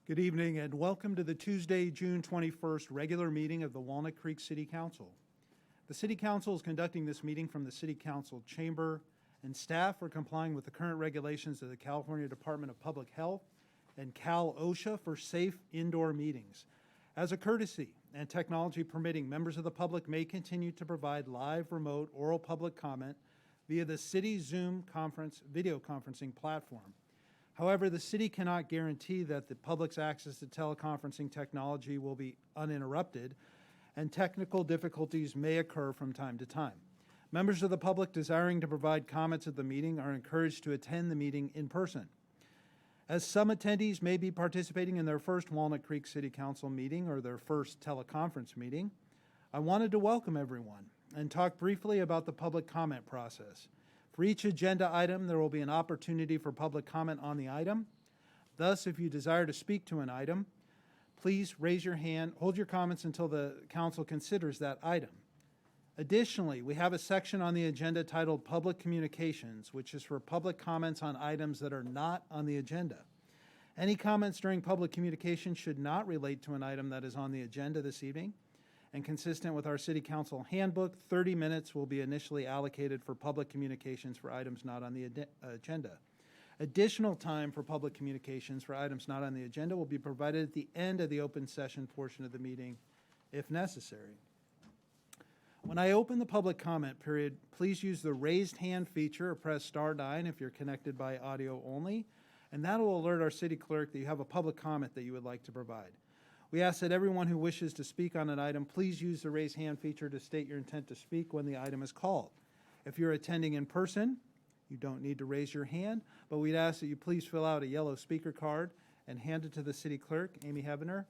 Good evening and welcome to the Tuesday, June 21st regular meeting of the Walnut Creek City Council. The City Council is conducting this meeting from the City Council chamber, and staff are complying with the current regulations of the California Department of Public Health and Cal OSHA for safe indoor meetings. As a courtesy and technology permitting, members of the public may continue to provide live remote oral public comment via the city Zoom conference video conferencing platform. However, the city cannot guarantee that the public's access to teleconferencing technology will be uninterrupted, and technical difficulties may occur from time to time. Members of the public desiring to provide comments at the meeting are encouraged to attend the meeting in person. As some attendees may be participating in their first Walnut Creek City Council meeting or their first teleconference meeting, I wanted to welcome everyone and talk briefly about the public comment process. For each agenda item, there will be an opportunity for public comment on the item. Thus, if you desire to speak to an item, please raise your hand, hold your comments until the council considers that item. Additionally, we have a section on the agenda titled Public Communications, which is for public comments on items that are not on the agenda. Any comments during public communication should not relate to an item that is on the agenda this evening. And consistent with our City Council handbook, 30 minutes will be initially allocated for public communications for items not on the agenda. Additional time for public communications for items not on the agenda will be provided at the end of the open session portion of the meeting, if necessary. When I open the public comment period, please use the raised hand feature or press *9 if you're connected by audio only, and that will alert our city clerk that you have a public comment that you would like to provide. We ask that everyone who wishes to speak on an item, please use the raise hand feature to state your intent to speak when the item is called. If you're attending in person, you don't need to raise your hand, but we'd ask that you please fill out a yellow speaker card and hand it to the city clerk, Amy Hevener,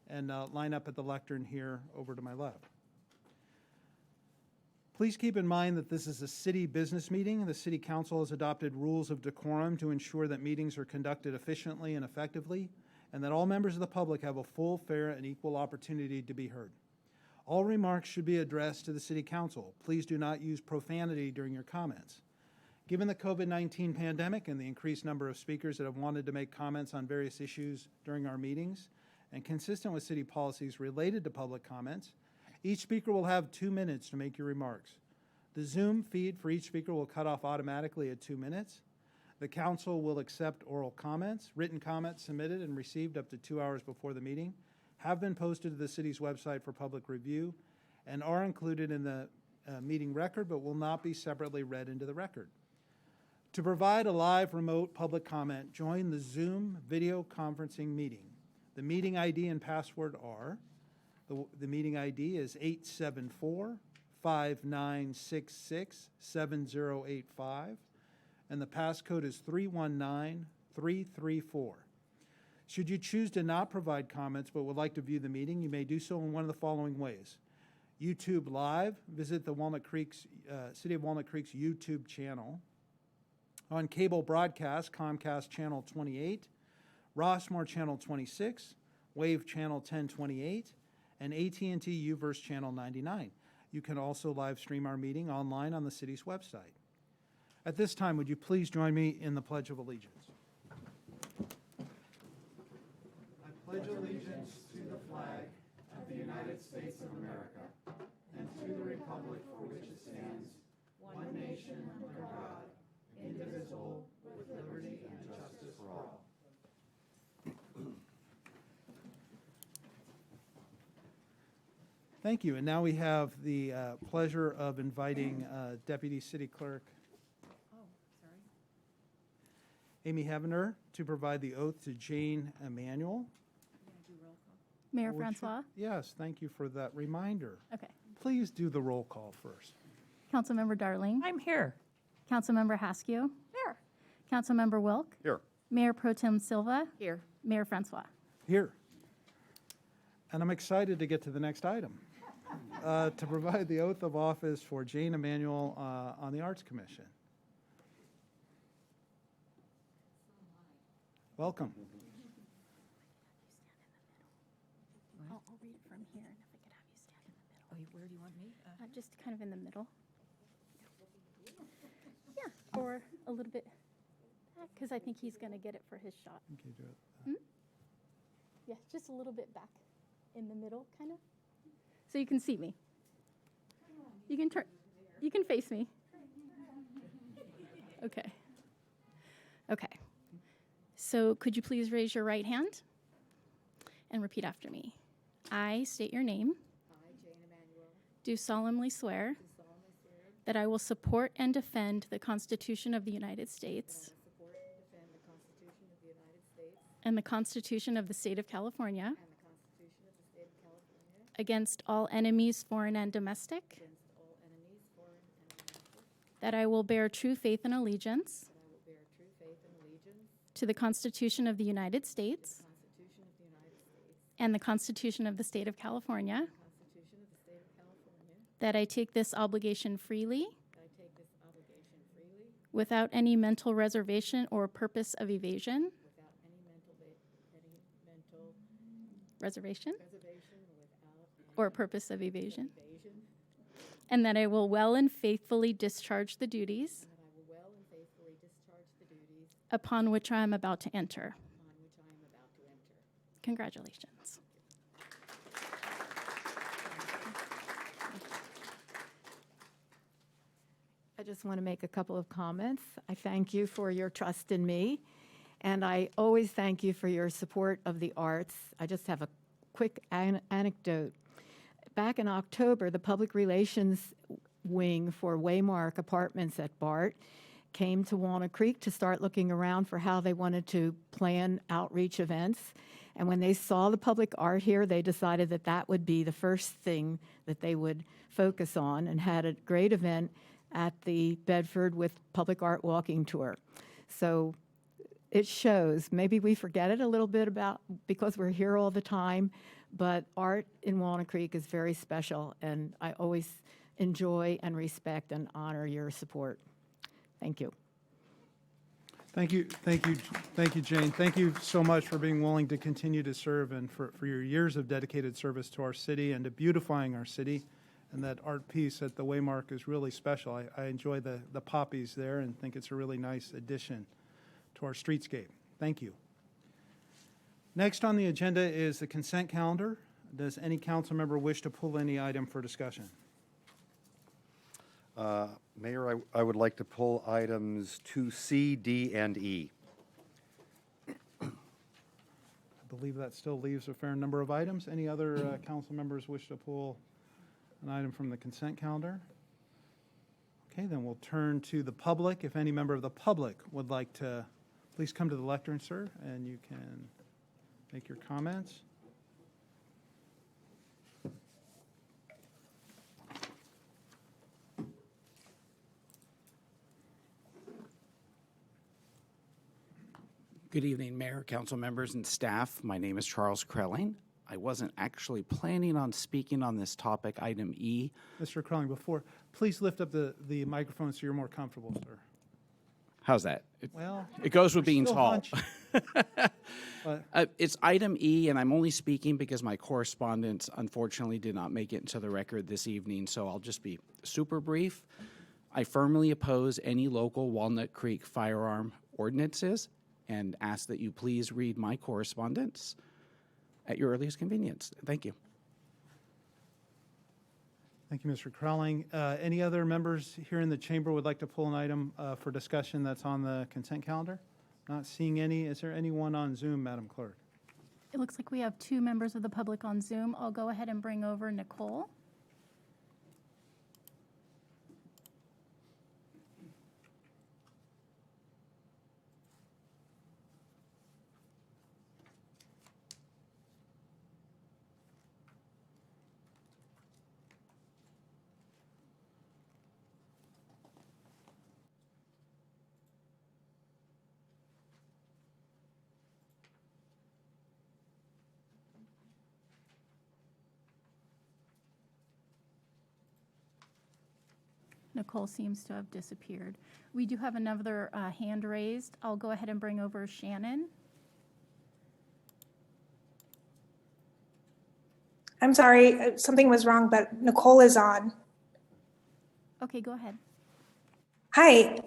and line up at the lectern here over to my left. Please keep in mind that this is a city business meeting. The City Council has adopted rules of decorum to ensure that meetings are conducted efficiently and effectively, and that all members of the public have a full, fair, and equal opportunity to be heard. All remarks should be addressed to the City Council. Please do not use profanity during your comments. Given the COVID-19 pandemic and the increased number of speakers that have wanted to make comments on various issues during our meetings, and consistent with city policies related to public comments, each speaker will have 2 minutes to make your remarks. The Zoom feed for each speaker will cut off automatically at 2 minutes. The council will accept oral comments. Written comments submitted and received up to 2 hours before the meeting have been posted to the city's website for public review and are included in the meeting record, but will not be separately read into the record. To provide a live remote public comment, join the Zoom video conferencing meeting. The meeting ID and password are, the meeting ID is 874-5966-7085. And the passcode is 319334. Should you choose to not provide comments but would like to view the meeting, you may do so in one of the following ways. YouTube Live, visit the City of Walnut Creek's YouTube channel. On cable broadcast, Comcast Channel 28, Rossmore Channel 26, Wave Channel 1028, and AT&T UVerse Channel 99. You can also live stream our meeting online on the city's website. At this time, would you please join me in the Pledge of Allegiance? I pledge allegiance to the flag of the United States of America and to the republic for which it stands, one nation under God, indivisible, with liberty and justice for all. Thank you. And now we have the pleasure of inviting Deputy City Clerk Amy Hevener to provide the oath to Jane Emanuel. Mayor Francois? Yes, thank you for that reminder. Okay. Please do the roll call first. Councilmember Darling? I'm here. Councilmember Haskew? Here. Councilmember Wilk? Here. Mayor Pro Tem Silva? Here. Mayor Francois? Here. And I'm excited to get to the next item. To provide the oath of office for Jane Emanuel on the Arts Commission. Welcome. I'll read it from here, and if I could have you stand in the middle. Oh, where do you want me? Just kind of in the middle. Yeah, or a little bit back, because I think he's going to get it for his shot. Okay, do it. Yeah, just a little bit back in the middle, kind of. So you can see me. You can turn, you can face me. Okay. Okay. So could you please raise your right hand and repeat after me? I state your name. I, Jane Emanuel, Do solemnly swear do solemnly swear that I will support and defend the Constitution of the United States that I will support and defend the Constitution of the United States and the Constitution of the State of California and the Constitution of the State of California against all enemies, foreign and domestic, against all enemies, foreign and domestic, that I will bear true faith and allegiance that I will bear true faith and allegiance to the Constitution of the United States to the Constitution of the United States and the Constitution of the State of California, and the Constitution of the State of California, that I take this obligation freely that I take this obligation freely without any mental reservation or purpose of evasion. without any mental Reservation reservation, without any or purpose of evasion. evasion, And that I will well and faithfully discharge the duties and that I will well and faithfully discharge the duties upon which I am about to enter. upon which I am about to enter. Congratulations. I just want to make a couple of comments. I thank you for your trust in me, and I always thank you for your support of the arts. I just have a quick anecdote. Back in October, the public relations wing for Waymark Apartments at BART came to Walnut Creek to start looking around for how they wanted to plan outreach events. And when they saw the public art here, they decided that that would be the first thing that they would focus on, and had a great event at the Bedford with Public Art Walking Tour. So it shows, maybe we forget it a little bit about because we're here all the time, but art in Walnut Creek is very special, and I always enjoy and respect and honor your support. Thank you. Thank you, Jane. Thank you so much for being willing to continue to serve and for your years of dedicated service to our city and to beautifying our city. And that art piece at the Waymark is really special. I enjoy the poppies there and think it's a really nice addition to our streetscape. Thank you. Next on the agenda is the consent calendar. Does any council member wish to pull any item for discussion? Mayor, I would like to pull items 2C, D, and E. I believe that still leaves a fair number of items. Any other council members wish to pull an item from the consent calendar? Okay, then we'll turn to the public. If any member of the public would like to, please come to the lectern, sir, and you can make your comments. Good evening, Mayor, council members, and staff. My name is Charles Krelling. I wasn't actually planning on speaking on this topic, item E. Mr. Crowling, please lift up the microphone so you're more comfortable, sir. How's that? Well, It goes with you're being still tall. hunched. But It's item E, and I'm only speaking because my correspondence unfortunately did not make it into the record this evening, so I'll just be super brief. I firmly oppose any local Walnut Creek firearm ordinances and ask that you please read my correspondence at your earliest convenience. Thank you. Thank you, Mr. Crowling. Any other members here in the chamber would like to pull an item for discussion that's on the consent calendar? Not seeing any. Is there anyone on Zoom, Madam Clerk? It looks like we have 2 members of the public on Zoom. I'll go ahead and bring over Nicole. Nicole seems to have disappeared. We do have another hand raised. I'll go ahead and bring over Shannon. I'm sorry, something was wrong, but Nicole is on. Okay, go ahead. Hi,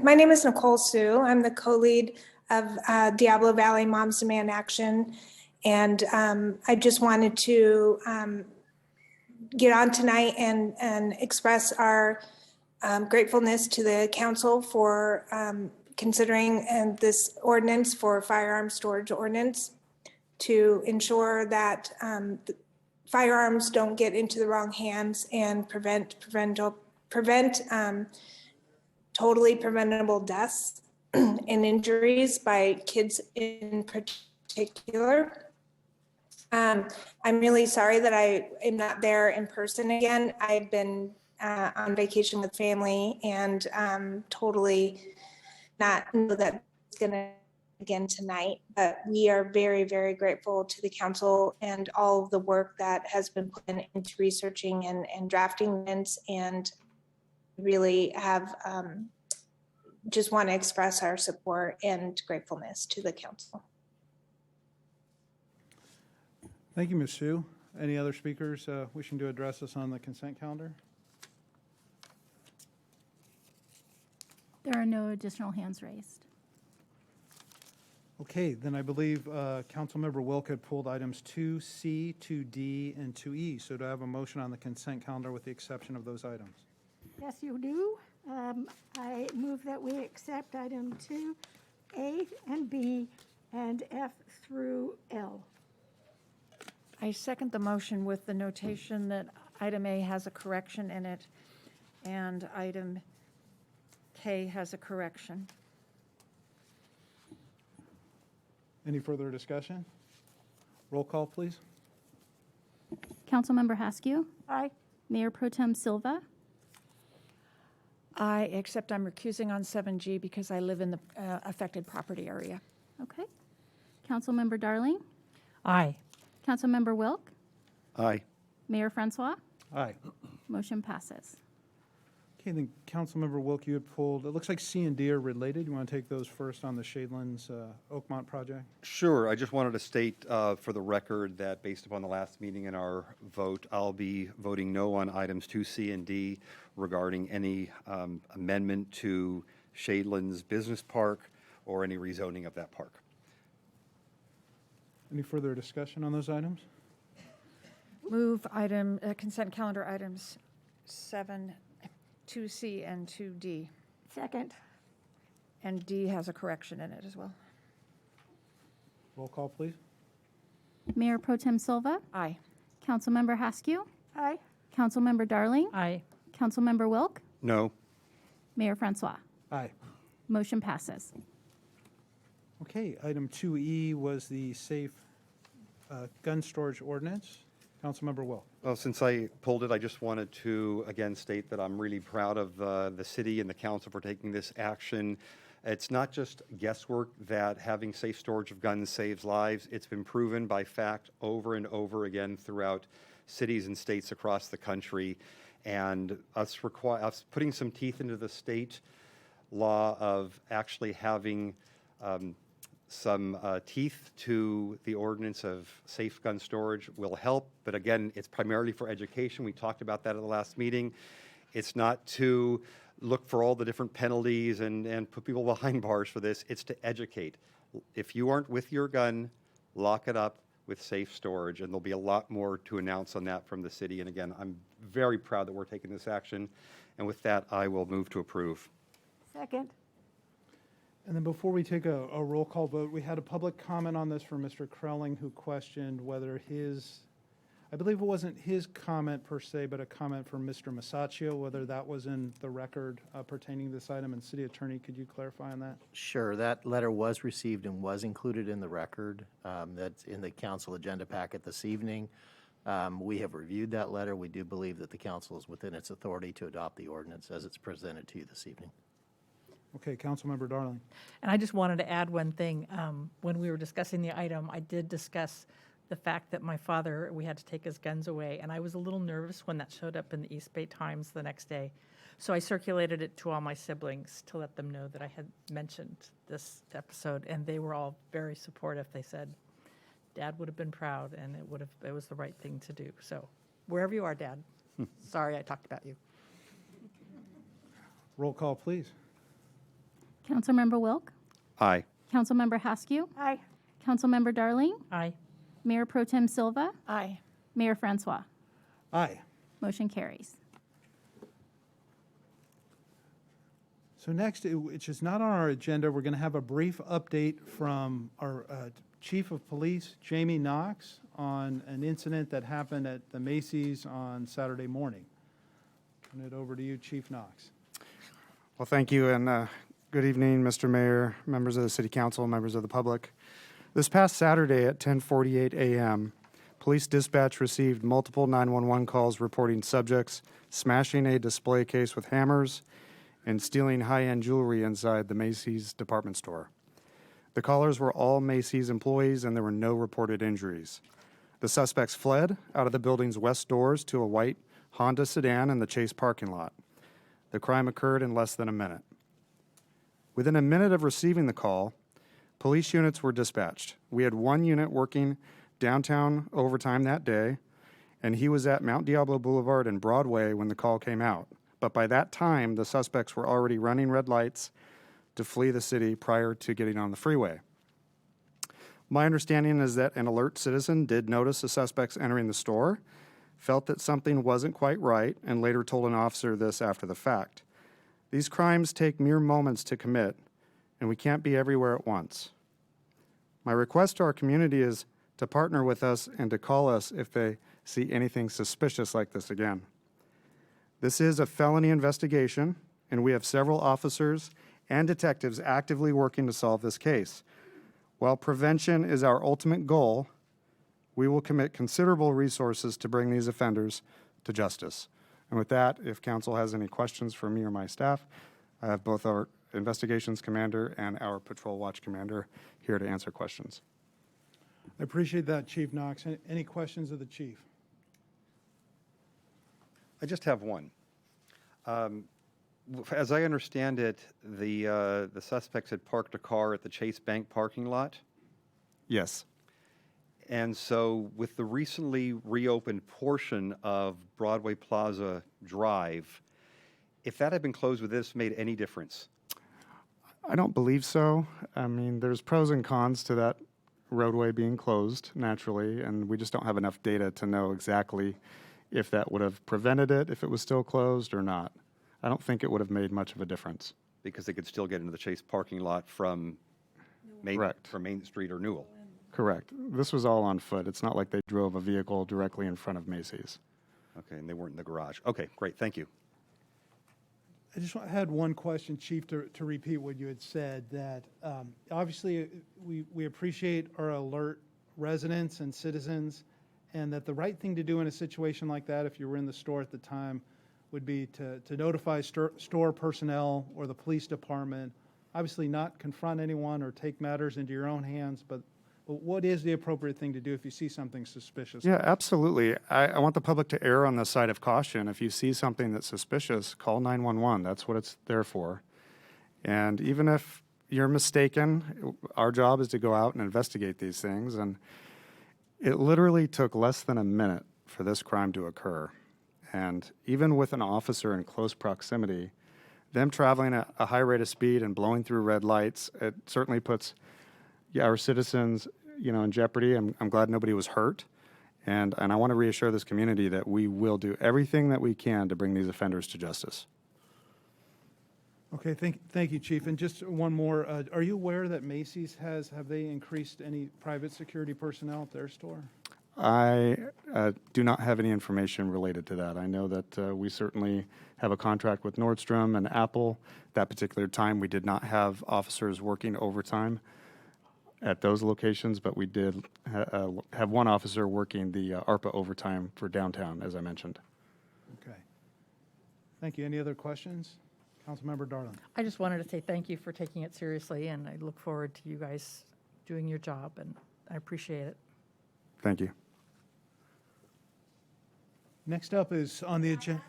my name is Nicole Sue. I'm the co-lead of Diablo Valley Moms Demand Action. And I just wanted to get on tonight and express our gratefulness to the council for considering this ordinance for firearm storage ordinance to ensure that firearms don't get into the wrong hands and prevent totally preventable deaths and injuries by kids in particular. I'm really sorry that I am not there in person again. I've been on vacation with family and totally not know that it's going to again tonight, but we are very, very grateful to the council and all of the work that has been put into researching and drafting this, and really have just want to express our support and gratefulness to the council. Thank you, Ms. Sue. Any other speakers wishing to address us on the consent calendar? There are no additional hands raised. Okay, then I believe Councilmember Wilk had pulled items 2C, 2D, and 2E. So do I have a motion on the consent calendar with the exception of those items? Yes, you do. I move that we accept item 2A and B and F through L. I second the motion with the notation that item A has a correction in it and item K has a correction. Any further discussion? Roll call, please. Councilmember Haskew, Aye. Mayor Pro Tem Silva, I except I'm recusing on 7G because I live in the affected property area. okay. Councilmember Darling, Aye. Councilmember Wilk, Aye. Mayor Francois, Aye. motion passes. Okay, then Councilmember Wilk, you had pulled, it looks like C and D are related. You want to take those first on the Shadelands Oakmont project? Sure. I just wanted to state for the record that based upon the last meeting and our vote, I'll be voting no on items 2C and D regarding any amendment to Shadelands Business Park or any rezoning of that park. Any further discussion on those items? Move consent calendar items 7, 2C and 2D. Second. And D has a correction in it as well. Roll call, please. Mayor Pro Tem Silva, Aye. Councilmember Haskew, Aye. Councilmember Darling, Aye. Councilmember Wilk, No. Mayor Francois, Aye. motion passes. Okay, item 2E was the safe gun storage ordinance. Councilmember Wilk. Well, since I pulled it, I just wanted to, again, state that I'm really proud of the city and the council for taking this action. It's not just guesswork that having safe storage of guns saves lives. It's been proven by fact over and over again throughout cities and states across the country. And us putting some teeth into the state law of actually having some teeth to the ordinance of safe gun storage will help. But again, it's primarily for education. We talked about that at the last meeting. It's not to look for all the different penalties and put people behind bars for this. It's to educate. If you aren't with your gun, lock it up with safe storage. And there'll be a lot more to announce on that from the city. And again, I'm very proud that we're taking this action. And with that, I will move to approve. Second. And then before we take a roll call vote, we had a public comment on this from Mr. Krelling, who questioned whether I believe it wasn't his comment per se, but a comment from Mr. Masaccio, whether that was in the record pertaining to this item. And City Attorney, could you clarify on that? Sure, that letter was received and was included in the record. That's in the council agenda packet this evening. We have reviewed that letter. We do believe that the council is within its authority to adopt the ordinance as it's presented to you this evening. Okay, Councilmember Darling. And I just wanted to add one thing. When we were discussing the item, I did discuss the fact that my father, we had to take his guns away, and I was a little nervous when that showed up in the East Bay Times the next day. So I circulated it to all my siblings to let them know that I had mentioned this episode, and they were all very supportive. They said, Dad would have been proud, and it was the right thing to do. So wherever you are, Dad, sorry I talked about you. Roll call, please. Councilmember Wilk, Aye. Councilmember Haskew, Aye. Councilmember Darling, Aye. Mayor Pro Tem Silva, Aye. Mayor Francois. Aye. Motion carries. So next, which is not on our agenda, we're going to have a brief update from our Chief of Police, Jamie Knox, on an incident that happened at the Macy's on Saturday morning. Turn it over to you, Chief Knox. Well, thank you, and good evening, Mr. Mayor, members of the City Council, members of the public. This past Saturday at 10:48 a.m., police dispatch received multiple 911 calls reporting subjects smashing a display case with hammers and stealing high-end jewelry inside the Macy's department store. The callers were all Macy's employees, and there were no reported injuries. The suspects fled out of the building's west doors to a white Honda sedan in the Chase parking lot. The crime occurred in less than a minute. Within a minute of receiving the call, police units were dispatched. We had one unit working downtown overtime that day, and he was at Mount Diablo Boulevard and Broadway when the call came out. But by that time, the suspects were already running red lights to flee the city prior to getting on the freeway. My understanding is that an alert citizen did notice the suspects entering the store, felt that something wasn't quite right, and later told an officer this after the fact. These crimes take mere moments to commit, and we can't be everywhere at once. My request to our community is to partner with us and to call us if they see anything suspicious like this again. This is a felony investigation, and we have several officers and detectives actively working to solve this case. While prevention is our ultimate goal, we will commit considerable resources to bring these offenders to justice. And with that, if council has any questions for me or my staff, I have both our investigations commander and our patrol watch commander here to answer questions. I appreciate that, Chief Knox. Any questions of the chief? I just have one. As I understand it, the suspects had parked a car at the Chase Bank parking lot. Yes. And so with the recently reopened portion of Broadway Plaza Drive, if that had been closed, would this made any difference? I don't believe so. I mean, there's pros and cons to that roadway being closed naturally, and we just don't have enough data to know exactly if that would have prevented it, if it was still closed or not. I don't think it would have made much of a difference. Because they could still get into the Chase parking lot from Main Street or Newell. Correct. This was all on foot. It's not like they drove a vehicle directly in front of Macy's. Okay, and they weren't in the garage. Okay, great, thank you. I just had one question, Chief, to repeat what you had said, that obviously we appreciate our alert residents and citizens, and that the right thing to do in a situation like that, if you were in the store at the time, would be to notify store personnel or the police department, obviously not confront anyone or take matters into your own hands, but what is the appropriate thing to do if you see something suspicious? Yeah, absolutely. I want the public to err on the side of caution. If you see something that's suspicious, call 911. That's what it's there for. And even if you're mistaken, our job is to go out and investigate these things. And it literally took less than a minute for this crime to occur. And even with an officer in close proximity, them traveling at a high rate of speed and blowing through red lights, it certainly puts our citizens, in jeopardy. I'm glad nobody was hurt. And I want to reassure this community that we will do everything that we can to bring these offenders to justice. Okay, thank you, Chief. And just one more, are you aware that Macy's have they increased any private security personnel at their store? I do not have any information related to that. I know that we certainly have a contract with Nordstrom and Apple. That particular time, we did not have officers working overtime at those locations, but we did have one officer working the ARPA overtime for downtown, as I mentioned. Okay. Thank you. Any other questions? Councilmember Darling. I just wanted to say thank you for taking it seriously, and I look forward to you guys doing your job, and I appreciate it. Thank you. Next up is on the agenda.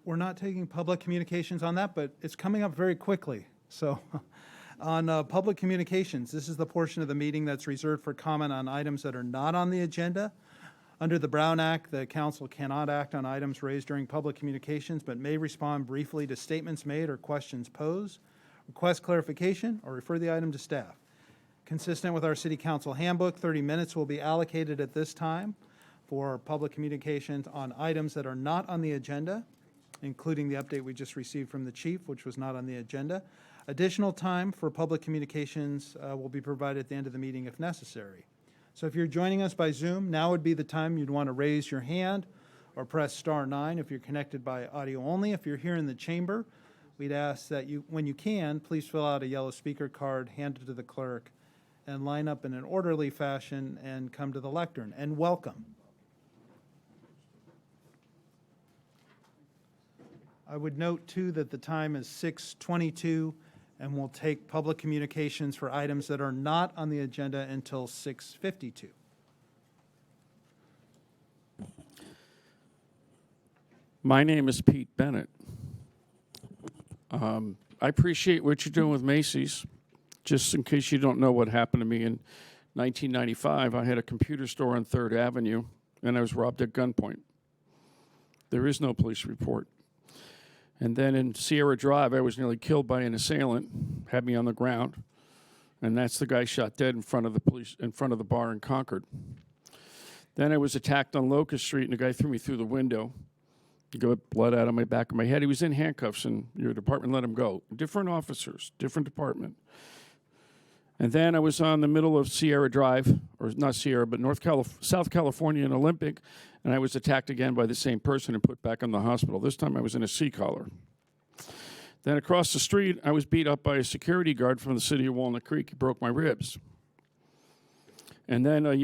We're not taking public communications on that, but it's coming up very quickly. So on public communications, this is the portion of the meeting that's reserved for comment on items that are not on the agenda. Under the Brown Act, the council cannot act on items raised during public communications, but may respond briefly to statements made or questions posed, request clarification, or refer the item to staff. Consistent with our city council handbook, 30 minutes will be allocated at this time for public communications on items that are not on the agenda, including the update we just received from the chief, which was not on the agenda. Additional time for public communications will be provided at the end of the meeting if necessary. So if you're joining us by Zoom, now would be the time you'd want to raise your hand or press star 9 if you're connected by audio only. If you're here in the chamber, we'd ask that you, when you can, please fill out a yellow speaker card, hand it to the clerk, and line up in an orderly fashion and come to the lectern. And welcome. I would note, too, that the time is 6:22, and we'll take public communications for items that are not on the agenda until 6:52. My name is Pete Bennett. I appreciate what you're doing with Macy's. Just in case you don't know what happened to me in 1995, I had a computer store on 3rd Avenue, and I was robbed at gunpoint. There is no police report. And then in Sierra Drive, I was nearly killed by an assailant, had me on the ground, and that's the guy shot dead in front of the police, in front of the bar in Concord. Then I was attacked on Locust Street, and the guy threw me through the window. Got blood out of my back of my head. He was in handcuffs, and your department let him go. Different officers, different department. And then I was on the middle of Sierra Drive, or not Sierra, but South California and Olympic, and I was attacked again by the same person and put back in the hospital. This time I was in a C-collar. Then across the street, I was beat up by a security guard from the city of Walnut Creek. He broke my ribs. And then a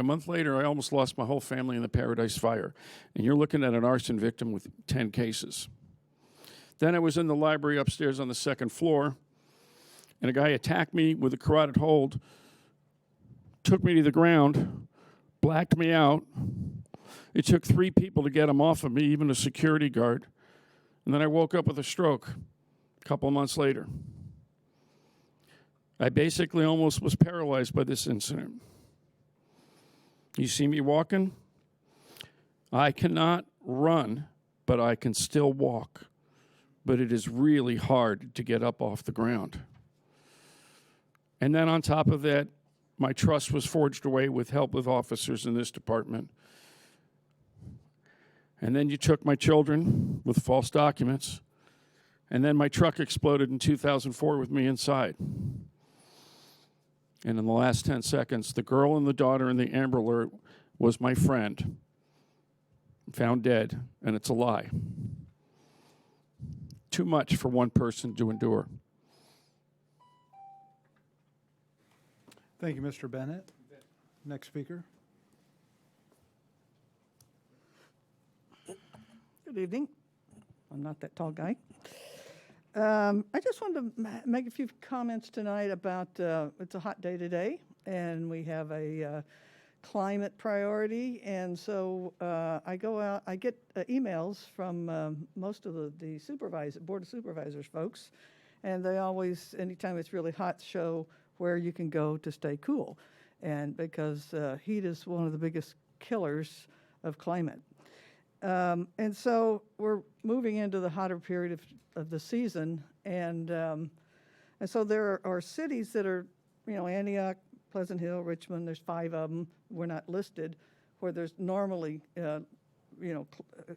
month later, I almost lost my whole family in the Paradise Fire. And you're looking at an arson victim with 10 cases. Then I was in the library upstairs on the 2nd floor, and a guy attacked me with a carotid hold, took me to the ground, blacked me out. It took 3 people to get him off of me, even a security guard. And then I woke up with a stroke a couple of months later. I basically almost was paralyzed by this incident. You see me walking? I cannot run, but I can still walk. But it is really hard to get up off the ground. And then on top of that, my trust was forged away with help with officers in this department. And then you took my children with false documents. And then my truck exploded in 2004 with me inside. And in the last 10 seconds, the girl and the daughter in the Amber Alert was my friend, found dead, and it's a lie. Too much for one person to endure. Thank you, Mr. Bennett. Next speaker. Good evening. I'm not that tall guy. I just wanted to make a few comments tonight about it's a hot day today, and we have a climate priority, and so I go out, I get emails from most of the Board of Supervisors folks, and they always, anytime it's really hot, show where you can go to stay cool, and because heat is one of the biggest killers of climate. And so we're moving into the hotter period of the season, and so there are cities that are, Antioch, Pleasant Hill, Richmond, there's 5 of them, we're not listed, where there's normally,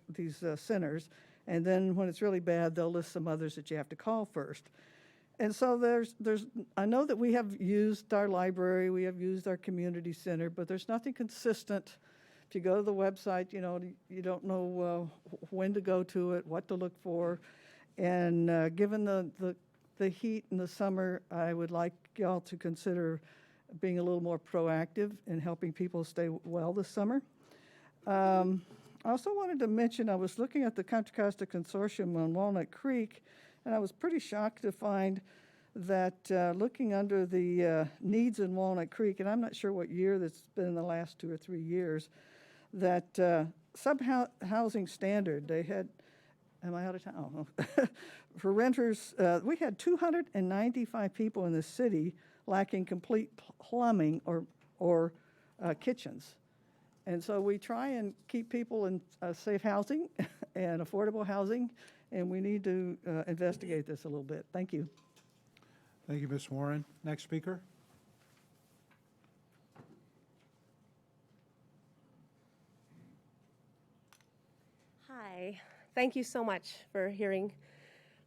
these centers, and then when it's really bad, they'll list some others that you have to call first. And so I know that we have used our library, we have used our community center, but there's nothing consistent. If you go to the website, you don't know when to go to it, what to look for. And given the heat in the summer, I would like y'all to consider being a little more proactive in helping people stay well this summer. I also wanted to mention, I was looking at the Contra Costa Consortium on Walnut Creek, and I was pretty shocked to find that looking under the needs in Walnut Creek, and I'm not sure what year that's been in the last 2 or 3 years, that sub-housing standard, they had, am I out of time? Oh, no. For renters, we had 295 people in the city lacking complete plumbing or kitchens. And so we try and keep people in safe housing and affordable housing, and we need to investigate this a little bit. Thank you. Thank you, Ms. Warren. Next speaker. Hi, thank you so much for hearing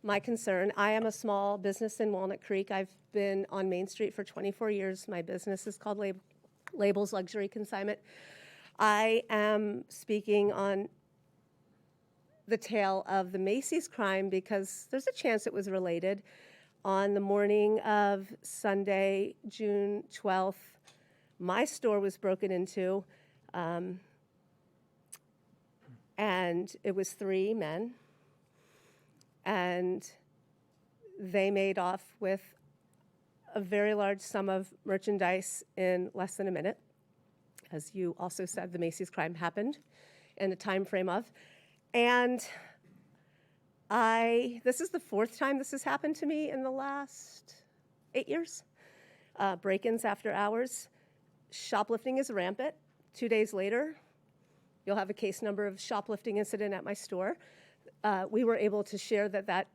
my concern. I am a small business in Walnut Creek. I've been on Main Street for 24 years. My business is called Labels Luxury Consignment. I am speaking on the tale of the Macy's crime because there's a chance it was related. On the morning of Sunday, June 12th, my store was broken into, and it was 3 men, and they made off with a very large sum of merchandise in less than a minute. As you also said, the Macy's crime happened in a time frame of. And this is the 4th time this has happened to me in the last 8 years. Break-ins after hours. Shoplifting is rampant. 2 days later, you'll have a case number of shoplifting incident at my store. We were able to share that that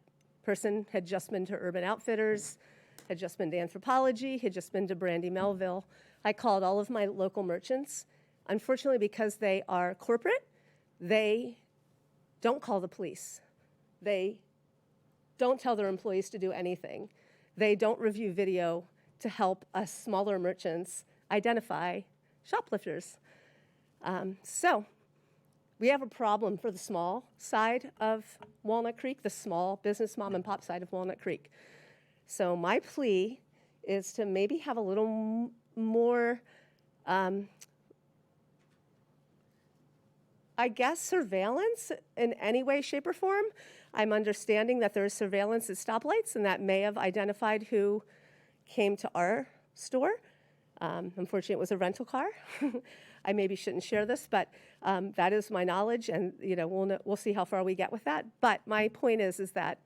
person had just been to Urban Outfitters, had just been to Anthropologie, had just been to Brandy Melville. I called all of my local merchants. Unfortunately, because they are corporate, they don't call the police. They don't tell their employees to do anything. They don't review video to help us smaller merchants identify shoplifters. So we have a problem for the small side of Walnut Creek, the small business mom and pop side of Walnut Creek. So my plea is to maybe have a little more, I guess, surveillance in any way, shape, or form. I'm understanding that there is surveillance at stoplights, and that may have identified who came to our store. Unfortunately, it was a rental car. I maybe shouldn't share this, but that is my knowledge, and we'll see how far we get with that. But my point is that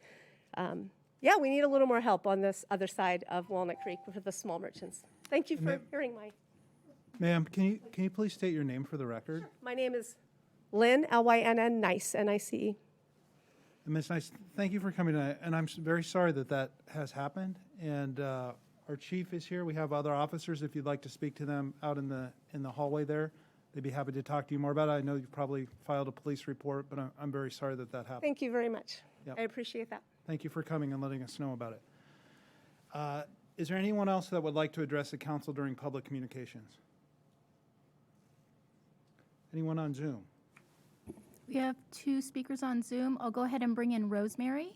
yeah, we need a little more help on this other side of Walnut Creek for the small merchants. Thank you for hearing my. Ma'am, can you please state your name for the record? Sure. My name is Lynn, Lynn, Nice, Nice. And Ms. Nice, thank you for coming tonight, and I'm very sorry that that has happened. And our chief is here. We have other officers. If you'd like to speak to them out in the hallway there, they'd be happy to talk to you more about it. I know you've probably filed a police report, but I'm very sorry that that happened. Thank you very much. Yep. I appreciate that. Thank you for coming and letting us know about it. Is there anyone else that would like to address the council during public communications? Anyone on Zoom? We have 2 speakers on Zoom. I'll go ahead and bring in Rosemary.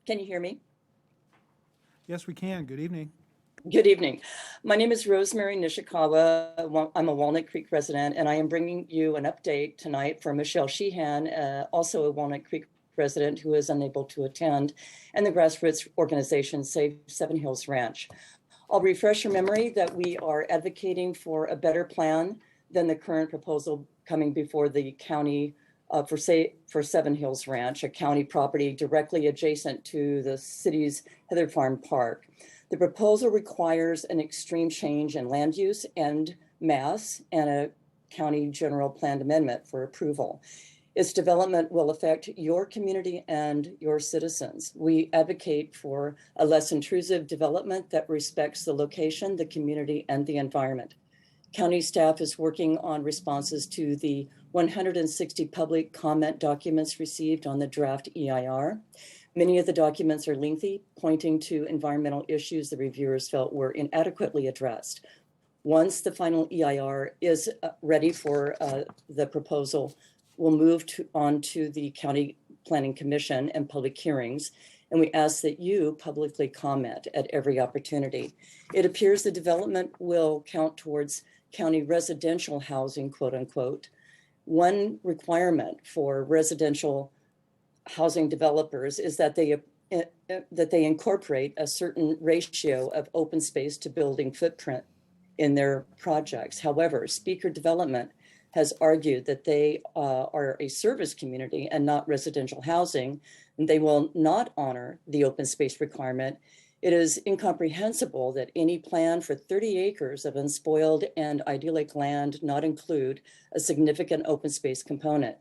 Can you hear me? Yes, we can. Good evening. Good evening. My name is Rosemary Nishikawa. I'm a Walnut Creek resident, and I am bringing you an update tonight for Michelle Sheehan, also a Walnut Creek resident who is unable to attend, and the grassroots organization Save Seven Hills Ranch. I'll refresh your memory that we are advocating for a better plan than the current proposal coming before the county for Seven Hills Ranch, a county property directly adjacent to the city's Heather Farm Park. The proposal requires an extreme change in land use and mass and a county general plan amendment for approval. Its development will affect your community and your citizens. We advocate for a less intrusive development that respects the location, the community, and the environment. County staff is working on responses to the 160 public comment documents received on the draft EIR. Many of the documents are lengthy, pointing to environmental issues the reviewers felt were inadequately addressed. Once the final EIR is ready for the proposal, we'll move on to the County Planning Commission and public hearings, and we ask that you publicly comment at every opportunity. It appears the development will count towards county residential housing, quote unquote. One requirement for residential housing developers is that they incorporate a certain ratio of open space to building footprint in their projects. However, Speaker Development has argued that they are a service community and not residential housing, and they will not honor the open space requirement It is incomprehensible that any plan for 30 acres of unspoiled and idyllic land not include a significant open space component.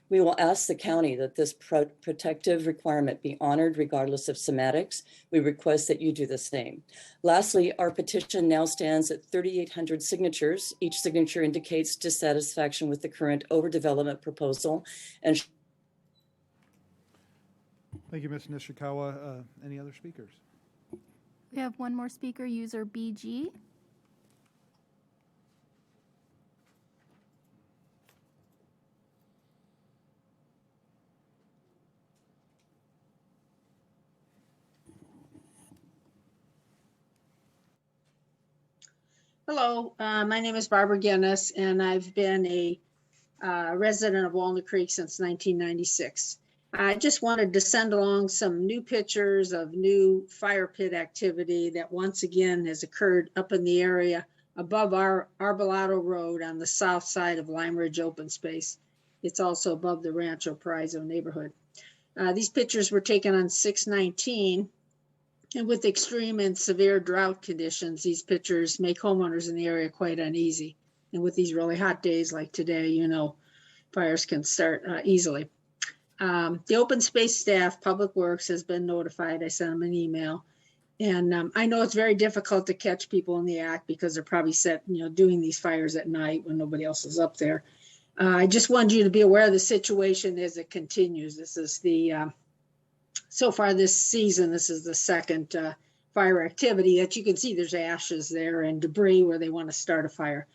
We will ask the county that this protective requirement be honored regardless of semantics. We request that you do the same. Lastly, our petition now stands at 3,800 signatures. Each signature indicates dissatisfaction with the current overdevelopment proposal. And Thank you, Ms. Nishikawa. Any other speakers? We have one more speaker, user BG. Hello, my name is Barbara Guinness, and I've been a resident of Walnut Creek since 1996. I just wanted to send along some new pictures of new fire pit activity that once again has occurred up in the area above our Arbolado Road on the south side of Lime Ridge Open Space. It's also above the Rancho Paraiso neighborhood. These pictures were taken on 6/19. And with extreme and severe drought conditions, these pictures make homeowners in the area quite uneasy. And with these really hot days like today, you know, fires can start easily. The open space staff, Public Works, has been notified. I sent them an email. And I know it's very difficult to catch people in the act because they're probably doing these fires at night when nobody else is up there. I just wanted you to be aware of the situation as it continues. This is so far this season, this is the second fire activity that you can see. There's ashes there and debris where they want to start a fire.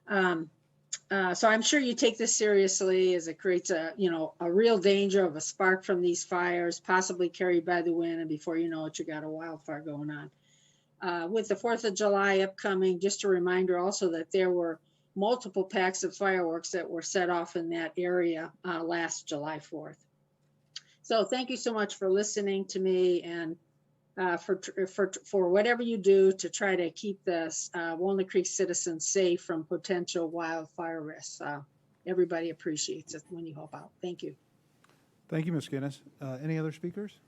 So I'm sure you take this seriously, as it creates a real danger of a spark from these fires, possibly carried by the wind, and before you know it, you got a wildfire going on. With the 4th of July upcoming, just a reminder also that there were multiple packs of fireworks that were set off in that area last July 4th. So thank you so much for listening to me and for whatever you do to try to keep the Walnut Creek citizens safe from potential wildfire risks. Everybody appreciates it when you help out. Thank you. Thank you, Ms. Guinness. Any other speakers?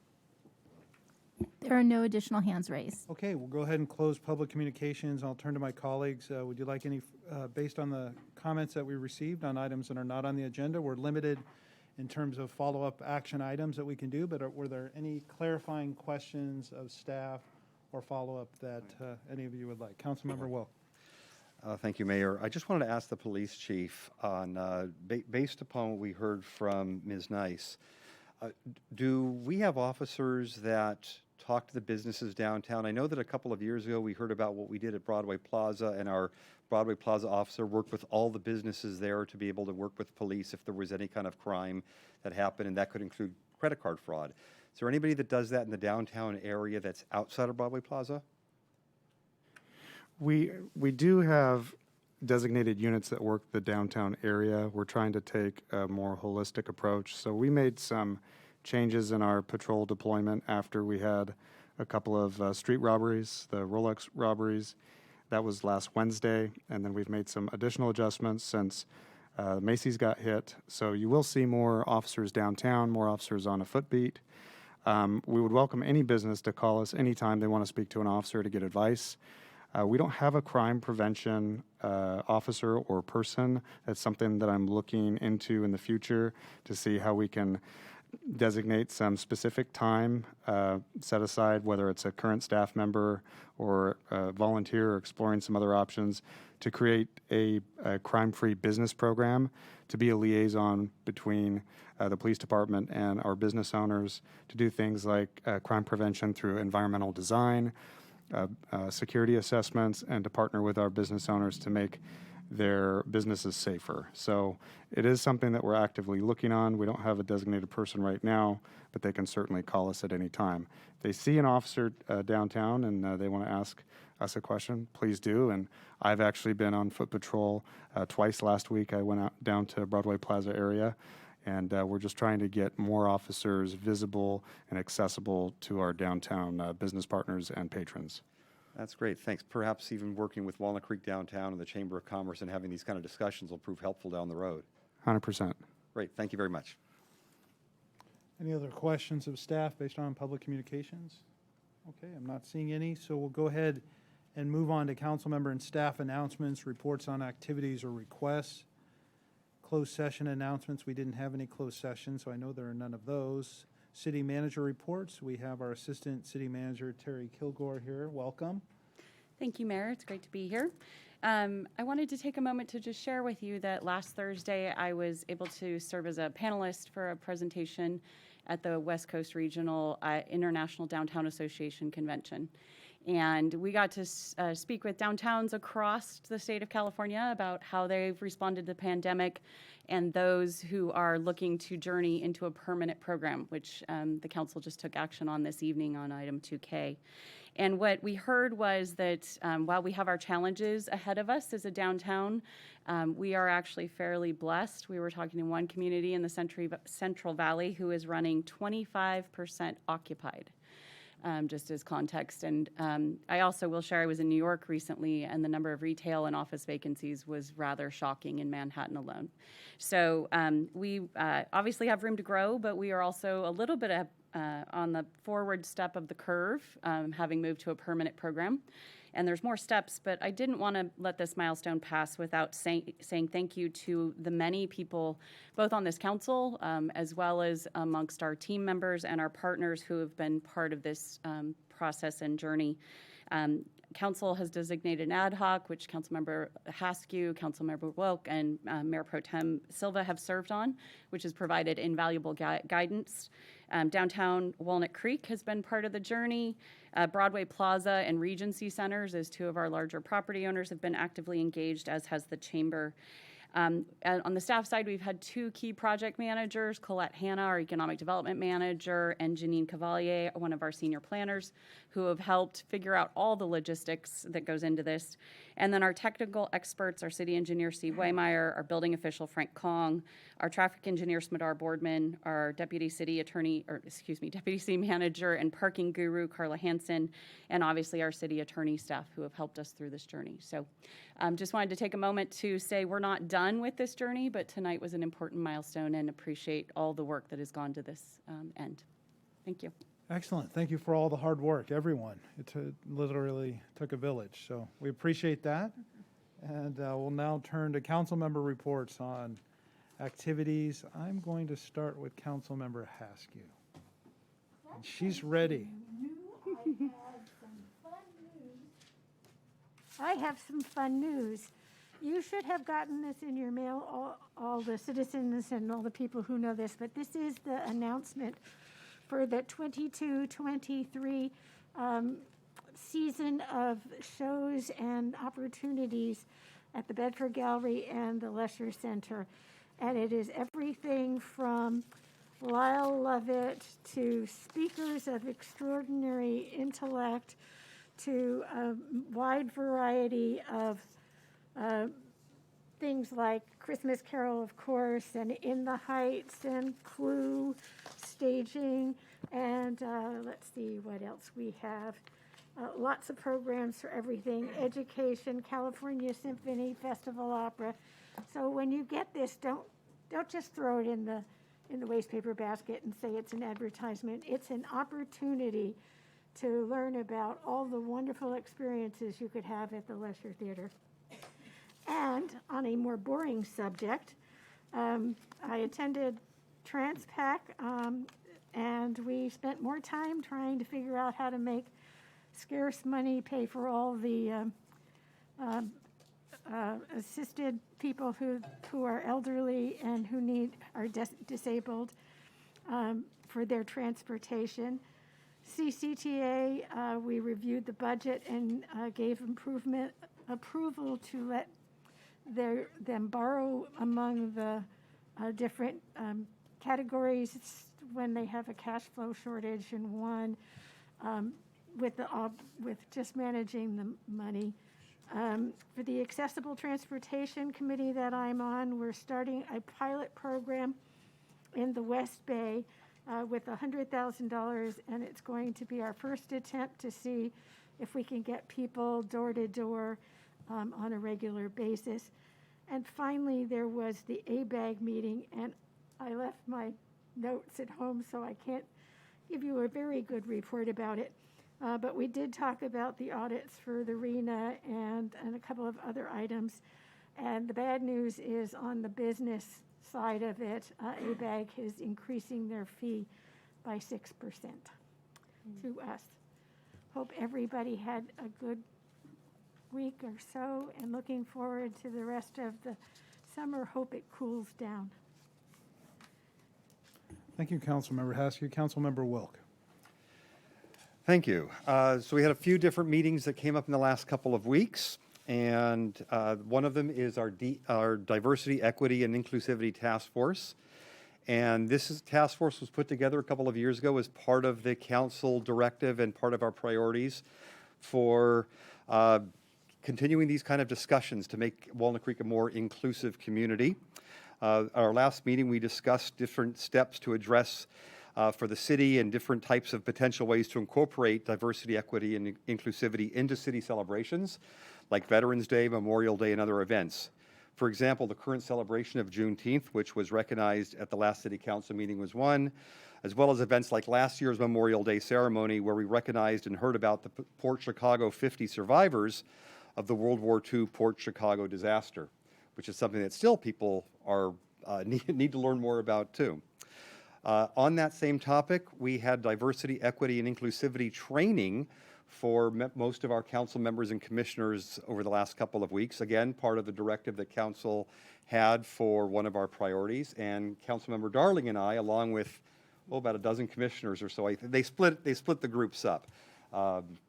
There are no additional hands raised. Okay, we'll go ahead and close public communications. I'll turn to my colleagues. Would you like any, based on the comments that we received on items that are not on the agenda, we're limited in terms of follow-up action items that we can do, but were there any clarifying questions of staff or follow-up that any of you would like? Councilmember Wilk. Thank you, Mayor. I just wanted to ask the police chief on, based upon what we heard from Ms. Nice, do we have officers that talk to the businesses downtown? I know that a couple of years ago we heard about what we did at Broadway Plaza, and our Broadway Plaza officer worked with all the businesses there to be able to work with police if there was any kind of crime that happened, and that could include credit card fraud. Is there anybody that does that in the downtown area that's outside of Broadway Plaza? We do have designated units that work the downtown area. We're trying to take a more holistic approach. So we made some changes in our patrol deployment after we had a couple of street robberies, the Rolex robberies. That was last Wednesday, and then we've made some additional adjustments since Macy's got hit. So you will see more officers downtown, more officers on a foot beat. We would welcome any business to call us anytime they want to speak to an officer to get advice. We don't have a crime prevention officer or person. That's something that I'm looking into in the future to see how we can designate some specific time set aside, whether it's a current staff member or a volunteer or exploring some other options to create a crime-free business program to be a liaison between the police department and our business owners to do things like crime prevention through environmental design, security assessments, and to partner with our business owners to make their businesses safer. So it is something that we're actively looking on. We don't have a designated person right now, but they can certainly call us at any time. If they see an officer downtown and they want to ask us a question, please do. And I've actually been on foot patrol twice last week. I went out down to Broadway Plaza area, and we're just trying to get more officers visible and accessible to our downtown business partners and patrons. That's great, thanks. Perhaps even working with Walnut Creek Downtown and the Chamber of Commerce and having these kind of discussions will prove helpful down the road. 100%. Great, thank you very much. Any other questions of staff based on public communications? Okay, I'm not seeing any, so we'll go ahead and move on to council member and staff announcements, reports on activities or requests. Closed session announcements, we didn't have any closed session, so I know there are none of those. City manager reports, we have our assistant city manager, Terry Kilgore, here. Welcome. Thank you, Mayor. It's great to be here. I wanted to take a moment to just share with you that last Thursday I was able to serve as a panelist for a presentation at the West Coast Regional International Downtown Association Convention. And we got to speak with downtowns across the state of California about how they've responded to the pandemic and those who are looking to journey into a permanent program, which the council just took action on this evening on item 2K. And what we heard was that while we have our challenges ahead of us as a downtown, we are actually fairly blessed. We were talking to one community in the Central Valley who is running 25% occupied. Just as context. And I also will share, I was in New York recently, and the number of retail and office vacancies was rather shocking in Manhattan alone. So we obviously have room to grow, but we are also a little bit on the forward step of the curve, having moved to a permanent program. And there's more steps, but I didn't want to let this milestone pass without saying thank you to the many people, both on this council, as well as amongst our team members and our partners who have been part of this process and journey. Council has designated an ad hoc, which Councilmember Haskew, Councilmember Wilk, and Mayor Pro Tem Silva have served on, which has provided invaluable guidance. Downtown Walnut Creek has been part of the journey. Broadway Plaza and Regency Centers, as two of our larger property owners, have been actively engaged, as has the Chamber. And on the staff side, we've had two key project managers, Colette Hanna, our Economic Development Manager, and Janine Cavalier, one of our senior planners, who have helped figure out all the logistics that goes into this. And then our technical experts, our city engineer, Steve Waymeyer, our building official, Frank Kong, our traffic engineer, Smadar Boardman, our deputy city manager and parking guru, Carla Hansen, and obviously our city attorney staff who have helped us through this journey. So just wanted to take a moment to say we're not done with this journey, but tonight was an important milestone and appreciate all the work that has gone to this end. Thank you. Excellent. Thank you for all the hard work, everyone. It literally took a village, so we appreciate that. And we'll now turn to council member reports on activities. I'm going to start with council member Haskew. And she's ready. I have some fun news. You should have gotten this in your mail, all the citizens and all the people who know this, but this is the announcement for the 22-23 season of shows and opportunities at the Bedford Gallery and the Lesher Center. And it is everything from Lyle Lovett to speakers of extraordinary intellect to a wide variety of things like Christmas Carol, of course, and In the Heights and Clue staging. And let's see what else we have. Lots of programs for everything, education, California Symphony, Festival Opera. So when you get this, don't just throw it in the wastepaper basket and say it's an advertisement. It's an opportunity to learn about all the wonderful experiences you could have at the Lesher Theater. And on a more boring subject, I attended TransPAC, and we spent more time trying to figure out how to make scarce money pay for all the assisted people who are elderly and who are disabled for their transportation. CCTA, we reviewed the budget and gave approval to let them borrow among the different categories when they have a cash flow shortage in one, with just managing the money. For the Accessible Transportation Committee that I'm on, we're starting a pilot program in the West Bay with $100,000, and it's going to be our first attempt to see if we can get people door to door on a regular basis. And finally, there was the ABAG meeting, and I left my notes at home, so I can't give you a very good report about it. But we did talk about the audits for the RENA and a couple of other items. And the bad news is on the business side of it, ABAG is increasing their fee by 6% to us. Hope everybody had a good week or so, and looking forward to the rest of the summer. Hope it cools down. Thank you, Councilmember Haskell. Councilmember Wilk. Thank you. So we had a few different meetings that came up in the last couple of weeks, and one of them is our Diversity, Equity, and Inclusivity Task Force. And this task force was put together a couple of years ago as part of the council directive and part of our priorities for continuing these kind of discussions to make Walnut Creek a more inclusive community. Our last meeting, we discussed different steps to address for the city and different types of potential ways to incorporate diversity, equity, and inclusivity into city celebrations, like Veterans Day, Memorial Day, and other events. For example, the current celebration of Juneteenth, which was recognized at the last City Council meeting, was one, as well as events like last year's Memorial Day ceremony, where we recognized and heard about the Port Chicago 50 survivors of the World War II Port Chicago disaster, which is something that still people are need to learn more about too. On that same topic, we had diversity, equity, and inclusivity training for most of our council members and commissioners over the last couple of weeks. Again, part of the directive that council had for one of our priorities. And Councilmember Darling and I, along with about a dozen commissioners or so, they split the groups up.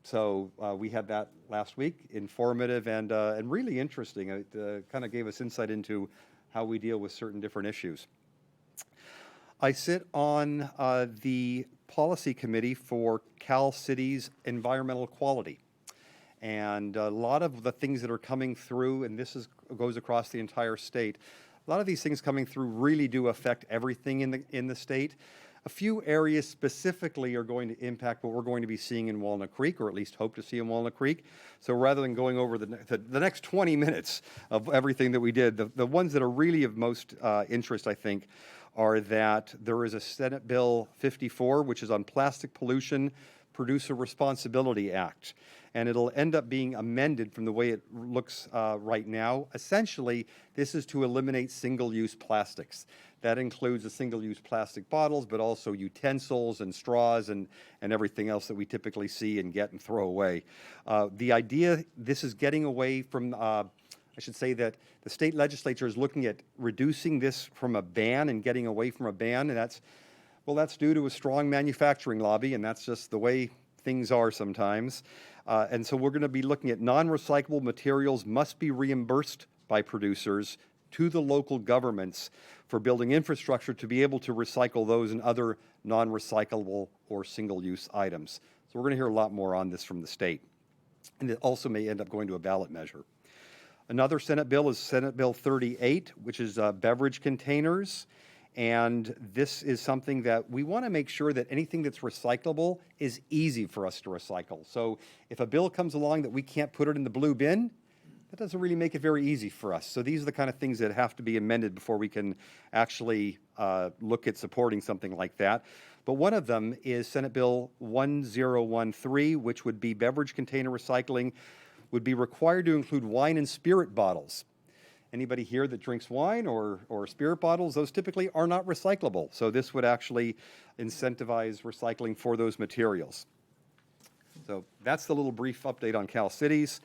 So we had that last week, informative and really interesting. It kind of gave us insight into how we deal with certain different issues. I sit on the policy committee for Cal City's environmental quality. And a lot of the things that are coming through, and this goes across the entire state, a lot of these things coming through really do affect everything in the state. A few areas specifically are going to impact what we're going to be seeing in Walnut Creek, or at least hope to see in Walnut Creek. So rather than going over the next 20 minutes of everything that we did, the ones that are really of most interest, I think, are that there is a Senate Bill 54, which is on Plastic Pollution Producer Responsibility Act. And it'll end up being amended from the way it looks right now. Essentially, this is to eliminate single-use plastics. That includes the single-use plastic bottles, but also utensils and straws and everything else that we typically see and get and throw away. The idea, this is getting away from, I should say that the state legislature is looking at reducing this from a ban and getting away from a ban, and that's due to a strong manufacturing lobby, and that's just the way things are sometimes. And so we're going to be looking at non-recyclable materials must be reimbursed by producers to the local governments for building infrastructure to be able to recycle those and other non-recyclable or single-use items. So we're going to hear a lot more on this from the state. And it also may end up going to a ballot measure. Another Senate bill is Senate Bill 38, which is beverage containers. And this is something that we want to make sure that anything that's recyclable is easy for us to recycle. So if a bill comes along that we can't put it in the blue bin, that doesn't really make it very easy for us. So these are the kind of things that have to be amended before we can actually look at supporting something like that. But one of them is Senate Bill 1013, which would be beverage container recycling would be required to include wine and spirit bottles. Anybody here that drinks wine or spirit bottles, those typically are not recyclable. So this would actually incentivize recycling for those materials. So that's the little brief update on Cal Cities.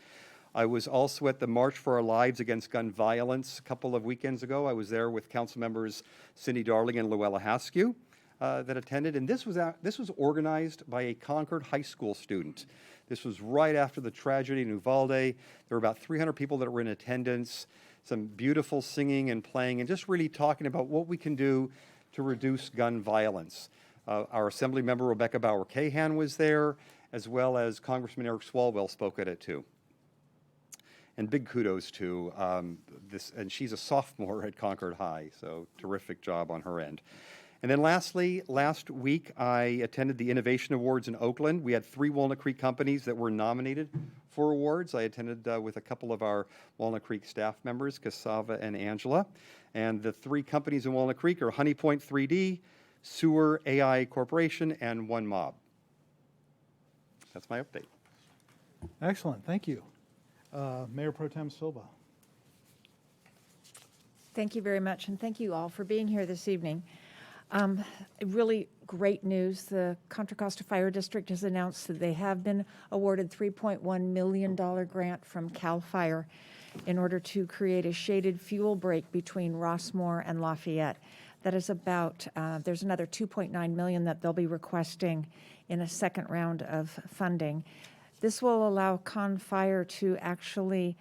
I was also at the March for Our Lives Against Gun Violence a couple of weekends ago. I was there with council members Cindy Darling and Luella Haskew that attended. And this was organized by a Concord High School student. This was right after the tragedy in Uvalde. There were about 300 people that were in attendance, some beautiful singing and playing, and just really talking about what we can do to reduce gun violence. Our Assembly member Rebecca Bauer-Cahan was there, as well as Congressman Eric Swalwell spoke at it too. And big kudos to this, and she's a sophomore at Concord High, so terrific job on her end. And then lastly, last week I attended the Innovation Awards in Oakland. We had 3 Walnut Creek companies that were nominated for awards. I attended with a couple of our Walnut Creek staff members, Cassava and Angela. And the 3 companies in Walnut Creek are Honeypoint 3D, Sewer AI Corporation, and One Mob. that's my update. Excellent, thank you. Mayor Pro Tem Silva. Thank you very much, and thank you all for being here this evening. Really great news. The Contra Costa Fire District has announced that they have been awarded $3.1 million grant from CAL FIRE in order to create a shaded fuel break between Rossmore and Lafayette. That is about, there's another $2.9 million that they'll be requesting in a second round of funding. This will allow Con Fire to actually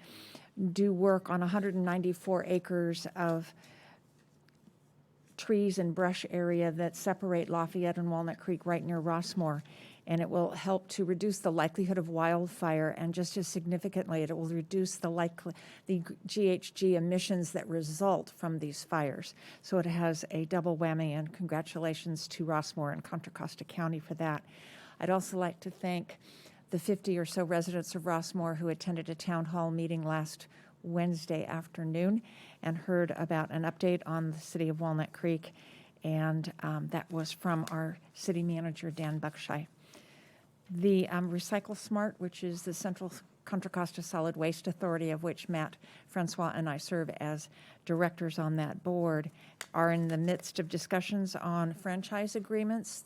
do work on 194 acres of trees and brush area that separate Lafayette and Walnut Creek right near Rossmore. And it will help to reduce the likelihood of wildfire, and just as significantly, it will reduce the GHG emissions that result from these fires. So it has a double whammy, and congratulations to Rossmore and Contra Costa County for that. I'd also like to thank the 50 or so residents of Rossmore who attended a town hall meeting last Wednesday afternoon and heard about an update on the city of Walnut Creek, and that was from our city manager, Dan Buckshire. The Recycle Smart, which is the Central Contra Costa Solid Waste Authority, of which Matt Francois and I serve as directors on that board, are in the midst of discussions on franchise agreements.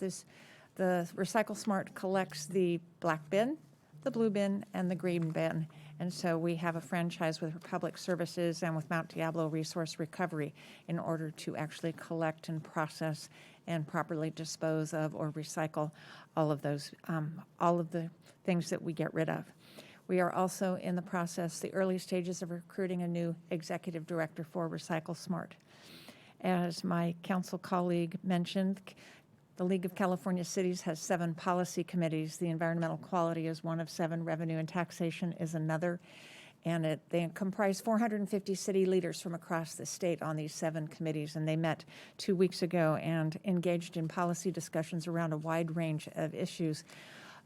The Recycle Smart collects the black bin, the blue bin, and the green bin. And so we have a franchise with Republic Services and with Mount Diablo Resource Recovery in order to actually collect and process and properly dispose of or recycle all of those, all of the things that we get rid of. We are also in the process, the early stages of recruiting a new executive director for Recycle Smart. As my council colleague mentioned, the League of California Cities has 7 policy committees. The environmental quality is one of 7, revenue and taxation is another, and they comprise 450 city leaders from across the state on these 7 committees, and they met 2 weeks ago and engaged in policy discussions around a wide range of issues,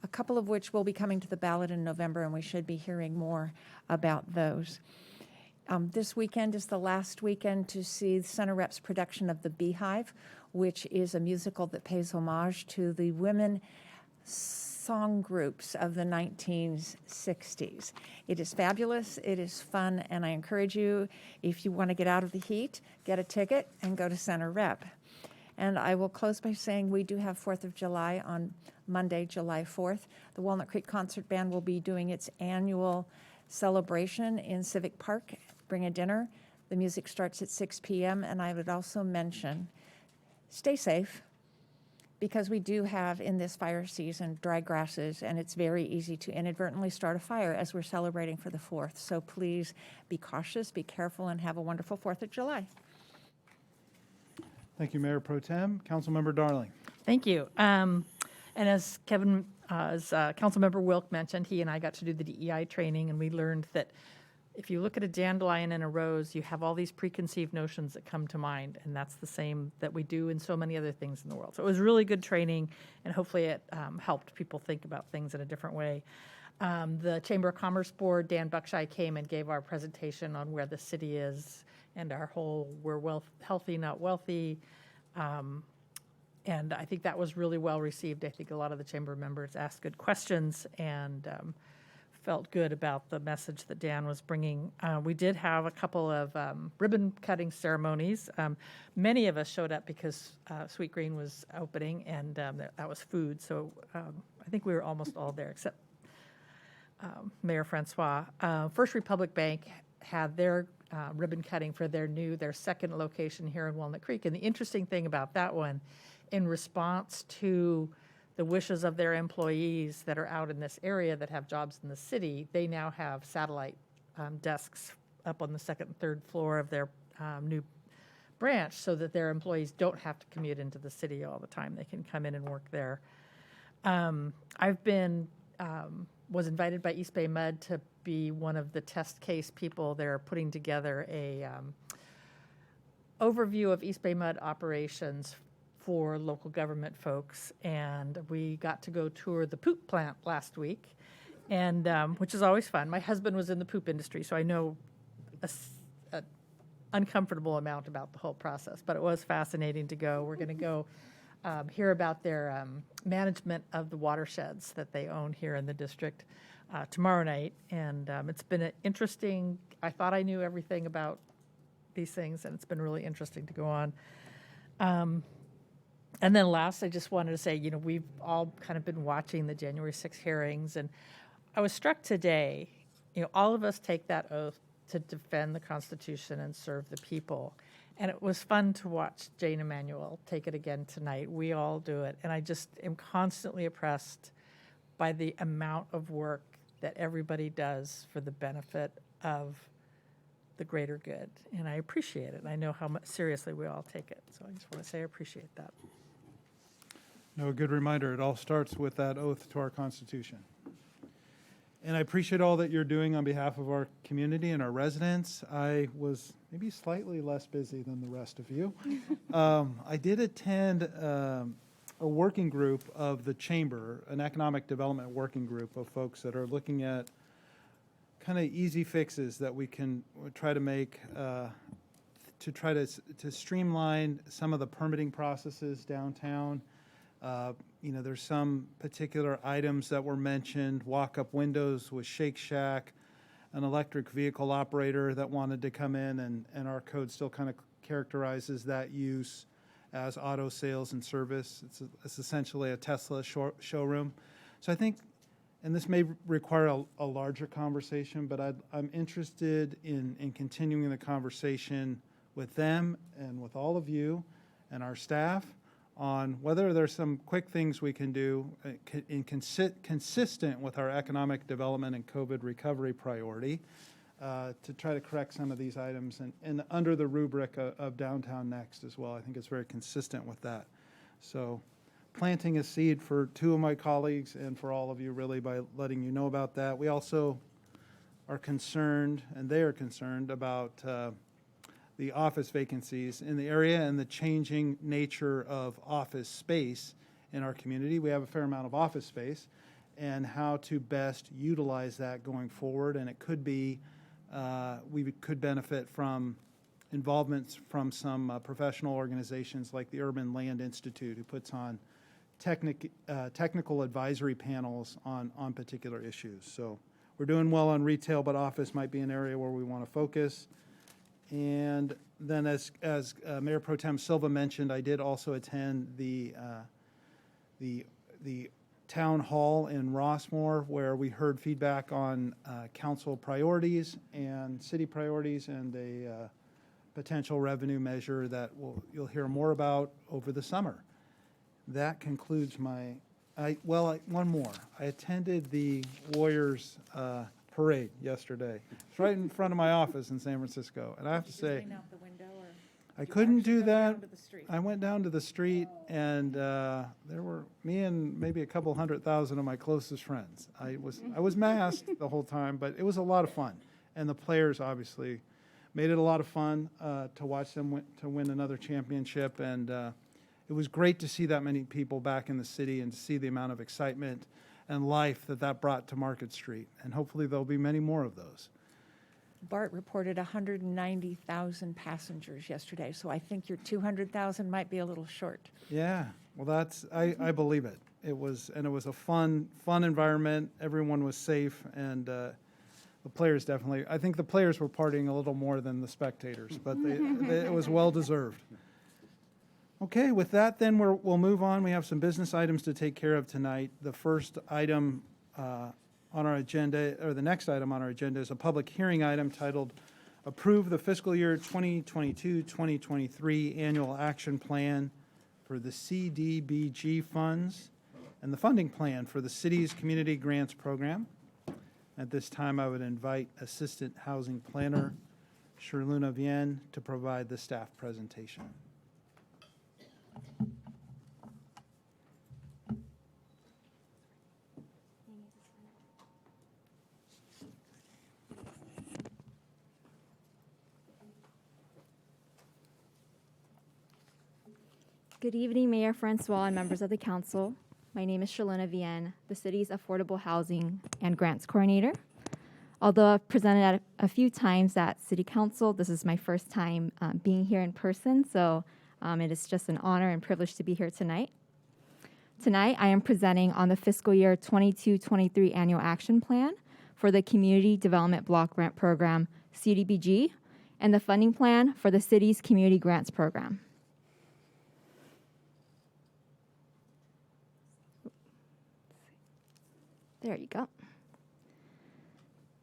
a couple of which will be coming to the ballot in November, and we should be hearing more about those. This weekend is the last weekend to see Center Rep's production of The Beehive, which is a musical that pays homage to the women song groups of the 1960s. It is fabulous, it is fun, and I encourage you, if you want to get out of the heat, get a ticket and go to Center Rep. And I will close by saying we do have 4th of July on Monday, July 4th. The Walnut Creek Concert Band will be doing its annual celebration in Civic Park. Bring a dinner. The music starts at 6 p.m. And I would also mention, stay safe, because we do have in this fire season dry grasses, and it's very easy to inadvertently start a fire as we're celebrating for the 4th. So please be cautious, be careful, and have a wonderful 4th of July. Thank you, Mayor Pro Tem. Councilmember Darling. Thank you. And as Councilmember Wilk mentioned, he and I got to do the DEI training, and we learned that if you look at a dandelion and a rose, you have all these preconceived notions that come to mind, and that's the same that we do in so many other things in the world. So it was really good training, and hopefully it helped people think about things in a different way. The Chamber of Commerce Board, Dan Buckshire, came and gave our presentation on where the city is and our whole we're healthy, not wealthy. And I think that was really well received. I think a lot of the chamber members asked good questions and felt good about the message that Dan was bringing. We did have a couple of ribbon cutting ceremonies. Many of us showed up because Sweet Green was opening, and that was food. So I think we were almost all there, except Mayor Francois. First Republic Bank had their ribbon cutting for their second location here in Walnut Creek. And the interesting thing about that one, in response to the wishes of their employees that are out in this area that have jobs in the city, they now have satellite desks up on the 2nd and 3rd floor of their new branch so that their employees don't have to commute into the city all the time. They can come in and work there. Was invited by East Bay Mud to be one of the test case people. They're putting together a overview of East Bay Mud operations for local government folks, and we got to go tour the poop plant last week, and which is always fun. My husband was in the poop industry, so I know an uncomfortable amount about the whole process, but it was fascinating to go. We're going to go hear about their management of the watersheds that they own here in the district tomorrow night. And it's been interesting. I thought I knew everything about these things, and it's been really interesting to go on. And then last, I just wanted to say, we've all kind of been watching the January 6th hearings, and I was struck today, all of us take that oath to defend the Constitution and serve the people. And it was fun to watch Jane Emanuel take it again tonight. We all do it. And I just am constantly impressed by the amount of work that everybody does for the benefit of the greater good. And I appreciate it. And I know how much seriously we all take it. So I just want to say I appreciate that. No, a good reminder. It all starts with that oath to our Constitution. And I appreciate all that you're doing on behalf of our community and our residents. I was maybe slightly less busy than the rest of you. I did attend a working group of the Chamber, an economic development working group of folks that are looking at kind of easy fixes that we can try to make to try to streamline some of the permitting processes downtown. There's some particular items that were mentioned, walk-up windows with Shake Shack, an electric vehicle operator that wanted to come in, and our code still kind of characterizes that use as auto sales and service. It's essentially a Tesla showroom. So I think, and this may require a larger conversation, but I'm interested in continuing the conversation with them and with all of you and our staff on whether there's some quick things we can do consistent with our economic development and COVID recovery priority to try to correct some of these items and under the rubric of Downtown Next as well. I think it's very consistent with that. So planting a seed for two of my colleagues and for all of you really by letting you know about that. We also are concerned, and they are concerned about the office vacancies in the area and the changing nature of office space in our community. We have a fair amount of office space and how to best utilize that going forward. And it could be, we could benefit from involvements from some professional organizations like the Urban Land Institute, who puts on technical advisory panels on particular issues. So we're doing well on retail, but office might be an area where we want to focus. And then as Mayor Pro Tem Silva mentioned, I did also attend the town hall in Rossmore, where we heard feedback on council priorities and city priorities and a potential revenue measure that you'll hear more about over the summer. That concludes one more. I attended the Warriors parade yesterday. It's right in front of my office in San Francisco. And I have to say, I couldn't do that. I went down to the street, and there were me and maybe a couple 100,000 of my closest friends. I was masked the whole time, but it was a lot of fun. And the players obviously made it a lot of fun to watch them to win another championship. And it was great to see that many people back in the city and to see the amount of excitement and life that brought to Market Street. And hopefully there'll be many more of those. BART reported 190,000 passengers yesterday, so I think your 200,000 might be a little short. Yeah, well, I believe it. It was a fun environment. Everyone was safe, and the players definitely, I think the players were partying a little more than the spectators, but it was well-deserved. Okay, with that, then we'll move on. We have some business items to take care of tonight. The first item on our agenda, or the next item on our agenda, is a public hearing item titled Approve the Fiscal Year 2022-2023 Annual Action Plan for the CDBG Funds and the Funding Plan for the City's Community Grants Program. At this time, I would invite Assistant Housing Planner Sherluna Vienne to provide the staff presentation. Good evening, Mayor Francois and members of the council. My name is Sherluna Vienne, the city's Affordable Housing and Grants Coordinator. Although I've presented at a few times at City Council, this is my first time being here in person, so It is just an honor and privilege to be here tonight. Tonight, I am presenting on the fiscal year 22-23 annual action plan for the Community Development Block Grant Program, CDBG, and the funding plan for the city's Community Grants Program. There you go.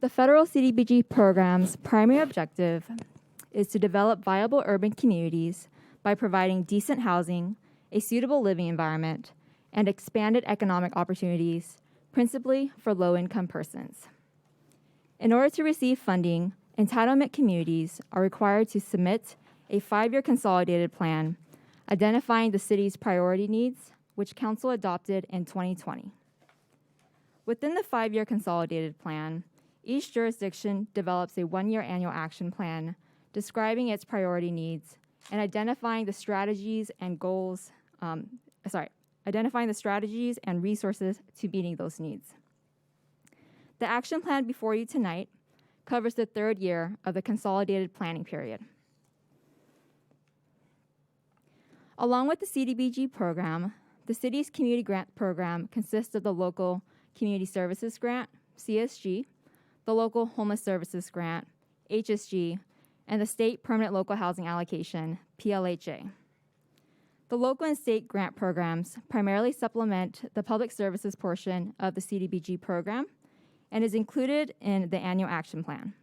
The federal CDBG program's primary objective is to develop viable urban communities by providing decent housing, a suitable living environment, and expanded economic opportunities, principally for low-income persons. In order to receive funding, entitlement communities are required to submit a 5-year consolidated plan identifying the city's priority needs, which Council adopted in 2020. Within the 5-year consolidated plan, each jurisdiction develops a 1-year annual action plan describing its priority needs and identifying the strategies and resources to meeting those needs. The action plan before you tonight covers the 3rd year of the consolidated planning period. Along with the CDBG program, the city's community grant program consists of the local Community Services Grant, CSG, the local Homeless Services Grant, HSG, and the State Permanent Local Housing Allocation, PLHA. The local and state grant programs primarily supplement the public services portion of the CDBG program and is included in the annual action plan.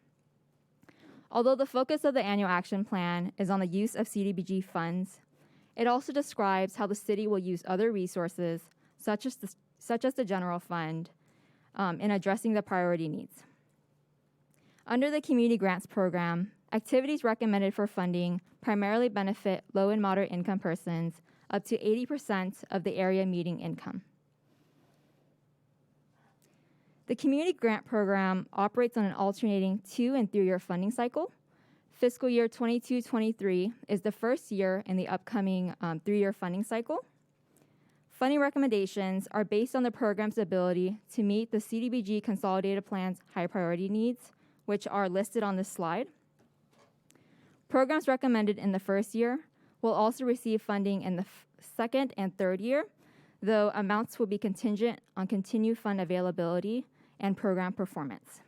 Although the focus of the annual action plan is on the use of CDBG funds, it also describes how the city will use other resources, such as the general fund, in addressing the priority needs. Under the Community Grants Program, activities recommended for funding primarily benefit low and moderate income persons up to 80% of the area median income. The Community Grant Program operates on an alternating 2- and 3-year funding cycle. Fiscal year 22-23 is the first year in the upcoming 3-year funding cycle. Funding recommendations are based on the program's ability to meet the CDBG Consolidated Plan's high priority needs, which are listed on this slide. Programs recommended in the first year will also receive funding in the 2nd and 3rd year, though amounts will be contingent on continued fund availability and program performance.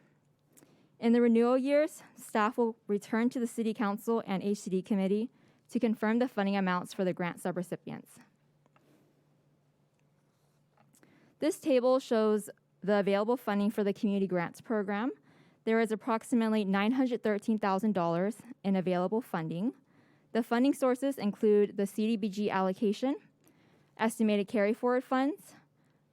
In the renewal years, staff will return to the City Council and HCD Committee to confirm the funding amounts for the grant subrecipients. This table shows the available funding for the Community Grants Program. There is approximately $913,000 in available funding. The funding sources include the CDBG allocation, estimated carry-forward funds,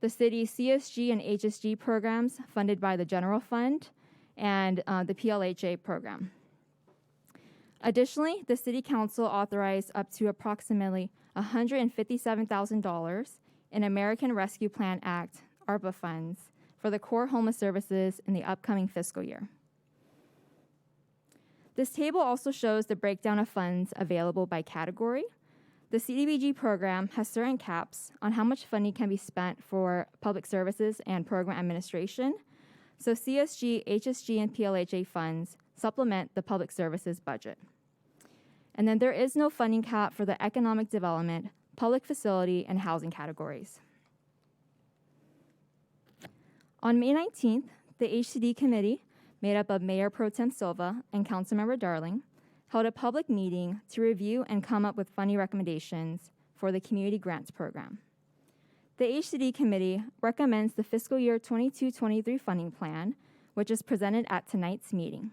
the city's CSG and HSG programs funded by the general fund, and the PLHA program. Additionally, the City Council authorized up to approximately $157,000 in American Rescue Plan Act, ARPA funds, for the core homeless services in the upcoming fiscal year. This table also shows the breakdown of funds available by category. The CDBG program has certain caps on how much funding can be spent for public services and program administration. So CSG, HSG, and PLHA funds supplement the public services budget. And then there is no funding cap for the economic development, public facility, and housing categories. On May 19th, the HCD committee, made up of Mayor Pro Tem Silva and Councilmember Darling, held a public meeting to review and come up with funding recommendations for the Community Grants Program. The HCD committee recommends the fiscal year 22-23 funding plan, which is presented at tonight's meeting.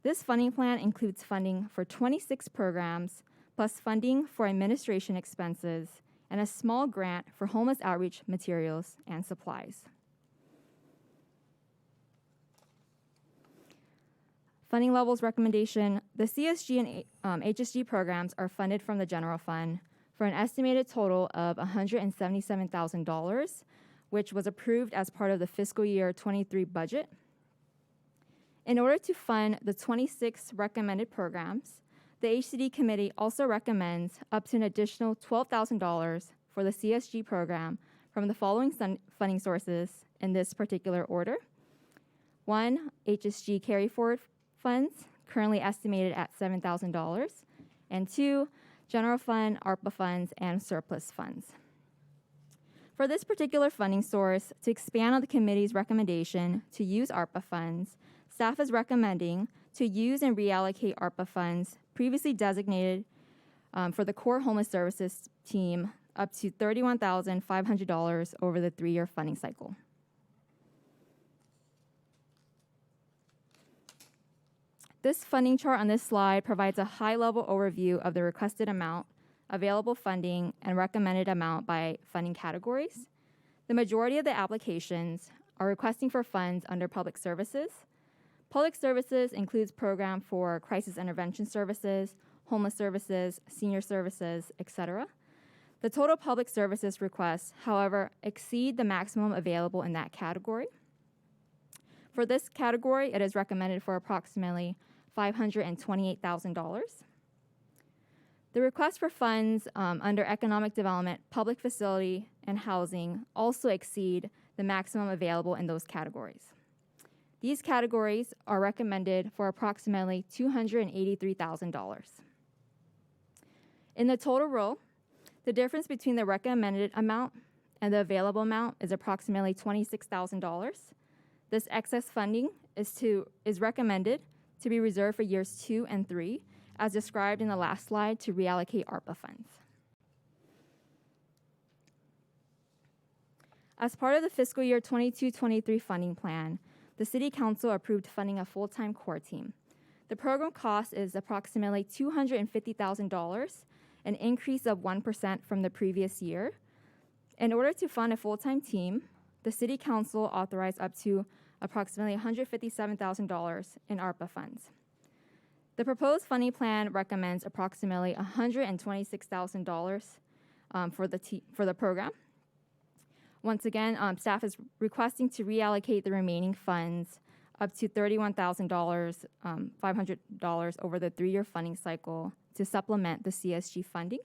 This funding plan includes funding for 26 programs, plus funding for administration expenses, and a small grant for homeless outreach materials and supplies. Funding levels recommendation, the CSG and HSG programs are funded from the general fund for an estimated total of $177,000, which was approved as part of the fiscal year 23 budget. In order to fund the 26 recommended programs, the HCD committee also recommends up to an additional $12,000 for the CSG program from the following funding sources in this particular order. 1, HSG carry forward funds, currently estimated at $7,000, and 2, general fund, ARPA funds, and surplus funds. For this particular funding source, to expand on the committee's recommendation to use ARPA funds, staff is recommending to use and reallocate ARPA funds previously designated for the core homeless services team up to $31,500 over the 3-year funding cycle. This funding chart on this slide provides a high-level overview of the requested amount, available funding, and recommended amount by funding categories. The majority of the applications are requesting for funds under public services. Public services includes program for crisis intervention services, homeless services, senior services, etc. The total public services requests, however, exceed the maximum available in that category. For this category, it is recommended for approximately $528,000. The request for funds under economic development, public facility, and housing also exceed the maximum available in those categories. These categories are recommended for approximately $283,000. In the total row, the difference between the recommended amount and the available amount is approximately $26,000. This excess funding is recommended to be reserved for years 2 and 3, as described in the last slide, to reallocate ARPA funds. As part of the fiscal year 22-23 funding plan, the City Council approved funding a full-time core team. The program cost is approximately $250,000, an increase of 1% from the previous year. In order to fund a full-time team, the City Council authorized up to approximately $157,000 in ARPA funds. The proposed funding plan recommends approximately $126,000 for the program. Once again, staff is requesting to reallocate the remaining funds up to $31,500 over the 3-year funding cycle to supplement the CSG funding.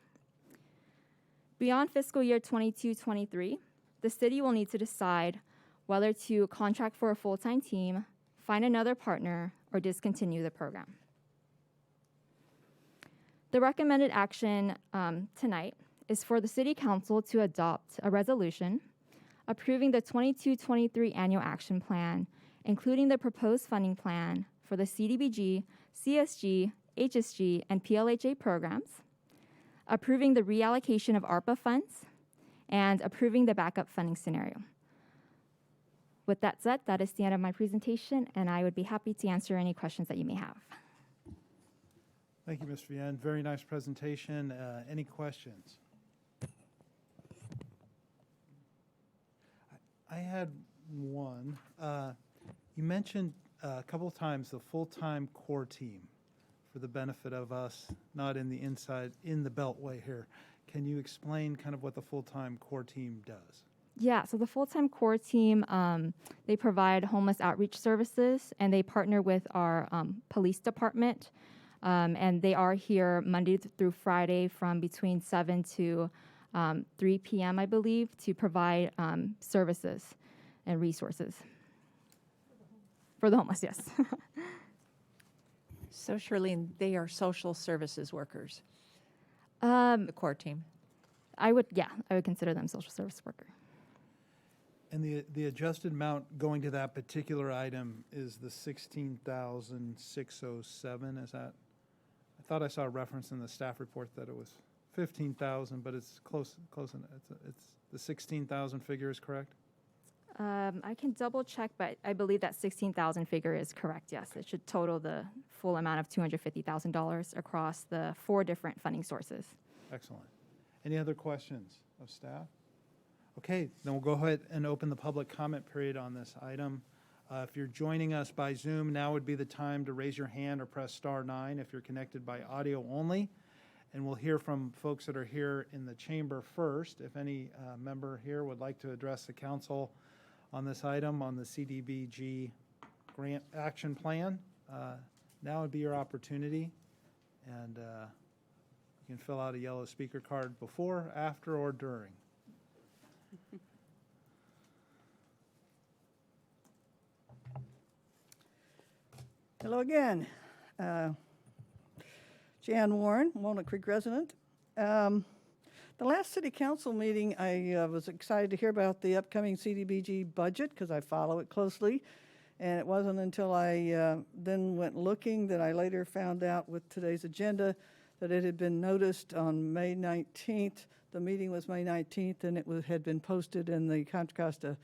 Beyond fiscal year 22-23, the city will need to decide whether to contract for a full-time team, find another partner, or discontinue the program. The recommended action tonight is for the City Council to adopt a resolution approving the 22-23 annual action plan, including the proposed funding plan for the CDBG, CSG, HSG, and PLHA programs, approving the reallocation of ARPA funds, and approving the backup funding scenario. With that said, that is the end of my presentation, and I would be happy to answer any questions that you may have. Thank you, Ms. Vienne. Very nice presentation. Any questions? I had one. You mentioned a couple of times the full-time core team for the benefit of us not in the Beltway here. Can you explain kind of what the full-time core team does? Yeah, so the full-time core team, they provide homeless outreach services, and they partner with our police department, and they are here Monday through Friday from between 7 to 3 p.m., I believe, to provide services and resources. For the homeless, yes. So, Shirlene, they are social services workers, the core team? I would consider them social service worker. And the adjusted amount going to that particular item is the $16,607, is that? I thought I saw a reference in the staff report that it was 15,000, but it's close. It's the 16,000 figure is correct? I can double check, but I believe that 16,000 figure is correct, yes. It should total the full amount of $250,000 across the 4 different funding sources. Excellent. Any other questions of staff? Okay, then we'll go ahead and open the public comment period on this item. If you're joining us by Zoom, now would be the time to raise your hand or press *9 if you're connected by audio only. And we'll hear from folks that are here in the chamber first. If any member here would like to address the council on this item, on the CDBG grant action plan, now would be your opportunity. And you can fill out a yellow speaker card before, after, or during. Hello again. Jan Warren, Walnut Creek resident. The last city council meeting, I was excited to hear about the upcoming CDBG budget because I follow it closely. And it wasn't until I then went looking that I later found out with today's agenda that it had been noticed on May 19th. The meeting was May 19th, and had been posted in the Contra Costa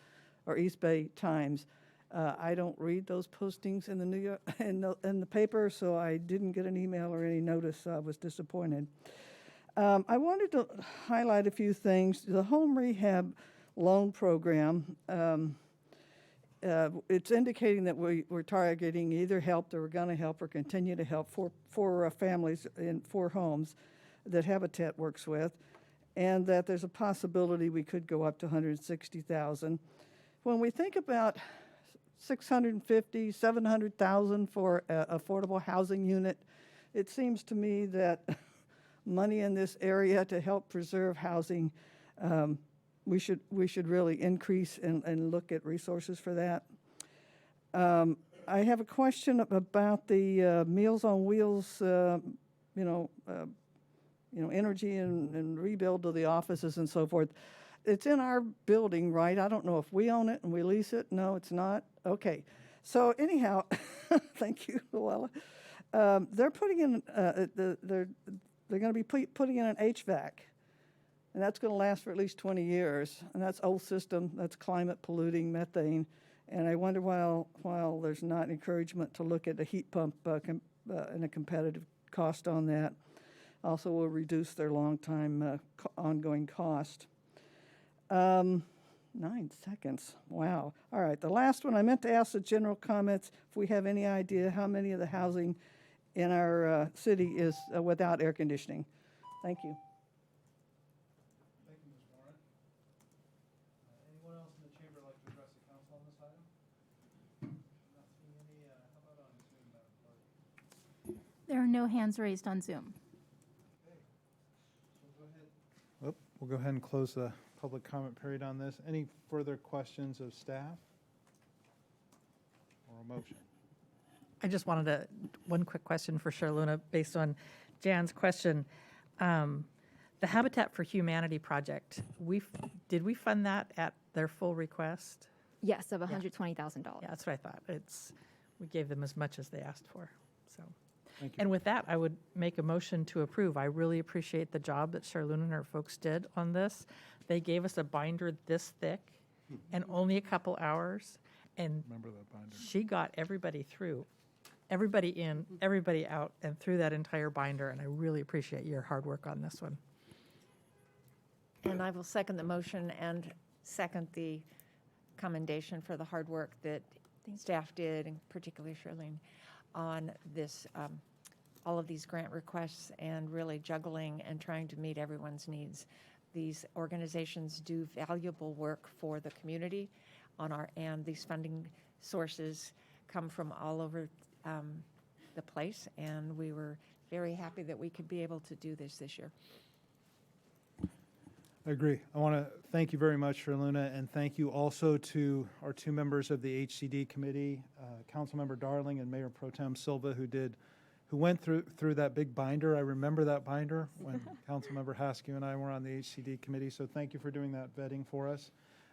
or East Bay Times. I don't read those postings in the New York in the paper, so I didn't get an email or any notice. So I was disappointed. I wanted to highlight a few things. The home rehab loan program. It's indicating that we're targeting either help, that we're going to help, or continue to help four families in 4 homes that Habitat works with, and that there's a possibility we could go up to $160,000. When we think about $650,000, $700,000 for an affordable housing unit, it seems to me that money in this area to help preserve housing, we should really increase and look at resources for that. I have a question about the Meals on Wheels, energy and rebuild of the offices and so forth. It's in our building, right? I don't know if we own it and we lease it. No, it's not. Okay. So anyhow, thank you, Luella. They're putting in they're going to be putting in an HVAC. And that's going to last for at least 20 years. And that's old system, that's climate polluting, methane. And I wonder while there's not encouragement to look at a heat pump and a competitive cost on that, also will reduce their long-time ongoing cost. 9 seconds, wow. All right, the last one, I meant to ask the general comments if we have any idea how many of the housing in our city is without air conditioning. Thank you. There are no hands raised on Zoom. We'll go ahead and close the public comment period on this. Any further questions of staff or a motion? I just wanted one quick question for Charluna based on Jan's question. The Habitat for Humanity project, did we fund that at their full request? Yes, of $120,000. Yeah, that's what I thought. We gave them as much as they asked for. So, Thank you. and with that, I would make a motion to approve. I really appreciate the job that Charluna and her folks did on this. They gave us a binder this thick and only a couple hours, and Remember that binder. she got everybody through, everybody in, everybody out, and through that entire binder. And I really appreciate your hard work on this one. And I will second the motion and second the commendation for the hard work that staff did, and particularly Charlene, on this, all of these grant requests and really juggling and trying to meet everyone's needs. These organizations do valuable work for the community and these funding sources come from all over the place, and we were very happy that we could be able to do this year. I agree. I want to thank you very much, Charluna, and thank you also to our 2 members of the HCD committee, Councilmember Darling and Mayor Pro Tem Silva, who went through that big binder. I remember that binder when Councilmember Haskew and I were on the HCD committee. So thank you for doing that vetting for us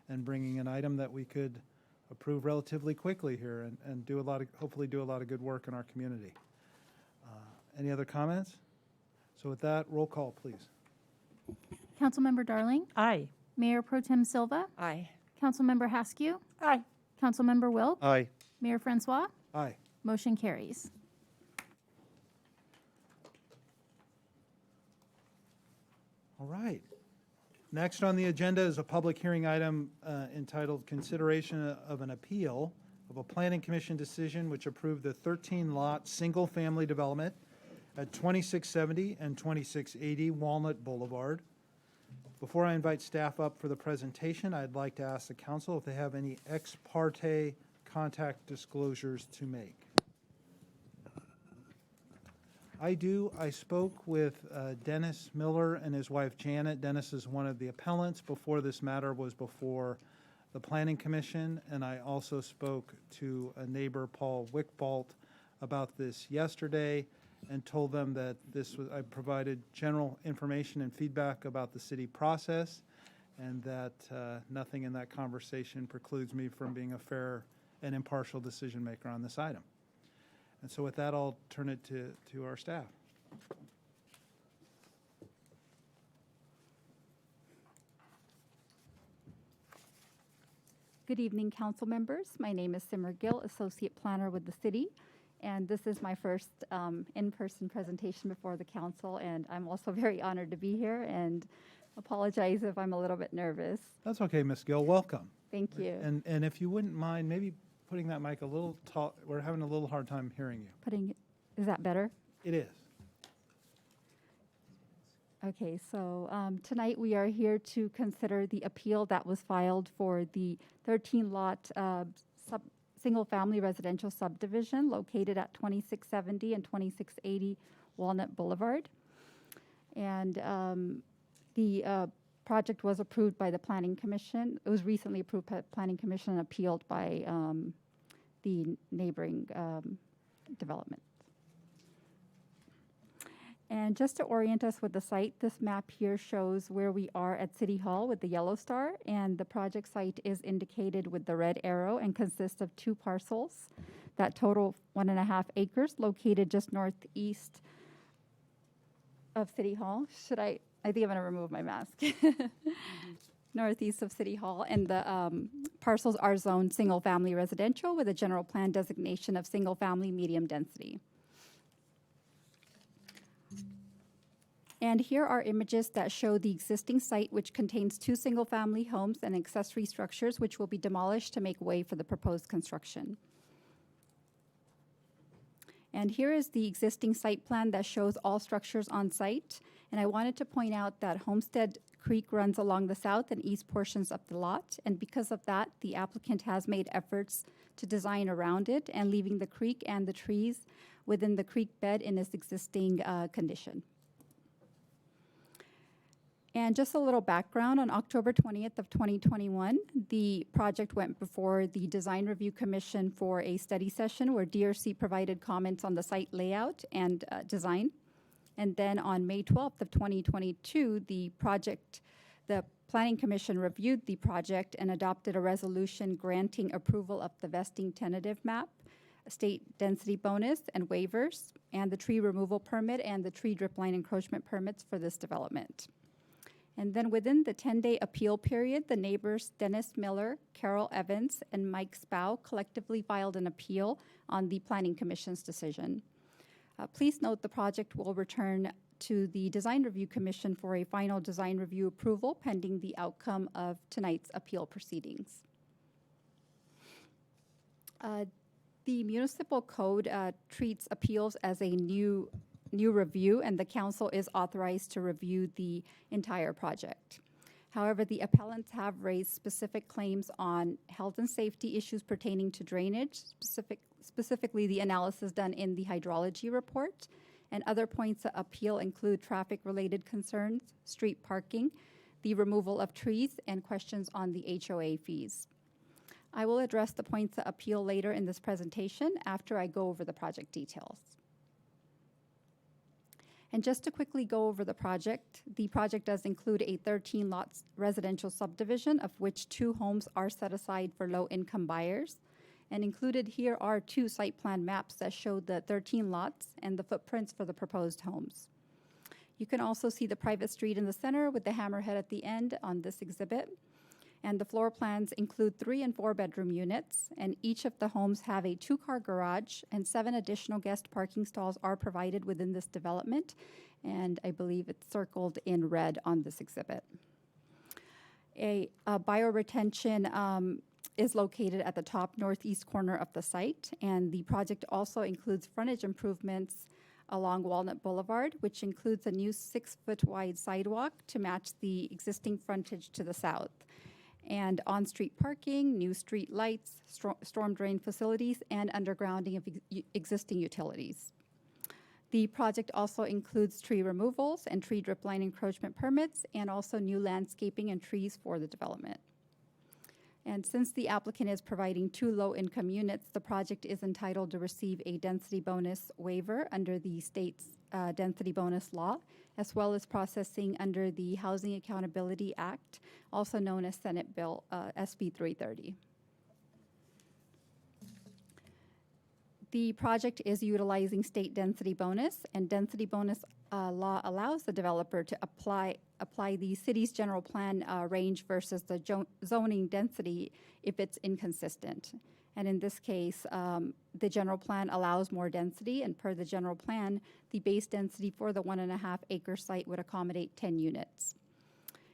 and bringing an item that we could approve relatively quickly here and hopefully do a lot of good work in our community. Any other comments? So with that, roll call, please. Councilmember Darling? Aye. Mayor Pro Tem Silva? Aye. Councilmember Haskew? Aye. Councilmember Wilk? Aye. Mayor Francois? Aye. Motion carries. All right. Next on the agenda is a public hearing item entitled Consideration of an Appeal of a Planning Commission decision which approved the 13-lot single-family development at 2670 and 2680 Walnut Boulevard. Before I invite staff up for the presentation, I'd like to ask the council if they have any ex parte contact disclosures to make. I do. I spoke with Dennis Miller and his wife Janet. Dennis is one of the appellants before this matter was before the Planning Commission, and I also spoke to a neighbor, Paul Wickbolt, about this yesterday, and told them that I provided general information and feedback about the city process, and that nothing in that conversation precludes me from being a fair and impartial decision maker on this item. And so with that, I'll turn it to our staff. Good evening, council members. My name is Simmer Gill, Associate Planner with the city, and this is my first in-person presentation before the council, and I'm also very honored to be here, and apologize if I'm a little bit nervous. That's okay, Ms. Gill. Welcome. Thank you. And if you wouldn't mind, maybe putting that mic a little tall. We're having a little hard time hearing you. Is that better? It is. Okay, so tonight we are here to consider the appeal that was filed for the 13-lot single-family residential subdivision located at 2670 and 2680 Walnut Boulevard. And the project was approved by the Planning Commission. It was recently approved by the Planning Commission and appealed by the neighboring development. And just to orient us with the site, this map here shows where we are at City Hall with the yellow star, and the project site is indicated with the red arrow and consists of 2 parcels that total 1.5 acres located just northeast of City Hall. I think I'm gonna remove my mask. Northeast of City Hall, and the parcels are zoned single-family residential with a general plan designation of single-family medium density. And here are images that show the existing site, which contains 2 single-family homes and accessory structures, which will be demolished to make way for the proposed construction. And here is the existing site plan that shows all structures on site. And I wanted to point out that Homestead Creek runs along the south and east portions of the lot. And because of that, the applicant has made efforts to design around it and leaving the creek and the trees within the creek bed in its existing condition. And just a little background, on October 20th of 2021, the project went before the Design Review Commission for a study session where DRC provided comments on the site layout and design. And then on May 12th of 2022, the Planning Commission reviewed the project and adopted a resolution granting approval of the vesting tentative map, state density bonus and waivers, and the tree removal permit and the tree drip line encroachment permits for this development. And then within the 10-day appeal period, the neighbors Dennis Miller, Carol Evans, and Mike Spau collectively filed an appeal on the Planning Commission's decision. Please note the project will return to the Design Review Commission for a final design review approval pending the outcome of tonight's appeal proceedings. The municipal code treats appeals as a new review, and the council is authorized to review the entire project. However, the appellants have raised specific claims on health and safety issues pertaining to drainage, specifically the analysis done in the hydrology report, and other points of appeal include traffic-related concerns, street parking, the removal of trees, and questions on the HOA fees. I will address the points of appeal later in this presentation after I go over the project details. And just to quickly go over the project does include a 13-lot residential subdivision, of which 2 homes are set aside for low-income buyers. And included here are 2 site plan maps that show the 13 lots and the footprints for the proposed homes. You can also see the private street in the center with the hammerhead at the end on this exhibit. And the floor plans include 3 and 4 bedroom units, and each of the homes have a 2-car garage, and 7 additional guest parking stalls are provided within this development, and I believe it's circled in red on this exhibit. A bioretention is located at the top northeast corner of the site, and the project also includes frontage improvements along Walnut Boulevard, which includes a new 6-foot wide sidewalk to match the existing frontage to the south, and on-street parking, new street lights, storm drain facilities, and undergrounding of existing utilities. The project also includes tree removals and tree drip line encroachment permits, and also new landscaping and trees for the development. And since the applicant is providing 2 low-income units, the project is entitled to receive a density bonus waiver under the state's density bonus law, as well as processing under the Housing Accountability Act, also known as Senate Bill SB 330. The project is utilizing state density bonus, and density bonus law allows the developer to apply the city's general plan range versus the zoning density if it's inconsistent. And in this case, the general plan allows more density, and per the general plan, the base density for the 1.5 acre site would accommodate 10 units.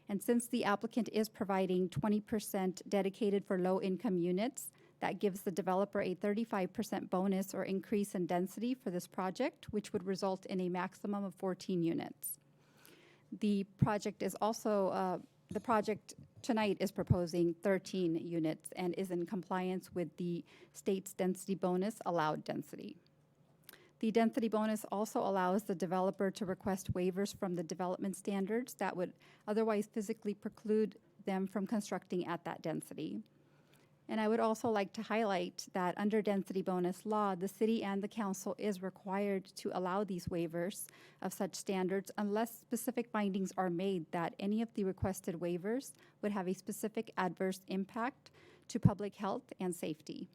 And since the applicant is providing 20% dedicated for low-income units, that gives the developer a 35% bonus or increase in density for this project, which would result in a maximum of 14 units. The project is also, the project tonight is proposing 13 units and is in compliance with the state's density bonus allowed density. The density bonus also allows the developer to request waivers from the development standards that would otherwise physically preclude them from constructing at that density. And I would also like to highlight that under density bonus law, the city and the council is required to allow these waivers of such standards unless specific findings are made that any of the requested waivers would have a specific adverse impact to public health and safety.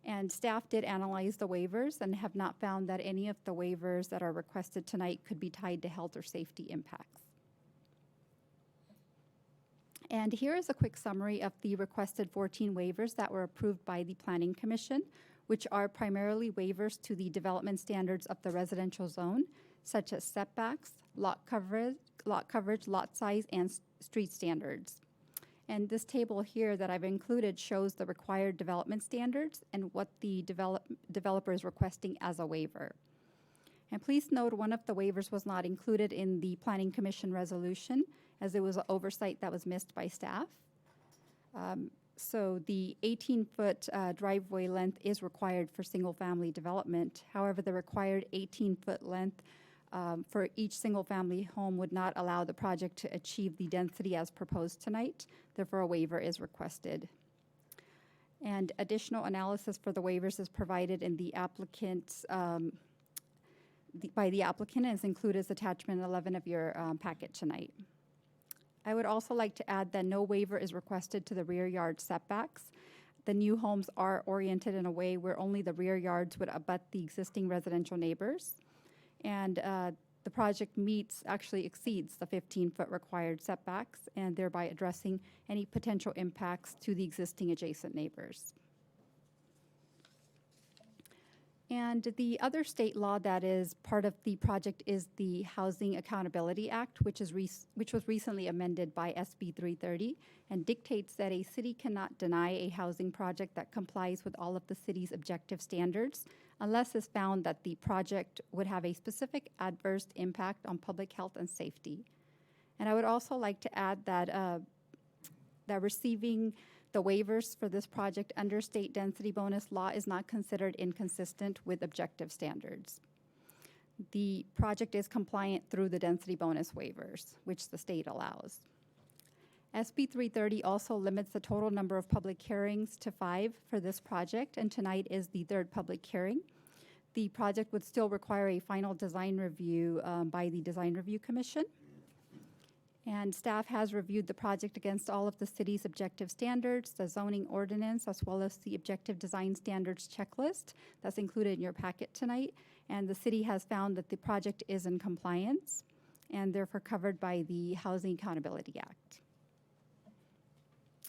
And staff did analyze the waivers and have not found that any of the waivers that are requested tonight could be tied to health or safety impacts. And here is a quick summary of the requested 14 waivers that were approved by the Planning Commission, which are primarily waivers to the development standards of the residential zone, such as setbacks, lot coverage, lot size, and street standards. And this table here that I've included shows the required development standards and what the developer is requesting as a waiver. And please note one of the waivers was not included in the Planning Commission resolution, as it was an oversight that was missed by staff. So the 18-foot driveway length is required for single-family development. However, the required 18-foot length for each single-family home would not allow the project to achieve the density as proposed tonight. Therefore, a waiver is requested. And additional analysis for the waivers is provided in the applicant's by the applicant and is included as attachment 11 of your packet tonight. I would also like to add that no waiver is requested to the rear yard setbacks. The new homes are oriented in a way where only the rear yards would abut the existing residential neighbors. And the project actually exceeds the 15-foot required setbacks, and thereby addressing any potential impacts to the existing adjacent neighbors. And the other state law that is part of the project is the Housing Accountability Act, which was recently amended by SB 330 and dictates that a city cannot deny a housing project that complies with all of the city's objective standards unless it's found that the project would have a specific adverse impact on public health and safety. And I would also like to add that receiving the waivers for this project under state density bonus law is not considered inconsistent with objective standards. The project is compliant through the density bonus waivers, which the state allows. SB 330 also limits the total number of public hearings to 5 for this project, and tonight is the 3rd public hearing. The project would still require a final design review by the Design Review Commission. And staff has reviewed the project against all of the city's objective standards, the zoning ordinance, as well as the objective design standards checklist that's included in your packet tonight. And the city has found that the project is in compliance and therefore covered by the Housing Accountability Act.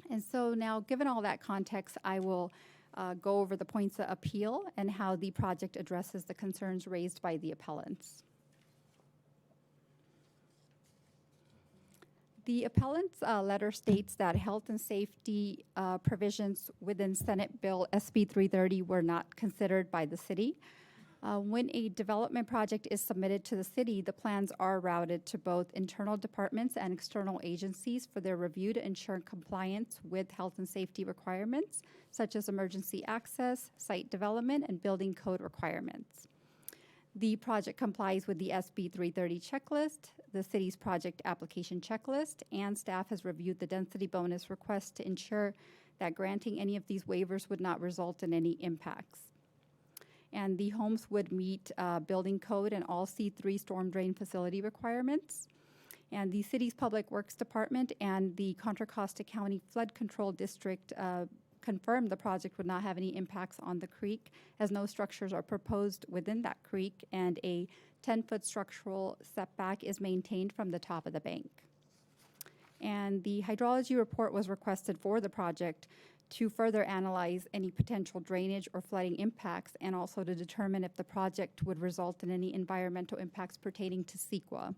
And so now, given all that context, I will go over the points of appeal and how the project addresses the concerns raised by the appellants. The appellant's letter states that health and safety provisions within Senate Bill SB 330 were not considered by the city. When a development project is submitted to the city, the plans are routed to both internal departments and external agencies for their review to ensure compliance with health and safety requirements, such as emergency access, site development, and building code requirements. The project complies with the SB 330 checklist, the city's project application checklist, and staff has reviewed the density bonus request to ensure that granting any of these waivers would not result in any impacts. And the homes would meet building code and all C3 storm drain facility requirements. And the city's Public Works Department and the Contra Costa County Flood Control District confirmed the project would not have any impacts on the creek, as no structures are proposed within that creek, and a 10-foot structural setback is maintained from the top of the bank. And the hydrology report was requested for the project to further analyze any potential drainage or flooding impacts, and also to determine if the project would result in any environmental impacts pertaining to CEQA.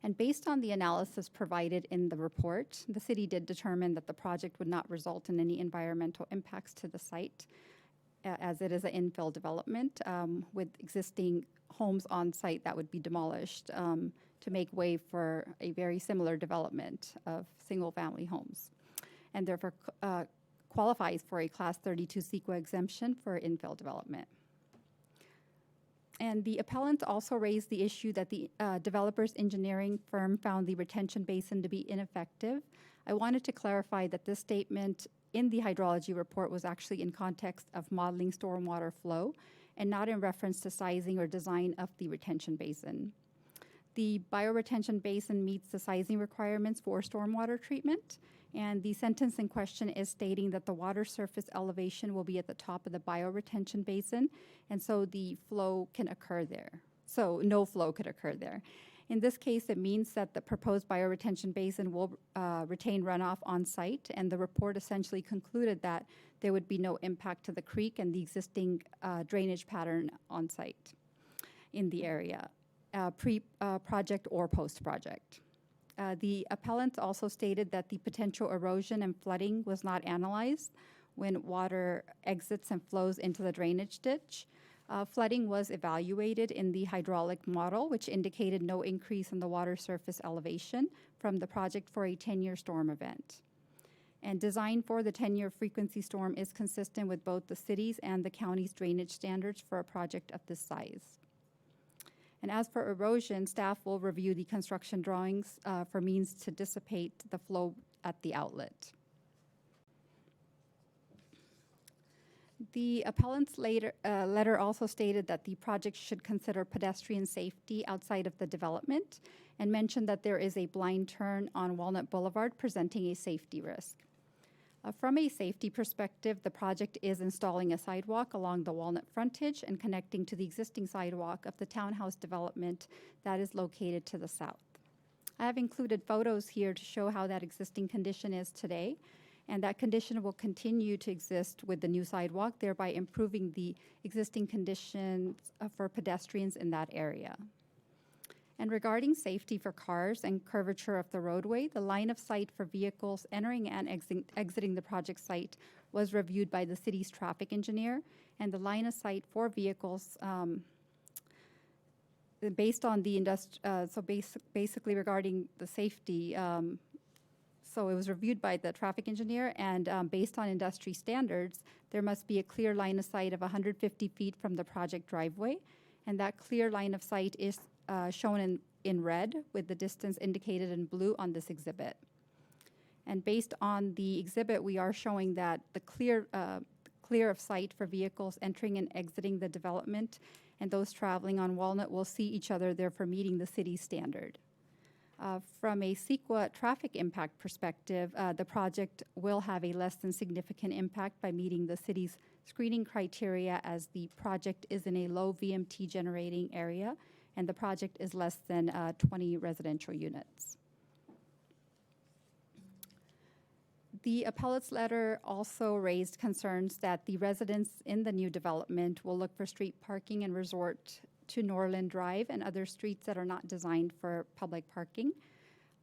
And based on the analysis provided in the report, the city did determine that the project would not result in any environmental impacts to the site, as it is an infill development with existing homes on site that would be demolished to make way for a very similar development of single-family homes, and therefore qualifies for a Class 32 CEQA exemption for infill development. And the appellant also raised the issue that the developer's engineering firm found the retention basin to be ineffective. I wanted to clarify that this statement in the hydrology report was actually in context of modeling stormwater flow and not in reference to sizing or design of the retention basin. The bioretention basin meets the sizing requirements for stormwater treatment, and the sentence in question is stating that the water surface elevation will be at the top of the bioretention basin, and so the flow can occur there. So no flow could occur there. In this case, it means that the proposed bioretention basin will retain runoff on site, and the report essentially concluded that there would be no impact to the creek and the existing drainage pattern on site in the area, pre-project or post-project. The appellant also stated that the potential erosion and flooding was not analyzed when water exits and flows into the drainage ditch. Flooding was evaluated in the hydraulic model, which indicated no increase in the water surface elevation from the project for a 10-year storm event. And design for the 10-year frequency storm is consistent with both the city's and the county's drainage standards for a project of this size. And as for erosion, staff will review the construction drawings for means to dissipate the flow at the outlet. The appellant's letter also stated that the project should consider pedestrian safety outside of the development, and mentioned that there is a blind turn on Walnut Boulevard presenting a safety risk. From a safety perspective, the project is installing a sidewalk along the Walnut frontage and connecting to the existing sidewalk of the townhouse development that is located to the south. I have included photos here to show how that existing condition is today, and that condition will continue to exist with the new sidewalk, thereby improving the existing conditions for pedestrians in that area. And regarding safety for cars and curvature of the roadway, the line of sight for vehicles entering and exiting the project site was reviewed by the city's traffic engineer, and the line of sight for vehicles based on the basically regarding the safety, so it was reviewed by the traffic engineer, and based on industry standards, there must be a clear line of sight of 150 feet from the project driveway, and that clear line of sight is shown in red with the distance indicated in blue on this exhibit. And based on the exhibit, we are showing that the clear of sight for vehicles entering and exiting the development, and those traveling on Walnut will see each other, therefore meeting the city's standard. From a CEQA traffic impact perspective, the project will have a less than significant impact by meeting the city's screening criteria, as the project is in a low VMT generating area, and the project is less than 20 residential units. The appellate's letter also raised concerns that the residents in the new development will look for street parking and resort to Norland Drive and other streets that are not designed for public parking.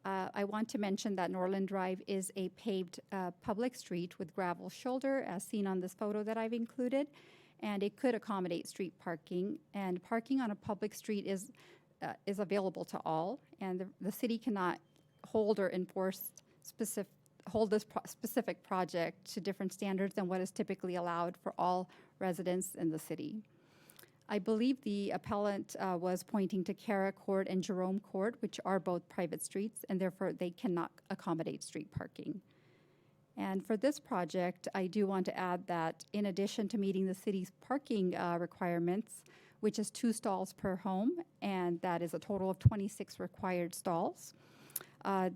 I want to mention that Norland Drive is a paved public street with gravel shoulder, as seen on this photo that I've included, and it could accommodate street parking. And parking on a public street is available to all, and the city cannot hold or enforce hold this specific project to different standards than what is typically allowed for all residents in the city. I believe the appellant was pointing to Cara Court and Jerome Court, which are both private streets, and therefore they cannot accommodate street parking. And for this project, I do want to add that in addition to meeting the city's parking requirements, which is 2 stalls per home, and that is a total of 26 required stalls,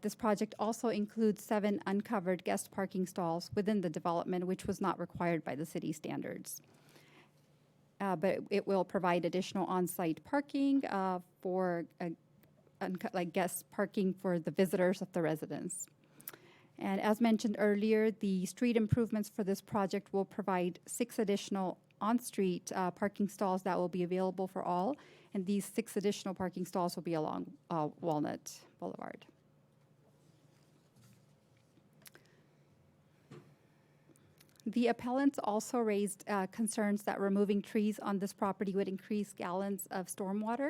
this project also includes 7 uncovered guest parking stalls within the development, which was not required by the city standards. But it will provide additional on-site parking for like guest parking for the visitors of the residents. And as mentioned earlier, the street improvements for this project will provide 6 additional on-street parking stalls that will be available for all, and these 6 additional parking stalls will be along Walnut Boulevard. The appellants also raised concerns that removing trees on this property would increase gallons of stormwater.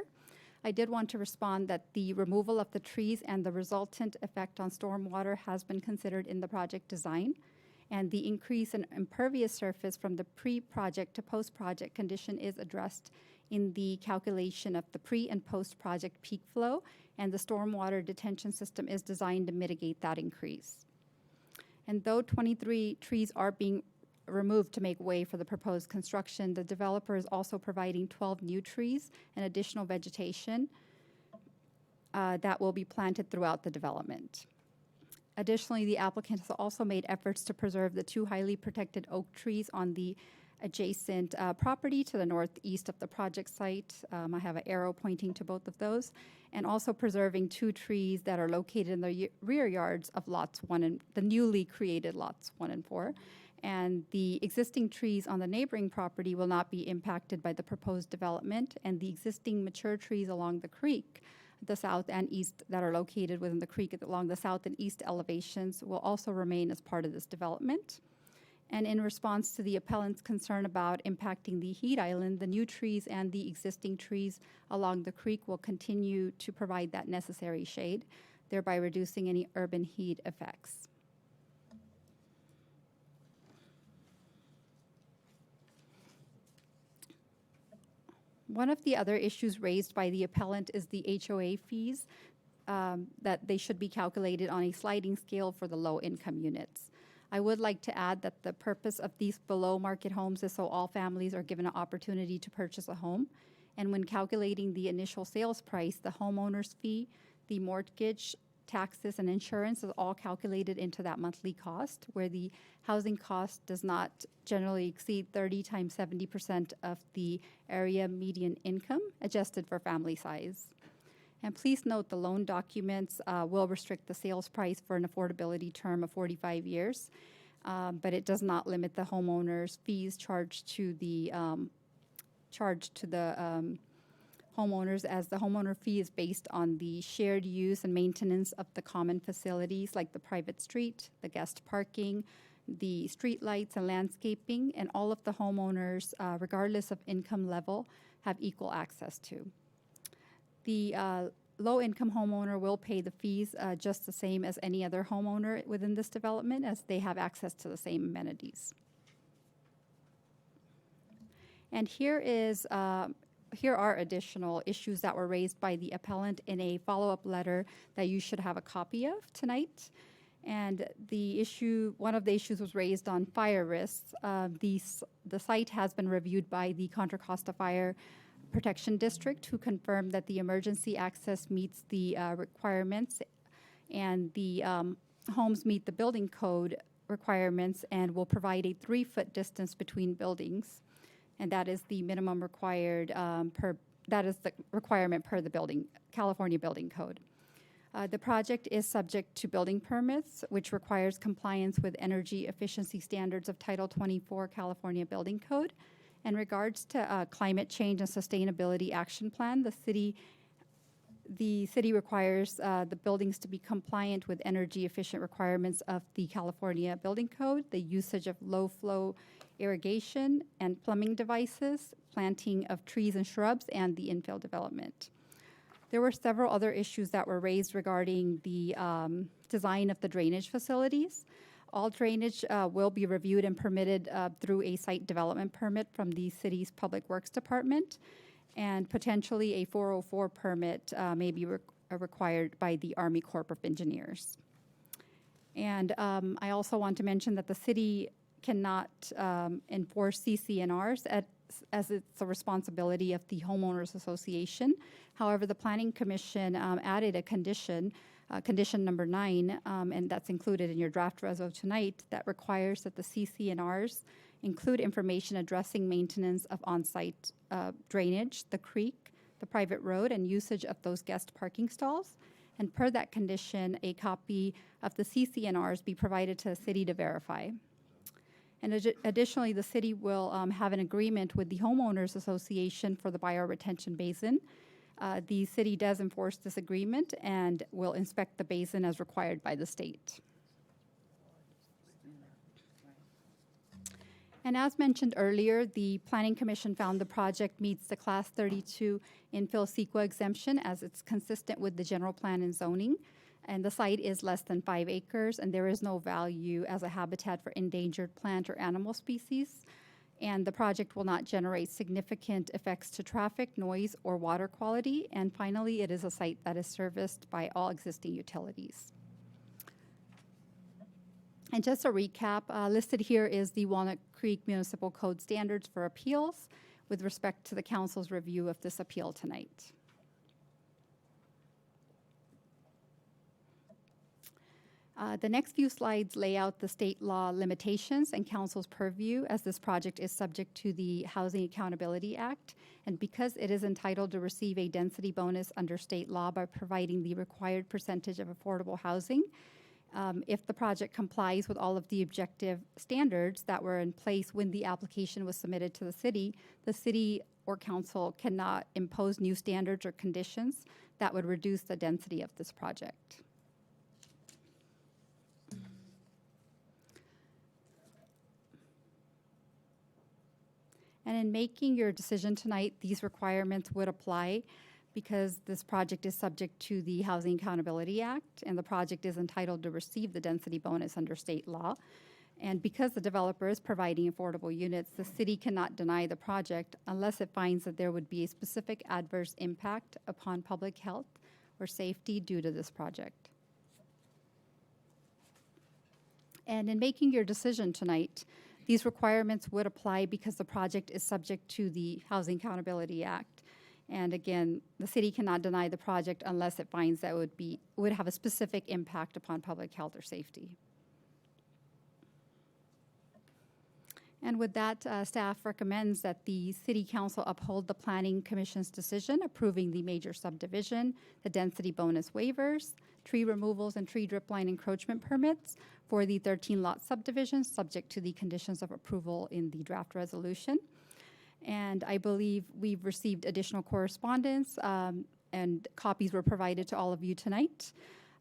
I did want to respond that the removal of the trees and the resultant effect on stormwater has been considered in the project design, and the increase in impervious surface from the pre-project to post-project condition is addressed in the calculation of the pre- and post-project peak flow, and the stormwater detention system is designed to mitigate that increase. And though 23 trees are being removed to make way for the proposed construction, the developer is also providing 12 new trees and additional vegetation that will be planted throughout the development. Additionally, the applicant has also made efforts to preserve the 2 highly protected oak trees on the adjacent property to the northeast of the project site. I have an arrow pointing to both of those, and also preserving 2 trees that are located in the rear yards of lots 1 and the newly created lots 1 and 4. And the existing trees on the neighboring property will not be impacted by the proposed development, and the existing mature trees along the creek, the south and east, that are located within the creek along the south and east elevations will also remain as part of this development. And in response to the appellant's concern about impacting the heat island, the new trees and the existing trees along the creek will continue to provide that necessary shade, thereby reducing any urban heat effects. One of the other issues raised by the appellant is the HOA fees, that they should be calculated on a sliding scale for the low-income units. I would like to add that the purpose of these below-market homes is so all families are given an opportunity to purchase a home. And when calculating the initial sales price, the homeowner's fee, the mortgage, taxes, and insurance is all calculated into that monthly cost, where the housing cost does not generally exceed 30 times 70% of the area median income, adjusted for family size. And please note the loan documents will restrict the sales price for an affordability term of 45 years, but it does not limit the homeowner's fees charged to the homeowners, as the homeowner fee is based on the shared use and maintenance of the common facilities like the private street, the guest parking, the street lights and landscaping, and all of the homeowners, regardless of income level, have equal access to. The low-income homeowner will pay the fees just the same as any other homeowner within this development, as they have access to the same amenities. And here are additional issues that were raised by the appellant in a follow-up letter that you should have a copy of tonight. And one of the issues was raised on fire risks. The site has been reviewed by the Contra Costa Fire Protection District, who confirmed that the emergency access meets the requirements, and the homes meet the building code requirements and will provide a 3-foot distance between buildings. And that is the minimum required that is the requirement per the California Building Code. The project is subject to building permits, which requires compliance with energy efficiency standards of Title 24 California Building Code. In regards to climate change and sustainability action plan, the city requires the buildings to be compliant with energy efficient requirements of the California Building Code, the usage of low flow irrigation and plumbing devices, planting of trees and shrubs, and the infill development. There were several other issues that were raised regarding the design of the drainage facilities. All drainage will be reviewed and permitted through a site development permit from the city's Public Works Department, and potentially a 404 permit may be required by the Army Corps of Engineers. And I also want to mention that the city cannot enforce CCNRs as it's the responsibility of the homeowners association. However, the Planning Commission added a condition, condition number 9, and that's included in your draft reso tonight, that requires that the CCNRs include information addressing maintenance of on-site drainage, the creek, the private road, and usage of those guest parking stalls. And per that condition, a copy of the CCNRs be provided to the city to verify. And additionally, the city will have an agreement with the homeowners association for the bioretention basin. The city does enforce this agreement and will inspect the basin as required by the state. And as mentioned earlier, the Planning Commission found the project meets the Class 32 infill CEQA exemption as it's consistent with the general plan and zoning. And the site is less than 5 acres, and there is no value as a habitat for endangered plant or animal species. And the project will not generate significant effects to traffic, noise, or water quality. And finally, it is a site that is serviced by all existing utilities. And just a recap, listed here is the Walnut Creek Municipal Code Standards for Appeals with respect to the council's review of this appeal tonight. The next few slides lay out the state law limitations and council's purview as this project is subject to the Housing Accountability Act. And because it is entitled to receive a density bonus under state law by providing the required percentage of affordable housing, if the project complies with all of the objective standards that were in place when the application was submitted to the city or council cannot impose new standards or conditions that would reduce the density of this project. And in making your decision tonight, these requirements would apply because this project is subject to the Housing Accountability Act, and the project is entitled to receive the density bonus under state law. And because the developer is providing affordable units, the city cannot deny the project unless it finds that there would be a specific adverse impact upon public health or safety due to this project. And in making your decision tonight, these requirements would apply because the project is subject to the Housing Accountability Act. And again, the city cannot deny the project unless it finds that it would have a specific impact upon public health or safety. And with that, staff recommends that the City Council uphold the Planning Commission's decision approving the major subdivision, the density bonus waivers, tree removals, and tree drip line encroachment permits for the 13-lot subdivision, subject to the conditions of approval in the draft resolution. And I believe we've received additional correspondence, and copies were provided to all of you tonight.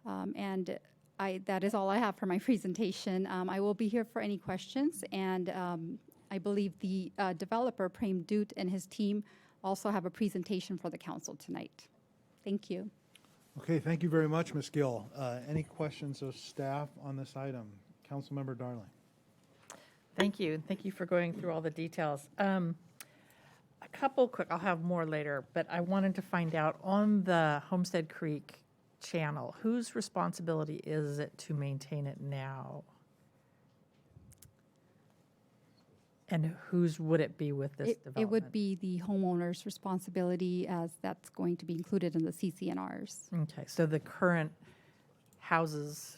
That is all I have for my presentation. I will be here for any questions, and I believe the developer, Prem Doot, and his team also have a presentation for the council tonight. Thank you. Okay, thank you very much, Ms. Gill. Any questions of staff on this item? Councilmember Darling. Thank you, and thank you for going through all the details. A couple quick, I'll have more later, but I wanted to find out on the Homestead Creek channel, whose responsibility is it to maintain it now? And whose would it be with this development? It would be the homeowner's responsibility, as that's going to be included in the CCNRs. Okay, so the current houses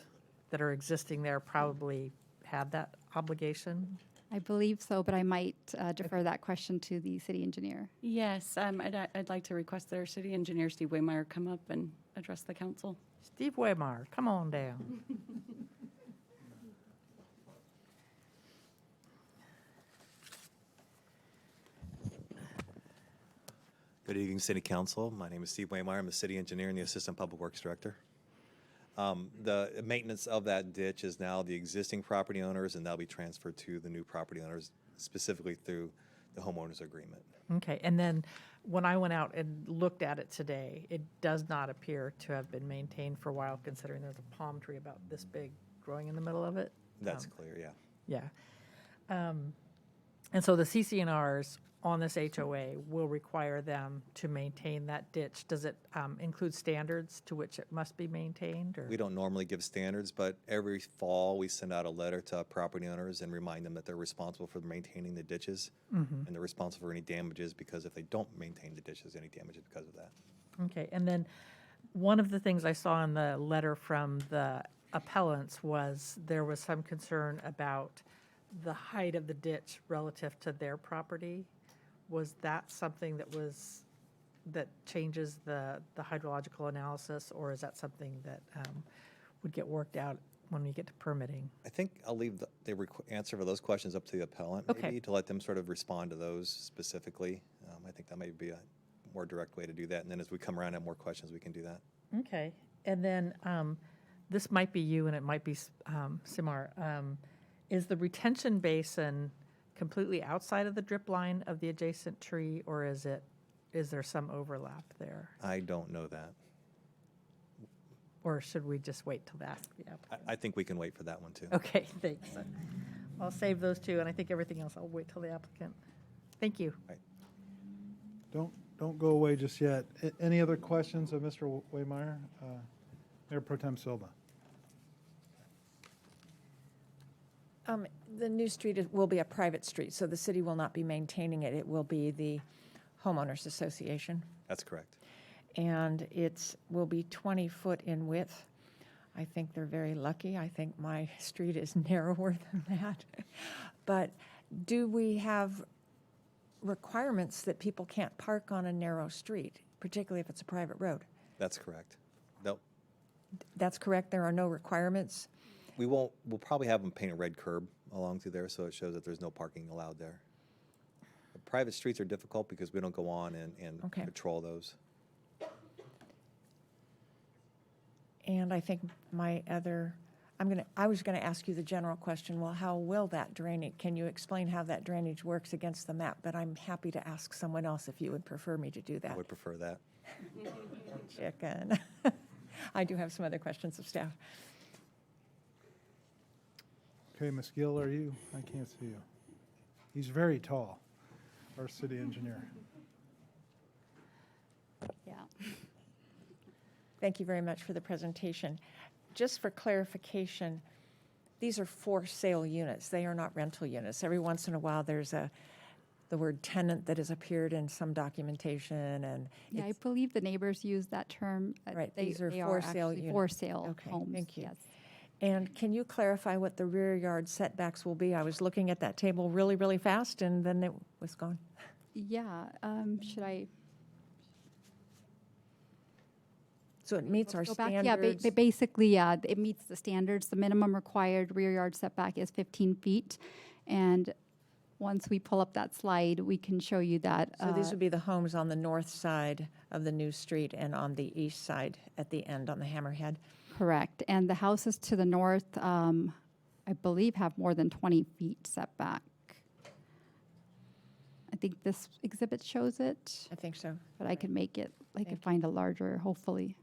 that are existing there probably have that obligation? I believe so, but I might defer that question to the city engineer. Yes, I'd like to request that our city engineer, Steve Waymeyer, come up and address the council. Steve Waymeyer, come on down. Good evening, City Council. My name is Steve Waymeyer. I'm the city engineer and the Assistant Public Works Director. The maintenance of that ditch is now the existing property owners, and that'll be transferred to the new property owners, specifically through the homeowners agreement. Okay, and then when I went out and looked at it today, it does not appear to have been maintained for a while, considering there's a palm tree about this big growing in the middle of it. That's clear, yeah. Yeah. And so the CCNRs on this HOA will require them to maintain that ditch. Does it include standards to which it must be maintained? Or? We don't normally give standards, but every fall we send out a letter to property owners and remind them that they're responsible for maintaining the ditches, and they're responsible for any damages, because if they don't maintain the ditches, any damages because of that. Okay, and then one of the things I saw in the letter from the appellants was there was some concern about the height of the ditch relative to their property. Was that something that changes the hydrological analysis, or is that something that would get worked out when we get to permitting? I think I'll leave the answer for those questions up to the appellant, maybe, to let them sort of respond to those specifically. I think that may be a more direct way to do that, and then as we come around and have more questions, we can do that. Okay, and then this might be you and it might be Simar. Is the retention basin completely outside of the drip line of the adjacent tree, or is there some overlap there? I don't know that. Or should we just wait till that? Yeah. I think we can wait for that one, too. Okay, thanks. I'll save those two, and I think everything else I'll wait till the applicant. Thank you. Right. Don't go away just yet. Any other questions of Mr. Waymeyer? Mayor Pro Tem Silva. The new street will be a private street, so the city will not be maintaining it. It will be the homeowners association. That's correct. And it will be 20 foot in width. I think they're very lucky. I think my street is narrower than that. But do we have requirements that people can't park on a narrow street, particularly if it's a private road? That's correct. Nope. That's correct? There are no requirements? We'll probably have them paint a red curb along through there so it shows that there's no parking allowed there. But private streets are difficult because we don't go on and Okay. patrol those. And I think I was gonna ask you the general question, well, how will that drainage, can you explain how that drainage works against the map? But I'm happy to ask someone else if you would prefer me to do that. I would prefer that. Chicken. I do have some other questions of staff. Okay, Ms. Gill, are you? I can't see you. He's very tall, our city engineer. Yeah. Thank you very much for the presentation. Just for clarification, these are for sale units. They are not rental units. Every once in a while, there's the word tenant that has appeared in some documentation, and Yeah, I believe the neighbors use that term. Right, They these are they for sale actually units. for sale Okay, homes. thank you. Yes. And can you clarify what the rear yard setbacks will be? I was looking at that table really, really fast, and then it was gone. Yeah, should I So it meets our go back? standards. Yeah, basically, it meets the standards. The minimum required rear yard setback is 15 feet. And once we pull up that slide, we can show you that. So these would be the homes on the north side of the new street and on the east side at the end on the Hammerhead. Correct. And the houses to the north, I believe, have more than 20 feet setback. I think this exhibit shows it, I think so. but I could make it, I could find a larger, hopefully.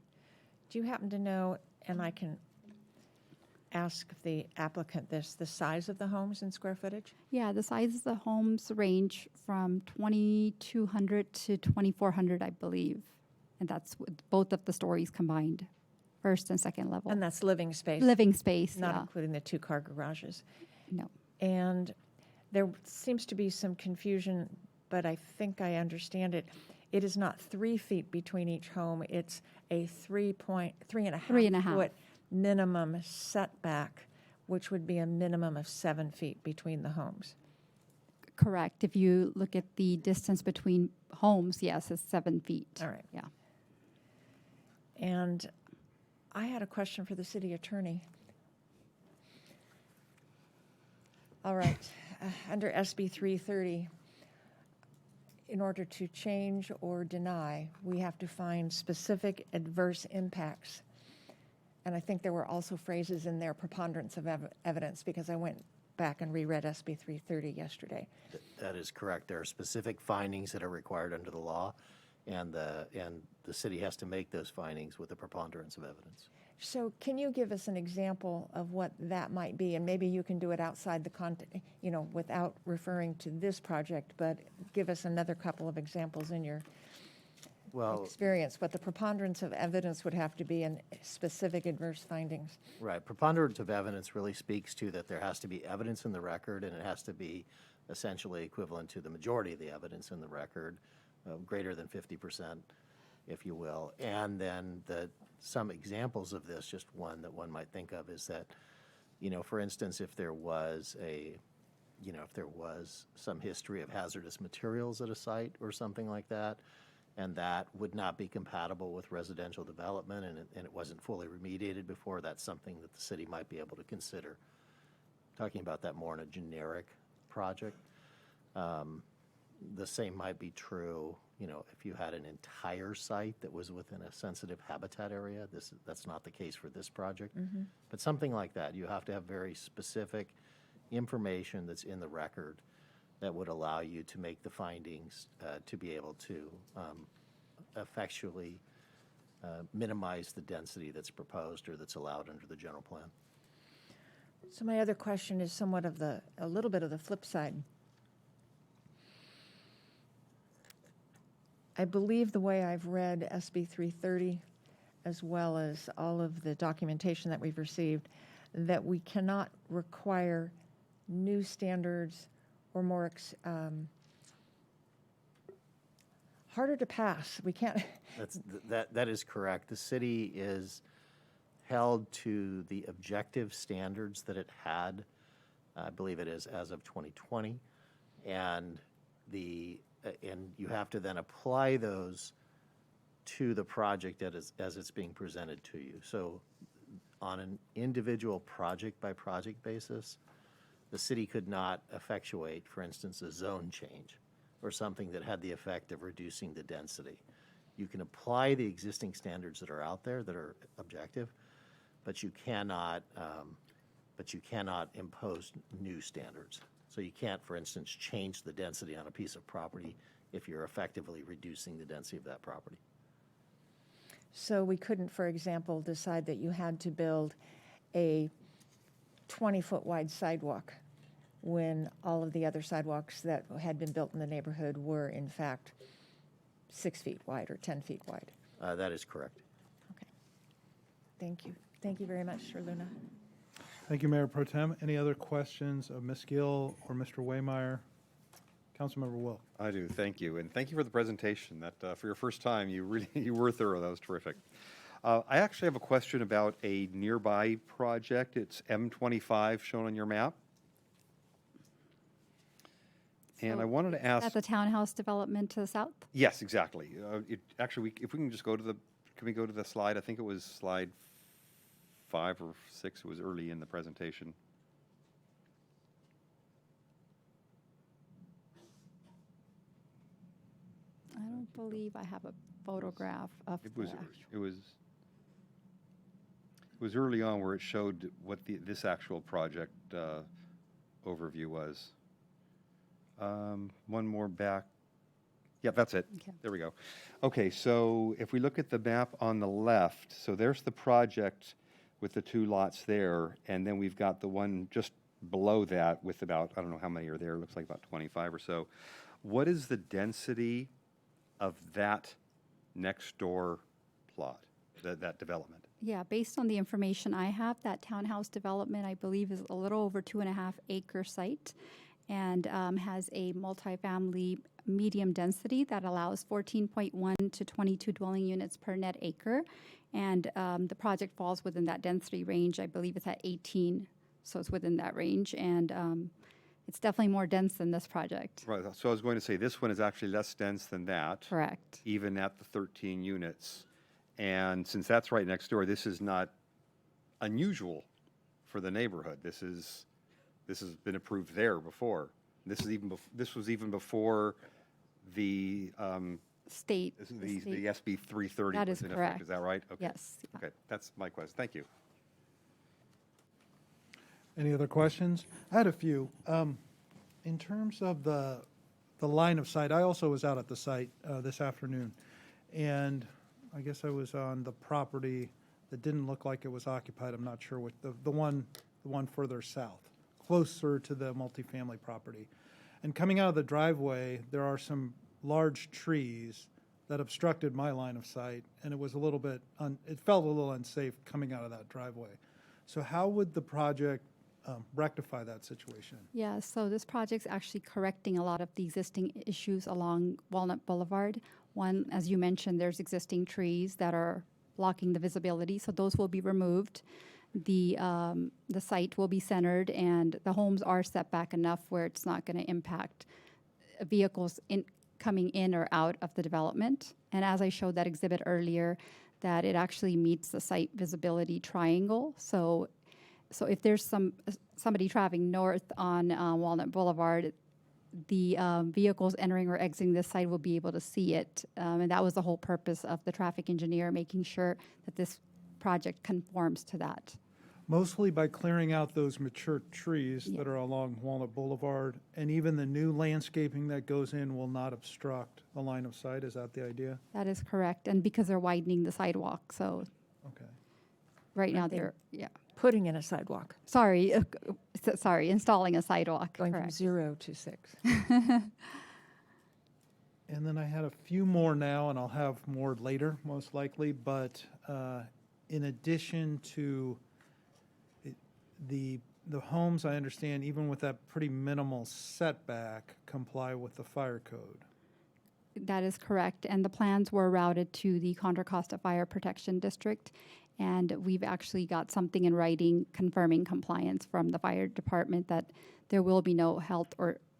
Do you happen to know, and I can ask the applicant this, the size of the homes in square footage? Yeah, the sizes of the homes range from 2,200 to 2,400, I believe. And that's with both of the stories combined, first and second level. And that's living space? Living space, Not yeah. including the two-car garages? No. And there seems to be some confusion, but I think I understand it. It is not 3 feet between each home, it's a 3.5 foot minimum setback, which would be a minimum of 7 feet between the homes. Correct. If you look at the distance between homes, yes, it's 7 feet. All right. Yeah. And I had a question for the city attorney. All right, under SB 330, in order to change or deny, we have to find specific adverse impacts. And I think there were also phrases in there, preponderance of evidence, because I went back and reread SB 330 yesterday. That is correct. There are specific findings that are required under the law, and the city has to make those findings with a preponderance of evidence. So can you give us an example of what that might be? And maybe you can do it outside the context, without referring to this project, but give us another couple of examples in your experience, what the preponderance of evidence would have to be in specific adverse findings. Right. Preponderance of evidence really speaks to that there has to be evidence in the record, and it has to be essentially equivalent to the majority of the evidence in the record, greater than 50%, if you will. And then some examples of this, just one that one might think of is that, for instance, if there was some history of hazardous materials at a site or something like that, and that would not be compatible with residential development, and it wasn't fully remediated before, that's something that the city might be able to consider. Talking about that more in a generic project. The same might be true, if you had an entire site that was within a sensitive habitat area. That's not the case for this project. But something like that, you have to have very specific information that's in the record that would allow you to make the findings to be able to effectually minimize the density that's proposed or that's allowed under the general plan. So my other question is somewhat of a little bit of the flip side. I believe the way I've read SB 330, as well as all of the documentation that we've received, that we cannot require new standards or more harder to pass. We can't. That is correct. The city is held to the objective standards that it had, I believe it is as of 2020, and you have to then apply those to the project as it's being presented to you. So on an individual project by project basis, the city could not effectuate, for instance, a zone change or something that had the effect of reducing the density. You can apply the existing standards that are out there that are objective, but you cannot impose new standards. So you can't, for instance, change the density on a piece of property if you're effectively reducing the density of that property. So we couldn't, for example, decide that you had to build a 20-foot wide sidewalk when all of the other sidewalks that had been built in the neighborhood were, in fact, 6 feet wide or 10 feet wide. That is correct. Okay. Thank you. Thank you very much, Luna. Thank you, Mayor Pro Tem. Any other questions of Ms. Gill or Mr. Waymire? Councilmember Wilk. I do, thank you. And thank you for the presentation. That for your first time, you were thorough. That was terrific. I actually have a question about a nearby project. It's M25 shown on your map. And I wanted to ask. At the townhouse development to the south? Yes, exactly. Actually, if we can just go to can we go to the slide? I think it was slide 5 or 6. It was early in the presentation. I don't believe I have a photograph of It was early on where it showed what this actual project overview was. One more back. Yeah, that's it. Okay. There we go. Okay, so if we look at the map on the left, so there's the project with the 2 lots there, and then we've got the one just below that with about, I don't know how many are there, it looks like about 25 or so. What is the density of that next door plot, that development? Yeah, based on the information I have, that townhouse development, I believe, is a little over 2.5 acre site and has a multifamily medium density that allows 14.1 to 22 dwelling units per net acre. And the project falls within that density range. I believe it's at 18, so it's within that range. And it's definitely more dense than this project. Right, so I was going to say this one is actually less dense than that. Correct. Even at the 13 units. And since that's right next door, this is not unusual for the neighborhood. This has been approved there before. This was even before the state the SB 330 that was is in correct. effect. Is that right? Okay. Yes. Okay, that's my question. Thank you. Any other questions? I had a few. In terms of the line of sight, I also was out at the site this afternoon. And I guess I was on the property that didn't look like it was occupied. I'm not sure what, the one further south, closer to the multifamily property. And coming out of the driveway, there are some large trees that obstructed my line of sight, and it was a little bit, it felt a little unsafe coming out of that driveway. So how would the project rectify that situation? Yeah, so this project's actually correcting a lot of the existing issues along Walnut Boulevard. One, as you mentioned, there's existing trees that are blocking the visibility, so those will be removed. The site will be centered, and the homes are set back enough where it's not going to impact vehicles coming in or out of the development. And as I showed that exhibit earlier, that it actually meets the site visibility triangle. So if there's somebody traveling north on Walnut Boulevard, the vehicles entering or exiting this site will be able to see it. And that was the whole purpose of the traffic engineer, making sure that this project conforms to that. Mostly by clearing out those mature trees that are along Walnut Boulevard, and even the new landscaping that goes in will not obstruct the line of sight. Is that the idea? That is correct. And because they're widening the sidewalk, so Okay. right now they're, Putting in a sidewalk, Sorry, installing a sidewalk. going from correct. 0 to 6. And then I had a few more now, and I'll have more later, most likely. But in addition to the homes, I understand, even with that pretty minimal setback, comply with the fire code. That is correct. And the plans were routed to the Contra Costa Fire Protection District. And we've actually got something in writing confirming compliance from the fire department that there will be no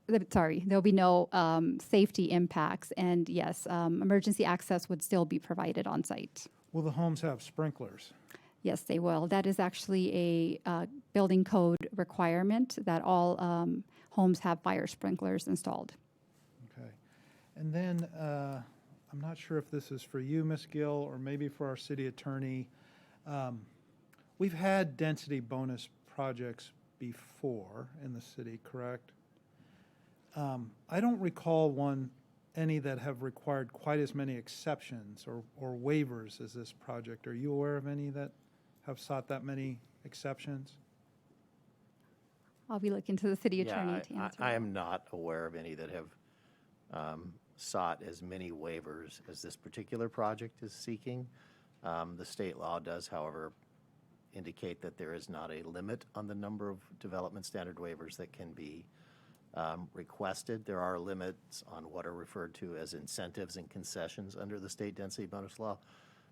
there'll be no safety impacts. And yes, emergency access would still be provided on site. Will the homes have sprinklers? Yes, they will. That is actually a building code requirement that all homes have fire sprinklers installed. Okay. And then I'm not sure if this is for you, Ms. Gill, or maybe for our city attorney. We've had density bonus projects before in the city, correct? I don't recall any that have required quite as many exceptions or waivers as this project. Are you aware of any that have sought that many exceptions? I'll be looking to the city attorney to answer. I am not aware of any that have sought as many waivers as this particular project is seeking. The state law does, however, indicate that there is not a limit on the number of development standard waivers that can be requested. There are limits on what are referred to as incentives and concessions under the state density bonus law,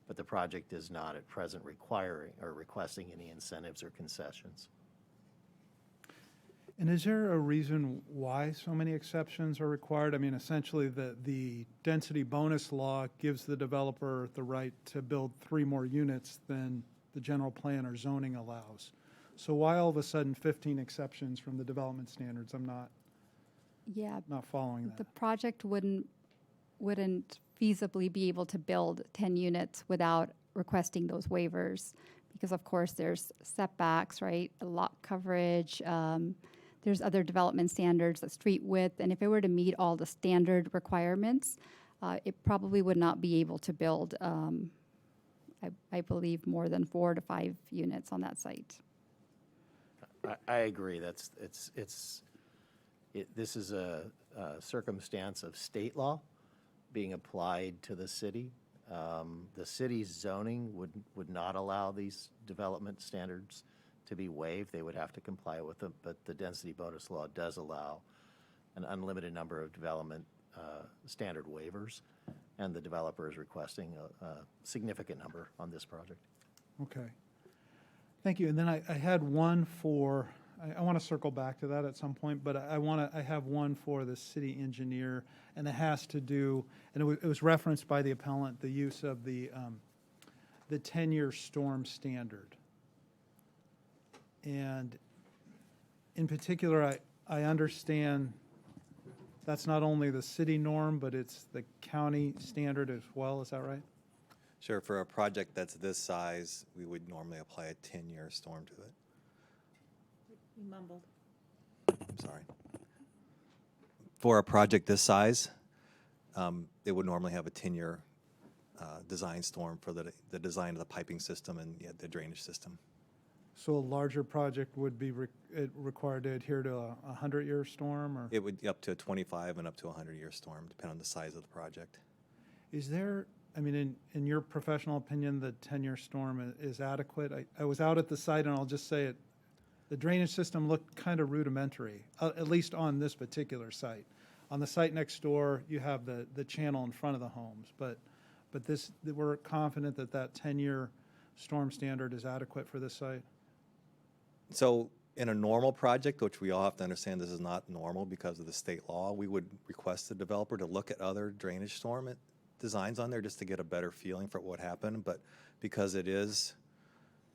but the project is not at present requiring or requesting any incentives or concessions. And is there a reason why so many exceptions are required? I mean, essentially, the density bonus law gives the developer the right to build 3 more units than the general plan or zoning allows. So why all of a sudden 15 exceptions from the development standards? I'm not following that. The project wouldn't feasibly be able to build 10 units without requesting those waivers, because of course there's setbacks, right? Lot coverage, there's other development standards, the street width, and if it were to meet all the standard requirements, it probably would not be able to build, I believe, more than 4 to 5 units on that site. I agree. This is a circumstance of state law being applied to the city. The city's zoning would not allow these development standards to be waived. They would have to comply with them, but the density bonus law does allow an unlimited number of development standard waivers, and the developer is requesting a significant number on this project. Okay. Thank you. And then I had one for, I want to circle back to that at some point, but I have one for the city engineer, and it has to do, and it was referenced by the appellant, the use of the 10-year storm standard. And in particular, I understand that's not only the city norm, but it's the county standard as well. Is that right? Sure. For a project that's this size, we would normally apply a 10-year storm to it. You mumbled. I'm sorry. For a project this size, it would normally have a 10-year design storm for the design of the piping system and the drainage system. So a larger project would be required to adhere to a 100-year storm, or? It would be up to a 25 and up to a 100-year storm, depending on the size of the project. Is there, I mean, in your professional opinion, the 10-year storm is adequate? I was out at the site, and I'll just say it, the drainage system looked kind of rudimentary, at least on this particular site. On the site next door, you have the channel in front of the homes, but we're confident that that 10-year storm standard is adequate for this site? So in a normal project, which we all have to understand this is not normal because of the state law, we would request the developer to look at other drainage storm designs on there just to get a better feeling for what would happen. But because it is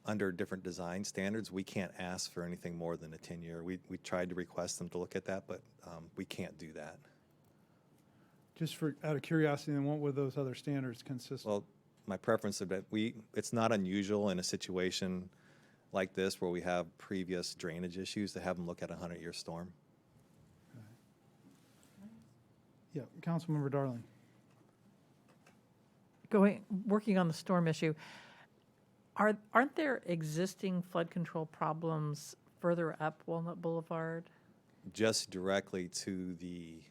under different design standards, we can't ask for anything more than a 10-year. We tried to request them to look at that, but we can't do that. Just out of curiosity, then what would those other standards consist of? Well, my preference is that it's not unusual in a situation like this where we have previous drainage issues to have them look at a 100-year storm. Yeah, Councilmember Darling. Working on the storm issue, aren't there existing flood control problems further up Walnut Boulevard? Just directly to the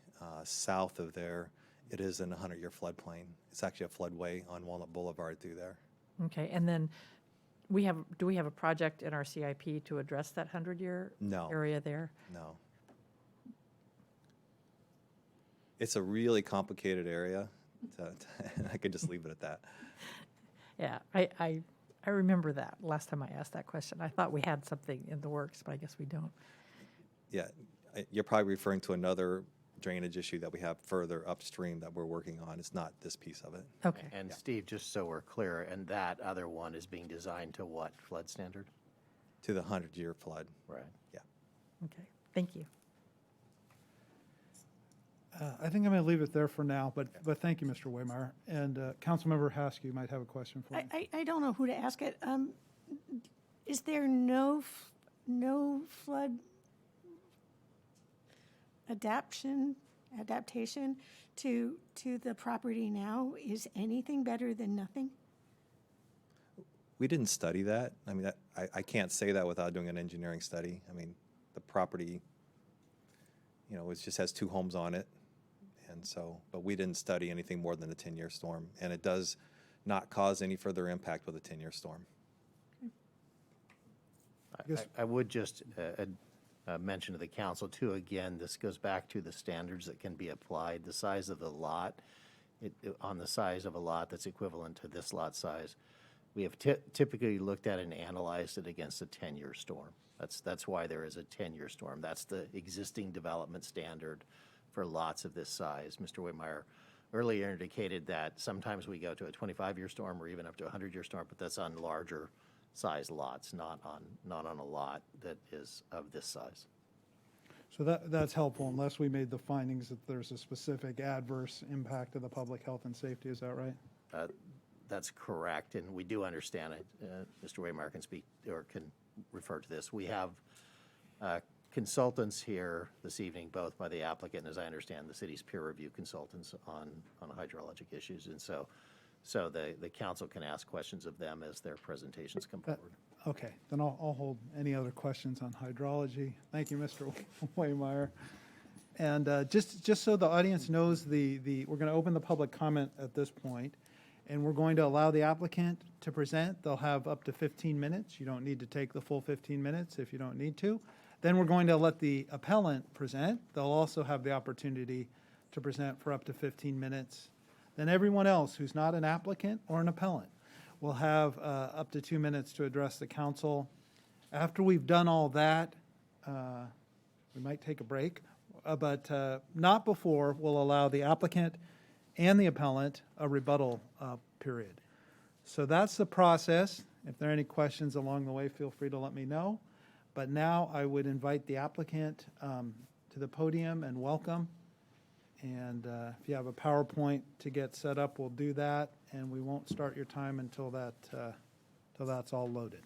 south of there, it is in a 100-year floodplain. It's actually a floodway on Walnut Boulevard through there. Okay, and then do we have a project in our CIP to address that 100-year area there? No. It's a really complicated area. I could just leave it at that. Yeah, I remember that last time I asked that question. I thought we had something in the works, but I guess we don't. Yeah, you're probably referring to another drainage issue that we have further upstream that we're working on. It's not this piece of it. Okay. And Steve, just so we're clear, and that other one is being designed to what flood standard? To the 100-year flood. Right. Yeah. Okay, thank you. I think I'm going to leave it there for now, but thank you, Mr. Waymire. And Councilmember Haskell, you might have a question for me. I don't know who to ask it. Is there no flood adaptation to the property now? Is anything better than nothing? We didn't study that. I mean, I can't say that without doing an engineering study. I mean, the property, it just has 2 homes on it. And so, but we didn't study anything more than a 10-year storm. And it does not cause any further impact with a 10-year storm. I would just mention to the council, too, again, this goes back to the standards that can be applied. The size of the lot, on the size of a lot that's equivalent to this lot size, we have typically looked at and analyzed it against a 10-year storm. That's why there is a 10-year storm. That's the existing development standard for lots of this size. Mr. Whitmire earlier indicated that sometimes we go to a 25-year storm or even up to a 100-year storm, but that's on larger size lots, not on a lot that is of this size. So that's helpful, unless we made the findings that there's a specific adverse impact to the public health and safety. Is that right? That's correct, and we do understand it. Mr. Waymire can speak or can refer to this. We have consultants here this evening, both by the applicant and, as I understand, the city's peer review consultants on hydrologic issues, and so the council can ask questions of them as their presentations come forward. Okay, then I'll hold any other questions on hydrology. Thank you, Mr. Waymire. And just so the audience knows, we're going to open the public comment at this point, and we're going to allow the applicant to present. They'll have up to 15 minutes. You don't need to take the full 15 minutes if you don't need to. Then we're going to let the appellant present. They'll also have the opportunity to present for up to 15 minutes. Then everyone else who's not an applicant or an appellant will have up to 2 minutes to address the council. After we've done all that, we might take a break, but not before we'll allow the applicant and the appellant a rebuttal period. So that's the process. If there are any questions along the way, feel free to let me know. But now I would invite the applicant to the podium and welcome. And if you have a PowerPoint to get set up, we'll do that, and we won't start your time until that's all loaded.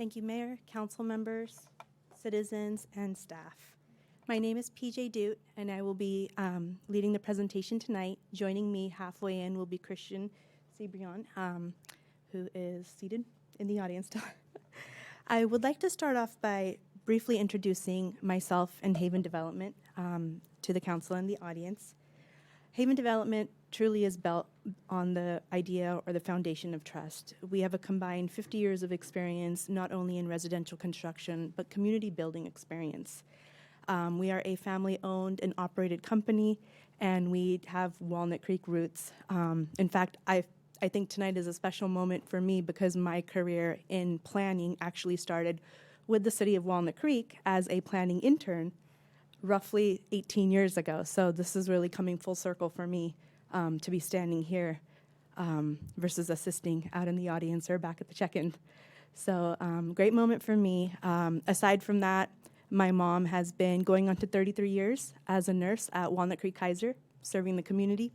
Thank you, Mayor, council members, citizens, and staff. My name is PJ Dute, and I will be leading the presentation tonight. Joining me halfway in will be Christian Cibrian, who is seated in the audience. I would like to start off by briefly introducing myself and Haven Development to the council and the audience. Haven Development truly is built on the idea or the foundation of trust. We have a combined 50 years of experience, not only in residential construction, but community building experience. We are a family-owned and operated company, and we have Walnut Creek roots. In fact, I think tonight is a special moment for me because my career in planning actually started with the city of Walnut Creek as a planning intern roughly 18 years ago. So this is really coming full circle for me to be standing here versus assisting out in the audience or back at the check-in. So great moment for me. Aside from that, my mom has been going on to 33 years as a nurse at Walnut Creek Kaiser, serving the community.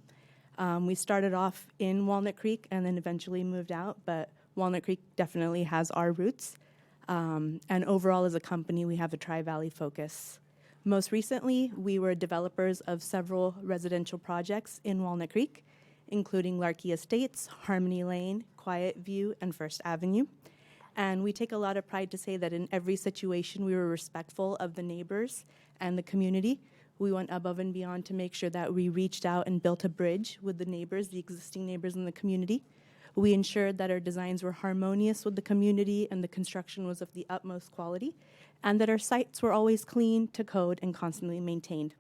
We started off in Walnut Creek and then eventually moved out, but Walnut Creek definitely has our roots. And overall as a company, we have a Tri-Valley focus. Most recently, we were developers of several residential projects in Walnut Creek, including Larkey Estates, Harmony Lane, Quiet View, and First Avenue. And we take a lot of pride to say that in every situation, we were respectful of the neighbors and the community. We went above and beyond to make sure that we reached out and built a bridge with the neighbors, the existing neighbors in the community. We ensured that our designs were harmonious with the community and the construction was of the utmost quality, and that our sites were always clean to code and constantly maintained.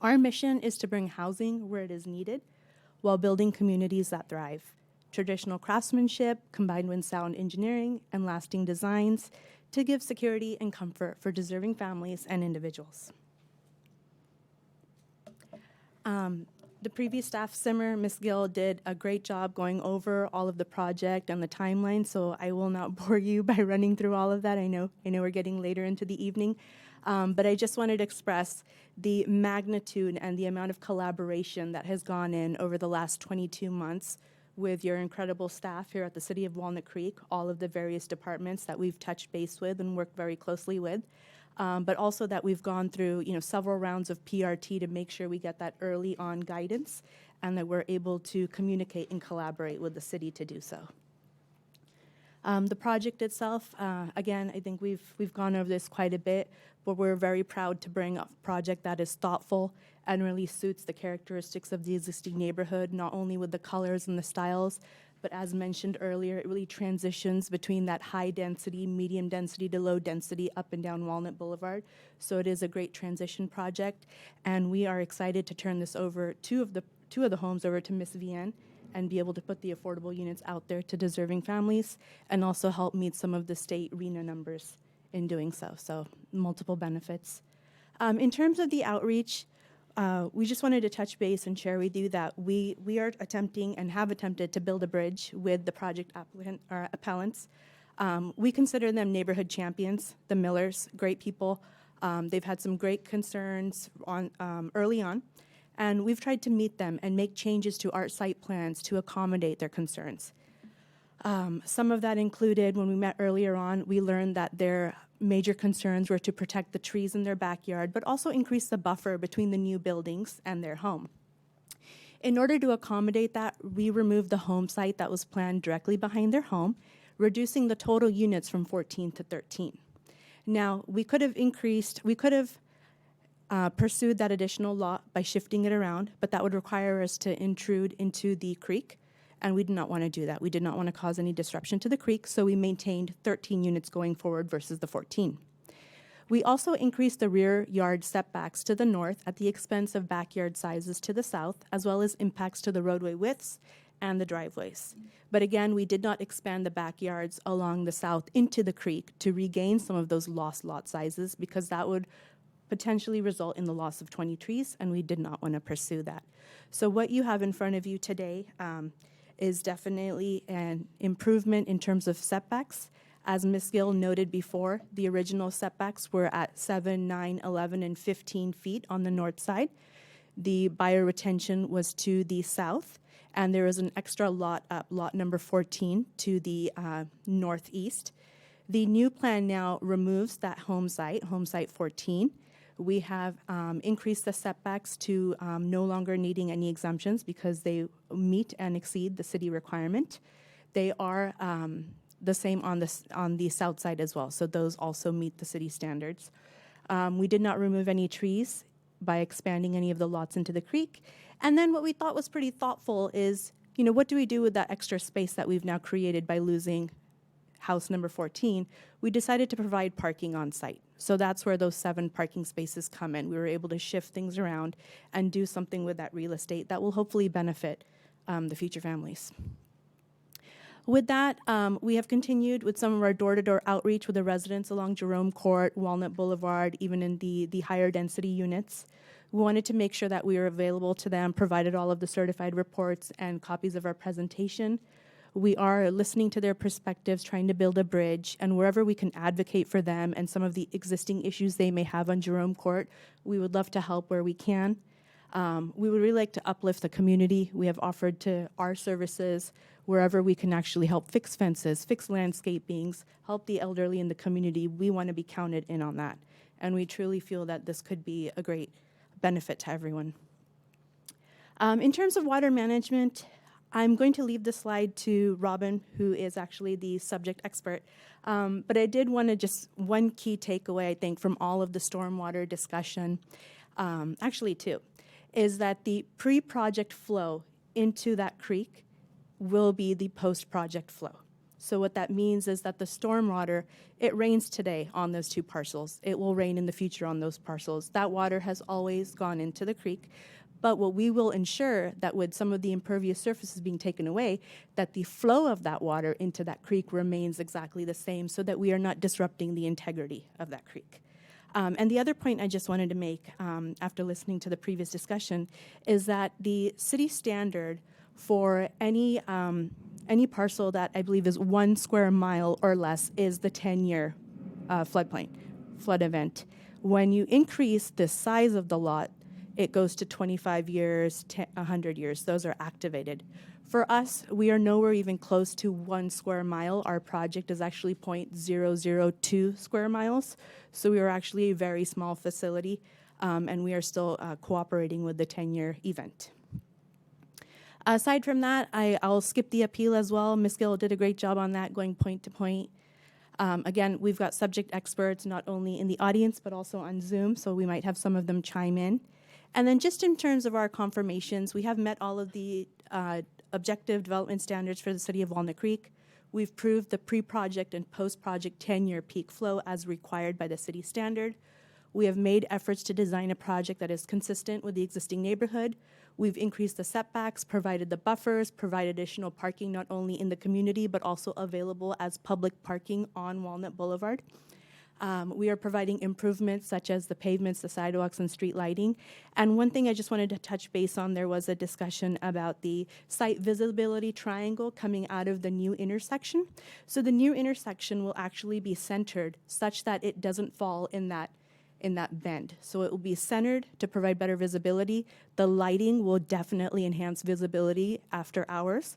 Our mission is to bring housing where it is needed while building communities that thrive. Traditional craftsmanship combined with sound engineering and lasting designs to give security and comfort for deserving families and individuals. The previous staff, Simmer, Ms. Gill, did a great job going over all of the project and the timeline, so I will not bore you by running through all of that. I know we're getting later into the evening, but I just wanted to express the magnitude and the amount of collaboration that has gone in over the last 22 months with your incredible staff here at the City of Walnut Creek, all of the various departments that we've touched base with and worked very closely with. But also that we've gone through, several rounds of PRT to make sure we get that early on guidance and that we're able to communicate and collaborate with the city to do so. The project itself, again, I think we've gone over this quite a bit, but we're very proud to bring a project that is thoughtful and really suits the characteristics of the existing neighborhood, not only with the colors and the styles, but as mentioned earlier, it really transitions between that high density, medium density to low density up and down Walnut Boulevard. So it is a great transition project, and we are excited to turn this over, two of the homes over to Miss Vienne and be able to put the affordable units out there to deserving families and also help meet some of the state RHNA numbers in doing so. So multiple benefits. In terms of the outreach, we just wanted to touch base and share with you that we are attempting and have attempted to build a bridge with the project appellants. We consider them neighborhood champions, the Millers, great people. They've had some great concerns early on, and we've tried to meet them and make changes to our site plans to accommodate their concerns. Some of that included, when we met earlier on, we learned that their major concerns were to protect the trees in their backyard, but also increase the buffer between the new buildings and their home. In order to accommodate that, we removed the home site that was planned directly behind their home, reducing the total units from 14 to 13. Now, we could have pursued that additional lot by shifting it around, but that would require us to intrude into the creek, and we did not want to do that. We did not want to cause any disruption to the creek, so we maintained 13 units going forward versus the 14. We also increased the rear yard setbacks to the north at the expense of backyard sizes to the south, as well as impacts to the roadway widths and the driveways. But again, we did not expand the backyards along the south into the creek to regain some of those lost lot sizes because that would potentially result in the loss of 20 trees, and we did not want to pursue that. So what you have in front of you today is definitely an improvement in terms of setbacks. As Ms. Gill noted before, the original setbacks were at 7, 9, 11, and 15 feet on the north side. The bioretention was to the south, and there was an extra lot, lot number 14, to the northeast. The new plan now removes that home site 14. We have increased the setbacks to no longer needing any exemptions because they meet and exceed the city requirement. They are the same on the south side as well, so those also meet the city standards. We did not remove any trees by expanding any of the lots into the creek. And then what we thought was pretty thoughtful is, you know, what do we do with that extra space that we've now created by losing house number 14? We decided to provide parking on site. So that's where those 7 parking spaces come in. We were able to shift things around and do something with that real estate that will hopefully benefit the future families. With that, we have continued with some of our door-to-door outreach with the residents along Jerome Court, Walnut Boulevard, even in the higher density units. We wanted to make sure that we were available to them, provided all of the certified reports and copies of our presentation. We are listening to their perspectives, trying to build a bridge, and wherever we can advocate for them and some of the existing issues they may have on Jerome Court, we would love to help where we can. We would really like to uplift the community. We have offered to our services wherever we can actually help fix fences, fix landscapings, help the elderly in the community. We want to be counted in on that. And we truly feel that this could be a great benefit to everyone. In terms of water management, I'm going to leave the slide to Robin, who is actually the subject expert. But I did want to just one key takeaway, I think, from all of the stormwater discussion, actually two, is that the pre-project flow into that creek will be the post-project flow. So what that means is that the stormwater, it rains today on those 2 parcels. It will rain in the future on those parcels. That water has always gone into the creek. But what we will ensure that with some of the impervious surfaces being taken away, that the flow of that water into that creek remains exactly the same so that we are not disrupting the integrity of that creek. And the other point I just wanted to make after listening to the previous discussion is that the city standard for any parcel that I believe is 1 square mile or less is the 10-year flood event. When you increase the size of the lot, it goes to 25 years, 100 years. Those are activated. For us, we are nowhere even close to 1 square mile. Our project is actually 0.002 square miles. So we are actually a very small facility, and we are still cooperating with the 10-year event. Aside from that, I'll skip the appeal as well. Ms. Gill did a great job on that, going point to point. Again, we've got subject experts not only in the audience, but also on Zoom, so we might have some of them chime in. And then just in terms of our confirmations, we have met all of the objective development standards for the city of Walnut Creek. We've proved the pre-project and post-project 10-year peak flow as required by the city standard. We have made efforts to design a project that is consistent with the existing neighborhood. We've increased the setbacks, provided the buffers, provided additional parking not only in the community, but also available as public parking on Walnut Boulevard. We are providing improvements such as the pavements, the sidewalks, and street lighting. And one thing I just wanted to touch base on, there was a discussion about the site visibility triangle coming out of the new intersection. So the new intersection will actually be centered such that it doesn't fall in that bend. So it will be centered to provide better visibility. The lighting will definitely enhance visibility after hours.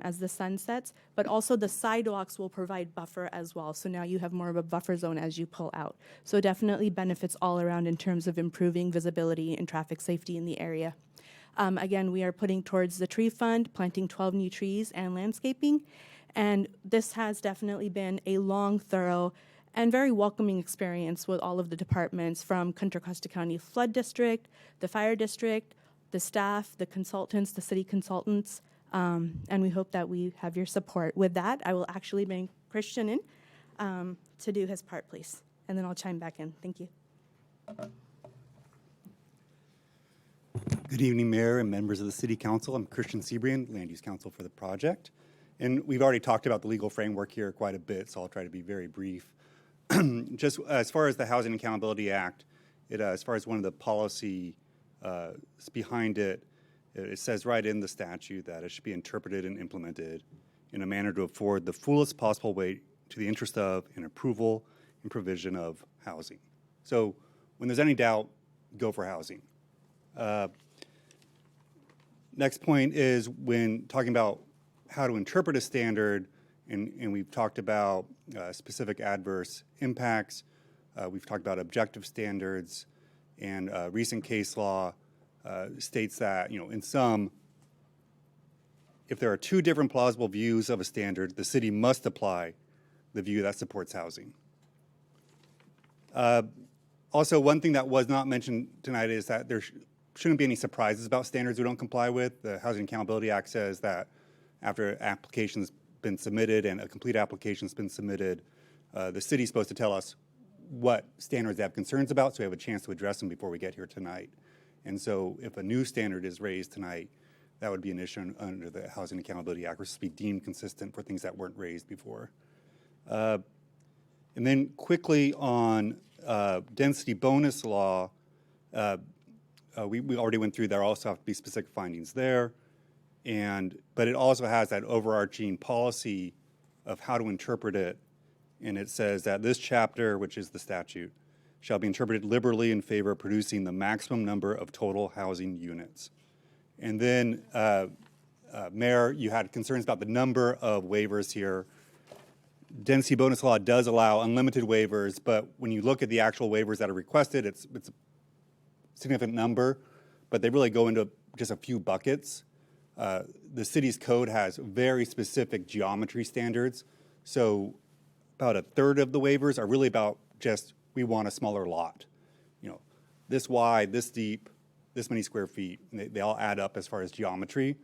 As the sun sets, but also the sidewalks will provide buffer as well. So now you have more of a buffer zone as you pull out. So definitely benefits all around in terms of improving visibility and traffic safety in the area. Again, we are putting towards the tree fund, planting 12 new trees and landscaping. And this has definitely been a long, thorough, and very welcoming experience with all of the departments from Contra Costa County Flood District, the Fire District, the staff, the consultants, the city consultants. And we hope that we have your support. With that, I will actually bring Christian in to do his part, please. And then I'll chime back in. Thank you. Good evening, Mayor and members of the City Council. I'm Christian Sebrian, Land Use Counsel for the project. And we've already talked about the legal framework here quite a bit, so I'll try to be very brief. Just as far as the Housing Accountability Act, as far as one of the policy behind it, it says right in the statute that it should be interpreted and implemented in a manner to afford the fullest possible weight to the interest of and approval and provision of housing. So when there's any doubt, go for housing. Next point is when talking about how to interpret a standard And we've talked about specific adverse impacts. We've talked about objective standards, and recent case law states that, in sum, if there are two different plausible views of a standard, the city must apply the view that supports housing. Also, one thing that was not mentioned tonight is that there shouldn't be any surprises about standards we don't comply with. The Housing Accountability Act says that after an application's been submitted and a complete application's been submitted, the city's supposed to tell us what standards they have concerns about, so we have a chance to address them before we get here tonight. And so if a new standard is raised tonight, that would be an issue under the Housing Accountability Act, which would be deemed consistent for things that weren't raised before. And then quickly on density bonus law, we already went through, there also have to be specific findings there. But it also has that overarching policy of how to interpret it. And it says that this chapter, which is the statute, shall be interpreted liberally in favor of producing the maximum number of total housing units. And then, Mayor, you had concerns about the number of waivers here. Density bonus law does allow unlimited waivers, but when you look at the actual waivers that are requested, it's a significant number, but they really go into just a few buckets. The city's code has very specific geometry standards, so about a third of the waivers are really about just, we want a smaller lot. This wide, this deep, this many square feet, and they all add up as far as geometry.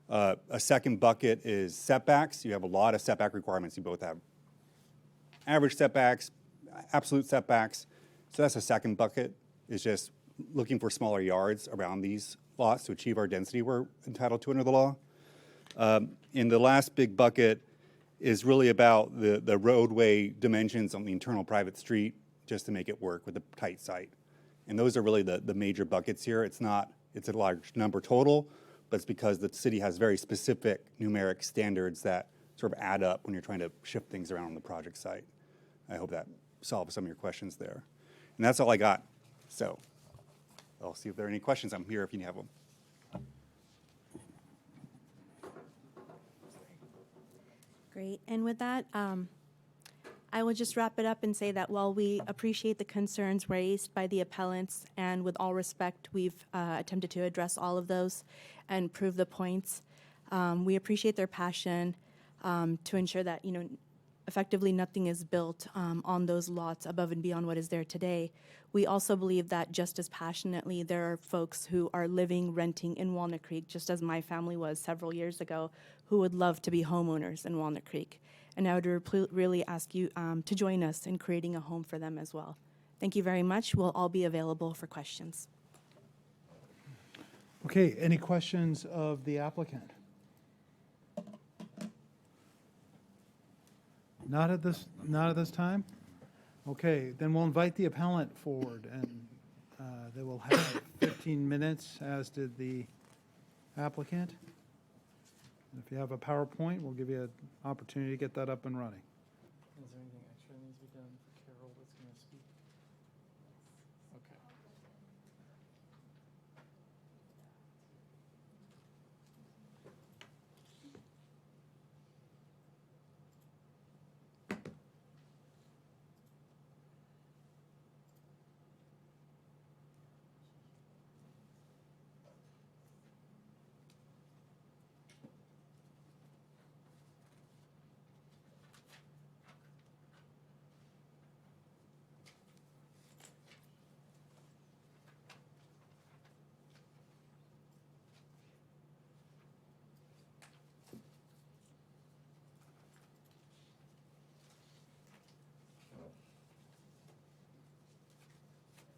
A second bucket is setbacks. You have a lot of setback requirements. You both have average setbacks, absolute setbacks. So that's a second bucket, is just looking for smaller yards around these lots to achieve our density we're entitled to under the law. And the last big bucket is really about the roadway dimensions on the internal private street, just to make it work with a tight site. And those are really the major buckets here. It's a large number total, but it's because the city has very specific numeric standards that sort of add up when you're trying to shift things around on the project site. I hope that solves some of your questions there. And that's all I got. So I'll see if there are any questions. I'm here if you have them. Great. And with that, I will just wrap it up and say that while we appreciate the concerns raised by the appellants, and with all respect, we've attempted to address all of those and prove the points, we appreciate their passion to ensure that, effectively nothing is built on those lots above and beyond what is there today. We also believe that just as passionately, there are folks who are living, renting in Walnut Creek, just as my family was several years ago, who would love to be homeowners in Walnut Creek. And I would really ask you to join us in creating a home for them as well. Thank you very much. We'll all be available for questions. Okay, any questions of the applicant? Not at this time? Okay, then we'll invite the appellant forward, and they will have 15 minutes, as did the applicant. If you have a PowerPoint, we'll give you an opportunity to get that up and running. Is there anything extra that needs to be done for Carol that's going to speak? Okay.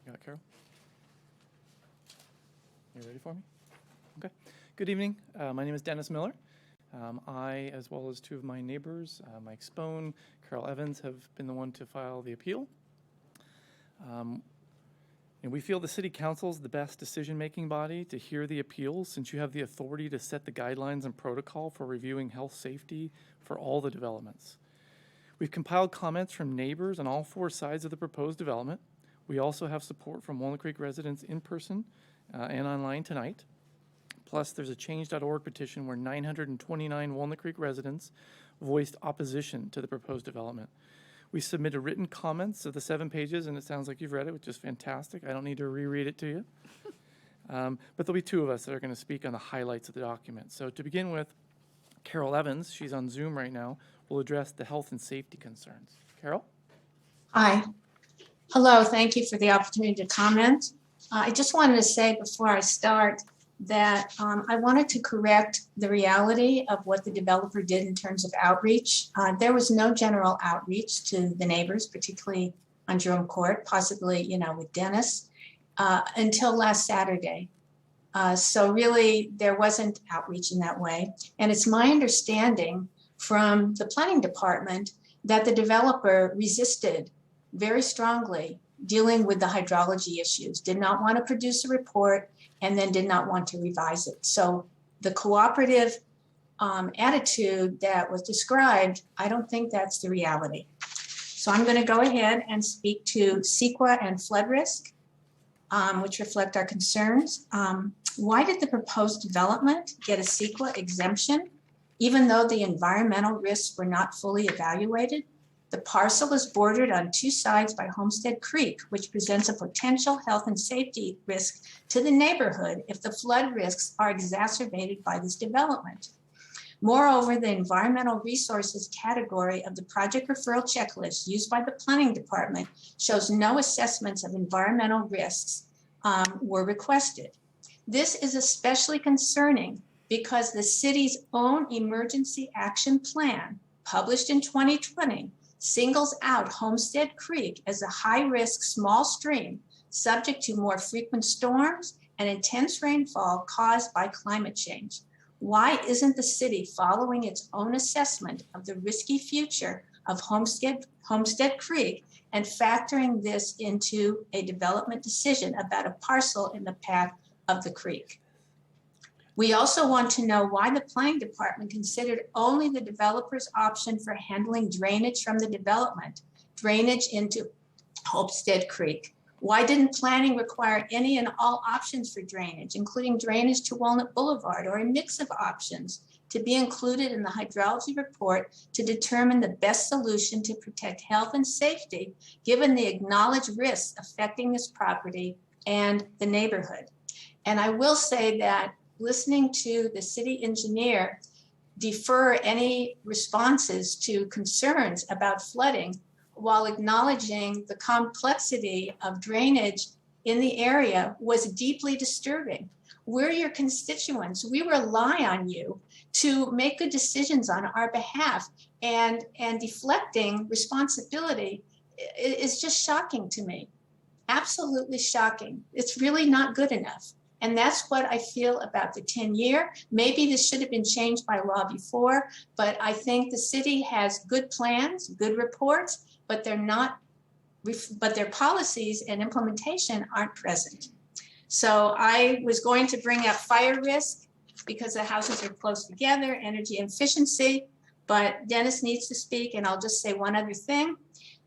You got it, Carol? You ready for me? Okay. Good evening. My name is Dennis Miller. I, as well as two of my neighbors, Mike Spone, Carol Evans, have been the one to file the appeal. And we feel the City Council is the best decision-making body to hear the appeals, since you have the authority to set the guidelines and protocol for reviewing health safety for all the developments. We've compiled comments from neighbors on all four sides of the proposed development. We also have support from Walnut Creek residents in person and online tonight. Plus, there's a change.org petition where 929 Walnut Creek residents voiced opposition to the proposed development. We submitted written comments of the 7 pages, and it sounds like you've read it, which is fantastic. I don't need to reread it to you. But there'll be 2 of us that are going to speak on the highlights of the document. So to begin with, Carol Evans, she's on Zoom right now, will address the health and safety concerns. Carol? Hi. Hello, thank you for the opportunity to comment. I just wanted to say before I start that I wanted to correct the reality of what the developer did in terms of outreach. There was no general outreach to the neighbors, particularly on Jerome Court, possibly, with Dennis, until last Saturday. So really, there wasn't outreach in that way. And it's my understanding from the planning department that the developer resisted very strongly dealing with the hydrology issues, did not want to produce a report, and then did not want to revise it. So the cooperative attitude that was described, I don't think that's the reality. So I'm going to go ahead and speak to CEQA and flood risk, which reflect our concerns. Why did the proposed development get a CEQA exemption, even though the environmental risks were not fully evaluated? The parcel is bordered on 2 sides by Homestead Creek, which presents a potential health and safety risk to the neighborhood if the flood risks are exacerbated by this development. Moreover, the environmental resources category of the project referral checklist used by the planning department shows no assessments of environmental risks were requested. This is especially concerning because the city's own emergency action plan, published in 2020, singles out Homestead Creek as a high-risk small stream subject to more frequent storms and intense rainfall caused by climate change. Why isn't the city following its own assessment of the risky future of Homestead Creek and factoring this into a development decision about a parcel in the path of the creek? We also want to know why the planning department considered only the developer's option for handling drainage from the development, drainage into Homestead Creek. Why didn't planning require any and all options for drainage, including drainage to Walnut Boulevard, or a mix of options to be included in the hydrology report to determine the best solution to protect health and safety, given the acknowledged risks affecting this property and the neighborhood? And I will say that listening to the city engineer defer any responses to concerns about flooding while acknowledging the complexity of drainage in the area was deeply disturbing. We're your constituents. We rely on you to make good decisions on our behalf, and deflecting responsibility is just shocking to me. Absolutely shocking. It's really not good enough. And that's what I feel about the 10-year. Maybe this should have been changed by law before, but I think the city has good plans, good reports, but they're not, but their policies and implementation aren't present. So I was going to bring up fire risk because the houses are close together, energy efficiency, but Dennis needs to speak, and I'll just say one other thing,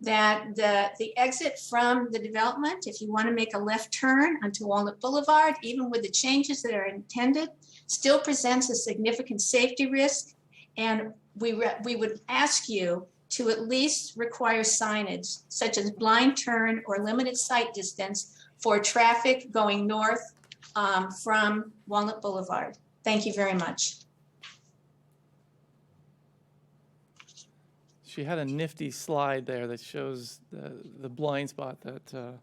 that the exit from the development, if you want to make a left turn onto Walnut Boulevard, even with the changes that are intended, still presents a significant safety risk. And we would ask you to at least require signage, such as blind turn or limited sight distance for traffic going north from Walnut Boulevard. Thank you very much. She had a nifty slide there that shows the blind spot that the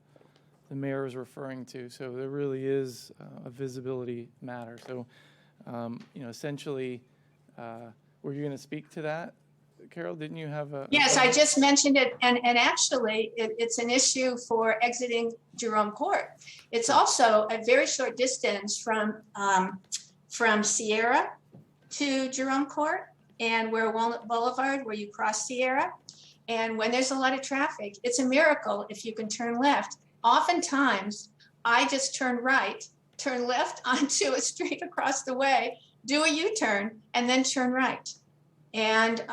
mayor is referring to. So there really is a visibility matter. So, essentially, were you going to speak to that, Carol? Didn't you have a? Yes, I just mentioned it, and actually, it's an issue for exiting Jerome Court. It's also a very short distance from Sierra to Jerome Court, and where Walnut Boulevard, where you cross Sierra. And when there's a lot of traffic, it's a miracle if you can turn left. Oftentimes, I just turn right, turn left onto a street across the way, do a U-turn, and then turn right. And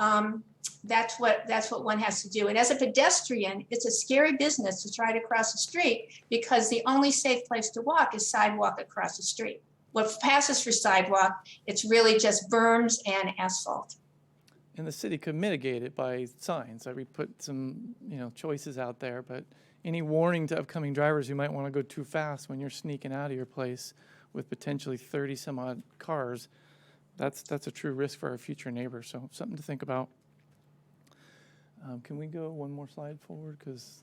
that's what one has to do. And as a pedestrian, it's a scary business to try to cross the street because the only safe place to walk is sidewalk across the street. What passes for sidewalk, it's really just berms and asphalt. And the city could mitigate it by signs. We put some, choices out there, but any warning to upcoming drivers who might want to go too fast when you're sneaking out of your place with potentially 30 some odd cars, that's a true risk for our future neighbors. So something to think about. Can we go one more slide forward? Because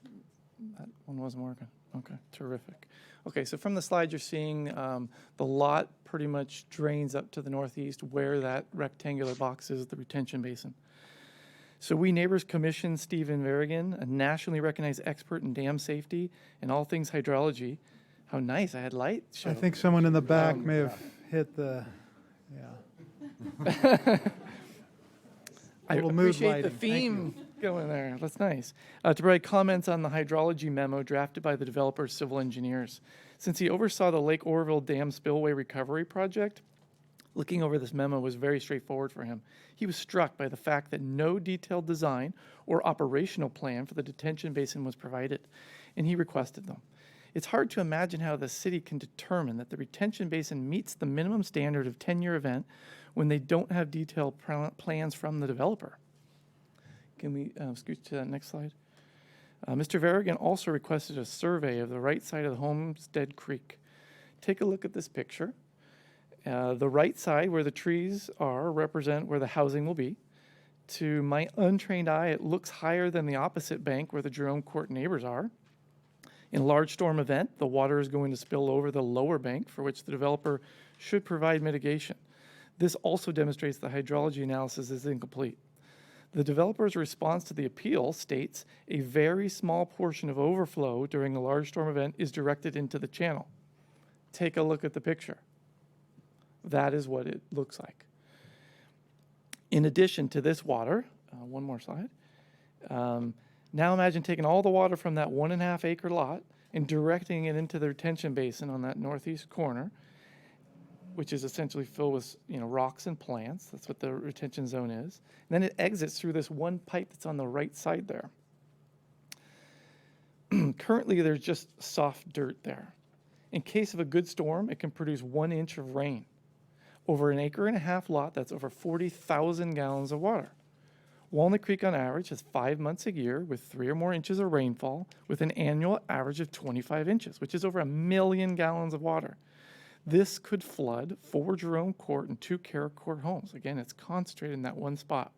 that one wasn't working. Okay, terrific. Okay, so from the slide you're seeing the lot pretty much drains up to the northeast where that rectangular box is, the retention basin. So we Neighbors commissioned Stephen Verrigan, a nationally recognized expert in dam safety and all things hydrology. How nice, I had light show. I think someone in the back may have hit the, yeah. I Little mood appreciate the lighting. Thank theme going there. That's nice. To provide comments on the hydrology memo drafted by the developer's civil engineers. Since he oversaw the Lake Oroville Dam Spillway Recovery Project, looking over this memo was very straightforward for him. He was struck by the fact that no detailed design or operational plan for the detention basin was provided, and he requested them. It's hard to imagine how the city can determine that the retention basin meets the minimum standard of 10-year event when they don't have detailed plans from the developer. Can we scoot to that next slide? Mr. Verrigan also requested a survey of the right side of the Homestead Creek. Take a look at this picture. The right side where the trees are represent where the housing will be. To my untrained eye, it looks higher than the opposite bank where the Jerome Court neighbors are. In a large storm event, the water is going to spill over the lower bank, for which the developer should provide mitigation. This also demonstrates the hydrology analysis is incomplete. The developer's response to the appeal states a very small portion of overflow during a large storm event is directed into the channel. Take a look at the picture. That is what it looks like. In addition to this water, one more slide. Now imagine taking all the water from that 1.5 acre lot and directing it into the retention basin on that northeast corner, which is essentially filled with rocks and plants. That's what the retention zone is. And then it exits through this one pipe that's on the right side there. Currently, there's just soft dirt there. In case of a good storm, it can produce 1 inch of rain. Over an 1.5 acre lot, that's over 40,000 gallons of water. Walnut Creek, on average, has 5 months a year with 3 or more inches of rainfall, with an annual average of 25 inches, which is over 1 million gallons of water. This could flood 4 Jerome Court and 2 Carrick Court homes. Again, it's concentrated in that one spot.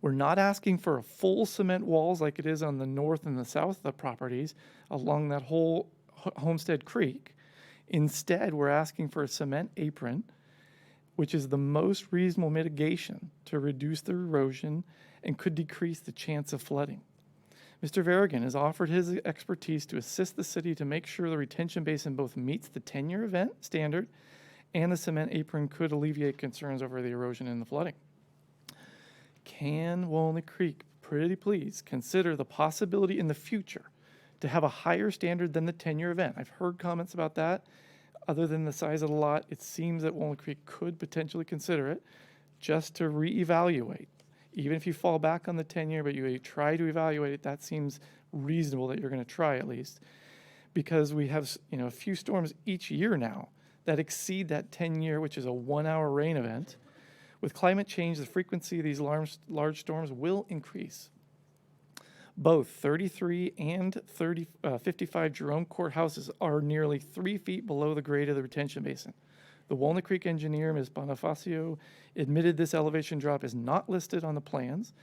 We're not asking for a full cement walls like it is on the north and the south of the properties along that whole Homestead Creek. Instead, we're asking for a cement apron, which is the most reasonable mitigation to reduce the erosion and could decrease the chance of flooding. Mr. Verrigan has offered his expertise to assist the city to make sure the retention basin both meets the 10-year event standard and the cement apron could alleviate concerns over the erosion and the flooding. Can Walnut Creek, pretty please, consider the possibility in the future to have a higher standard than the 10-year event? I've heard comments about that. Other than the size of the lot, it seems that Walnut Creek could potentially consider it just to reevaluate. Even if you fall back on the 10-year, but you try to evaluate it, that seems reasonable that you're going to try at least. Because we have a few storms each year now that exceed that 10-year, which is a 1-hour rain event. With climate change, the frequency of these large storms will increase. Both 33 and 55 Jerome Court houses are nearly 3 feet below the grade of the retention basin. The Walnut Creek engineer, Ms. Bonifacio, admitted this elevation drop is not listed on the plans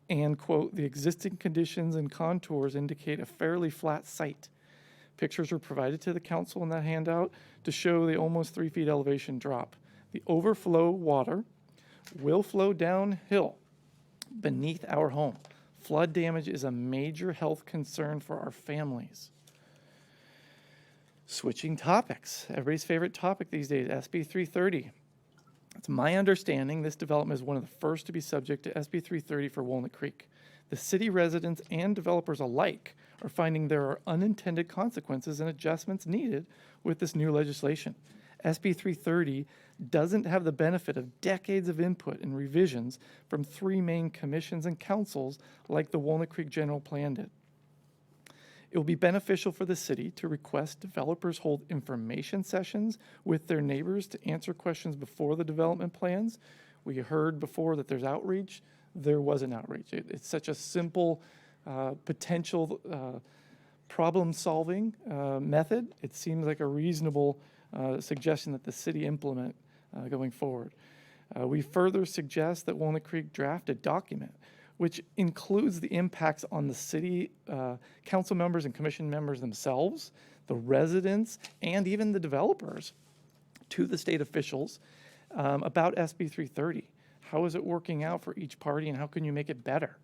and, quote, the existing conditions and contours indicate a fairly flat site. Pictures were provided to the council in that handout to show the almost 3 feet elevation drop. The overflow water will flow downhill beneath our home. Flood damage is a major health concern for our families. Switching topics. Everybody's favorite topic these days, SB 330. It's my understanding this development is one of the first to be subject to SB 330 for Walnut Creek. The city residents and developers alike are finding there are unintended consequences and adjustments needed with this new legislation. SB 330 doesn't have the benefit of decades of input and revisions from 3 main commissions and councils like the Walnut Creek General Plan did. It will be beneficial for the city to request developers hold information sessions with their neighbors to answer questions before the development plans, We heard before that there's outreach. There was an outreach. It's such a simple potential problem-solving method. It seems like a reasonable suggestion that the city implement going forward. We further suggest that Walnut Creek draft a document which includes the impacts on the city council members and commission members themselves, the residents, and even the developers, to the state officials about SB 330. How is it working out for each party, and how can you make it better?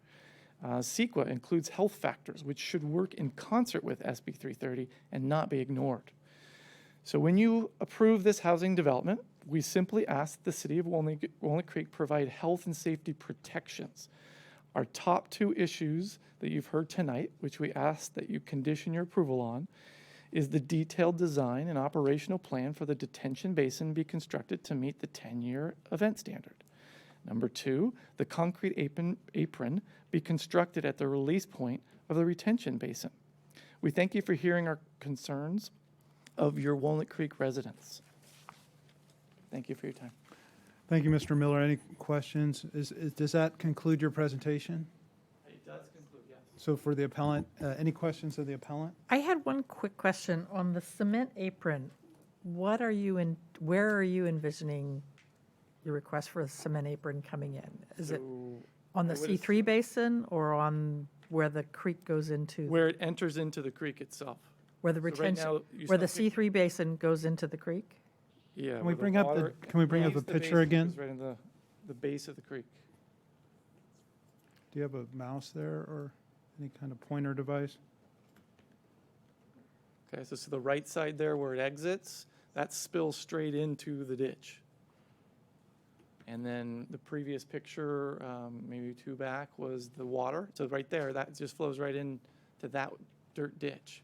CEQA includes health factors, which should work in concert with SB 330 and not be ignored. So when you approve this housing development, we simply ask the city of Walnut Creek provide health and safety protections. Our top two issues that you've heard tonight, which we ask that you condition your approval on, is the detailed design and operational plan for the detention basin be constructed to meet the 10-year event standard. Number two, the concrete apron be constructed at the release point of the retention basin. We thank you for hearing our concerns of your Walnut Creek residents. Thank you for your time. Thank you, Mr. Miller. Any questions? Does that conclude your presentation? It does conclude, yes. So for the appellant, any questions of the appellant? I had one quick question on the cement apron. Where are you envisioning your request for a cement apron coming in? Is it on the C3 basin or on where the creek goes into? Where it enters into the creek itself. Where the So right retention, now, you where the saw the- C3 basin goes into the creek? Yeah. Can we where the bring up water can we bring up leaves the the picture basin, again? goes right in the base of the creek. Do you have a mouse there or any kind of pointer device? Okay, so the right side there where it exits, that spills straight into the ditch. And then the previous picture, maybe two back, was the water. So right there, that just flows right into that dirt ditch.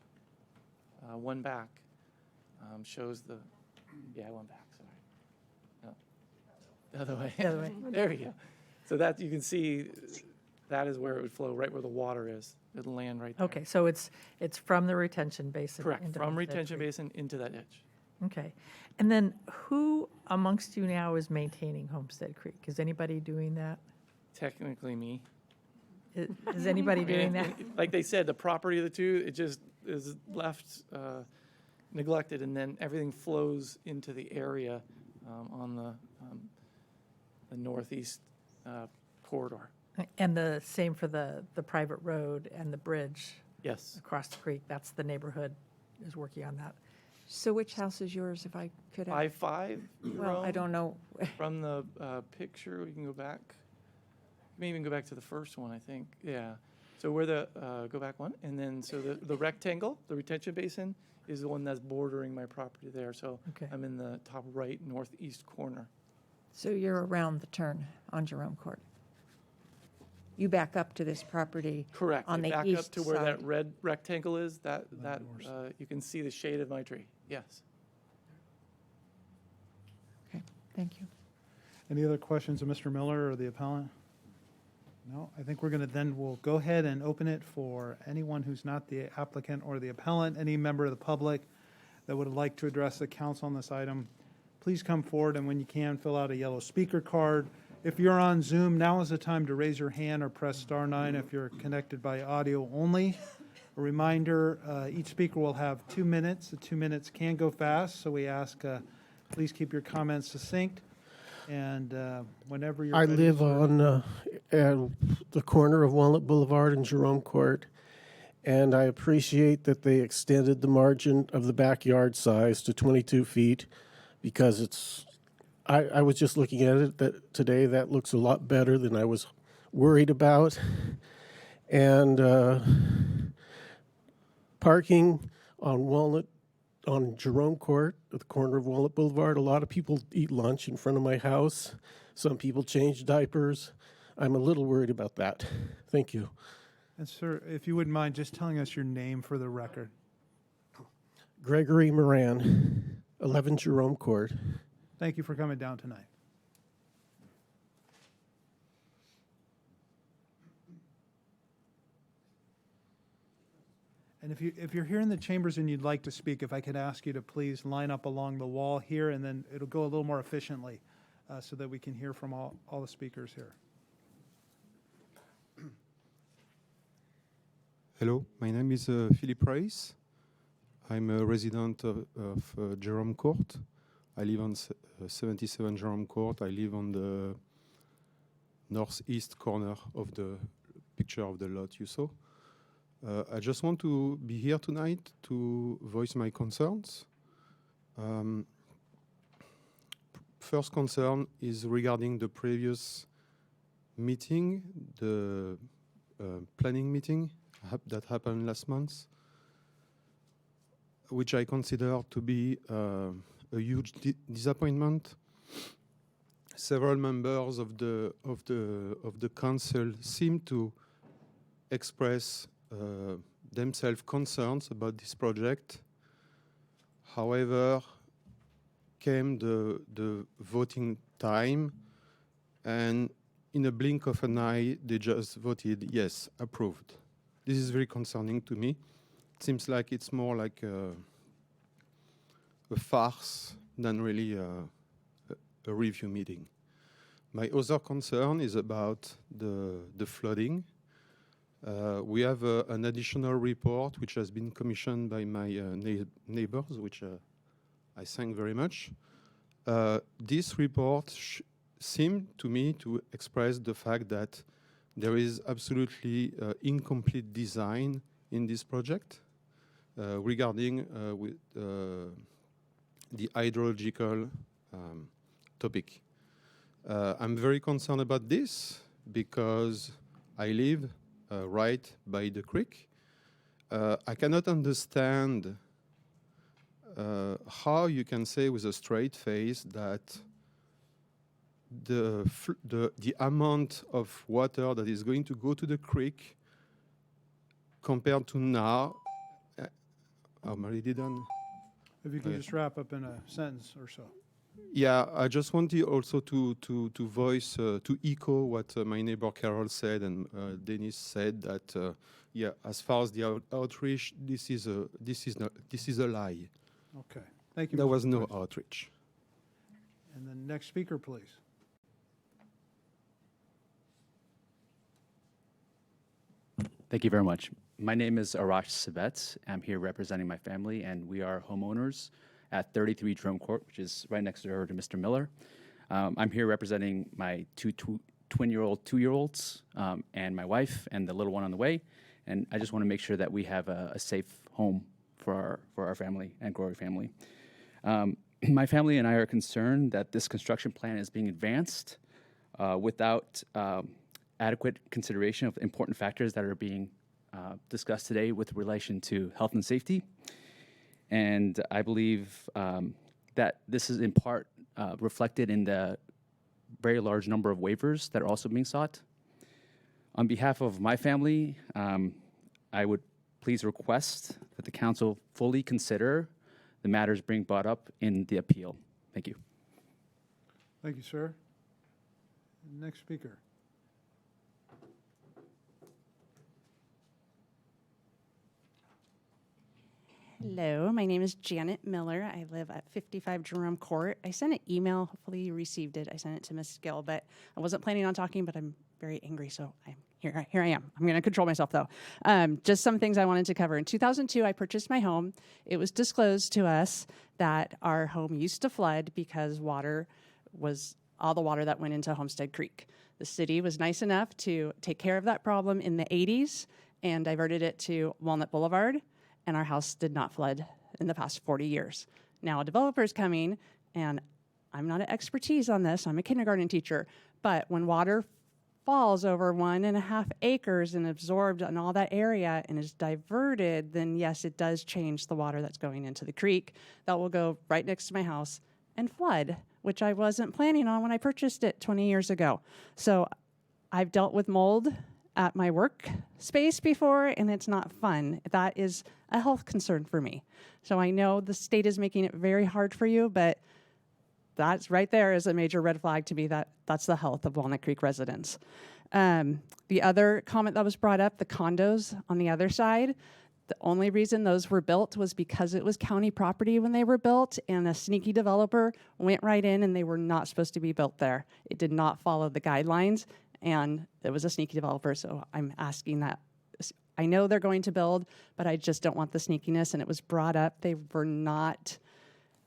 One back shows the, yeah, one back, sorry. No, the other way. The other way. There we go. So that, you can see, that is where it would flow, right where the water is. It'll land right there. Okay, so it's from the retention basin. Correct, into from the retention creek. basin into that ditch. Okay. And then who amongst you now is maintaining Homestead Creek? Is anybody doing that? Technically me. Is anybody doing that? Like they said, the property of the two, it just is left neglected, and then everything flows into the area on the northeast corridor. And the same for the private road and the bridge Yes. across the creek. That's the neighborhood is working on that. So which house is yours, if I could ask? 5-5. Well, I don't know. From the picture, we can go back. Maybe even go back to the first one, I think. Yeah. So where the, go back one, and then so the rectangle, the retention basin, is the one that's bordering my property there. So Okay. I'm in the top right northeast corner. So you're around the turn on Jerome Court. You back up to this property. Correct. On I the back up east to where that side. red rectangle is. That you can see the shade of my tree. Yes. Okay, thank you. Any other questions of Mr. Miller or the appellant? No, I think we're going to we'll go ahead and open it for anyone who's not the applicant or the appellant, any member of the public that would like to address the council on this item. Please come forward, and when you can, fill out a yellow speaker card. If you're on Zoom, now is the time to raise your hand or press *9 if you're connected by audio only. A reminder, each speaker will have 2 minutes. The 2 minutes can go fast, so we ask please keep your comments succinct. And whenever you're I ready, live sir. on the corner of Walnut Boulevard and Jerome Court, and I appreciate that they extended the margin of the backyard size to 22 feet because it's, I was just looking at it today, that looks a lot better than I was worried about. And parking on Jerome Court at the corner of Walnut Boulevard, a lot of people eat lunch in front of my house. Some people change diapers. I'm a little worried about that. Thank you. And sir, if you wouldn't mind just telling us your name for the record. Gregory Moran, 11 Jerome Court. Thank you for coming down tonight. And if you're here in the chambers and you'd like to speak, if I could ask you to please line up along the wall here, and then it'll go a little more efficiently. so that we can hear from all the speakers here. Hello, my name is Philip Rice. I'm a resident of Jerome Court. I live on 77 Jerome Court. I live on the northeast corner of the picture of the lot you saw. I just want to be here tonight to voice my concerns. First concern is regarding the previous meeting, the planning meeting that happened last month, which I consider to be a huge disappointment. Several members of the council seem to express themselves concerns about this project. However, came the voting time, and in a blink of an eye, they just voted yes, approved. This is very concerning to me. It seems like it's more like a farce than really a review meeting. My other concern is about the flooding. We have an additional report which has been commissioned by my neighbors, which I thank very much. This report seemed to me to express the fact that there is absolutely incomplete design in this project regarding with, the hydrological topic. I'm very concerned about this because I live right by the creek. I cannot understand how you can say with a straight face that the amount of water that is going to go to the creek compared to now. I'm already done. If you could just wrap up in a sentence or so. Yeah, I just wanted also to voice, to echo what my neighbor Carol said and Dennis said that, yeah, as far as the outreach, this is a lie. Okay, thank you. There Mr. was no Price. outreach. And the next speaker, please. Thank you very much. My name is Arash Sabetz. I'm here representing my family, and we are homeowners at 33 Jerome Court, which is right next door to Mr. Miller. I'm here representing my two two-year-olds, and my wife, and the little one on the way. And I just want to make sure that we have a safe home for our family and Glory family. My family and I are concerned that this construction plan is being advanced without adequate consideration of important factors that are being discussed today with relation to health and safety. And I believe that this is in part reflected in the very large number of waivers that are also being sought. On behalf of my family, I would please request that the council fully consider the matters being brought up in the appeal. Thank you. Thank you, sir. Next speaker. Hello, my name is Janet Miller. I live at 55 Jerome Court. I sent an email. Hopefully you received it. I sent it to Ms. Gill, but I wasn't planning on talking, but I'm very angry, so here I am. I'm going to control myself, though. Just some things I wanted to cover. In 2002, I purchased my home. It was disclosed to us that our home used to flood because water was all the water that went into Homestead Creek. The city was nice enough to take care of that problem in the 80s and diverted it to Walnut Boulevard, and our house did not flood in the past 40 years. Now a developer's coming, and I'm not an expertise on this, I'm a kindergarten teacher, but when water falls over 1.5 acres and absorbed in all that area and is diverted, then yes, it does change the water that's going into the creek. That will go right next to my house and flood, which I wasn't planning on when I purchased it 20 years ago. So I've dealt with mold at my work space before, and it's not fun. That is a health concern for me. So I know the state is making it very hard for you, but that's right there is a major red flag to me that that's the health of Walnut Creek residents. The other comment that was brought up, the condos on the other side, The only reason those were built was because it was county property when they were built, and a sneaky developer went right in, and they were not supposed to be built there. It did not follow the guidelines, and it was a sneaky developer, so I'm asking that. I know they're going to build, but I just don't want the sneakiness, and it was brought up. They were not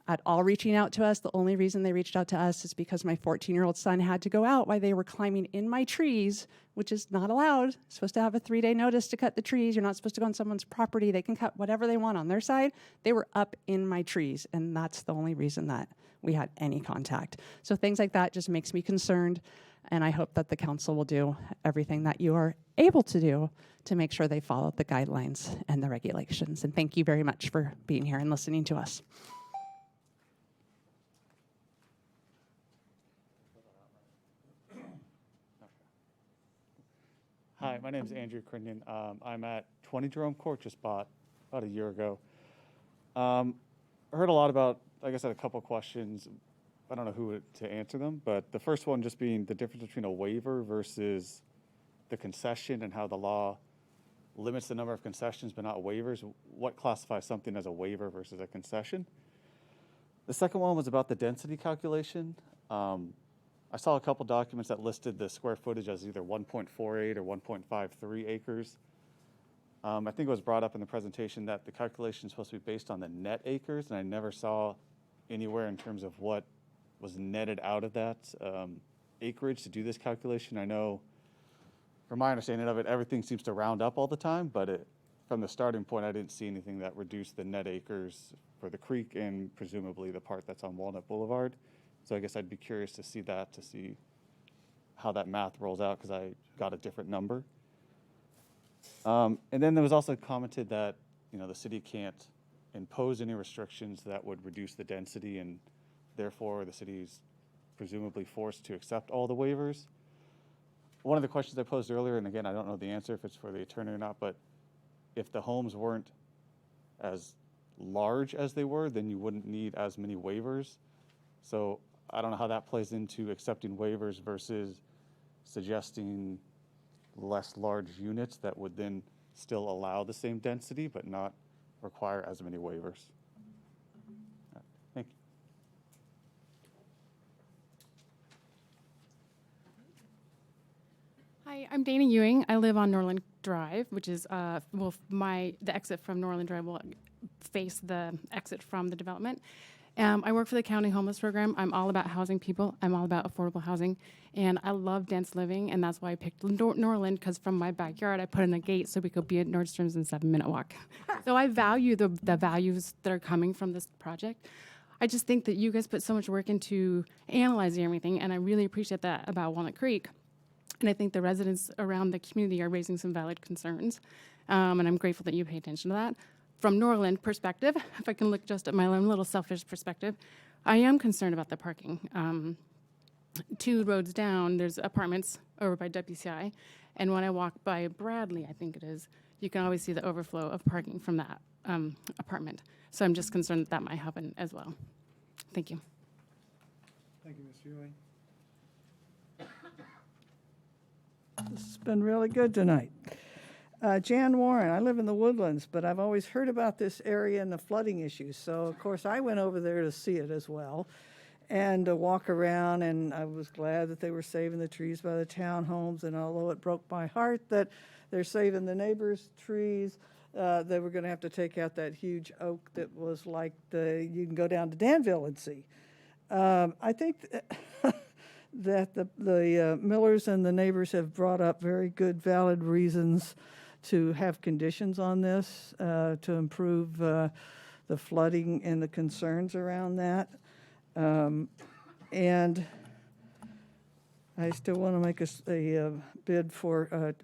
at all reaching out to us. The only reason they reached out to us is because my 14-year-old son had to go out while they were climbing in my trees, which is not allowed. You're supposed to have a 3-day notice to cut the trees. You're not supposed to go on someone's property. They can cut whatever they want on their side. They were up in my trees, and that's the only reason that we had any contact. So things like that just makes me concerned, and I hope that the council will do everything that you are able to do to make sure they follow the guidelines and the regulations. And thank you very much for being here and listening to us. Hi, my name is Andrew Crinden. I'm at 20 Jerome Court, just bought about a year ago. I heard a lot about, I guess I had a couple questions. I don't know who to answer them, but the first one just being the difference between a waiver versus the concession and how the law limits the number of concessions but not waivers. What classifies something as a waiver versus a concession? The second one was about the density calculation. I saw a couple documents that listed the square footage as either 1.48 or 1.53 acres. I think it was brought up in the presentation that the calculation is supposed to be based on the net acres, and I never saw anywhere in terms of what was netted out of that acreage to do this calculation. I know, from my understanding of it, everything seems to round up all the time, but from the starting point, I didn't see anything that reduced the net acres for the creek and presumably the part that's on Walnut Boulevard. So I guess I'd be curious to see that, to see how that math rolls out, because I got a different number. And then there was also commented that, you know, the city can't impose any restrictions that would reduce the density, and therefore the city's presumably forced to accept all the waivers. One of the questions I posed earlier, and again, I don't know the answer if it's for the attorney or not, but if the homes weren't as large as they were, then you wouldn't need as many waivers. So I don't know how that plays into accepting waivers versus suggesting less large units that would then still allow the same density but not require as many waivers. Thank you. Hi, I'm Dana Ewing. I live on Norland Drive, which is, the exit from Norland Drive will face the exit from the development. I work for the county homeless program. I'm all about housing people. I'm all about affordable housing. And I love dense living, and that's why I picked Norland, because from my backyard, I put in a gate so we could be at Nordstrom's in 7-minute walk. So I value the values that are coming from this project. I just think that you guys put so much work into analyzing everything, and I really appreciate that about Walnut Creek. And I think the residents around the community are raising some valid concerns, and I'm grateful that you pay attention to that. From Norland perspective, if I can look just at my own little selfish perspective, I am concerned about the parking. 2 roads down, there's apartments over by WCI, and when I walk by Bradley, I think it is, you can always see the overflow of parking from that apartment. So I'm just concerned that that might happen as well. Thank you. Thank you, Ms. Ewing. This has been really good tonight. Jan Warren, I live in the Woodlands, but I've always heard about this area and the flooding issues. So, of course, I went over there to see it as well and to walk around, and I was glad that they were saving the trees by the townhomes. And although it broke my heart that they're saving the neighbors' trees, they were going to have to take out that huge oak that was like you can go down to Danville and see. I think that the Millers and the neighbors have brought up very good, valid reasons to have conditions on this to improve the flooding and the concerns around that. And I still want to make a bid for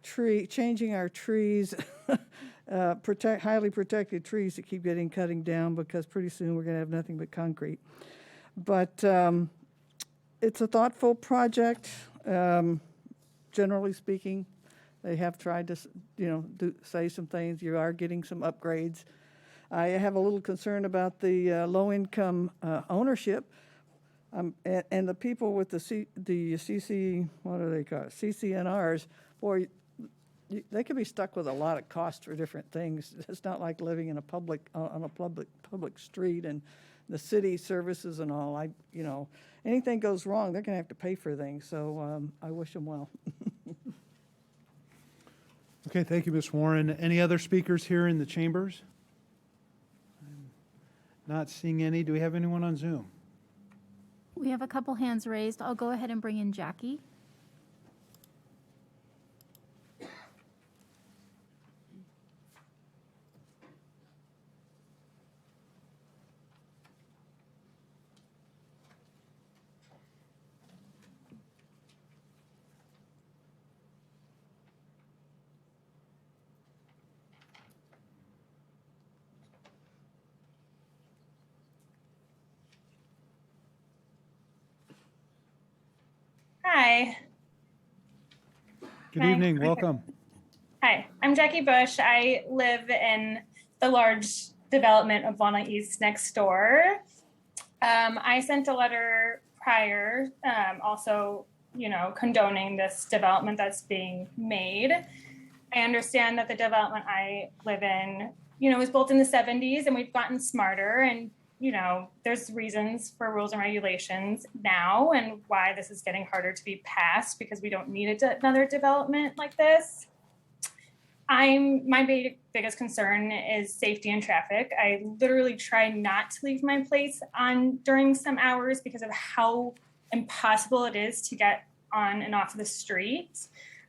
changing our trees, highly protected trees that keep getting cutting down, because pretty soon we're going to have nothing but concrete. But it's a thoughtful project, generally speaking. They have tried to, say some things. You are getting some upgrades. I have a little concern about the low-income ownership, and the people with the CC, what are they called? CCNRs. Boy, they could be stuck with a lot of cost for different things. It's not like living in a public, on a public street and the city services and all. Anything goes wrong, they're going to have to pay for things. So I wish them well. Okay, thank you, Ms. Warren. Any other speakers here in the chambers? I'm not seeing any. Do we have anyone on Zoom? We have a couple hands raised. I'll go ahead and bring in Jackie. Hi. Good evening, welcome. Hi, I'm Jackie Bush. I live in the large development of Walnut East next door. I sent a letter prior, also, condoning this development that's being made. I understand that the development I live in, was built in the 70s, and we've gotten smarter, and there's reasons for rules and regulations now and why this is getting harder to be passed because we don't need another development like this. My biggest concern is safety and traffic. I literally try not to leave my place during some hours because of how impossible it is to get on and off the street.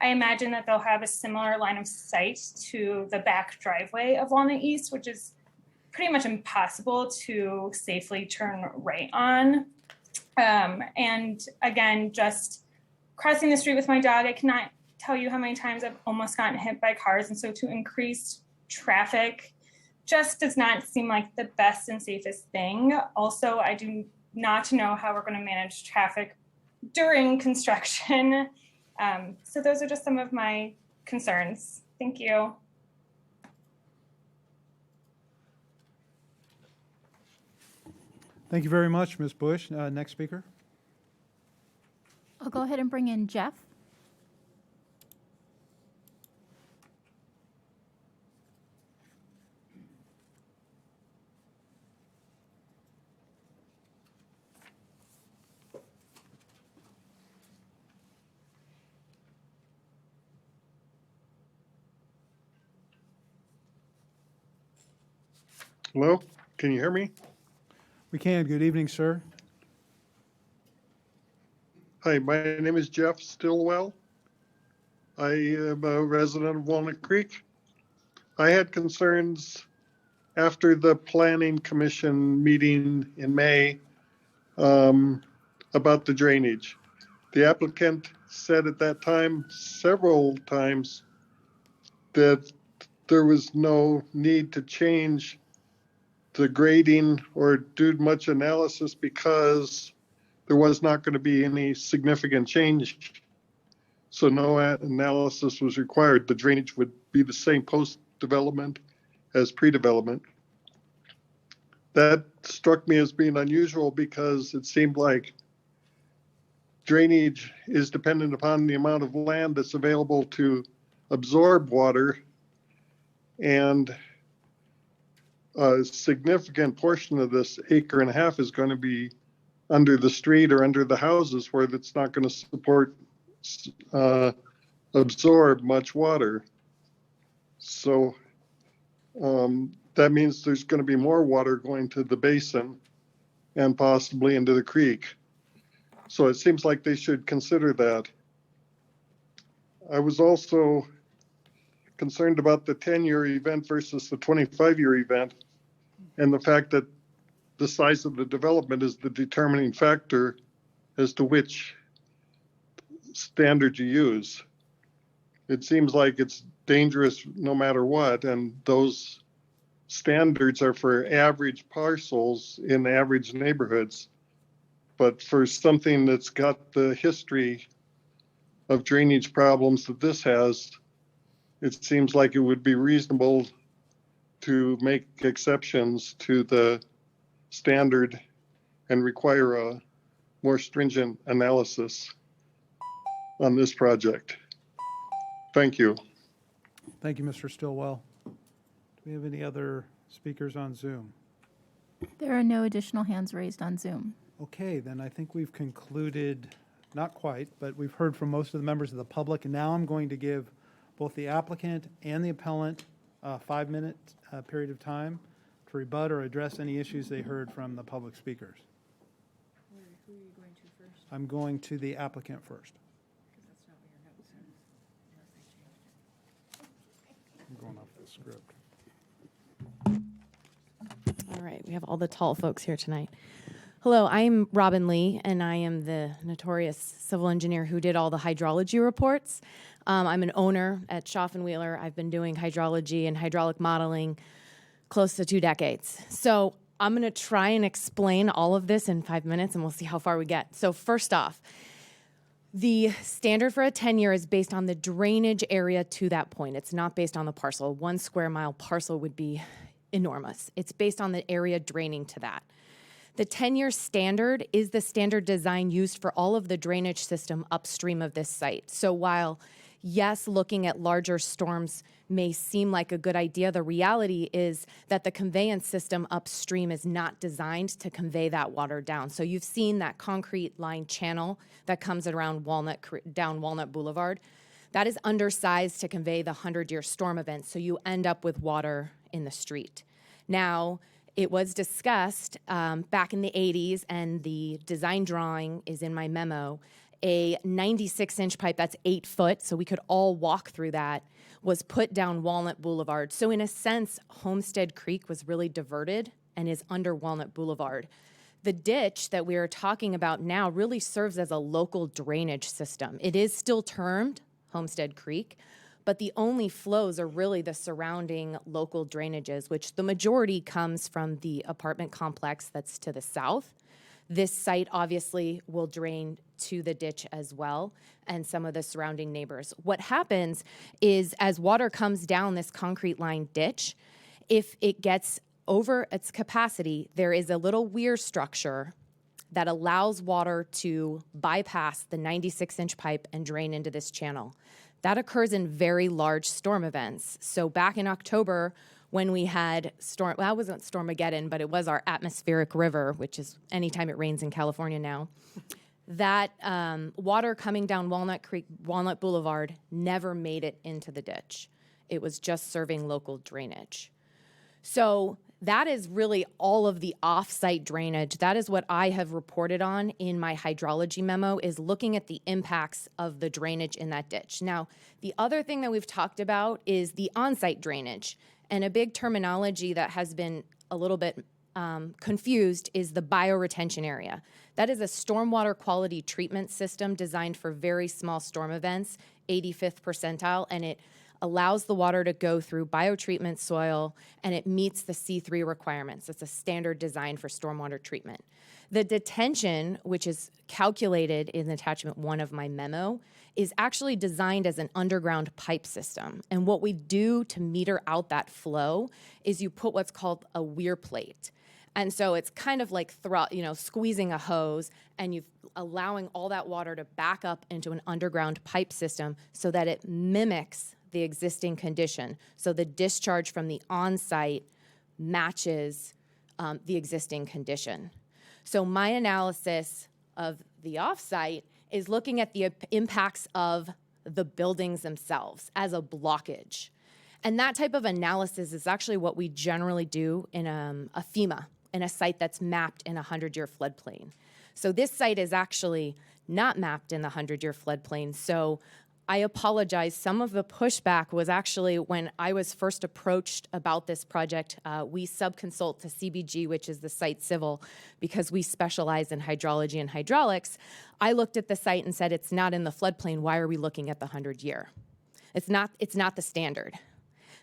I imagine that they'll have a similar line of sight to the back driveway of Walnut East, which is pretty much impossible to safely turn right on. And again, just crossing the street with my dog, I cannot tell you how many times I've almost gotten hit by cars. And so to increase traffic just does not seem like the best and safest thing. Also, I do not know how we're going to manage traffic during construction. So those are just some of my concerns. Thank you. Thank you very much, Ms. Bush. Next speaker. I'll go ahead and bring in Jeff. Hello, can you hear me? We can. Good evening, sir. Hi, my name is Jeff Stillwell. I am a resident of Walnut Creek. I had concerns after the Planning Commission meeting in May about the drainage. The applicant said at that time several times that there was no need to change the grading or do much analysis because there was not going to be any significant change. So no analysis was required. The drainage would be the same post-development as pre-development. That struck me as being unusual because it seemed like drainage is dependent upon the amount of land that's available to absorb water, and a significant portion of this 1.5 acres is going to be under the street or under the houses where it's not going to support, absorb much water. So that means there's going to be more water going to the basin and possibly into the creek. So it seems like they should consider that. I was also concerned about the 10-year event versus the 25-year event, and the fact that the size of the development is the determining factor as to which standard you use. It seems like it's dangerous no matter what, and those standards are for average parcels in average neighborhoods. But for something that's got the history of drainage problems that this has, it seems like it would be reasonable to make exceptions to the standard and require a more stringent analysis on this project. Thank you. Thank you, Mr. Stillwell. Do we have any other speakers on Zoom? There are no additional hands raised on Zoom. Okay, then I think we've concluded, not quite, but we've heard from most of the members of the public. And now I'm going to give both the applicant and the appellant a 5-minute period of time to rebut or address any issues they heard from the public speakers. Who are you going to first? I'm going to the applicant first. Because that's not what your note says, unless I changed it. I'm going off the script. All right, we have all the tall folks here tonight. Hello, I'm Robin Lee, and I am the notorious civil engineer who did all the hydrology reports. I'm an owner at Schaff and Wheeler. I've been doing hydrology and hydraulic modeling close to 2 decades. So I'm going to try and explain all of this in 5 minutes, and we'll see how far we get. So first off, the standard for a 10-year is based on the drainage area to that point. It's not based on the parcel. 1 square mile parcel would be enormous. It's based on the area draining to that. The 10-year standard is the standard design used for all of the drainage system upstream of this site. So while, yes, looking at larger storms may seem like a good idea, the reality is that the conveyance system upstream is not designed to convey that water down. So you've seen that concrete line channel that comes around down Walnut Boulevard. That is undersized to convey the 100-year storm event, so you end up with water in the street. Now, it was discussed back in the 80s, and the design drawing is in my memo. A 96-inch pipe, that's 8 foot, so we could all walk through that, was put down Walnut Boulevard. So in a sense, Homestead Creek was really diverted and is under Walnut Boulevard. The ditch that we are talking about now really serves as a local drainage system. It is still termed Homestead Creek, but the only flows are really the surrounding local drainages, which the majority comes from the apartment complex that's to the south. This site obviously will drain to the ditch as well and some of the surrounding neighbors. What happens is as water comes down this concrete line ditch, if it gets over its capacity, there is a little weir structure that allows water to bypass the 96-inch pipe and drain into this channel. That occurs in very large storm events. So back in October, when we had storm, well, it wasn't Stormageddon, but it was our atmospheric river, which is anytime it rains in California now. That water coming down Walnut Creek, Walnut Boulevard never made it into the ditch. It was just serving local drainage. So that is really all of the off-site drainage. That is what I have reported on in my hydrology memo, is looking at the impacts of the drainage in that ditch. Now, the other thing that we've talked about is the on-site drainage. And a big terminology that has been a little bit confused is the bioretention area. That is a stormwater quality treatment system designed for very small storm events, 85th percentile, and it allows the water to go through biotreatment soil, and it meets the C3 requirements. It's a standard design for stormwater treatment. The detention, which is calculated in attachment 1 of my memo, is actually designed as an underground pipe system. And what we do to meter out that flow is you put what's called a weir plate. And so it's kind of like squeezing a hose, and you're allowing all that water to back up into an underground pipe system so that it mimics the existing condition. So the discharge from the on-site matches the existing condition. So my analysis of the off-site is looking at the impacts of the buildings themselves as a blockage. And that type of analysis is actually what we generally do in a FEMA, in a site that's mapped in a 100-year floodplain. So this site is actually not mapped in the 100-year floodplain. So I apologize. Some of the pushback was actually when I was first approached about this project. We subconsult to CBG, which is the site civil, because we specialize in hydrology and hydraulics. I looked at the site and said, it's not in the floodplain. Why are we looking at the 100-year? It's not the standard.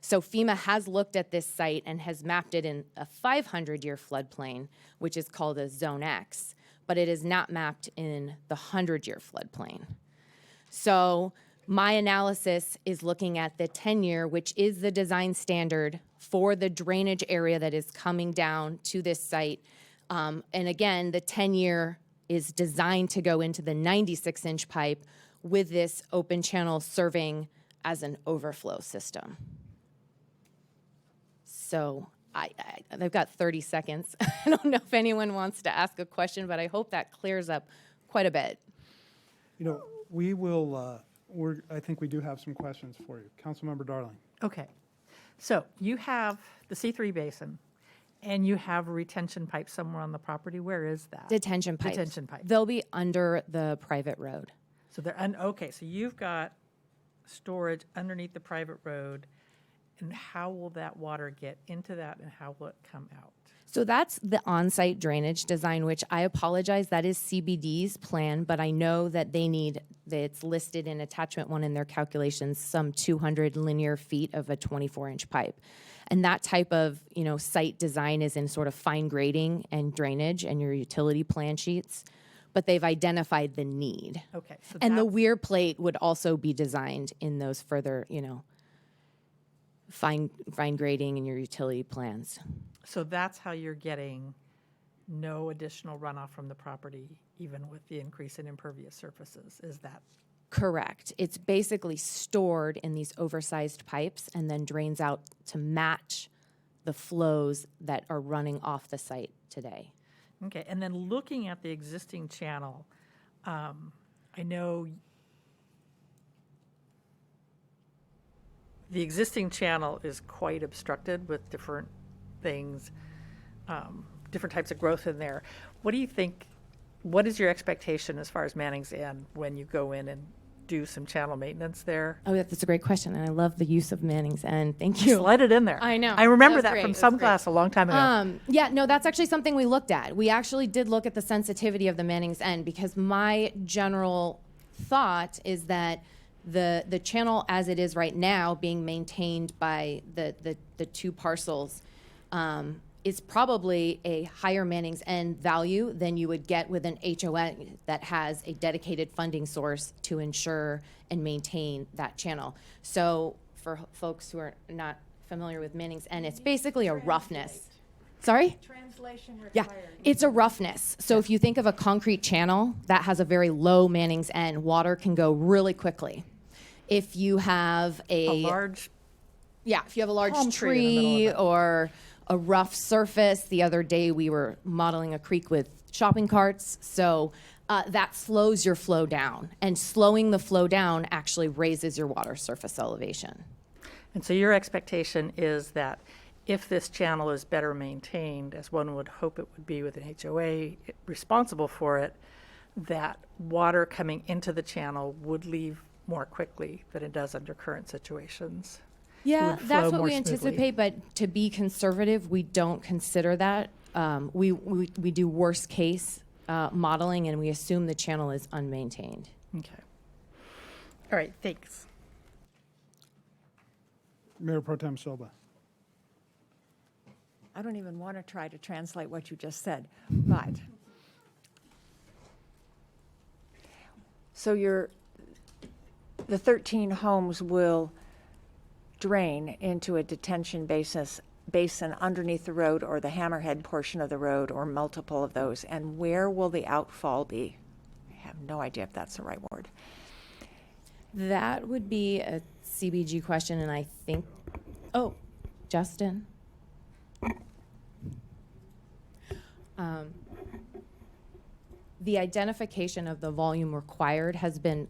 So FEMA has looked at this site and has mapped it in a 500-year floodplain, which is called a Zone X, but it is not mapped in the 100-year floodplain. So my analysis is looking at the 10-year, which is the design standard for the drainage area that is coming down to this site. And again, the 10-year is designed to go into the 96-inch pipe with this open channel serving as an overflow system. So they've got 30 seconds. I don't know if anyone wants to ask a question, but I hope that clears up quite a bit. You know, we will, I think we do have some questions for you. Councilmember Darling. Okay. So you have the C3 basin and you have a retention pipe somewhere on the property. Where is that? Detention pipes. Detention pipe. They'll be under the private road. So they're, okay, so you've got storage underneath the private road, and how will that water get into that and how will it come out? So that's the on-site drainage design, which I apologize, that is CBD's plan, but I know that it's listed in attachment 1 in their calculations, some 200 linear feet of a 24-inch pipe. And that type of, site design is in sort of fine grading and drainage and your utility plan sheets, but they've identified the need. Okay. So and the weir plate would also be designed in those further, fine grading in your utility plans. So that's how you're getting no additional runoff from the property, even with the increase in impervious surfaces, is that? Correct. It's basically stored in these oversized pipes and then drains out to match the flows that are running off the site today. Okay, and then looking at the existing channel, I know the existing channel is quite obstructed with different things, different types of growth in there. What do you think, what is your expectation as far as Manning's End when you go in and do some channel maintenance there? Oh, that's a great question, and I love the use of Manning's End. Thank you. Slide it in there. I know. I remember That was that from great. some class a long time ago. Yeah, no, that's actually something we looked at. We actually did look at the sensitivity of the Manning's End because my general thought is that the channel as it is right now being maintained by the two parcels is probably a higher Manning's End value than you would get with an HOA that has a dedicated funding source to ensure and maintain that channel. So for folks who are not familiar with Manning's End, it's basically a roughness. Sorry? Translation required. Yeah, it's a roughness. So if you think of a concrete channel that has a very low Manning's End, water can go really quickly. If you have A large if you have a large palm tree in the middle tree of it. or a rough surface. The other day we were modeling a creek with shopping carts, so that slows your flow down, and slowing the flow down actually raises your water surface elevation. And so your expectation is that if this channel is better maintained, as one would hope it would be with an HOA responsible for it, that water coming into the channel would leave more quickly than it does under current situations. Yeah, would flow that's what more we smoothly. anticipate, but to be conservative, we don't consider that. We do worst case modeling, and we assume the channel is unmaintained. Okay. All right, thanks. Mayor Pro Tem Silva. I don't even want to try to translate what you just said, but. So the 13 homes will drain into a detention basin underneath the road or the hammerhead portion of the road or multiple of those. And where will the outfall be? I have no idea if that's the right word. That would be a CBG question, and I think, Justin. The identification of the volume required has been,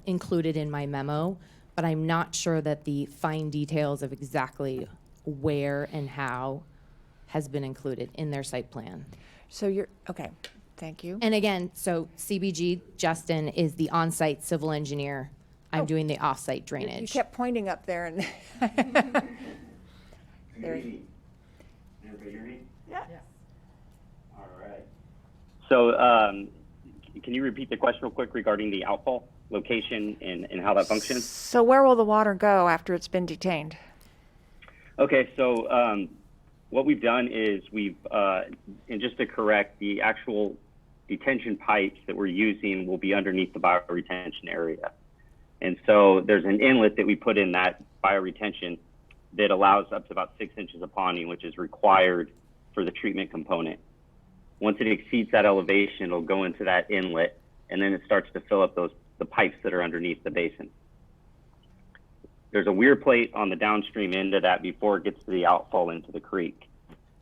included in my memo, but I'm not sure that the fine details of exactly where and how has been included in their site plan. So okay, thank you. And again, so CBG, Justin, is the on-site civil engineer. I'm doing the off-site drainage. You kept pointing up there and. There. Everybody hear me? Yeah. All right. So can you repeat the question real quick regarding the outfall location and how that functions? So where will the water go after it's been detained? Okay, so what we've done is and just to correct, the actual detention pipes that we're using will be underneath the bioretention area. And so there's an inlet that we put in that bioretention that allows up to about 6 inches of ponding, which is required for the treatment component. Once it exceeds that elevation, it'll go into that inlet, and then it starts to fill up the pipes that are underneath the basin. there's a weir plate on the downstream end of that before it gets to the outfall into the creek.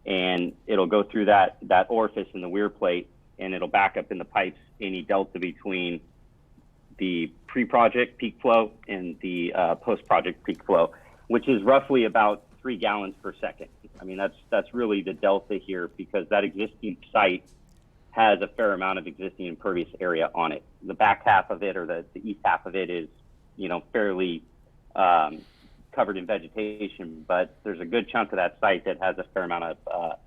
And it'll go through that orifice in the weir plate, and it'll back up in the pipes any delta between the pre-project peak flow and the post-project peak flow, which is roughly about 3 gallons per second. I mean, that's really the delta here, because that existing site has a fair amount of existing impervious area on it. The back half of it, or the east half of it, is, you know, fairly covered in vegetation, but there's a good chunk of that site that has a fair amount of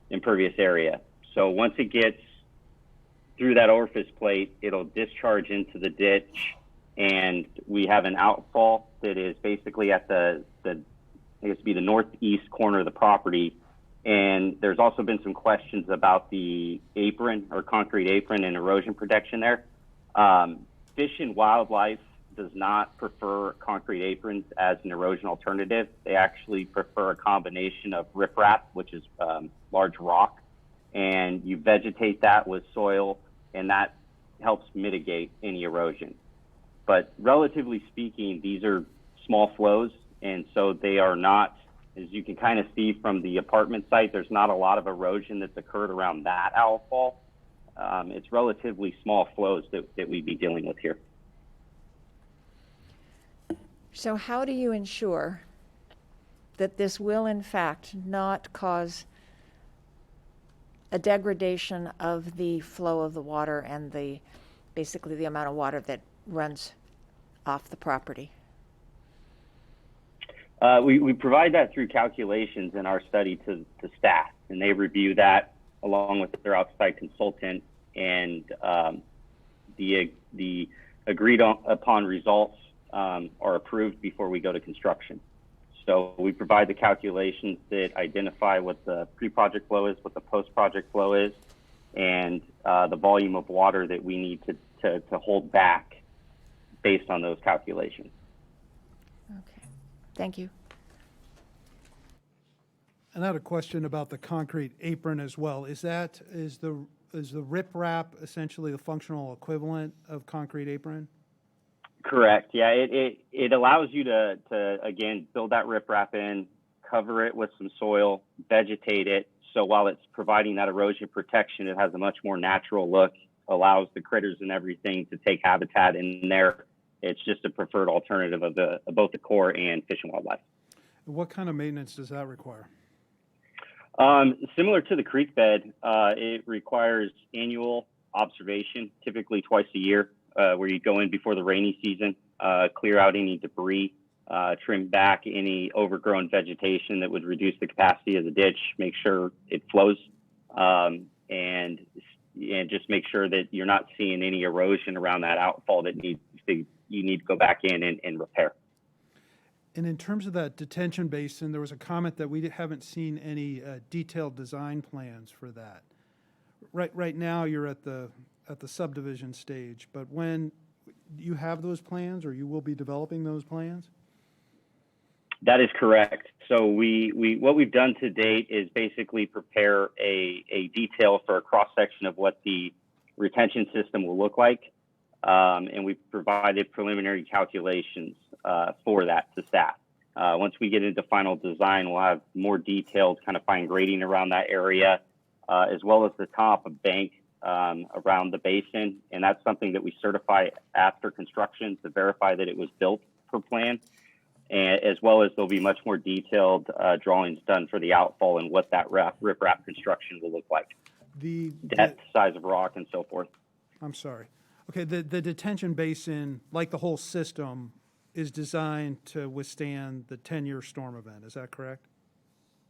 impervious area. So once it gets through that orifice plate, it'll discharge into the ditch, and we have an outfall that is basically at the I guess be the northeast corner of the property. And there's also been some questions about the apron or concrete apron and erosion protection there. Fish and Wildlife does not prefer concrete aprons as an erosion alternative. They actually prefer a combination of riprap, which is large rock, and you vegetate that with soil, and that helps mitigate any erosion. But relatively speaking, these are small flows, and so they are not, as you can kind of see from the apartment site, there's not a lot of erosion that's occurred around that outfall. It's relatively small flows that we'd be dealing with here. So how do you ensure that this will in fact not cause a degradation of the flow of the water and basically the amount of water that runs off the property? We provide that through calculations in our study to staff, and they review that along with their outside consultant, and the agreed upon results are approved before we go to construction. So we provide the calculations that identify what the pre-project flow is, what the post-project flow is, and the volume of water that we need to hold back based on those calculations. Okay, thank you. And I had a question about the concrete apron as well. Is the riprap essentially the functional equivalent of concrete apron? Correct. Yeah, it allows you to again build that riprap in, cover it with some soil, vegetate it. So while it's providing that erosion protection, it has a much more natural look, allows the critters and everything to take habitat in there. It's just a preferred alternative of both the Corps and Fish and Wildlife. What kind of maintenance does that require? Similar to the creek bed, it requires annual observation, typically twice a year, where you go in before the rainy season, clear out any debris, trim back any overgrown vegetation that would reduce the capacity of the ditch, make sure it flows, and just make sure that you're not seeing any erosion around that outfall that you need to go back in and repair. And in terms of that detention basin, there was a comment that we haven't seen any detailed design plans for that. Right now, you're at the subdivision stage, but when you have those plans, or you will be developing those plans? That is correct. So what we've done to date is basically prepare a detail for a cross section of what the retention system will look like, and we provided preliminary calculations for that to staff. Once we get into final design, we'll have more detailed kind of fine grading around that area, as well as the top of bank around the basin. And that's something that we certify after construction to verify that it was built per plan, and as well as there'll be much more detailed drawings done for the outfall and what that riprap construction will look like. The depth, size of rock, and so forth. I'm sorry. Okay, the detention basin, like the whole system, is designed to withstand the 10-year storm event. Is that correct?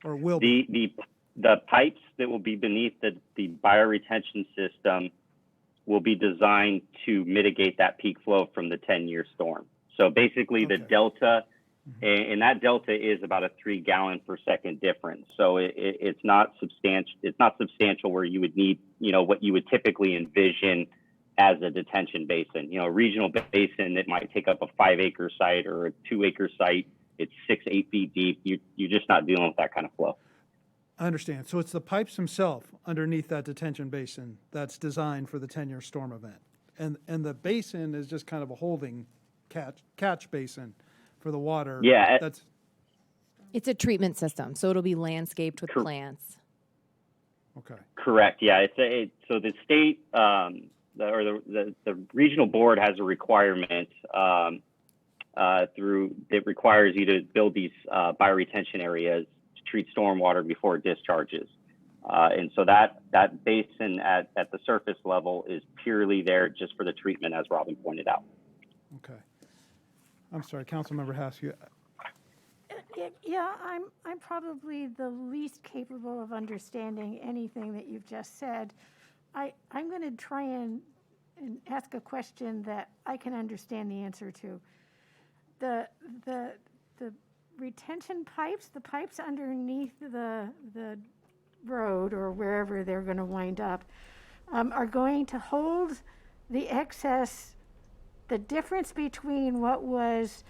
Or will be? The pipes that will be beneath the bioretention system will be designed to mitigate that peak flow from the 10-year storm. So basically the delta, and that delta is about a 3 gallon per second difference. So it's not substantial. It's not substantial where you would need, what you would typically envision as a detention basin. A regional basin that might take up a 5-acre site or a 2-acre site. It's 6-8 feet deep. You're just not dealing with that kind of flow. I understand. So it's the pipes themselves underneath that detention basin that's designed for the 10-year storm event. And the basin is just kind of a holding catch basin for the water. Yeah. That's It's a treatment system, so it'll be landscaped with plants. okay. Correct. Yeah. So the state the regional board has a requirement that requires you to build these bioretention areas to treat stormwater before it discharges. And so that basin at the surface level is purely there just for the treatment, as Robin pointed out. Okay. I'm sorry, Councilmember Haskell. Yeah, I'm probably the least capable of understanding anything that you've just said. I'm going to try and ask a question that I can understand the answer to. The retention pipes, the pipes underneath the road or wherever they're going to wind up, are going to hold the excess, the difference between what was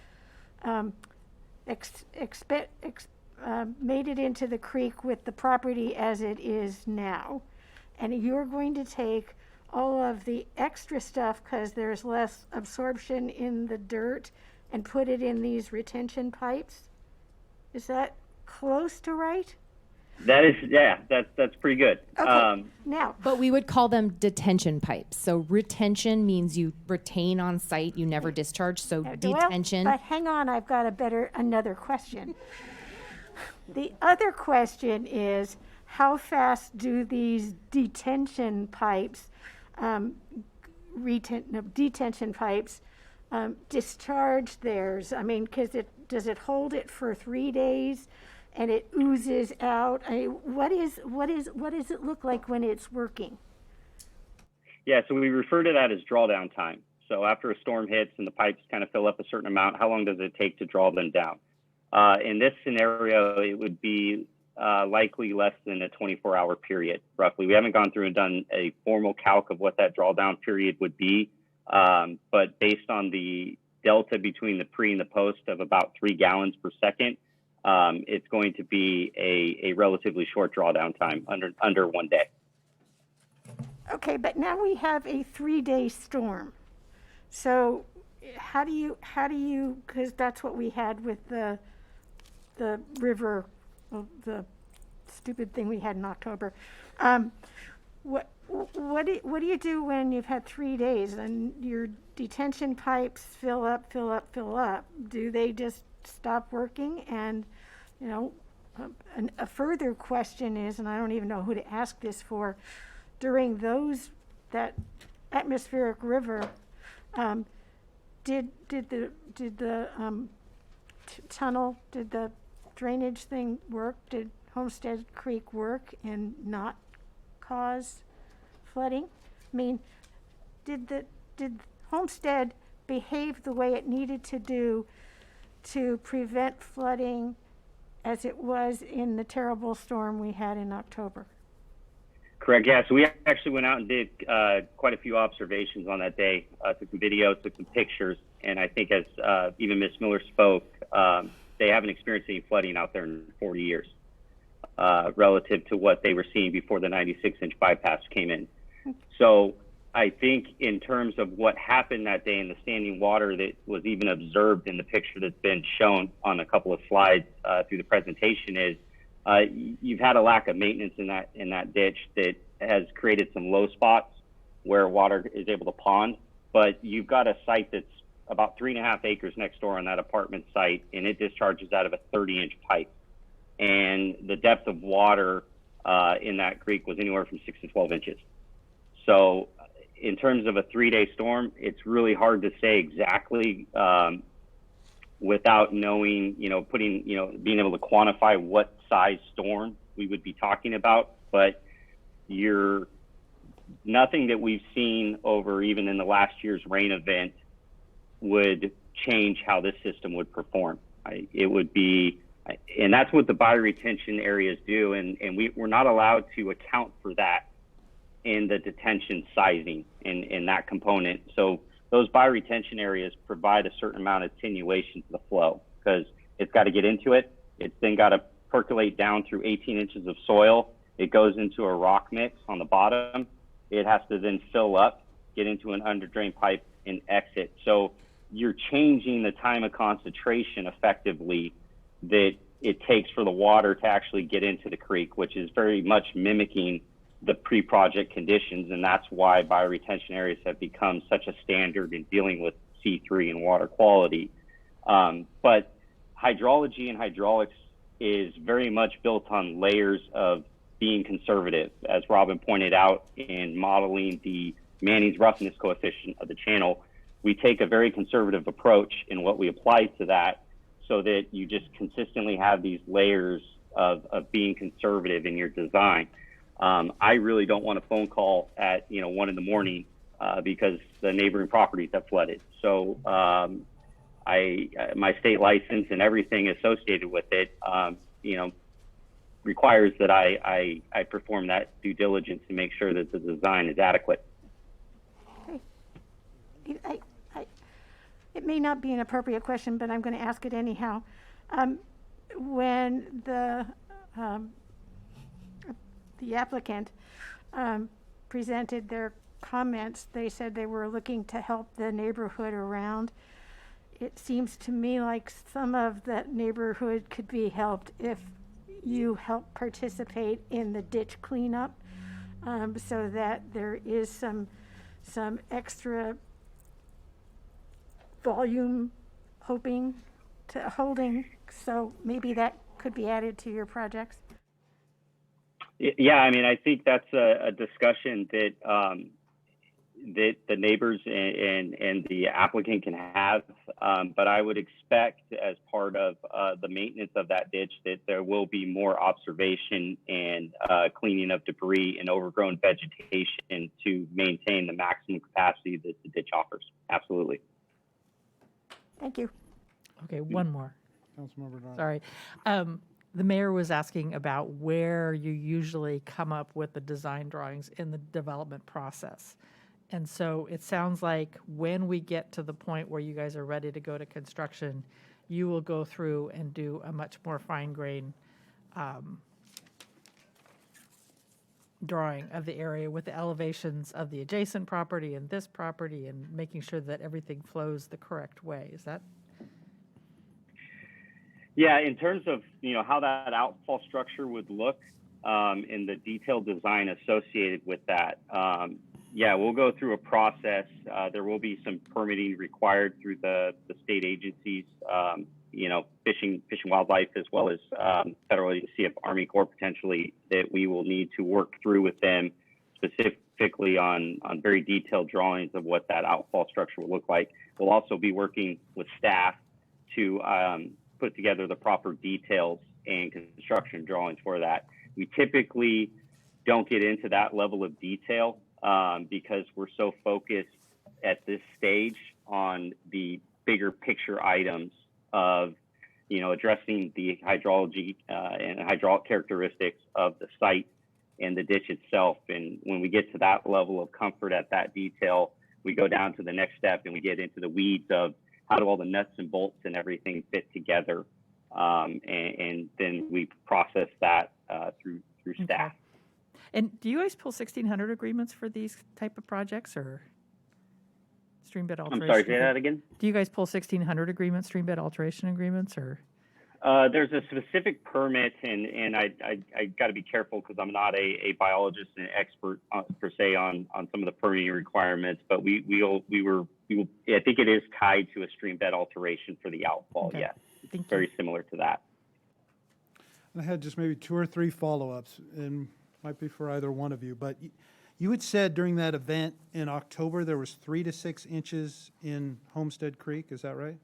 made it into the creek with the property as it is now. And you're going to take all of the extra stuff because there's less absorption in the dirt and put it in these retention pipes? Is that close to right? That is, yeah, that's pretty good. Okay. Now, But we would call them detention pipes. So retention means you retain on site, you never discharge. So detention. But hang on, I've got another question. The other question is, how fast do these detention pipes, discharge theirs? I mean, does it hold it for 3 days and it oozes out? What does it look like when it's working? Yeah, so we refer to that as drawdown time. So after a storm hits and the pipes kind of fill up a certain amount, how long does it take to draw them down? In this scenario, it would be likely less than a 24-hour period, roughly. We haven't gone through and done a formal calc of what that drawdown period would be, but based on the delta between the pre and the post of about 3 gallons per second, it's going to be a relatively short drawdown time, under 1 day. Okay, but now we have a 3-day storm. So how do you, because that's what we had with the river, the stupid thing we had in October. What do you do when you've had 3 days and your detention pipes fill up? Do they just stop working? And, a further question is, and I don't even know who to ask this for, during that atmospheric river, did the tunnel, did the drainage thing work? Did Homestead Creek work and not cause flooding? I mean, did Homestead behave the way it needed to do to prevent flooding as it was in the terrible storm we had in October? Correct. Yeah. So we actually went out and did quite a few observations on that day. Took some video, took some pictures, and I think as even Ms. Miller spoke, they haven't experienced any flooding out there in 40 years relative to what they were seeing before the 96-inch bypass came in. So I think in terms of what happened that day in the standing water that was even observed in the picture that's been shown on a couple of slides through the presentation is you've had a lack of maintenance in that ditch that has created some low spots where water is able to pond. But you've got a site that's about 3.5 acres next door on that apartment site, and it discharges out of a 30-inch pipe. And the depth of water in that creek was anywhere from 6 to 12 inches. So in terms of a 3-day storm, it's really hard to say exactly without knowing, being able to quantify what size storm we would be talking about. But nothing that we've seen over even in the last year's rain event would change how this system would perform. It would be, and that's what the bioretention areas do, and we're not allowed to account for that in the detention sizing in that component. So those bioretention areas provide a certain amount of attenuation to the flow because it's got to get into it. It's then got to percolate down through 18 inches of soil. It goes into a rock mix on the bottom. It has to then fill up, get into an under drain pipe, and exit. So you're changing the time of concentration effectively that it takes for the water to actually get into the creek, which is very much mimicking the pre-project conditions, and that's why bioretention areas have become such a standard in dealing with C3 and water quality. But hydrology and hydraulics is very much built on layers of being conservative, as Robin pointed out in modeling the Manning's roughness coefficient of the channel. We take a very conservative approach in what we apply to that, so that you just consistently have these layers of being conservative in your design. I really don't want a phone call at 1 in the morning because the neighboring properties have flooded. So my state license and everything associated with it, requires that I perform that due diligence to make sure that the design is adequate. Okay. It may not be an appropriate question, but I'm going to ask it anyhow. When the applicant presented their comments, they said they were looking to help the neighborhood around. It seems to me like some of that neighborhood could be helped if you help participate in the ditch cleanup, so that there is some extra volume holding. So maybe that could be added to your projects. Yeah, I mean, I think that's a discussion that that the neighbors and the applicant can have. But I would expect, as part of the maintenance of that ditch, that there will be more observation and cleaning of debris and overgrown vegetation to maintain the maximum capacity that the ditch offers. Absolutely. Thank you. Okay, one more. Councilmember Dodd. Sorry. The mayor was asking about where you usually come up with the design drawings in the development process. And so it sounds like when we get to the point where you guys are ready to go to construction, you will go through and do a much more fine-grained drawing of the area with the elevations of the adjacent property and this property, and making sure that everything flows the correct way. Is that? Yeah, in terms of how that outfall structure would look, in the detailed design associated with that, yeah, we'll go through a process. There will be some permitting required through the state agencies, Fish and Wildlife, as well as Federal Agency of Army Corps potentially, that we will need to work through with them specifically on very detailed drawings of what that outfall structure will look like. We'll also be working with staff to put together the proper details and construction drawings for that. We typically don't get into that level of detail because we're so focused at this stage on the bigger picture items of, addressing the hydrology and hydraulic characteristics of the site and the ditch itself. And when we get to that level of comfort at that detail, we go down to the next step and we get into the weeds of how do all the nuts and bolts and everything fit together. And then we process that through staff. Okay. And do you guys pull 1,600 agreements for these type of projects, or stream bed alteration? I'm sorry, say that again? Do you guys pull 1,600 agreements, stream bed alteration agreements, or? There's a specific permit, and I got to be careful because I'm not a biologist and expert per se on some of the permitting requirements, but we will, I think it is tied to a stream bed alteration for the outfall. Okay. Yes, Thank very you. similar to that. I had just maybe 2 or 3 follow-ups, and might be for either one of you, but you had said during that event in October there was 3 to 6 inches in Homestead Creek. Is that right?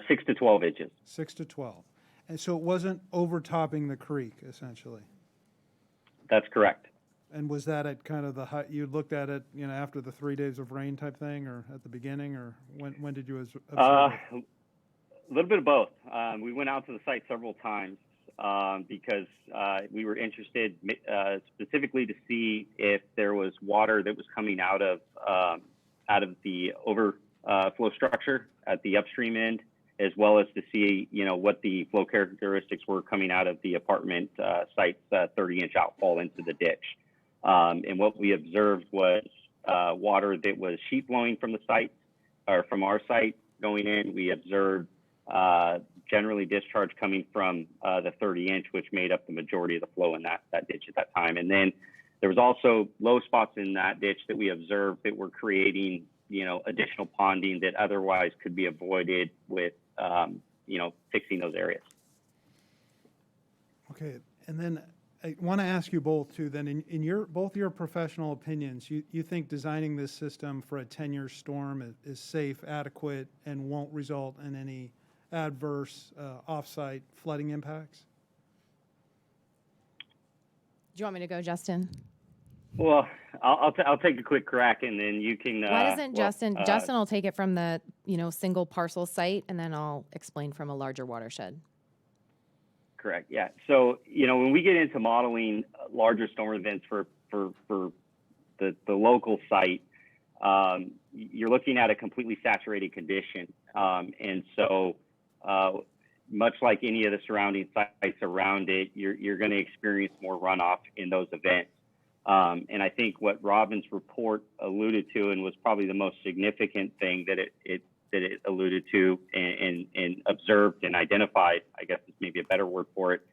6 to 12 inches. 6 to 12. And so it wasn't overtopping the creek, essentially. That's correct. And was that at kind of the high, you looked at it, after the 3 days of rain type thing, or at the beginning, or when did you observe it? A little bit of both. We went out to the site several times because we were interested specifically to see if there was water that was coming out of the overflow structure at the upstream end, as well as to see, what the flow characteristics were coming out of the apartment site's 30-inch outfall into the ditch. And what we observed was water that was sheet flowing from the site or from our site going in, we observed generally discharge coming from the 30-inch, which made up the majority of the flow in that ditch at that time. And then there was also low spots in that ditch that we observed that were creating, additional ponding that otherwise could be avoided with, fixing those areas. Okay, and then I want to ask you both too, then in both your professional opinions, you think designing this system for a 10-year storm is safe, adequate, and won't result in any adverse off-site flooding impacts? Do you want me to go, Justin? Well, I'll take a quick crack, and then you can. Why doesn't Justin? Justin will take it from the single parcel site, and then I'll explain from a larger watershed. Correct. Yeah. So when we get into modeling larger storm events for the local site, you're looking at a completely saturated condition, and so much like any of the surrounding sites around it, you're going to experience more runoff in those events. And I think what Robin's report alluded to, and was probably the most significant thing that it alluded to and observed and identified, I guess is maybe a better word for it,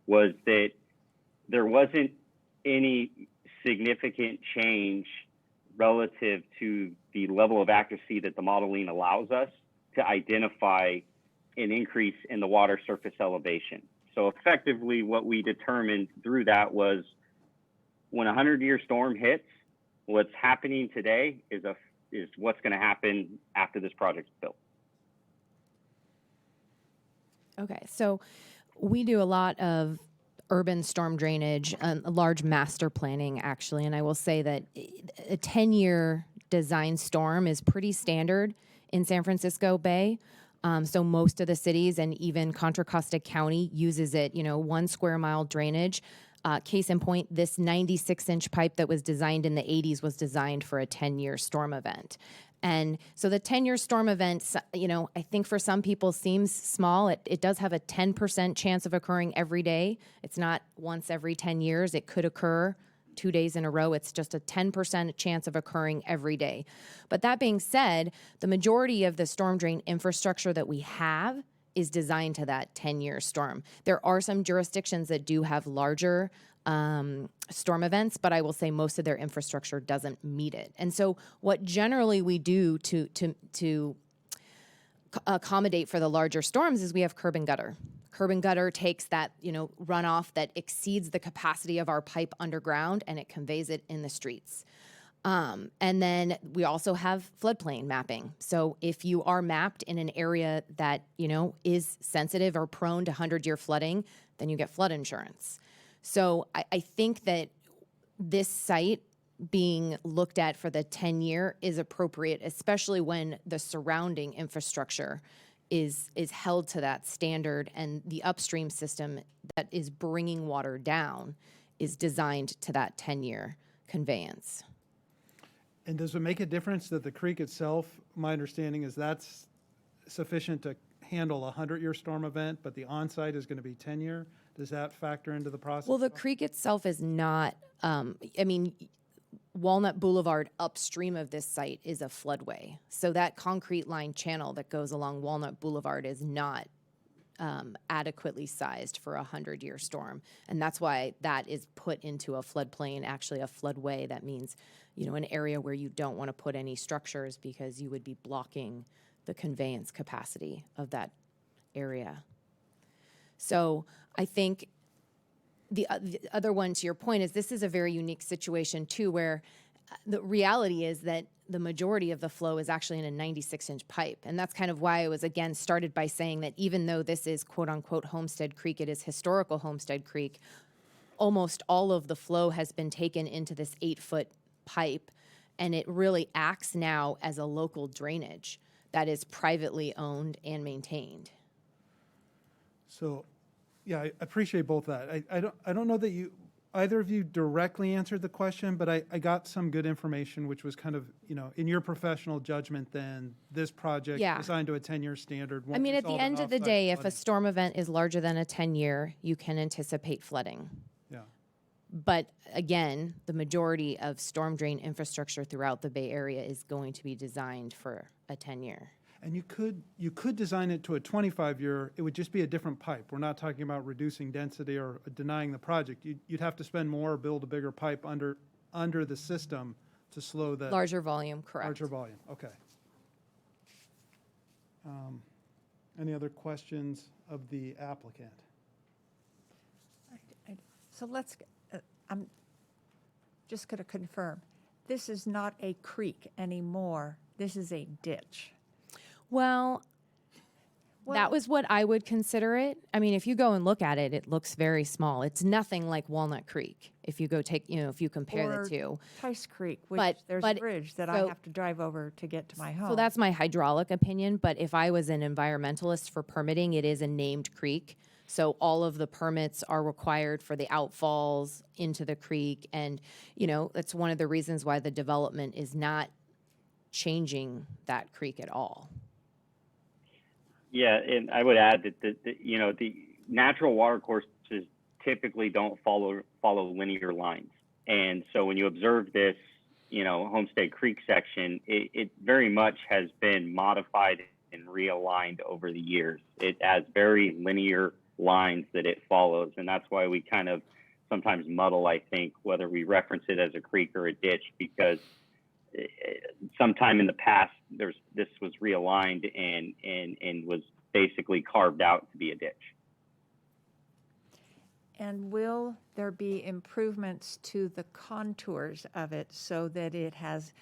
was that there wasn't any significant change relative to the level of accuracy that the modeling allows us to identify an increase in the water surface elevation. So effectively what we determined through that was, when a 100-year storm hits, what's happening today is what's going to happen after this project's built. Okay, so we do a lot of urban storm drainage, a large master planning actually, and I will say that a 10-year design storm is pretty standard in San Francisco Bay. So most of the cities and even Contra Costa County uses it, 1 square mile drainage. Case in point, this 96-inch pipe that was designed in the 80s was designed for a 10-year storm event. And so the 10-year storm event, I think for some people seems small. It does have a 10% chance of occurring every day. It's not once every 10 years. It could occur 2 days in a row. It's just a 10% chance of occurring every day. But that being said, the majority of the storm drain infrastructure that we have is designed to that 10-year storm. There are some jurisdictions that do have larger storm events, but I will say most of their infrastructure doesn't meet it. And so what generally we do to accommodate for the larger storms is we have curb and gutter. Curb and gutter takes that, runoff that exceeds the capacity of our pipe underground, and it conveys it in the streets. And then we also have floodplain mapping. So if you are mapped in an area that, is sensitive or prone to 100-year flooding, then you get flood insurance. So I think that this site being looked at for the 10-year is appropriate, especially when the surrounding infrastructure is held to that standard, and the upstream system that is bringing water down is designed to that 10-year conveyance. And does it make a difference that the creek itself, my understanding is that's sufficient to handle a 100-year storm event, but the on-site is going to be 10-year? Does that factor into the process? Well, the creek itself is not, Walnut Boulevard upstream of this site is a floodway. So that concrete line channel that goes along Walnut Boulevard is not adequately sized for a 100-year storm. And that's why that is put into a floodplain, actually a floodway. That means, an area where you don't want to put any structures because you would be blocking the conveyance capacity of that area. So I think the other one, to your point, is this is a very unique situation too, where the reality is that the majority of the flow is actually in a 96-inch pipe. And that's kind of why I was, again, started by saying that even though this is quote-unquote Homestead Creek, it is historical Homestead Creek, almost all of the flow has been taken into this 8-foot pipe, and it really acts now as a local drainage that is privately owned and maintained. So, yeah, I appreciate both that. I don't know that either of you directly answered the question, but I got some good information, which was kind of, in your professional judgment, then this project designed to a 10-year standard. I mean, at the end of the day, if a storm event is larger than a 10-year, you can anticipate flooding. Yeah. But again, the majority of storm drain infrastructure throughout the Bay Area is going to be designed for a 10-year. And you could design it to a 25-year, it would just be a different pipe. We're not talking about reducing density or denying the project. You'd have to spend more or build a bigger pipe under the system to slow the. Larger volume, correct. Larger volume, okay. Any other questions of the applicant? So I'm just going to confirm, this is not a creek anymore. This is a ditch. Well, that was what I would consider it. I mean, if you go and look at it, it looks very small. It's nothing like Walnut Creek. If you go if you compare the two. Tice Creek, which there's a bridge that I have to drive over to get to my home. So that's my hydraulic opinion, but if I was an environmentalist for permitting, it is a named creek. So all of the permits are required for the outfalls into the creek. And, that's one of the reasons why the development is not changing that creek at all. Yeah, and I would add that the natural water courses typically don't follow linear lines, and so when you observe this, Homestead Creek section, it very much has been modified and realigned over the years. It has very linear lines that it follows, and that's why we kind of sometimes muddle, I think, whether we reference it as a creek or a ditch, because sometime in the past this was realigned and was basically carved out to be a ditch. And will there be improvements to the contours of it so that it has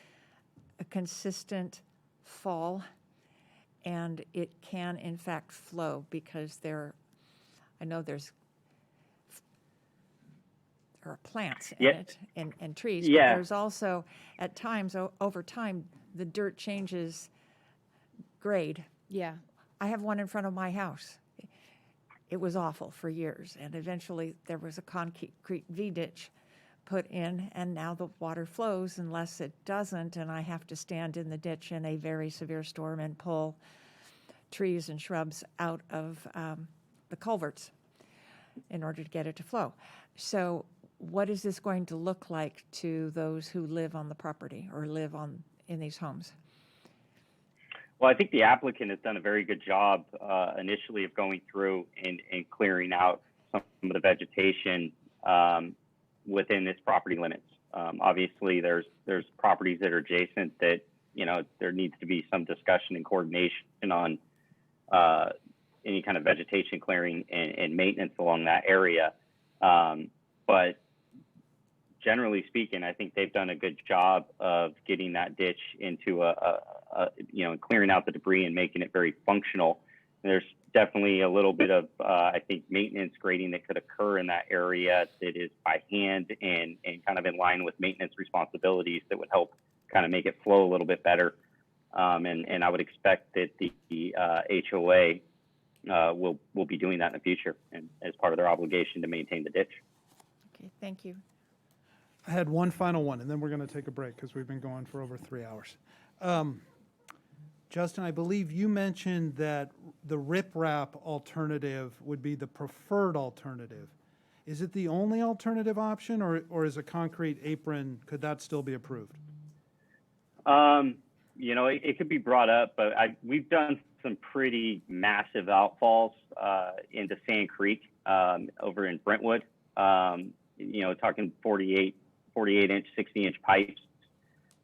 a consistent fall and it can in fact flow? Because I know there are plants in it and trees, but there's also at times over time the dirt changes grade. Yeah. I have one in front of my house. It was awful for years, and eventually there was a concrete V-ditch put in, and now the water flows unless it doesn't, and I have to stand in the ditch in a very severe storm and pull trees and shrubs out of the culverts in order to get it to flow. So what is this going to look like to those who live on the property or live in these homes? Well, I think the applicant has done a very good job initially of going through and clearing out some of the vegetation within its property limits. Obviously, there's properties that are adjacent that there needs to be some discussion and coordination on any kind of vegetation clearing and maintenance along that area. But generally speaking, I think they've done a good job of getting that ditch into and clearing out the debris and making it very functional. And there's definitely a little bit of, I think, maintenance grading that could occur in that area that is by hand and kind of in line with maintenance responsibilities that would help kind of make it flow a little bit better. And I would expect that the HOA will be doing that in the future and as part of their obligation to maintain the ditch. Okay, thank you. I had one final one, and then we're going to take a break because we've been going for over 3 hours. Justin, I believe you mentioned that the riprap alternative would be the preferred alternative. Is it the only alternative option, or is a concrete apron, could that still be approved? It could be brought up, but we've done some pretty massive outfalls into Sand Creek over in Brentwood. Talking 48-inch, 60-inch pipes,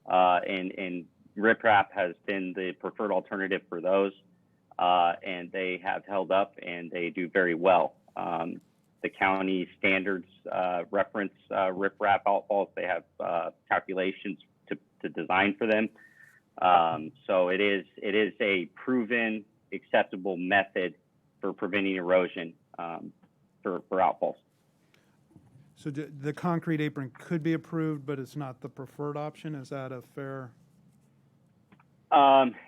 and riprap has been the preferred alternative for those, and they have held up and they do very well. The county standards reference riprap outfalls. They have calculations to design for them. So it is a proven, acceptable method for preventing erosion for outfalls. So the concrete apron could be approved, but it's not the preferred option? Is that a fair?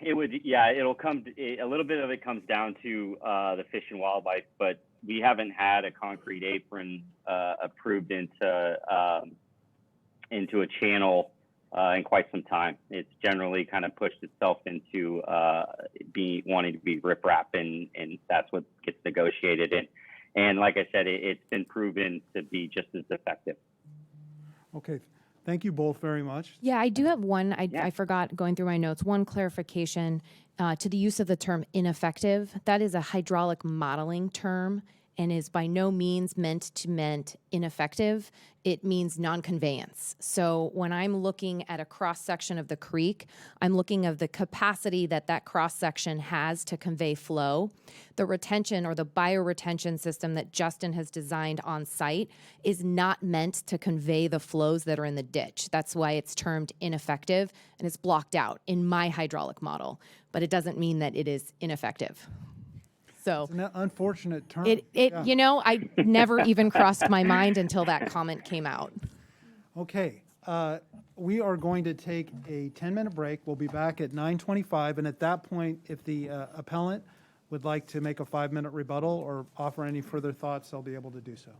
It would, yeah, it'll come, a little bit of it comes down to the Fish and Wildlife, but we haven't had a concrete apron approved into a channel in quite some time. It's generally kind of pushed itself into wanting to be riprap, and that's what gets negotiated. And like I said, it's been proven to be just as effective. Okay, thank you both very much. Yeah, I do have one. I forgot going through my notes. One clarification to the use of the term ineffective. That is a hydraulic modeling term and is by no means meant ineffective. It means non-conveyance. So when I'm looking at a cross-section of the creek, I'm looking at the capacity that that cross-section has to convey flow. The retention or the bioretention system that Justin has designed on site is not meant to convey the flows that are in the ditch. That's why it's termed ineffective and it's blocked out in my hydraulic model, but it doesn't mean that it is ineffective. So It's an unfortunate term. you know, I never even crossed my mind until that comment came out. Okay, we are going to take a 10-minute break. We'll be back at 9:25, and at that point, if the appellant would like to make a 5-minute rebuttal or offer any further thoughts, they'll be able to do so.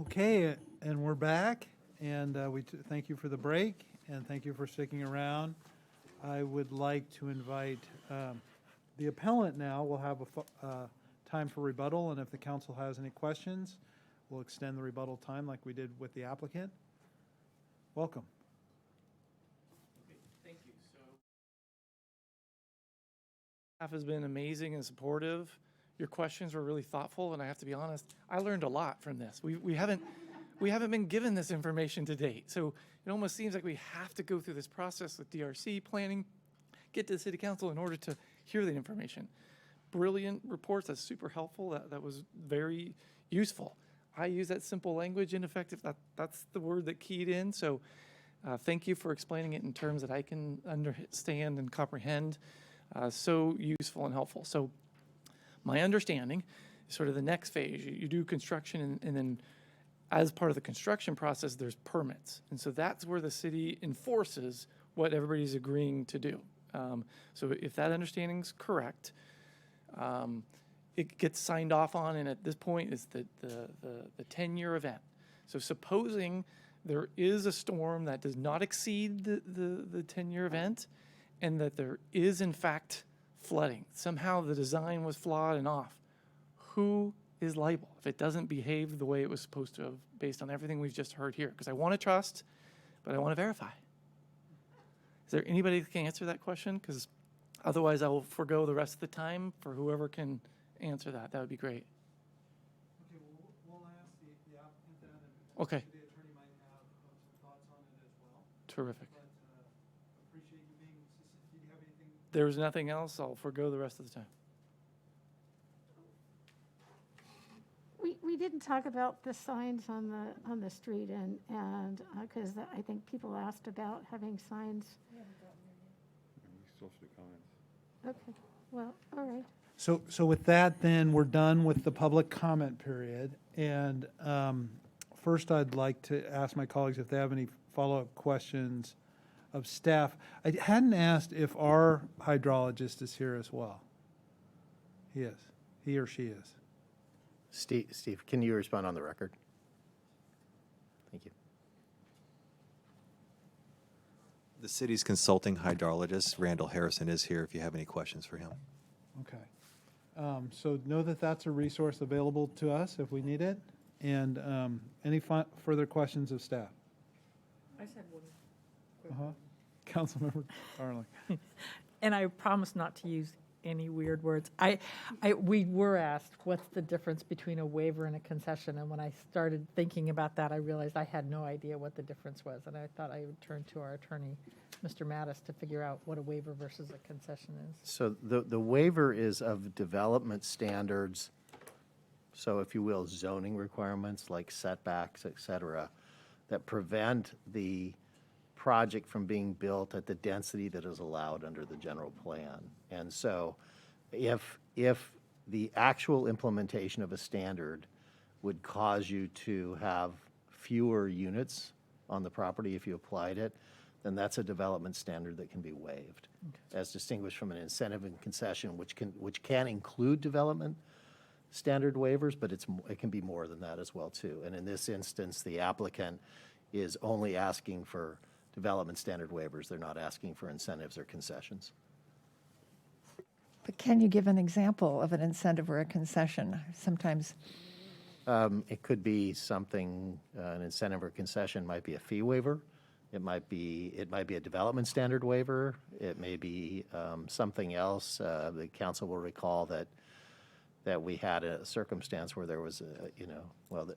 Okay, and we're back, and thank you for the break, and thank you for sticking around. I would like to invite the appellant now. We'll have a time for rebuttal, and if the council has any questions, we'll extend the rebuttal time like we did with the applicant. Welcome. Thank you. Staff has been amazing and supportive. Your questions were really thoughtful, and I have to be honest, I learned a lot from this. We haven't been given this information to date, so it almost seems like we have to go through this process with DRC planning, get to the city council in order to hear the information. Brilliant reports. That's super helpful. That was very useful. I use that simple language, ineffective. That's the word that keyed in. So thank you for explaining it in terms that I can understand and comprehend. So useful and helpful. So my understanding is sort of the next phase. You do construction, and then as part of the construction process, there's permits. And so that's where the city enforces what everybody's agreeing to do. So if that understanding is correct, it gets signed off on, and at this point is the 10-year event. So supposing there is a storm that does not exceed the 10-year event, and that there is in fact flooding, somehow the design was flawed and off, who is liable if it doesn't behave the way it was supposed to have based on everything we've just heard here? Because I want to trust, but I want to verify. Is there anybody that can answer that question? Because otherwise I will forego the rest of the time for whoever can answer that. That would be great. Okay, we'll ask the applicant then, and Okay. the attorney might have some thoughts on it as well. Terrific. But appreciate you being there's nothing else, I'll forego the rest of the time. We didn't talk about the signs on the street and because I think people asked about having signs. Okay, well, all right. So with that, then, we're done with the public comment period. And first, I'd like to ask my colleagues if they have any follow-up questions of staff. I hadn't asked if our hydrologist is here as well. He is. He or she is. Steve, can you respond on the record? Thank you. The city's consulting hydrologist, Randall Harrison, is here if you have any questions for him. Okay. So know that that's a resource available to us if we need it. And any further questions of staff? I said one. Councilmember Darling. And I promise not to use any weird words. We were asked, what's the difference between a waiver and a concession? And when I started thinking about that, I realized I had no idea what the difference was. And I thought I would turn to our attorney, Mr. Mattis, to figure out what a waiver versus a concession is. So the waiver is of development standards, so if you will, zoning requirements like setbacks, et cetera, that prevent the project from being built at the density that is allowed under the general plan. And so if the actual implementation of a standard would cause you to have fewer units on the property if you applied it, then that's a development standard that can be waived, as distinguished from an incentive and concession, which can include development standard waivers, but it can be more than that as well too. And in this instance, the applicant is only asking for development standard waivers. They're not asking for incentives or concessions. But can you give an example of an incentive or a concession? Sometimes. It could be something, an incentive or concession might be a fee waiver. It might be a development standard waiver. It may be something else. The council will recall that we had a circumstance where there was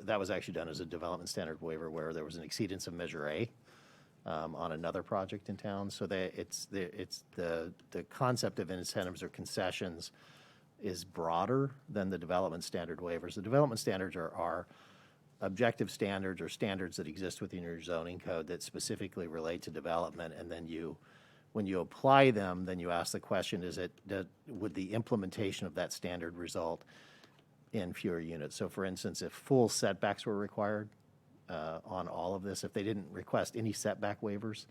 that was actually done as a development standard waiver where there was an exceedance of Measure A on another project in town. So it's the concept of incentives or concessions is broader than the development standard waivers. The development standards are objective standards or standards that exist within your zoning code that specifically relate to development, and then when you apply them, then you ask the question, would the implementation of that standard result in fewer units? So for instance, if full setbacks were required on all of this, if they didn't request any setback waivers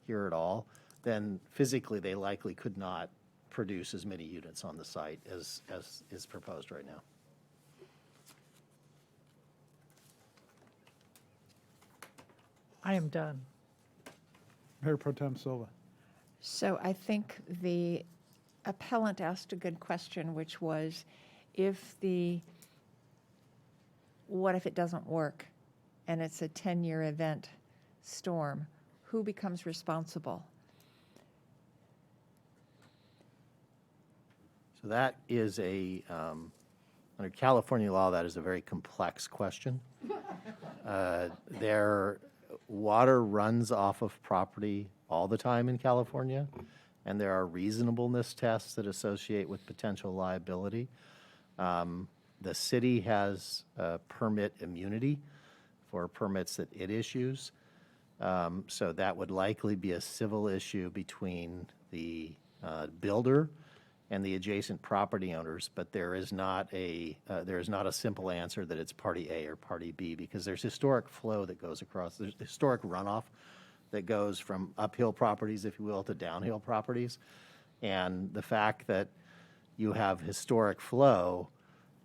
here at all, then physically they likely could not produce as many units on the site as is proposed right now. I am done. Mayor Pro Tem Silva. So I think the appellant asked a good question, which was, what if it doesn't work and it's a 10-year event storm? Who becomes responsible? So that is under California law, that is a very complex question. Water runs off of property all the time in California, and there are reasonableness tests that associate with potential liability. The city has permit immunity for permits that it issues. So that would likely be a civil issue between the builder and the adjacent property owners, but there is not a simple answer that it's party A or party B, because there's historic flow that goes across, there's historic runoff that goes from uphill properties, if you will, to downhill properties. And the fact that you have historic flow,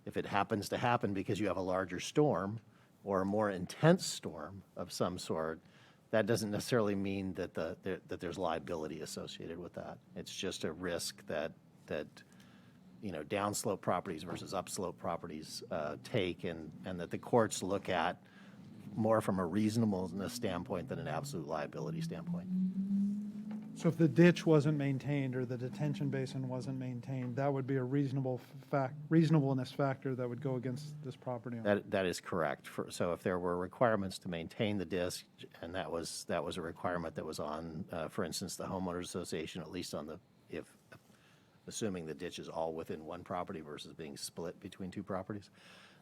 if it happens to happen because you have a larger storm or a more intense storm of some sort, that doesn't necessarily mean that that there's liability associated with that. It's just a risk that downslope properties versus upslope properties take, and that the courts look at more from a reasonableness standpoint than an absolute liability standpoint. So if the ditch wasn't maintained or the detention basin wasn't maintained, that would be a reasonableness factor that would go against this property owner. That is correct. So if there were requirements to maintain the disc, and that was a requirement that was on, for instance, the homeowners association, at least on the assuming the ditch is all within one property versus being split between two properties,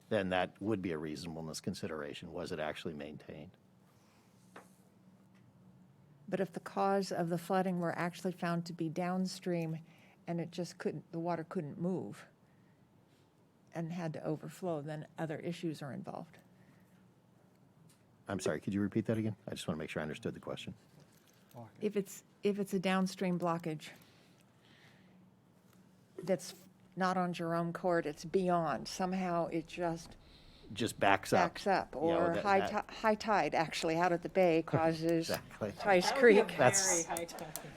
then that would be a reasonableness consideration. Was it actually maintained? But if the cause of the flooding were actually found to be downstream and it just couldn't, the water couldn't move and had to overflow, then other issues are involved. I'm sorry, could you repeat that again? I just want to make sure I understood the question. If it's a downstream blockage that's not on Jerome Court, it's beyond, somehow it Just backs up. backs up, You know, or high tide actually out at the bay causes Exactly. Tice Creek. That's-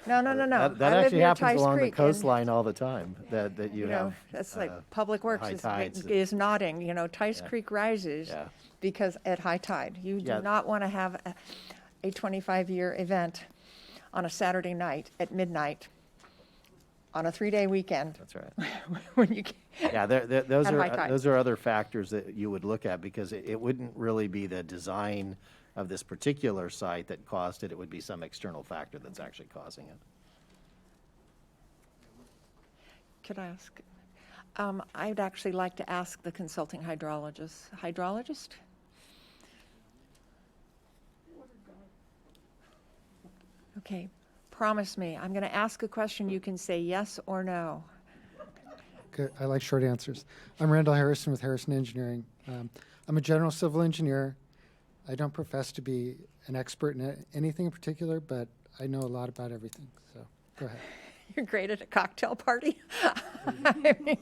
No. That I live actually near happens Tice along the Creek, and, coastline all the time, that you you know, have. that's like Public Works high is, tides. is nodding, Tice Yeah. Creek rises Yeah. because at high tide. You do Yeah. not want to have a 25-year event on a Saturday night at midnight on a 3-day weekend. That's right. When you Yeah, those At are high tide. those are other factors that you would look at, because it wouldn't really be the design of this particular site that caused it. It would be some external factor that's actually causing it. Could I ask? I'd actually like to ask the consulting hydrologist. Hydrologist? Okay, promise me. I'm going to ask a question. You can say yes or no. Okay, I like short answers. I'm Randall Harrison with Harrison Engineering. I'm a general civil engineer. I don't profess to be an expert in anything in particular, but I know a lot about everything. So go ahead. You're great at a cocktail party. I mean,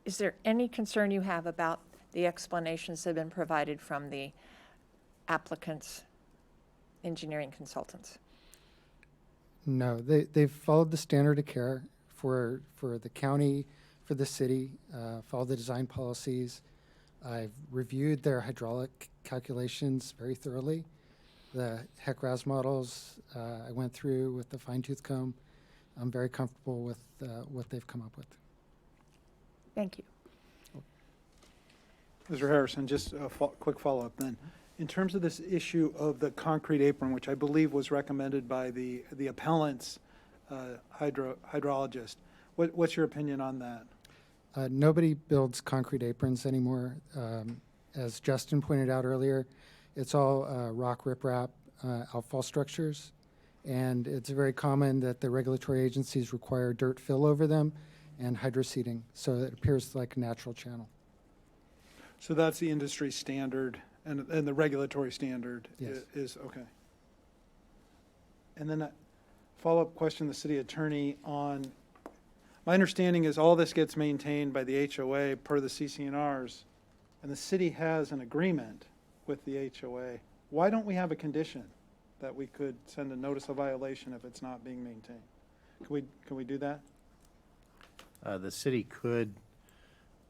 is there any concern you have about the explanations that have been provided from the applicants' engineering consultants? No, they've followed the standard of care for the county, for the city, followed the design policies. I've reviewed their hydraulic calculations very thoroughly. The HEC-RAS models I went through with the fine-tooth comb. I'm very comfortable with what they've come up with. Thank you. Mr. Harrison, just a quick follow-up then. In terms of this issue of the concrete apron, which I believe was recommended by the appellant's hydrologist, what's your opinion on that? Nobody builds concrete aprons anymore. As Justin pointed out earlier, it's all rock riprap outfall structures, and it's very common that the regulatory agencies require dirt fill over them and hydroseeding, so it appears like a natural channel. So that's the industry standard, and the regulatory standard Yes. is okay. And then a follow-up question, the city attorney, on, my understanding is all this gets maintained by the HOA per the CCNRs, and the city has an agreement with the HOA. Why don't we have a condition that we could send a notice of violation if it's not being maintained? Can we do that? The city could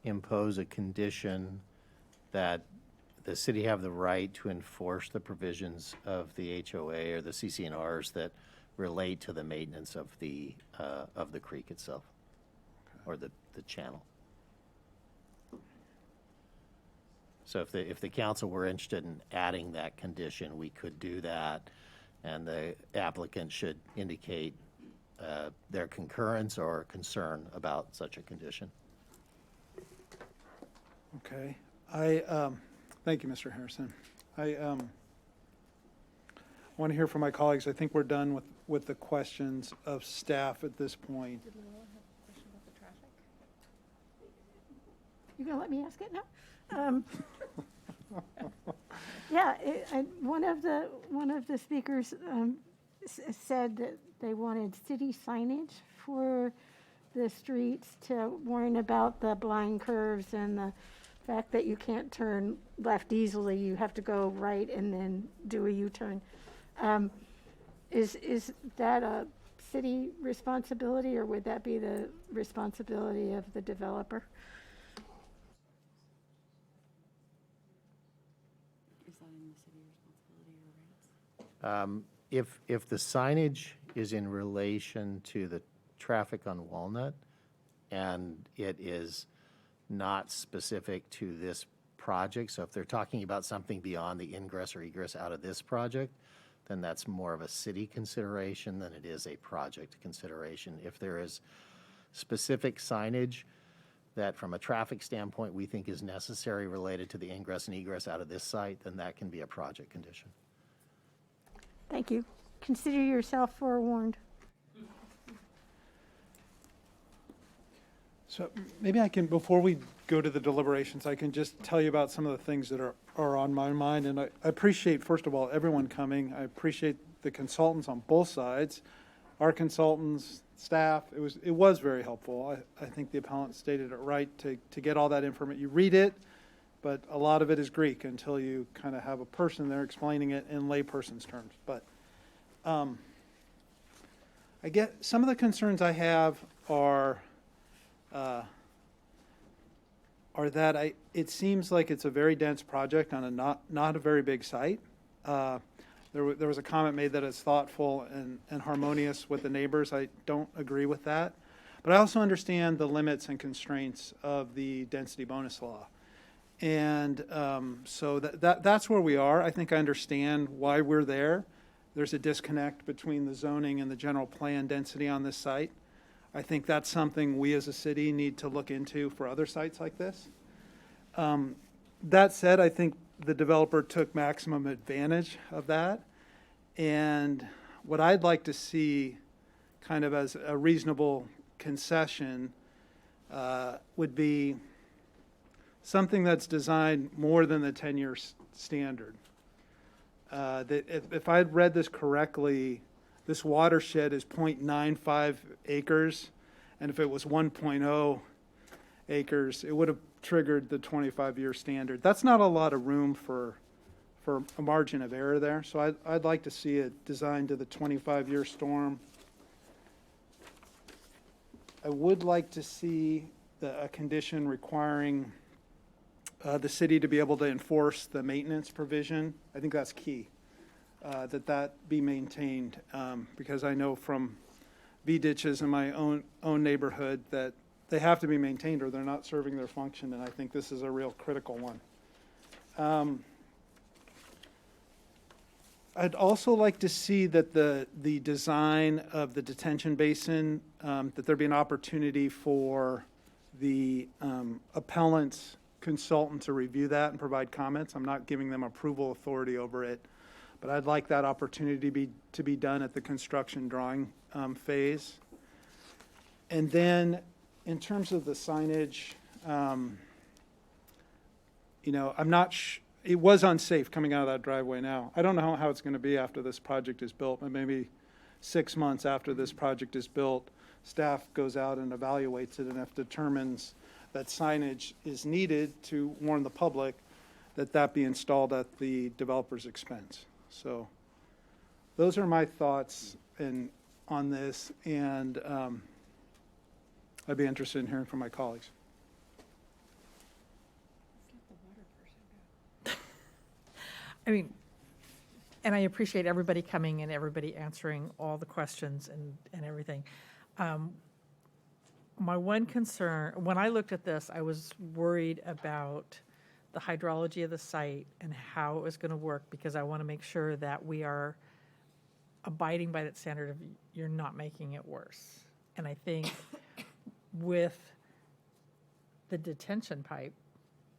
impose a condition that the city have the right to enforce the provisions of the HOA or the CCNRs that relate to the maintenance of the creek itself, or the channel. So if the council were interested in adding that condition, we could do that, and the applicant should indicate their concurrence or concern about such a condition. Okay. Thank you, Mr. Harrison. I want to hear from my colleagues. I think we're done with the questions of staff at this point. You gonna let me ask it now? Yeah, one of the speakers said that they wanted city signage for the streets to warn about the blind curves and the fact that you can't turn left easily. You have to go right and then do a U-turn. Is that a city responsibility, or would that be the responsibility of the developer? If the signage is in relation to the traffic on Walnut, and it is not specific to this project. So if they're talking about something beyond the ingress or egress out of this project, then that's more of a city consideration than it is a project consideration. If there is specific signage that from a traffic standpoint we think is necessary related to the ingress and egress out of this site, then that can be a project condition. Thank you. Consider yourself forewarned. So maybe I can, before we go to the deliberations, I can just tell you about some of the things that are on my mind. And I appreciate, first of all, everyone coming. I appreciate the consultants on both sides, our consultants, staff. It was very helpful. I think the appellant stated it right to get all that information. You read it, but a lot of it is Greek until you kind of have a person there explaining it in layperson's terms. But I get some of the concerns I have are that it seems like it's a very dense project on a not a very big site. There was a comment made that it's thoughtful and harmonious with the neighbors. I don't agree with that. But I also understand the limits and constraints of the density bonus law. And so that's where we are. I think I understand why we're there. There's a disconnect between the zoning and the general plan density on this site. I think that's something we as a city need to look into for other sites like this. That said, I think the developer took maximum advantage of that. And what I'd like to see kind of as a reasonable concession would be something that's designed more than the 10-year standard. That if I had read this correctly, this watershed is 0.95 acres, and if it was 1.0 acres, it would have triggered the 25-year standard. That's not a lot of room for a margin of error there, so I'd like to see it designed to the 25-year storm. I would like to see a condition requiring the city to be able to enforce the maintenance provision. I think that's key. That be maintained, because I know from V-ditches in my own neighborhood that they have to be maintained or they're not serving their function, and I think this is a real critical one. I'd also like to see that the design of the detention basin, that there be an opportunity for the appellant's consultant to review that and provide comments. I'm not giving them approval authority over it, but I'd like that opportunity to be done at the construction drawing phase. And then in terms of the signage, I'm not it was unsafe coming out of that driveway now. I don't know how it's going to be after this project is built, but maybe 6 months after this project is built, staff goes out and evaluates it, and if determines that signage is needed to warn the public, that be installed at the developer's expense. So those are my thoughts on this, and I'd be interested in hearing from my colleagues. I mean, and I appreciate everybody coming and everybody answering all the questions and everything. My one concern, when I looked at this, I was worried about the hydrology of the site and how it was going to work, because I want to make sure that we are abiding by that standard of you're not making it worse. And I think with the detention pipe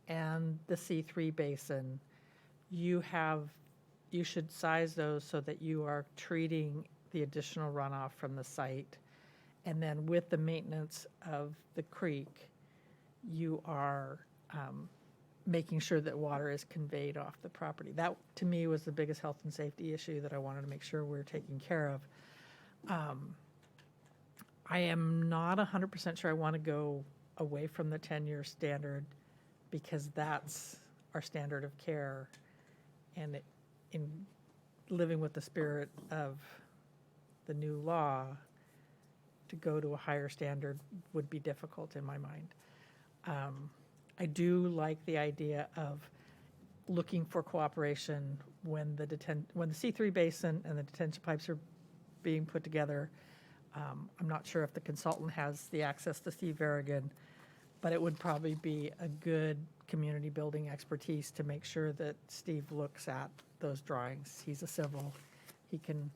and the C3 basin, you should size those so that you are treating the additional runoff from the site. And then with the maintenance of the creek, you are making sure that water is conveyed off the property. That, to me, was the biggest health and safety issue that I wanted to make sure we're taking care of. I am not 100% sure I want to go away from the 10-year standard, because that's our standard of care. And in living with the spirit of the new law, to go to a higher standard would be difficult in my mind. I do like the idea of looking for cooperation when the C3 basin and the detention pipes are being put together. I'm not sure if the consultant has the access to Steve Varigan, but it would probably be a good community building expertise to make sure that Steve looks at those drawings. He's a civil, he can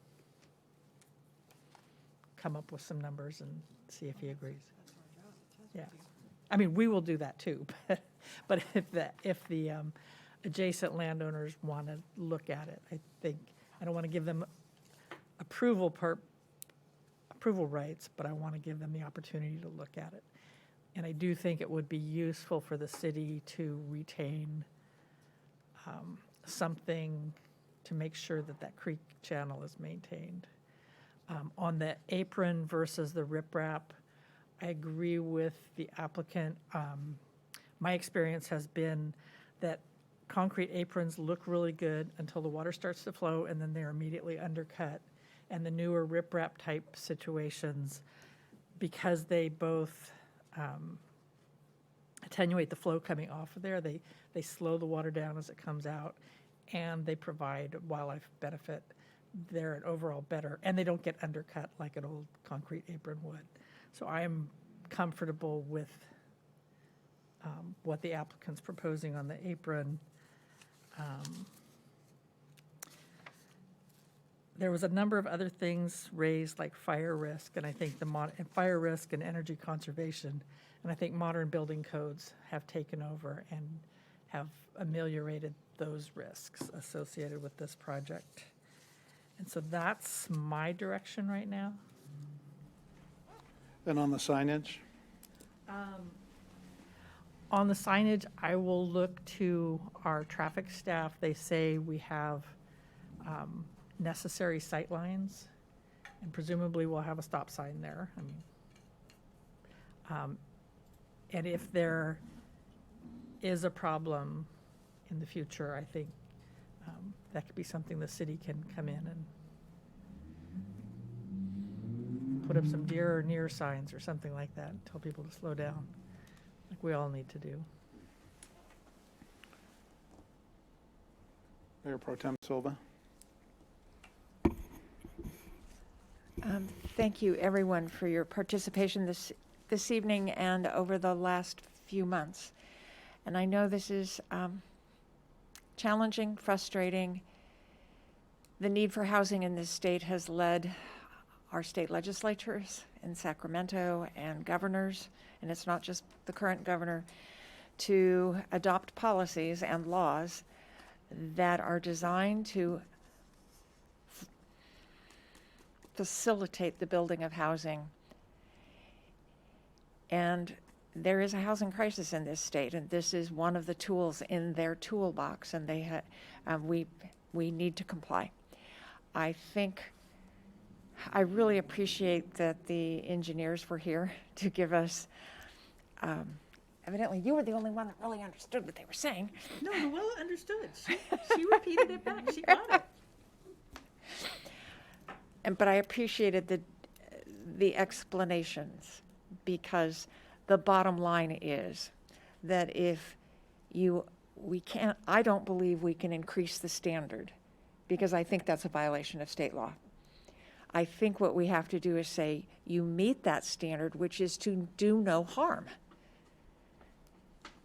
come up with some numbers and see if he agrees. Yeah, I mean, we will do that too, but if the adjacent landowners want to look at it, I think, I don't want to give them approval rights, but I want to give them the opportunity to look at it. And I do think it would be useful for the city to retain something to make sure that that creek channel is maintained. On the apron versus the riprap, I agree with the applicant. My experience has been that concrete aprons look really good until the water starts to flow, and then they're immediately undercut. And the newer riprap type situations, because they both attenuate the flow coming off of there, they slow the water down as it comes out, and they provide wildlife benefit. They're an overall better, and they don't get undercut like an old concrete apron would. So I am comfortable with what the applicant's proposing on the apron. There was a number of other things raised, like fire risk, and I think fire risk and energy conservation, and I think modern building codes have taken over and have ameliorated those risks associated with this project. And so that's my direction right now. And on the signage? On the signage, I will look to our traffic staff. They say we have necessary sight lines, and presumably we'll have a stop sign there. And if there is a problem in the future, I think that could be something the city can come in and put up some deer or near signs or something like that, tell people to slow down, like we all need to do. Mayor Pro Tem Silva. Thank you, everyone, for your participation this evening and over the last few months. And I know this is challenging, frustrating. The need for housing in this state has led our state legislatures in Sacramento and governors, and it's not just the current governor, to adopt policies and laws that are designed to facilitate the building of housing. And there is a housing crisis in this state, and this is one of the tools in their toolbox, and we need to comply. I really appreciate that the engineers were here to give us, evidently you were the only one that really understood what they were saying. No, Noella understood. She repeated it back. She got it. But I appreciated the explanations, because the bottom line is that I don't believe we can increase the standard, because I think that's a violation of state law. I think what we have to do is say, you meet that standard, which is to do no harm.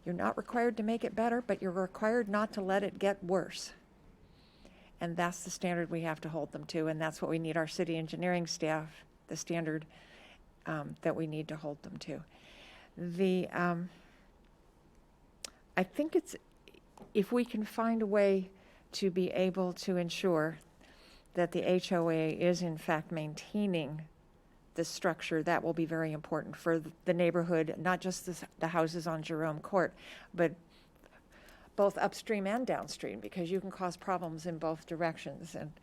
You're not required to make it better, but you're required not to let it get worse. And that's the standard we have to hold them to, and that's what we need our city engineering staff, the standard that we need to hold them to. I think if we can find a way to be able to ensure that the HOA is in fact maintaining the structure, that will be very important for the neighborhood, not just the houses on Jerome Court, but both upstream and downstream, because you can cause problems in both directions. And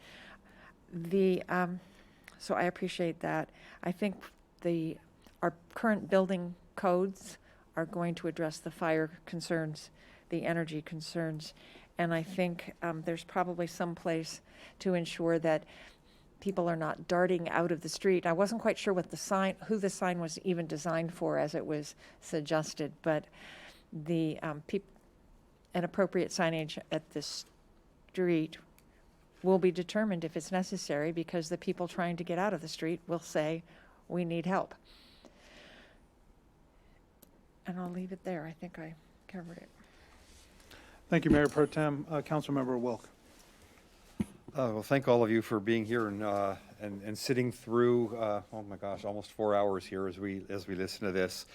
so I appreciate that. I think our current building codes are going to address the fire concerns, the energy concerns, and I think there's probably some place to ensure that people are not darting out of the street. I wasn't quite sure who the sign was even designed for as it was suggested, but the an appropriate signage at the street will be determined if it's necessary, because the people trying to get out of the street will say, we need help. And I'll leave it there. I think I covered it. Thank you, Mayor Pro Tem. Councilmember Wilk. Well, thank all of you for being here and sitting through, oh my gosh, almost 4 hours here as we listen to this.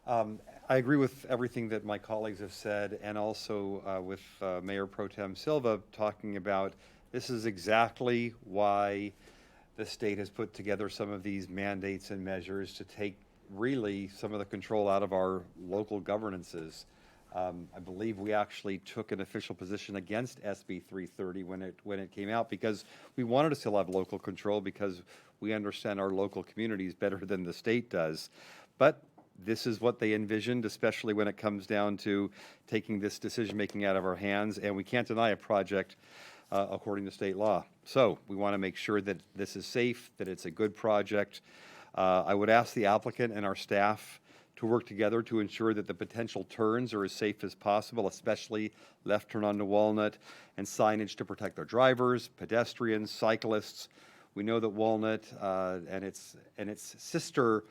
I agree with everything that my colleagues have said, and also with Mayor Pro Tem Silva talking about this is exactly why the state has put together some of these mandates and measures to take really some of the control out of our local governances. I believe we actually took an official position against SB 330 when it came out, because we wanted to still have local control, because we understand our local communities better than the state does. But this is what they envisioned, especially when it comes down to taking this decision-making out of our hands, and we can't deny a project according to state law. So we want to make sure that this is safe, that it's a good project. I would ask the applicant and our staff to work together to ensure that the potential turns are as safe as possible, especially left turn onto Walnut, and signage to protect our drivers, pedestrians, cyclists. We know that Walnut and its sister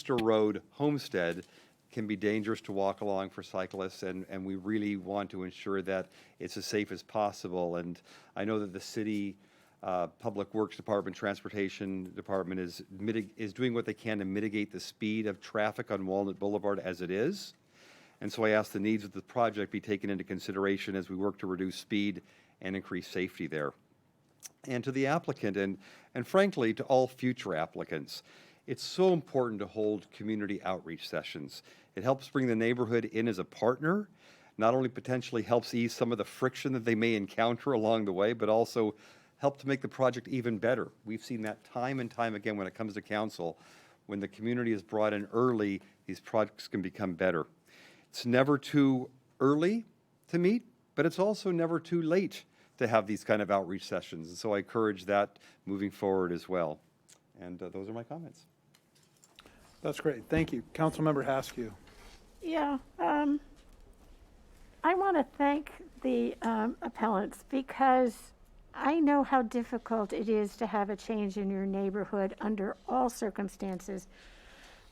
road, Homestead, can be dangerous to walk along for cyclists, and we really want to ensure that it's as safe as possible. And I know that the city Public Works Department, Transportation Department is doing what they can to mitigate the speed of traffic on Walnut Boulevard as it is. And so I ask the needs of the project be taken into consideration as we work to reduce speed and increase safety there. And to the applicant, and frankly to all future applicants, it's so important to hold community outreach sessions. It helps bring the neighborhood in as a partner, not only potentially helps ease some of the friction that they may encounter along the way, but also help to make the project even better. We've seen that time and time again when it comes to council. When the community is brought in early, these projects can become better. It's never too early to meet, but it's also never too late to have these kind of outreach sessions. And so I encourage that moving forward as well. And those are my comments. That's great. Thank you. Councilmember Haskew. Yeah, I want to thank the appellants, because I know how difficult it is to have a change in your neighborhood under all circumstances.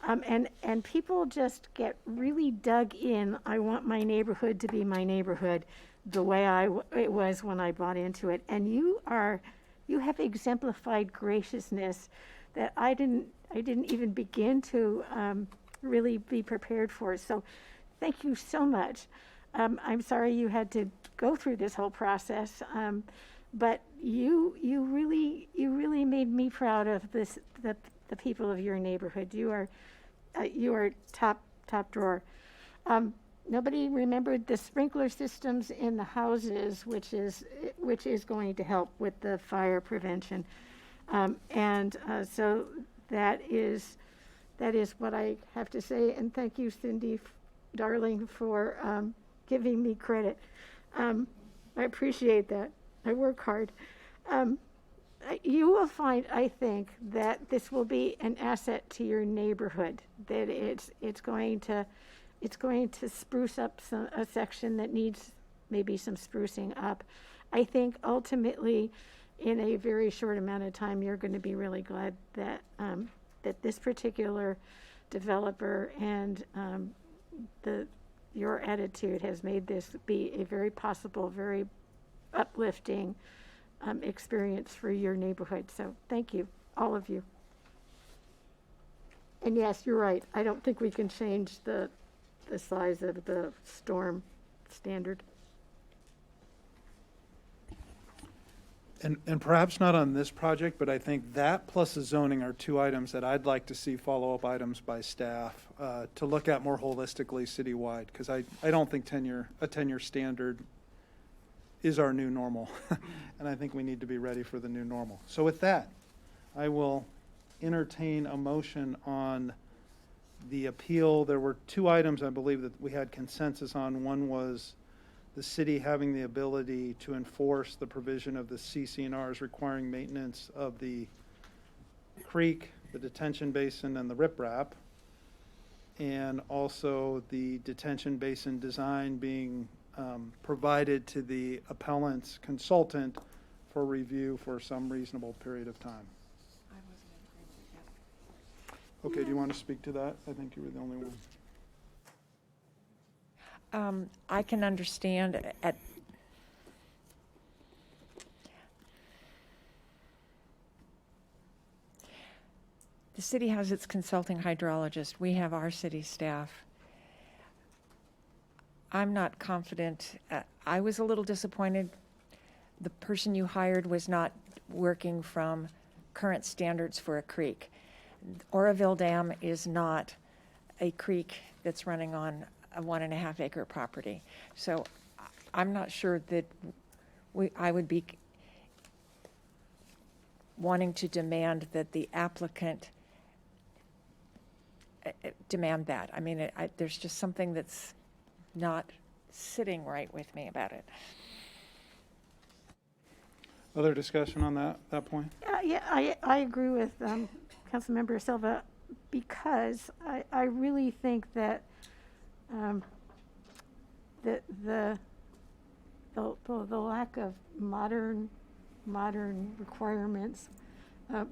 And people just get really dug in. I want my neighborhood to be my neighborhood the way it was when I bought into it. And you have exemplified graciousness that I didn't even begin to really be prepared for. So thank you so much. I'm sorry you had to go through this whole process, but you really made me proud of the people of your neighborhood. You are top drawer. Nobody remembered the sprinkler systems in the houses, which is going to help with the fire prevention. So that is what I have to say. And thank you, Cindy, darling, for giving me credit. I appreciate that. I work hard. You will find, I think, that this will be an asset to your neighborhood. That it's going to spruce up a section that needs maybe some sprucing up. I think ultimately, in a very short amount of time, you're going to be really glad that that this particular developer and your attitude has made this be a very possible, very uplifting experience for your neighborhood. So thank you, all of you. And yes, you're right. I don't think we can change the size of the storm standard. And perhaps not on this project, but I think that plus the zoning are two items that I'd like to see follow-up items by staff to look at more holistically citywide, because I don't think a 10-year standard is our new normal. And I think we need to be ready for the new normal. So with that, I will entertain a motion on the appeal. There were two items I believe that we had consensus on. One was the city having the ability to enforce the provision of the CC&Rs requiring maintenance of the creek, the detention basin, and the riprap, and also the detention basin design being provided to the appellant's consultant for review for some reasonable period of time. Okay, do you want to speak to that? I think you were the only one. I can understand the city has its consulting hydrologist. We have our city staff. I'm not confident. I was a little disappointed. The person you hired was not working from current standards for a creek. Oroville Dam is not a creek that's running on a 1.5 acre property. So I'm not sure that I would be wanting to demand that the applicant demand that. I mean, there's just something that's not sitting right with me about it. Other discussion on that point? Yeah, I agree with Councilmember Silva, because I really think that the lack of modern requirements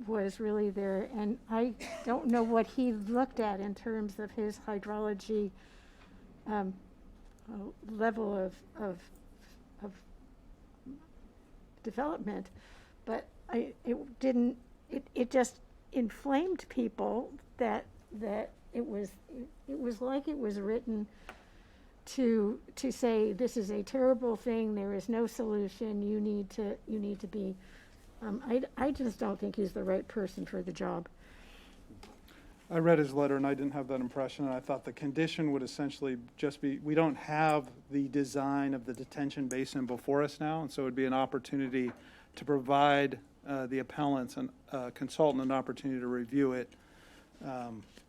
was really there, and I don't know what he looked at in terms of his hydrology level of development, but it just inflamed people that it was like it was written to say, this is a terrible thing, there is no solution, you need to be I just don't think he's the right person for the job. I read his letter and I didn't have that impression, and I thought the condition would essentially just be, we don't have the design of the detention basin before us now, and so it would be an opportunity to provide the appellants and consultant an opportunity to review it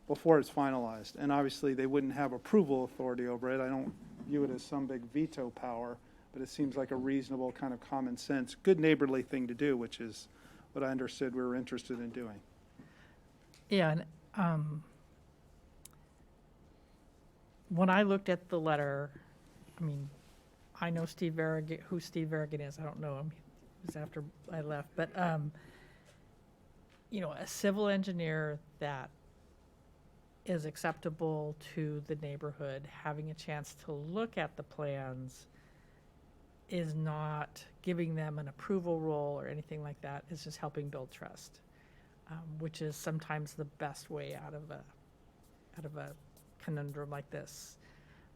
before it's finalized. And obviously they wouldn't have approval authority over it. I don't view it as some big veto power, but it seems like a reasonable kind of common sense, good neighborly thing to do, which is what I understood we were interested in doing. Yeah, and when I looked at the letter, I mean, I know Steve Verrigan, who Steve Verrigan is. I don't know him. It was after I left. But, you know, a civil engineer that is acceptable to the neighborhood, having a chance to look at the plans, is not giving them an approval role or anything like that. It's just helping build trust, which is sometimes the best way out of a conundrum like this.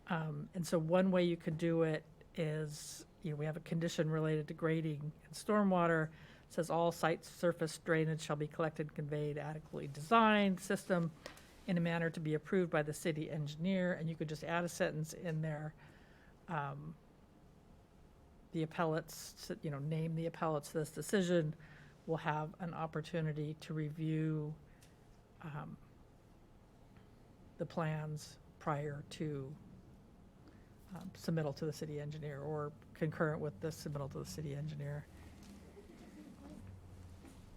And so one way you could do it is, you know, we have a condition related to grading and stormwater. It says all site surface drainage shall be collected and conveyed adequately designed system in a manner to be approved by the city engineer. And you could just add a sentence in there. The appellates, you know, name the appellates to this decision, will have an opportunity to review the plans prior to submittal to the city engineer, or concurrent with the submittal to the city engineer.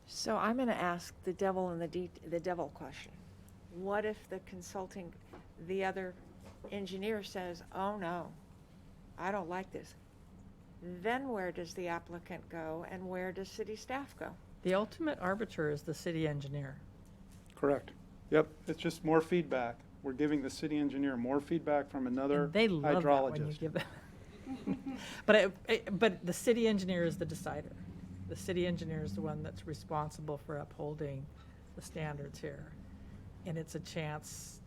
So I'm going to ask the devil in the devil question. What if the other engineer says, oh no, I don't like this? Then where does the applicant go, and where does city staff go? The ultimate arbiter is the city engineer. Correct. Yep, it's just more feedback. We're giving the city engineer more feedback from another And they love that when you hydrologist. give them. But the city engineer is the decider. The city engineer is the one that's responsible for upholding the standards here. And it's a chance.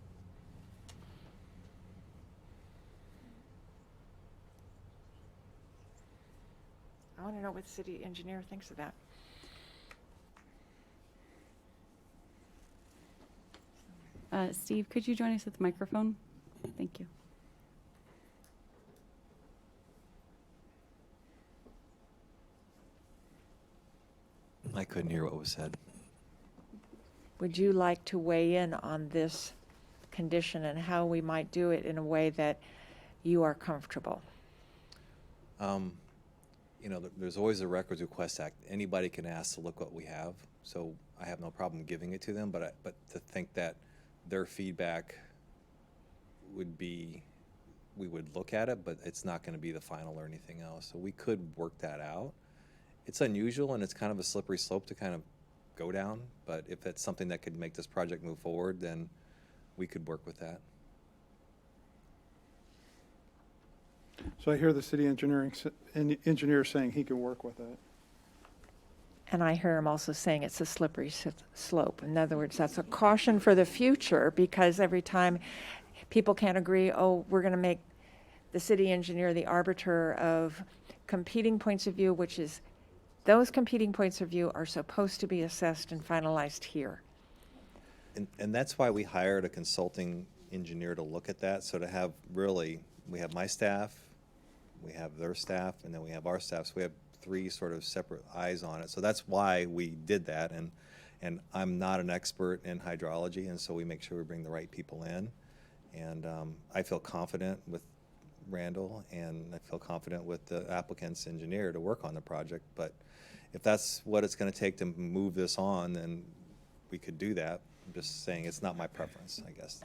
I want to know what the city engineer thinks of that. Steve, could you join us at the microphone? Thank you. I couldn't hear what was said. Would you like to weigh in on this condition and how we might do it in a way that you are comfortable? You know, there's always a Records Request Act. Anybody can ask to look what we have, so I have no problem giving it to them, but to think that their feedback would be, we would look at it, but it's not going to be the final or anything else. So we could work that out. It's unusual, and it's kind of a slippery slope to kind of go down, but if it's something that could make this project move forward, then we could work with that. So I hear the city engineer saying he can work with it. And I hear him also saying it's a slippery slope. In other words, that's a caution for the future, because every time people can't agree, oh, we're going to make the city engineer the arbiter of competing points of view, which is those competing points of view are supposed to be assessed and finalized here. And that's why we hired a consulting engineer to look at that. So to have really, we have my staff, we have their staff, and then we have our staff. So we have 3 sort of separate eyes on it. So that's why we did that. And I'm not an expert in hydrology, and so we make sure we bring the right people in. And I feel confident with Randall, and I feel confident with the applicant's engineer to work on the project. But if that's what it's going to take to move this on, then we could do that. I'm just saying it's not my preference, I guess.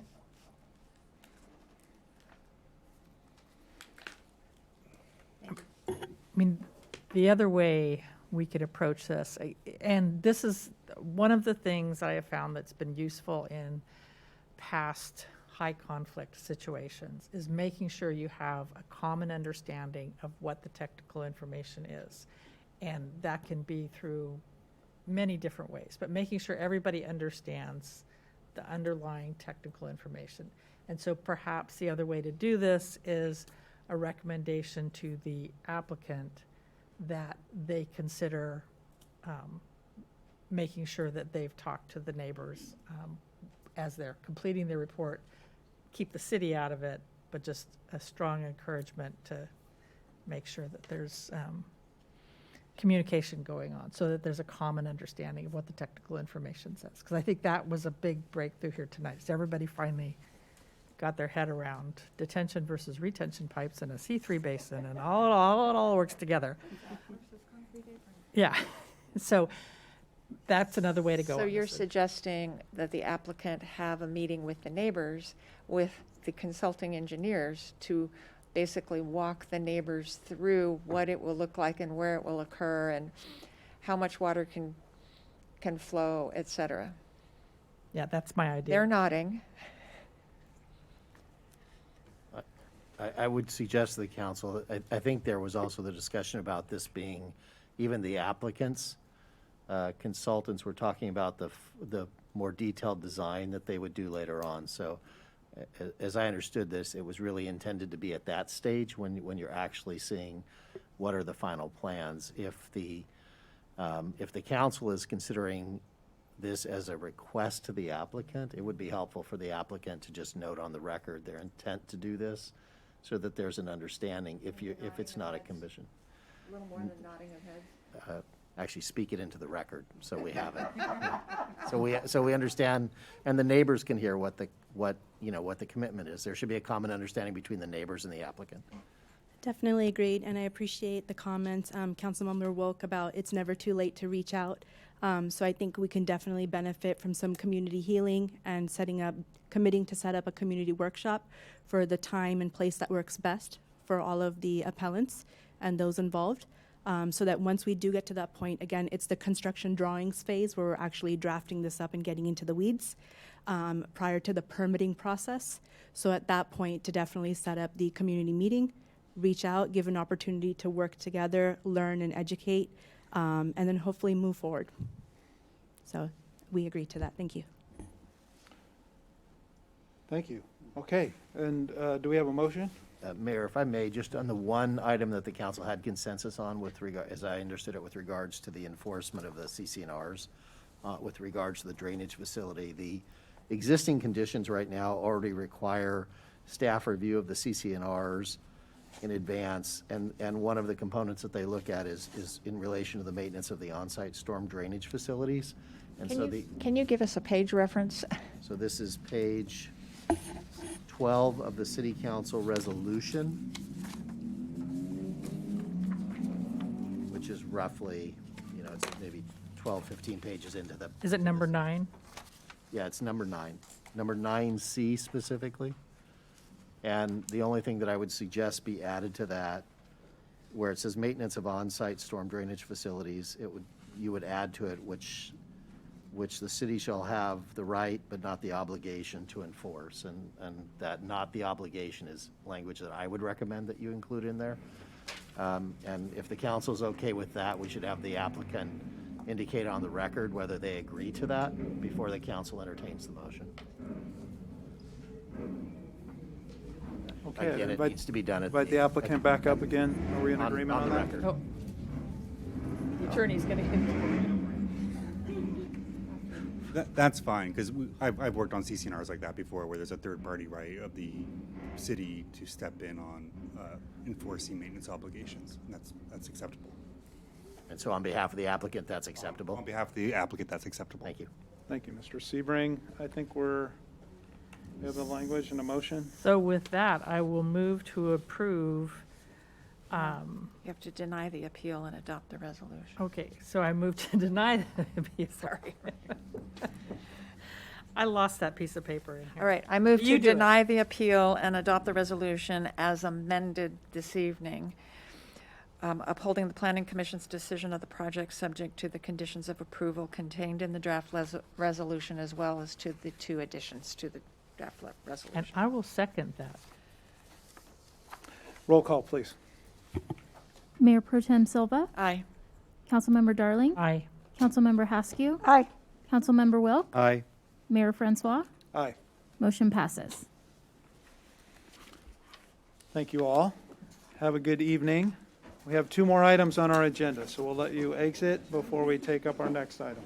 I mean, the other way we could approach this, and this is one of the things I have found that's been useful in past high conflict situations, is making sure you have a common understanding of what the technical information is. And that can be through many different ways, but making sure everybody understands the underlying technical information. And so perhaps the other way to do this is a recommendation to the applicant that they consider making sure that they've talked to the neighbors as they're completing their report. Keep the city out of it, but just a strong encouragement to make sure that there's communication going on, so that there's a common understanding of what the technical information says. Because I think that was a big breakthrough here tonight. So everybody finally got their head around detention versus retention pipes in a C3 basin, and it all works together. Yeah, so that's another way to go. So you're suggesting that the applicant have a meeting with the neighbors, with the consulting engineers, to basically walk the neighbors through what it will look like and where it will occur and how much water can flow, et cetera. Yeah, that's my idea. They're nodding. I would suggest to the council, I think there was also the discussion about this being, even the applicants, consultants were talking about the more detailed design that they would do later on. So as I understood this, it was really intended to be at that stage when you're actually seeing what are the final plans. If the council is considering this as a request to the applicant, it would be helpful for the applicant to just note on the record their intent to do this, so that there's an understanding if it's not a commission. A little more than nodding of heads. Actually speak it into the record, so we have it. So we understand, and the neighbors can hear what the commitment is. There should be a common understanding between the neighbors and the applicant. Definitely agreed, and I appreciate the comments, Councilmember Wilk, about it's never too late to reach out. So I think we can definitely benefit from some community healing and committing to set up a community workshop for the time and place that works best for all of the appellants and those involved. So that once we do get to that point, again, it's the construction drawings phase where we're actually drafting this up and getting into the weeds prior to the permitting process. So at that point, to definitely set up the community meeting, reach out, give an opportunity to work together, learn and educate, and then hopefully move forward. So we agree to that. Thank you. Thank you. Okay, and do we have a motion? Mayor, if I may, just on the one item that the council had consensus on with regard, as I understood it, with regards to the enforcement of the CC&Rs, with regards to the drainage facility, the existing conditions right now already require staff review of the CC&Rs in advance, and one of the components that they look at is in relation to the maintenance of the on-site storm drainage facilities. And Can you give us a page reference? So this is page 12 of the City Council resolution, which is roughly, it's maybe 12, 15 pages into the. Is it number 9? Yeah, it's number 9. Number 9C specifically. And the only thing that I would suggest be added to that, where it says maintenance of on-site storm drainage facilities, you would add to it which which the city shall have the right but not the obligation to enforce. And that not the obligation is language that I would recommend that you include in there. And if the council's okay with that, we should have the applicant indicate on the record whether they agree to that before the council entertains the motion. Okay. Again, it needs to be done at Invite the applicant back up again. Are we in agreement on the that? record. Oh. The attorney's going to. That's fine, because I've worked on CCNRs like that before, where there's a third-party right of the city to step in on enforcing maintenance obligations. And that's acceptable. And so on behalf of the applicant, that's acceptable? On behalf of the applicant, that's acceptable. Thank you. Thank you, Mr. Sebring. I think we have the language and a motion. So with that, I will move to approve. You have to deny the appeal and adopt the resolution. Okay, so I move to deny the appeal. Sorry. I lost that piece of paper in here. All right, I move You to do it. deny the appeal and adopt the resolution as amended this evening, upholding the Planning Commission's decision of the project subject to the conditions of approval contained in the draft resolution, as well as to the two additions to the draft resolution. And I will second that. Roll call, please. Mayor Pro Tem Silva, Aye. Councilmember Darling, Aye. Councilmember Haskew, Aye. Councilmember Wilk, Aye. Mayor Francois. Aye. Motion passes. Thank you all. Have a good evening. We have 2 more items on our agenda, so we'll let you exit before we take up our next item.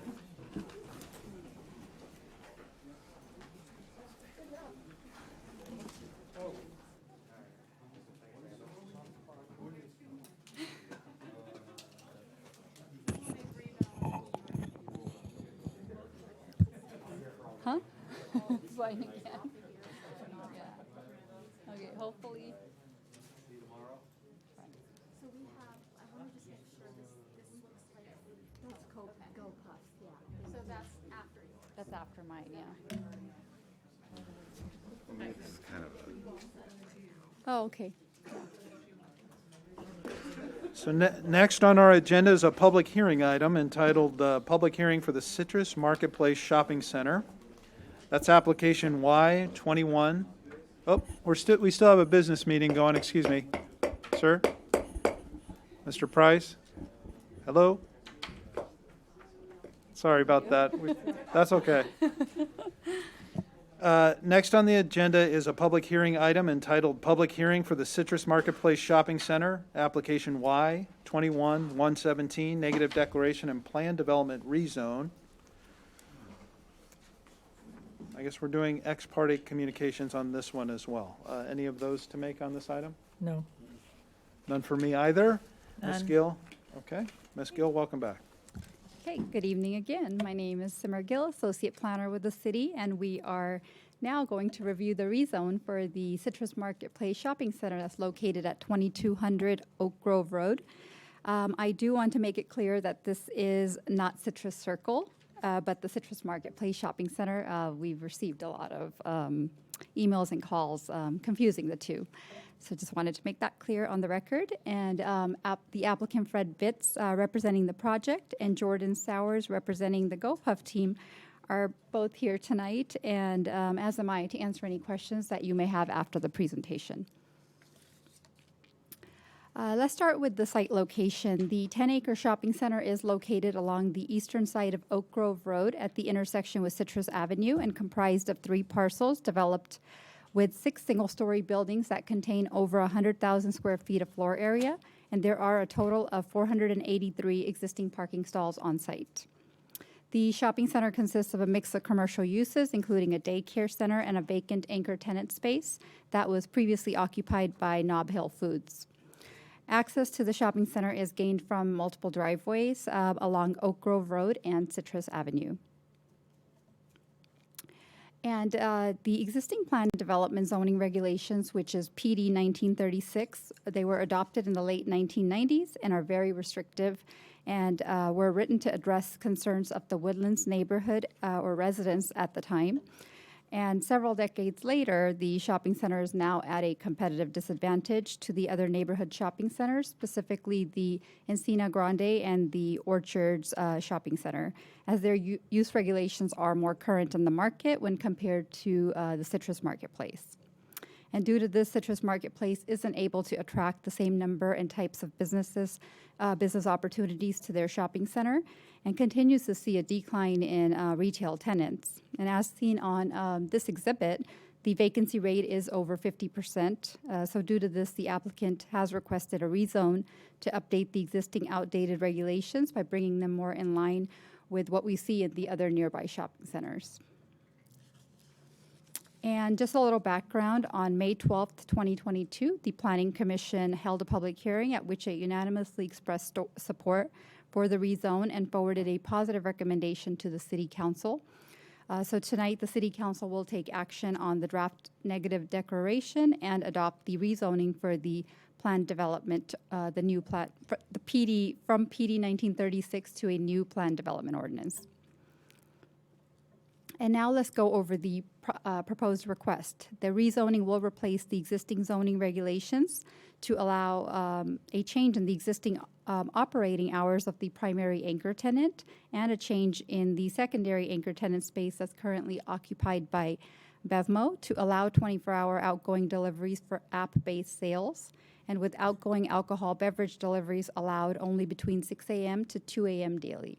Huh? Fine again. Yeah. Okay, hopefully. So we have, I want to just make sure this looks like, that's Go Puffs, yeah. So that's after yours. That's after mine, yeah. Oh, okay. So next on our agenda is a public hearing item entitled Public Hearing for the Citrus Marketplace Shopping Center. That's application Y21. Oh, we still have a business meeting going, excuse me. Sir? Mr. Price? Hello? Sorry about that. That's okay. Next on the agenda is a public hearing item entitled Public Hearing for the Citrus Marketplace Shopping Center, application Y21-117, Negative Declaration and Plan Development Rezone. I guess we're doing ex parte communications on this one as well. Any of those to make on this item? No. None for me either. Ms. None. Gill? Okay. Ms. Gill, welcome back. Okay, good evening again. My name is Simmer Gill, Associate Planner with the city, and we are now going to review the rezone for the Citrus Marketplace Shopping Center that's located at 2200 Oak Grove Road. I do want to make it clear that this is not Citrus Circle, but the Citrus Marketplace Shopping Center. We've received a lot of emails and calls confusing the two. So just wanted to make that clear on the record. And the applicant Fred Bitz representing the project and Jordan Sowers representing the GoPuff team are both here tonight, and as am I, to answer any questions that you may have after the presentation. Let's start with the site location. The 10-acre shopping center is located along the eastern side of Oak Grove Road at the intersection with Citrus Avenue and comprised of 3 parcels developed with 6 single-story buildings that contain over 100,000 square feet of floor area, and there are a total of 483 existing parking stalls on site. The shopping center consists of a mix of commercial uses, including a daycare center and a vacant anchor tenant space that was previously occupied by Nob Hill Foods. Access to the shopping center is gained from multiple driveways along Oak Grove Road and Citrus Avenue. And the existing plan development zoning regulations, which is PD 1936, they were adopted in the late 1990s and are very restrictive and were written to address concerns of the Woodlands neighborhood or residents at the time. And several decades later, the shopping center is now at a competitive disadvantage to the other neighborhood shopping centers, specifically the Encina Grande and the Orchards Shopping Center, as their use regulations are more current in the market when compared to the Citrus Marketplace. And due to this, Citrus Marketplace isn't able to attract the same number and types of business opportunities to their shopping center and continues to see a decline in retail tenants. And as seen on this exhibit, the vacancy rate is over 50%. So due to this, the applicant has requested a rezone to update the existing outdated regulations by bringing them more in line with what we see at the other nearby shopping centers. And just a little background, on May 12th, 2022, the Planning Commission held a public hearing at which it unanimously expressed support for the rezone and forwarded a positive recommendation to the City Council. So tonight, the City Council will take action on the draft negative declaration and adopt the rezoning for the planned development, the new plan, the PD, from PD 1936 to a new planned development ordinance. And now let's go over the proposed request. The rezoning will replace the existing zoning regulations to allow a change in the existing operating hours of the primary anchor tenant and a change in the secondary anchor tenant space that's currently occupied by BevMo to allow 24-hour outgoing deliveries for app-based sales, and with outgoing alcohol beverage deliveries allowed only between 6 a.m. to 2 a.m. daily.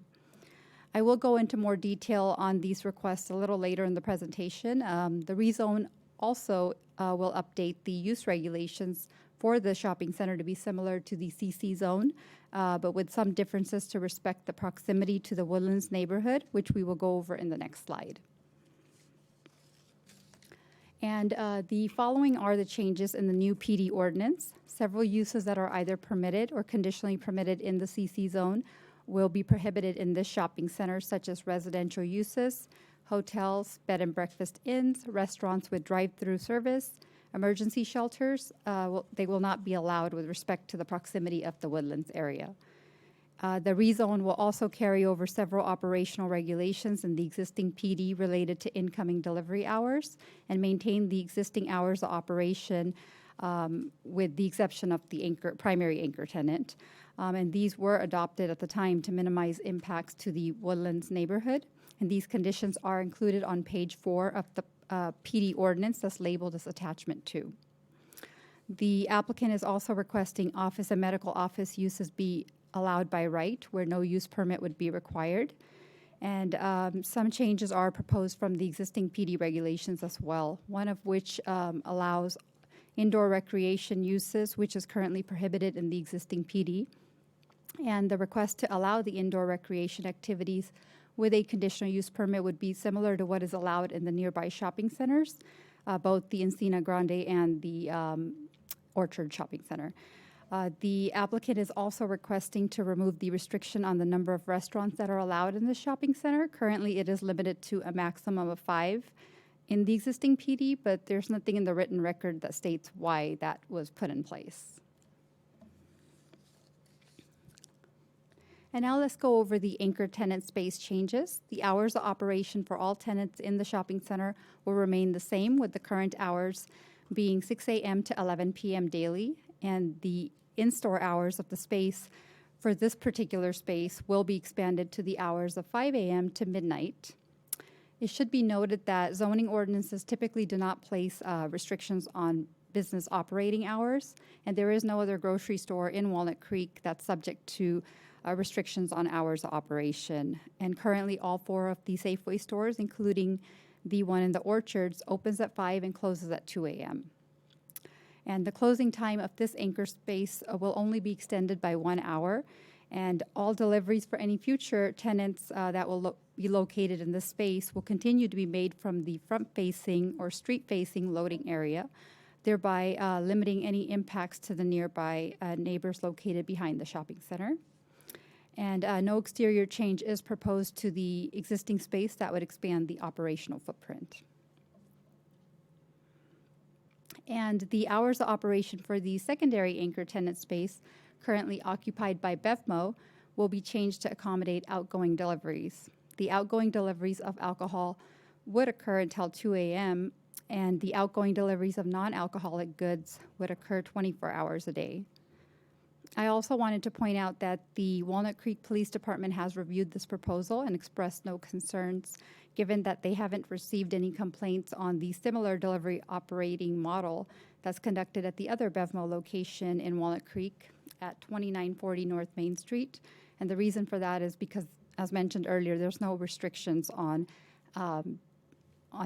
I will go into more detail on these requests a little later in the presentation. The rezone also will update the use regulations for the shopping center to be similar to the CC zone, but with some differences to respect the proximity to the Woodlands neighborhood, which we will go over in the next slide. And the following are the changes in the new PD ordinance. Several uses that are either permitted or conditionally permitted in the CC zone will be prohibited in this shopping center, such as residential uses, hotels, bed and breakfast inns, restaurants with drive-through service, emergency shelters. They will not be allowed with respect to the proximity of the Woodlands area. The rezone will also carry over several operational regulations in the existing PD related to incoming delivery hours and maintain the existing hours of operation with the exception of the primary anchor tenant. And these were adopted at the time to minimize impacts to the Woodlands neighborhood. And these conditions are included on page 4 of the PD ordinance that's labeled as attachment 2. The applicant is also requesting office and medical office uses be allowed by right, where no use permit would be required. And some changes are proposed from the existing PD regulations as well, one of which allows indoor recreation uses, which is currently prohibited in the existing PD. And the request to allow the indoor recreation activities with a conditional use permit would be similar to what is allowed in the nearby shopping centers, both the Encina Grande and the Orchard Shopping Center. The applicant is also requesting to remove the restriction on the number of restaurants that are allowed in the shopping center. Currently, it is limited to a maximum of 5 in the existing PD, but there's nothing in the written record that states why that was put in place. And now let's go over the anchor tenant space changes. The hours of operation for all tenants in the shopping center will remain the same, with the current hours being 6 a.m. to 11 p.m. daily, and the in-store hours of the space for this particular space will be expanded to the hours of 5 a.m. to midnight. It should be noted that zoning ordinances typically do not place restrictions on business operating hours, and there is no other grocery store in Walnut Creek that's subject to restrictions on hours of operation. And currently, all 4 of the Safeway stores, including the one in the Orchards, opens at 5 and closes at 2 a.m. And the closing time of this anchor space will only be extended by 1 hour, and all deliveries for any future tenants that will be located in this space will continue to be made from the front-facing or street-facing loading area, thereby limiting any impacts to the nearby neighbors located behind the shopping center. And no exterior change is proposed to the existing space that would expand the operational footprint. And the hours of operation for the secondary anchor tenant space, currently occupied by BevMo, will be changed to accommodate outgoing deliveries. The outgoing deliveries of alcohol would occur until 2 a.m., and the outgoing deliveries of non-alcoholic goods would occur 24 hours a day. I also wanted to point out that the Walnut Creek Police Department has reviewed this proposal and expressed no concerns, given that they haven't received any complaints on the similar delivery operating model that's conducted at the other BevMo location in Walnut Creek at 2940 North Main Street. And the reason for that is because, as mentioned earlier, there's no restrictions on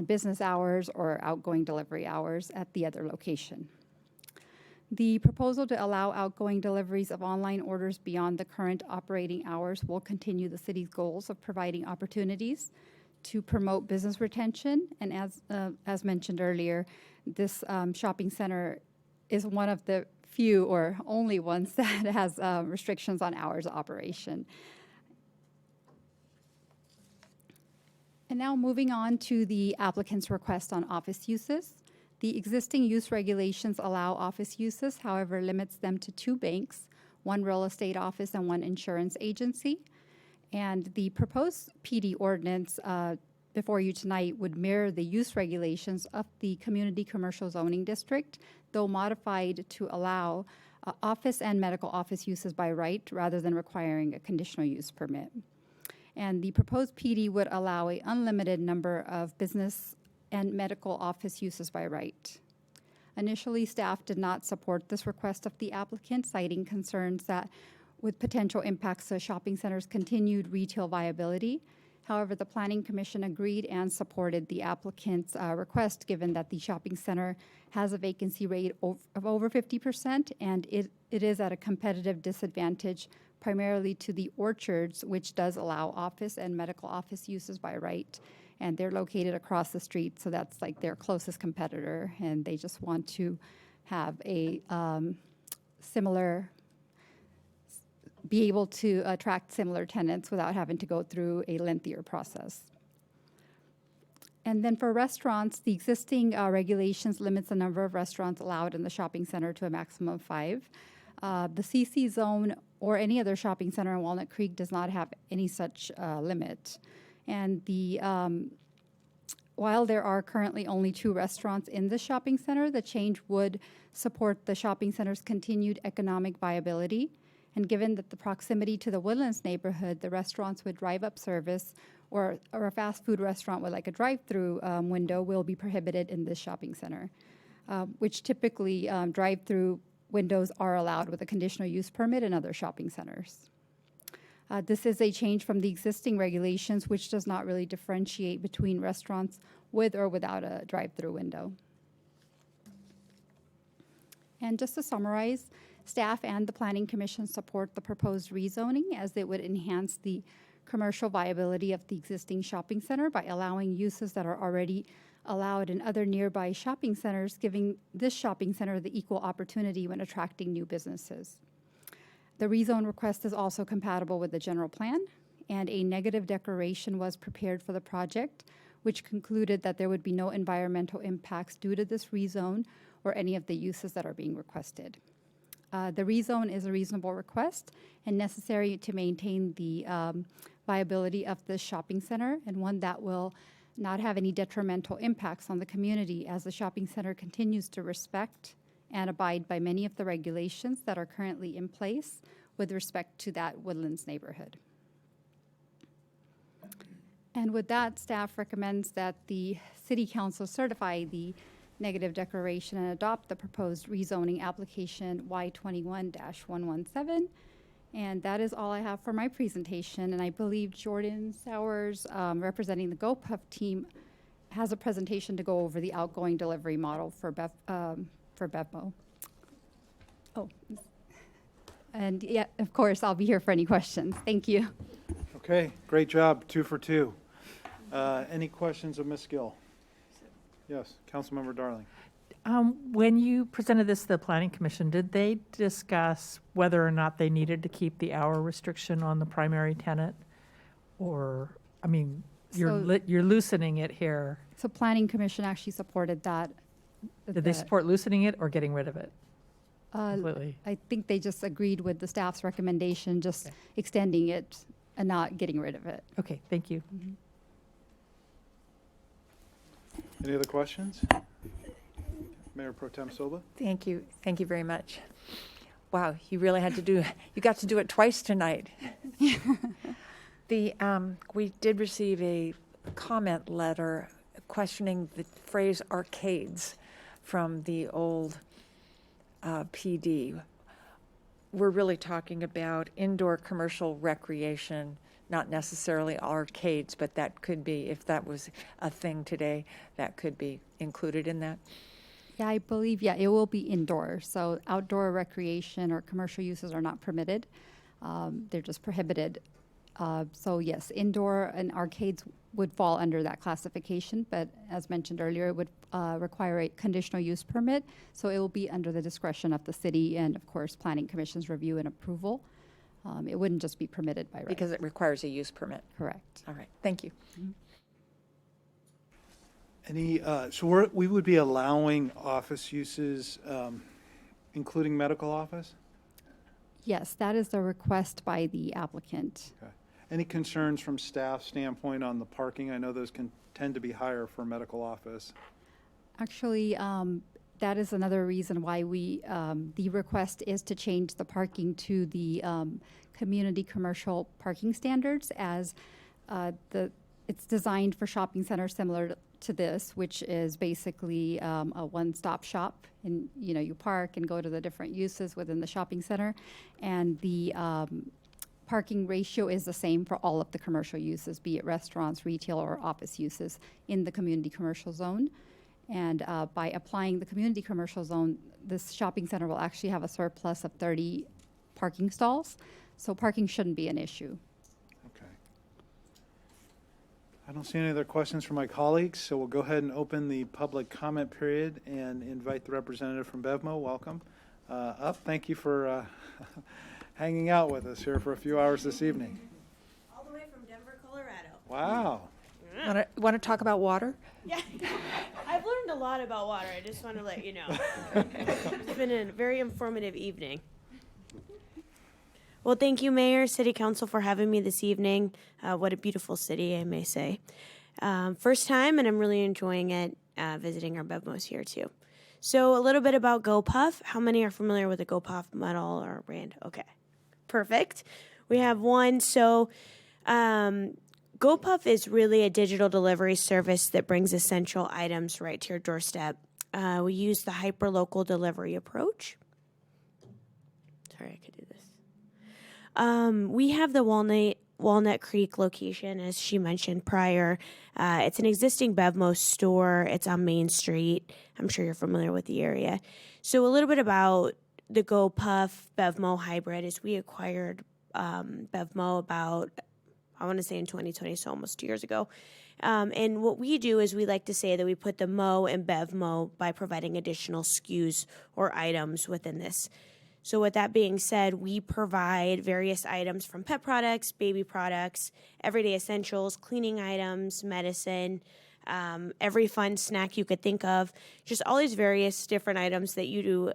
business hours or outgoing delivery hours at the other location. The proposal to allow outgoing deliveries of online orders beyond the current operating hours will continue the city's goals of providing opportunities to promote business retention. And as mentioned earlier, this shopping center is one of the few or only ones that has restrictions on hours of operation. And now moving on to the applicant's request on office uses. The existing use regulations allow office uses, however, limits them to 2 banks, 1 real estate office and 1 insurance agency. And the proposed PD ordinance before you tonight would mirror the use regulations of the Community Commercial Zoning District, though modified to allow office and medical office uses by right rather than requiring a conditional use permit. And the proposed PD would allow an unlimited number of business and medical office uses by right. Initially, staff did not support this request of the applicant, citing concerns that with potential impacts to shopping centers' continued retail viability. However, the Planning Commission agreed and supported the applicant's request, given that the shopping center has a vacancy rate of over 50%, and it is at a competitive disadvantage, primarily to the Orchards, which does allow office and medical office uses by right. And they're located across the street, so that's like their closest competitor, and they just want to have a be able to attract similar tenants without having to go through a lengthier process. And then for restaurants, the existing regulations limits the number of restaurants allowed in the shopping center to a maximum of 5. The CC zone or any other shopping center in Walnut Creek does not have any such limit. And while there are currently only 2 restaurants in the shopping center, the change would support the shopping center's continued economic viability. And given that the proximity to the Woodlands neighborhood, the restaurants with drive-up service or a fast food restaurant with like a drive-through window will be prohibited in this shopping center, which typically drive-through windows are allowed with a conditional use permit in other shopping centers. This is a change from the existing regulations, which does not really differentiate between restaurants with or without a drive-through window. And just to summarize, staff and the Planning Commission support the proposed rezoning, as it would enhance the commercial viability of the existing shopping center by allowing uses that are already allowed in other nearby shopping centers, giving this shopping center the equal opportunity when attracting new businesses. The rezone request is also compatible with the general plan, and a negative declaration was prepared for the project, which concluded that there would be no environmental impacts due to this rezone or any of the uses that are being requested. The rezone is a reasonable request and necessary to maintain the viability of the shopping center, and one that will not have any detrimental impacts on the community, as the shopping center continues to respect and abide by many of the regulations that are currently in place with respect to that Woodlands neighborhood. And with that, staff recommends that the City Council certify the negative declaration and adopt the proposed rezoning application Y21-117. And that is all I have for my presentation. And I believe Jordan Sowers, representing the GoPuff team, has a presentation to go over the outgoing delivery model for BevMo. Oh, and yeah, of course, I'll be here for any questions. Thank you. Okay, great job, 2 for 2. Any questions of Ms. Gill? Yes, Councilmember Darling. When you presented this to the Planning Commission, did they discuss whether or not they needed to keep the hour restriction on the primary tenant? Or, I mean, you're loosening it here. So Planning Commission actually supported that. Did they support loosening it or getting rid of it? Completely. I think they just agreed with the staff's recommendation, just extending it and not getting rid of it. Okay, thank you. Mm-hmm. Any other questions? Mayor Pro Tem Silva? Thank you. Thank you very much. Wow, you really had to do, you got to do it twice tonight. We did receive a comment letter questioning the phrase arcades from the old PD. We're really talking about indoor commercial recreation, not necessarily arcades, but that could be, if that was a thing today, that could be included in that. Yeah, I believe, yeah, it will be indoor. So outdoor recreation or commercial uses are not permitted. They're just prohibited. So yes, indoor and arcades would fall under that classification, but as mentioned earlier, it would require a conditional use permit. So it will be under the discretion of the city and, of course, Planning Commission's review and approval. It wouldn't just be permitted by right. Because it requires a use permit. Correct. All right, thank you. Any, so we would be allowing office uses, including medical office? Yes, that is the request by the applicant. Okay. Any concerns from staff standpoint on the parking? I know those can tend to be higher for medical office. Actually, that is another reason why we, the request is to change the parking to the community commercial parking standards, as it's designed for shopping centers similar to this, which is basically a one-stop shop. And you park and go to the different uses within the shopping center, and the parking ratio is the same for all of the commercial uses, be it restaurants, retail, or office uses in the community commercial zone. And by applying the community commercial zone, this shopping center will actually have a surplus of 30 parking stalls. So parking shouldn't be an issue. Okay. I don't see any other questions from my colleagues, so we'll go ahead and open the public comment period and invite the representative from BevMo. Welcome up. Thank you for hanging out with us here for a few hours this evening. All the way from Denver, Colorado. Wow. Want to talk about water? Yeah, I've learned a lot about water. I just want to let you know. It's been a very informative evening. Well, thank you, Mayor, City Council, for having me this evening. What a beautiful city, I may say. First time, and I'm really enjoying it, visiting our BevMos here, too. So a little bit about GoPuff. How many are familiar with the GoPuff model or brand? Okay, perfect. We have one. So GoPuff is really a digital delivery service that brings essential items right to your doorstep. We use the hyper-local delivery approach. Sorry, I could do this. We have the Walnut Creek location, as she mentioned prior. It's an existing BevMo store. It's on Main Street. I'm sure you're familiar with the area. So a little bit about the GoPuff BevMo hybrid is we acquired BevMo about, I want to say in 2020, so almost 2 years ago. And what we do is we like to say that we put the Mo in BevMo by providing additional SKUs or items within this. So with that being said, we provide various items from pet products, baby products, everyday essentials, cleaning items, medicine, every fun snack you could think of, just all these various different items that you do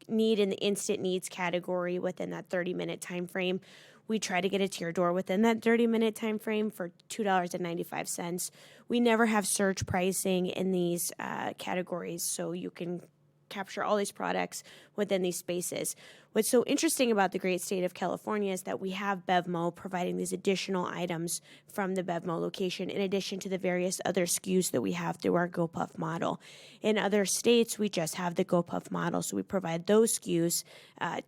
need in the instant needs category within that 30-minute time frame. We try to get it to your door within that 30-minute time frame for $2.95. We never have surge pricing in these categories, so you can capture all these products within these spaces. What's so interesting about the great state of California is that we have BevMo providing these additional items from the BevMo location in addition to the various other SKUs that we have through our GoPuff model. In other states, we just have the GoPuff model, so we provide those SKUs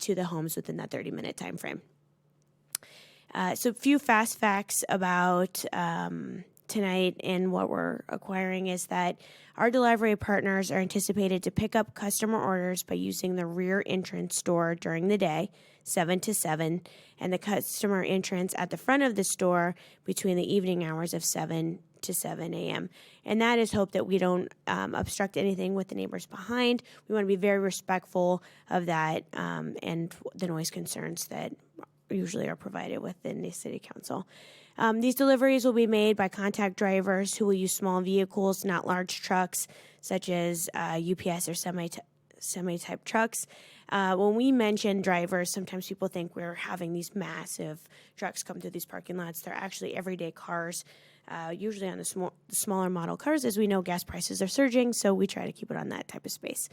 to the homes within that 30-minute time frame. So a few fast facts about tonight and what we're acquiring is that our delivery partners are anticipated to pick up customer orders by using the rear entrance door during the day, 7 to 7, and the customer entrance at the front of the store between the evening hours of 7 to 7 a.m. And that is hope that we don't obstruct anything with the neighbors behind. We want to be very respectful of that and the noise concerns that usually are provided within the City Council. These deliveries will be made by contact drivers who will use small vehicles, not large trucks, such as UPS or semi-type trucks. When we mention drivers, sometimes people think we're having these massive trucks come through these parking lots. They're actually everyday cars usually on the smaller model cars. As we know, gas prices are surging, so we try to keep it on that type of space.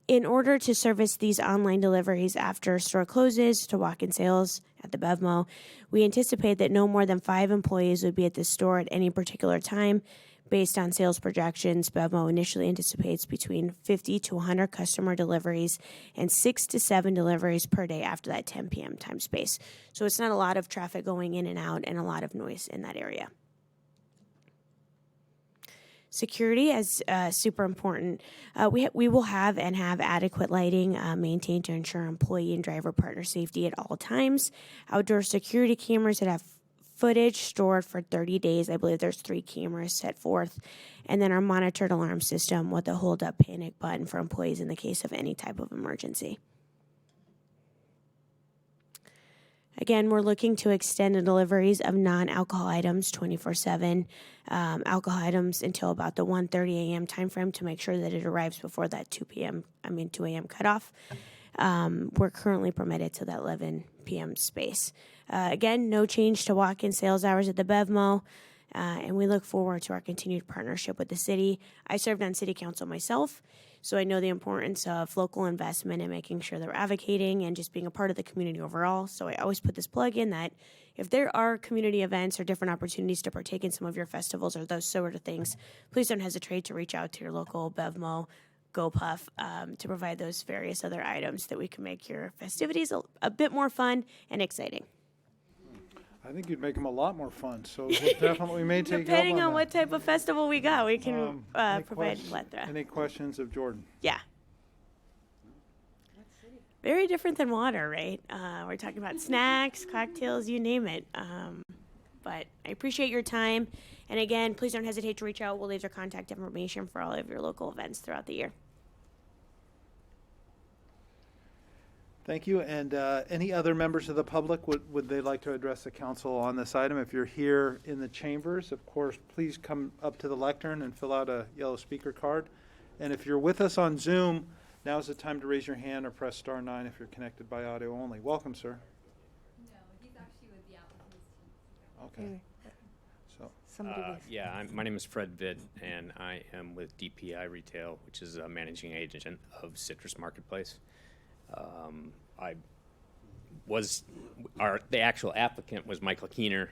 In order to service these online deliveries after store closes to walk-in sales at the BevMo, we anticipate that no more than 5 employees would be at the store at any particular time. Based on sales projections, BevMo initially anticipates between 50 to 100 customer deliveries and 6 to 7 deliveries per day after that 10 p.m. time space. So it's not a lot of traffic going in and out and a lot of noise in that area. Security is super important. We will have and have adequate lighting maintained to ensure employee and driver partner safety at all times. Outdoor security cameras that have footage stored for 30 days. I believe there's 3 cameras set forth. And then our monitored alarm system with a hold up panic button for employees in the case of any type of emergency. Again, we're looking to extend the deliveries of non-alcohol items 24/7, alcohol items until about the 1:30 a.m. timeframe to make sure that it arrives before that 2 a.m. cutoff. We're currently permitted to that 11 p.m. space. Again, no change to walk-in sales hours at the BevMo, and we look forward to our continued partnership with the city. I served on city council myself, so I know the importance of local investment and making sure they're advocating and just being a part of the community overall. So I always put this plug in that if there are community events or different opportunities to partake in some of your festivals or those sort of things, please don't hesitate to reach out to your local BevMo GoPuff to provide those various other items that we can make your festivities a bit more fun and exciting. I think you'd make them a lot more fun, so we may take Depending you up on on what type of festival we got, we can any provide a plethora. Any questions of Jordan? Yeah. Very different than water, right? We're talking about snacks, cocktails, you name it. But I appreciate your time. And again, please don't hesitate to reach out. We'll leave your contact information for all of your local events throughout the year. Thank you. And any other members of the public, would they like to address the council on this item? If you're here in the chambers, of course, please come up to the lectern and fill out a yellow speaker card. And if you're with us on Zoom, now's the time to raise your hand or press *9 if you're connected by audio only. Welcome, sir. No, he's actually with the applicant's team. Okay. So, yeah, my name is Fred Vitt, and I am with DPI Retail, which is a managing agent of Citrus Marketplace. The actual applicant was Michael Keener,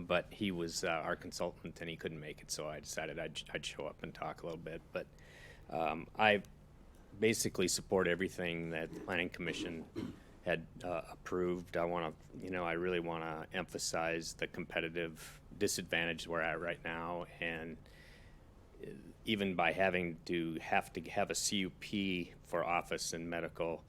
but he was our consultant and he couldn't make it, so I decided I'd show up and talk a little bit. But I basically support everything that the Planning Commission had approved. I really want to emphasize the competitive disadvantage we're at right now, and even by having to have a CUP for office and medical,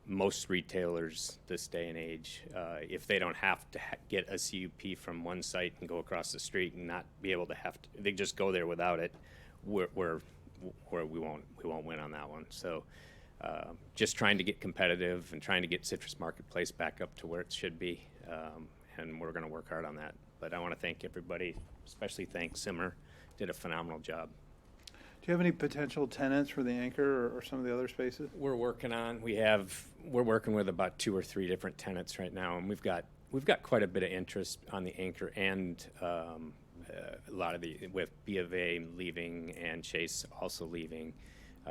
most retailers this day and age, if they don't have to get a CUP from one site and go across the street and not be able to they just go there without it, we won't win on that one. So just trying to get competitive and trying to get Citrus Marketplace back up to where it should be, and we're going to work hard on that. But I want to thank everybody, especially thank Simmer, did a phenomenal job. do you have any potential tenants for the Anchor or some of the other spaces? We're working with about 2 or 3 different tenants right now, and we've got quite a bit of interest on the Anchor and a lot with B of A leaving and Chase also leaving.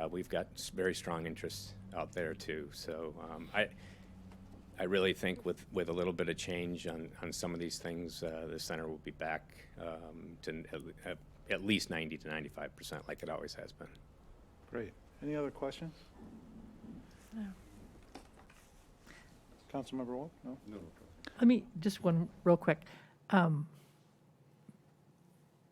We've got very strong interest out there too. So I really think with a little bit of change on some of these things, the center will be back to at least 90 to 95% like it always has been. Great. Any other questions? No. Councilmember Wolf? No? No. Let me, just one real quick.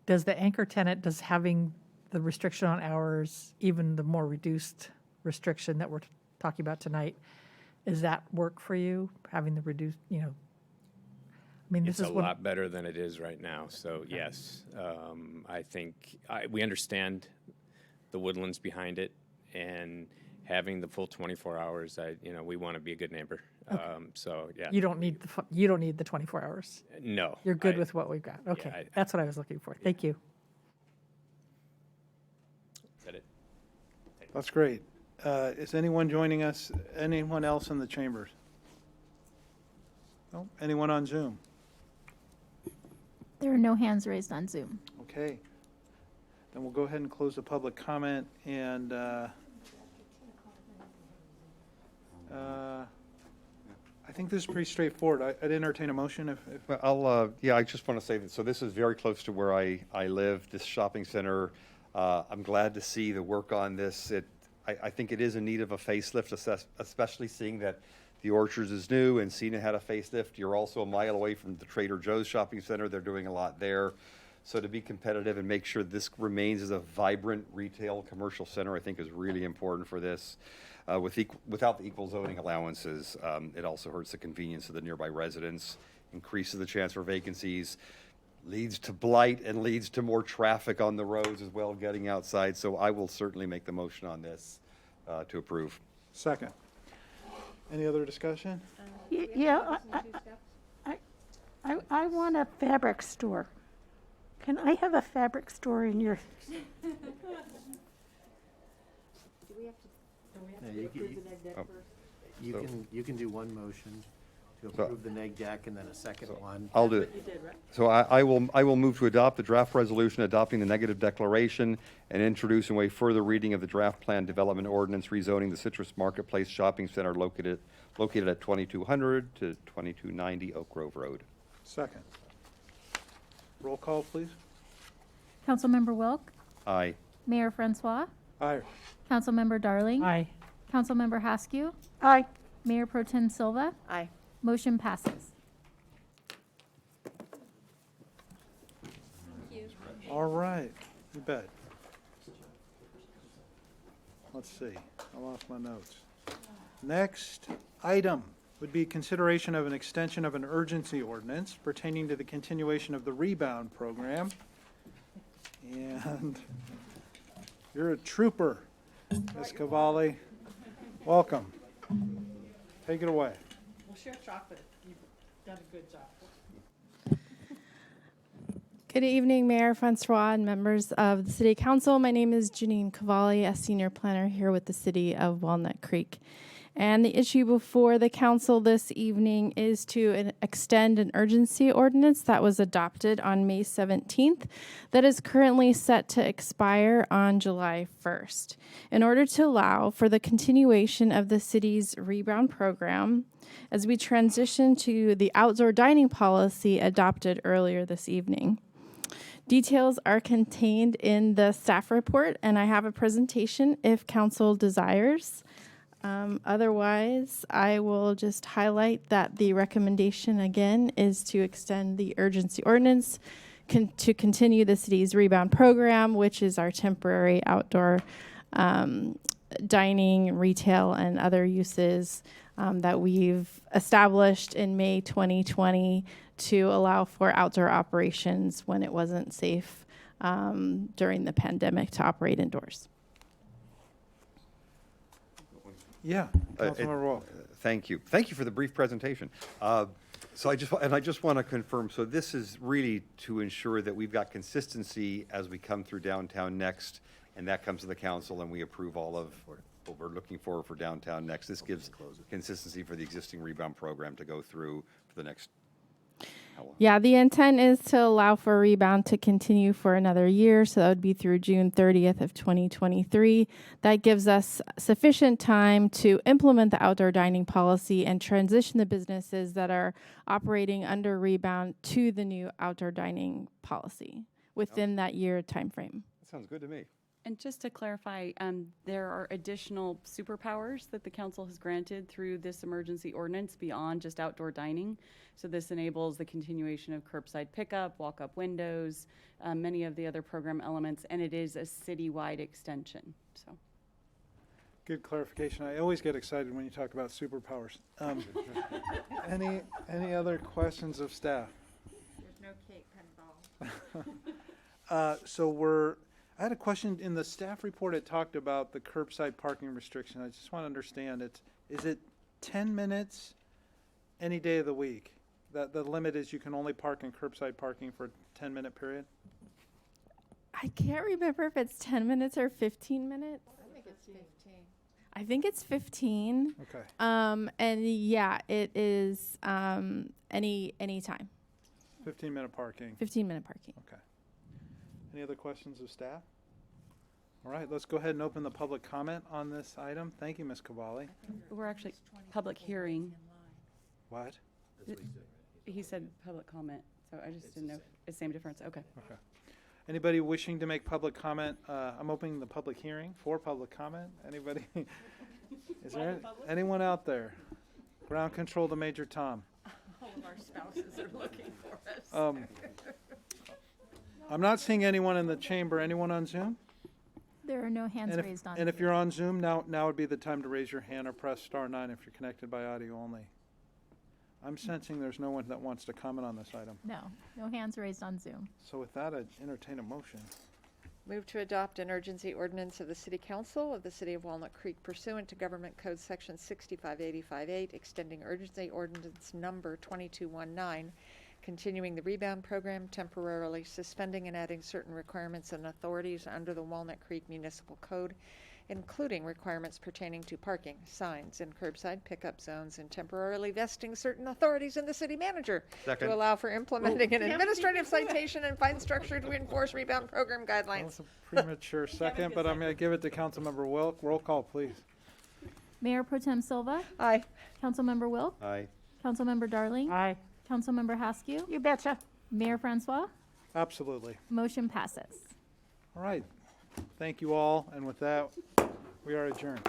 Does the anchor tenant, does having the restriction on hours, even the more reduced restriction that we're talking about tonight, does that work for you, having the reduced, It's a lot better than it is right now. So yes, I think we understand the woodlands behind it, and having the full 24 hours. We want to be a good neighbor. Okay. So yeah. You don't need the 24 hours. No. You're good with what we've got. Okay, that's what I was looking for. Yeah. Thank you. Is that it? That's great. Is anyone joining us? Anyone else in the chambers? No? Anyone on Zoom? There are no hands raised on Zoom. Okay. Then we'll go ahead and close the public comment and I think this is pretty straightforward. I'd entertain a motion if Well, yeah, I just want to say that, so this is very close to where I live, this shopping center. I'm glad to see the work on this. I think it is in need of a facelift, especially seeing that the Orchards is new and Cena had a facelift. You're also a mile away from the Trader Joe's shopping center. They're doing a lot there. So to be competitive and make sure this remains as a vibrant retail commercial center, I think is really important for this. Without the equal zoning allowances, it also hurts the convenience of the nearby residents, increases the chance for vacancies, leads to blight, and leads to more traffic on the roads as well, getting outside. So I will certainly make the motion on this to approve. Second. Any other discussion? Yeah, I want a fabric store. Can I have a fabric store in your? You can do one motion to So- approve the neg deck and then a second one. I'll do it. So I will move to adopt the draft resolution adopting the negative declaration and introduce and waive further reading of the draft plan development ordinance rezoning the Citrus Marketplace Shopping Center located at 2200 to 2290 Oak Grove Road. Second. Roll call, please. Councilmember Wilk, Aye. Mayor Francois, Aye. Councilmember Darling. Aye. Councilmember Haskew, Aye. Mayor Pro Tem Silva. Aye. Motion passes. All right. You bet. Let's see. I lost my notes. Next item would be consideration of an extension of an urgency ordinance pertaining to the continuation of the rebound program. And you're a trooper, Ms. Cavalli. Welcome. Take it away. We'll share chocolate. You've done a good job. Good evening, Mayor Francois and members of the City Council. My name is Janine Cavalli, a senior planner here with the City of Walnut Creek. And the issue before the council this evening is to extend an urgency ordinance that was adopted on May 17th that is currently set to expire on July 1st. In order to allow for the continuation of the city's rebound program as we transition to the outdoor dining policy adopted earlier this evening. Details are contained in the staff report, and I have a presentation if council desires. Otherwise, I will just highlight that the recommendation again is to extend the urgency ordinance to continue the city's rebound program, which is our temporary outdoor dining, retail, and other uses that we've established in May 2020 to allow for outdoor operations when it wasn't safe during the pandemic to operate indoors. Yeah, Councilmember Wall. Thank you. Thank you for the brief presentation. So I just want to confirm, so this is really to ensure that we've got consistency as we come through downtown next, and that comes to the council and we approve all of what we're looking for downtown next. This gives consistency for the existing rebound program to go through for the next. Yeah, the intent is to allow for rebound to continue for another year, so that would be through June 30th of 2023. That gives us sufficient time to implement the outdoor dining policy and transition the businesses that are operating under rebound to the new outdoor dining policy within that year timeframe. That sounds good to me. And just to clarify, there are additional superpowers that the council has granted through this emergency ordinance beyond just outdoor dining. So this enables the continuation of curbside pickup, walk-up windows, many of the other program elements, and it is a citywide extension. So, Good clarification. I always get excited when you talk about superpowers. Any other questions of staff? There's no cake, Penball. I had a question in the staff report. It talked about the curbside parking restriction. I just want to understand is it 10 minutes any day of the week? That the limit is you can only park in curbside parking for a 10-minute period? I can't remember if it's 10 minutes or 15 minutes. I think it's 15. I think it's 15. Okay. And yeah, it is any time. 15-minute parking. 15-minute parking. Okay. Any other questions of staff? All right, let's go ahead and open the public comment on this item. Thank you, Ms. Cavalli. We're actually public hearing. What? He said public comment, so I just didn't know. It's same difference. Okay. Okay. Anybody wishing to make public comment? I'm opening the public hearing for public comment. Anybody? Is there anyone out there? Ground control to Major Tom. All of our spouses are looking for us. I'm not seeing anyone in the chamber. Anyone on Zoom? There are no hands And if, raised on. and if you're on Zoom, now would be the time to raise your hand or press star 9 if you're connected by audio only. I'm sensing there's no one that wants to comment on this item. No hands raised on Zoom. So with that, I'd entertain a motion. Move to adopt an urgency ordinance of the City Council of the City of Walnut Creek pursuant to Government Code Section 65858, extending urgency ordinance number 2219, continuing the rebound program, temporarily suspending and adding certain requirements and authorities under the Walnut Creek Municipal Code, including requirements pertaining to parking, signs, and curbside pickup zones, and temporarily vesting certain authorities in the city manager Second. to allow for implementing an administrative citation and fine structure to enforce rebound program That guidelines. was a premature second, but I'm going to give it to Councilmember Wilk. Roll call, please. Mayor Pro Tem Silva, Aye. Councilmember Wilk, Aye. Councilmember Darling, Aye. Councilmember Haskew, You betcha. Mayor Francois. Absolutely. Motion passes. All right. Thank you all. And with that, we are adjourned.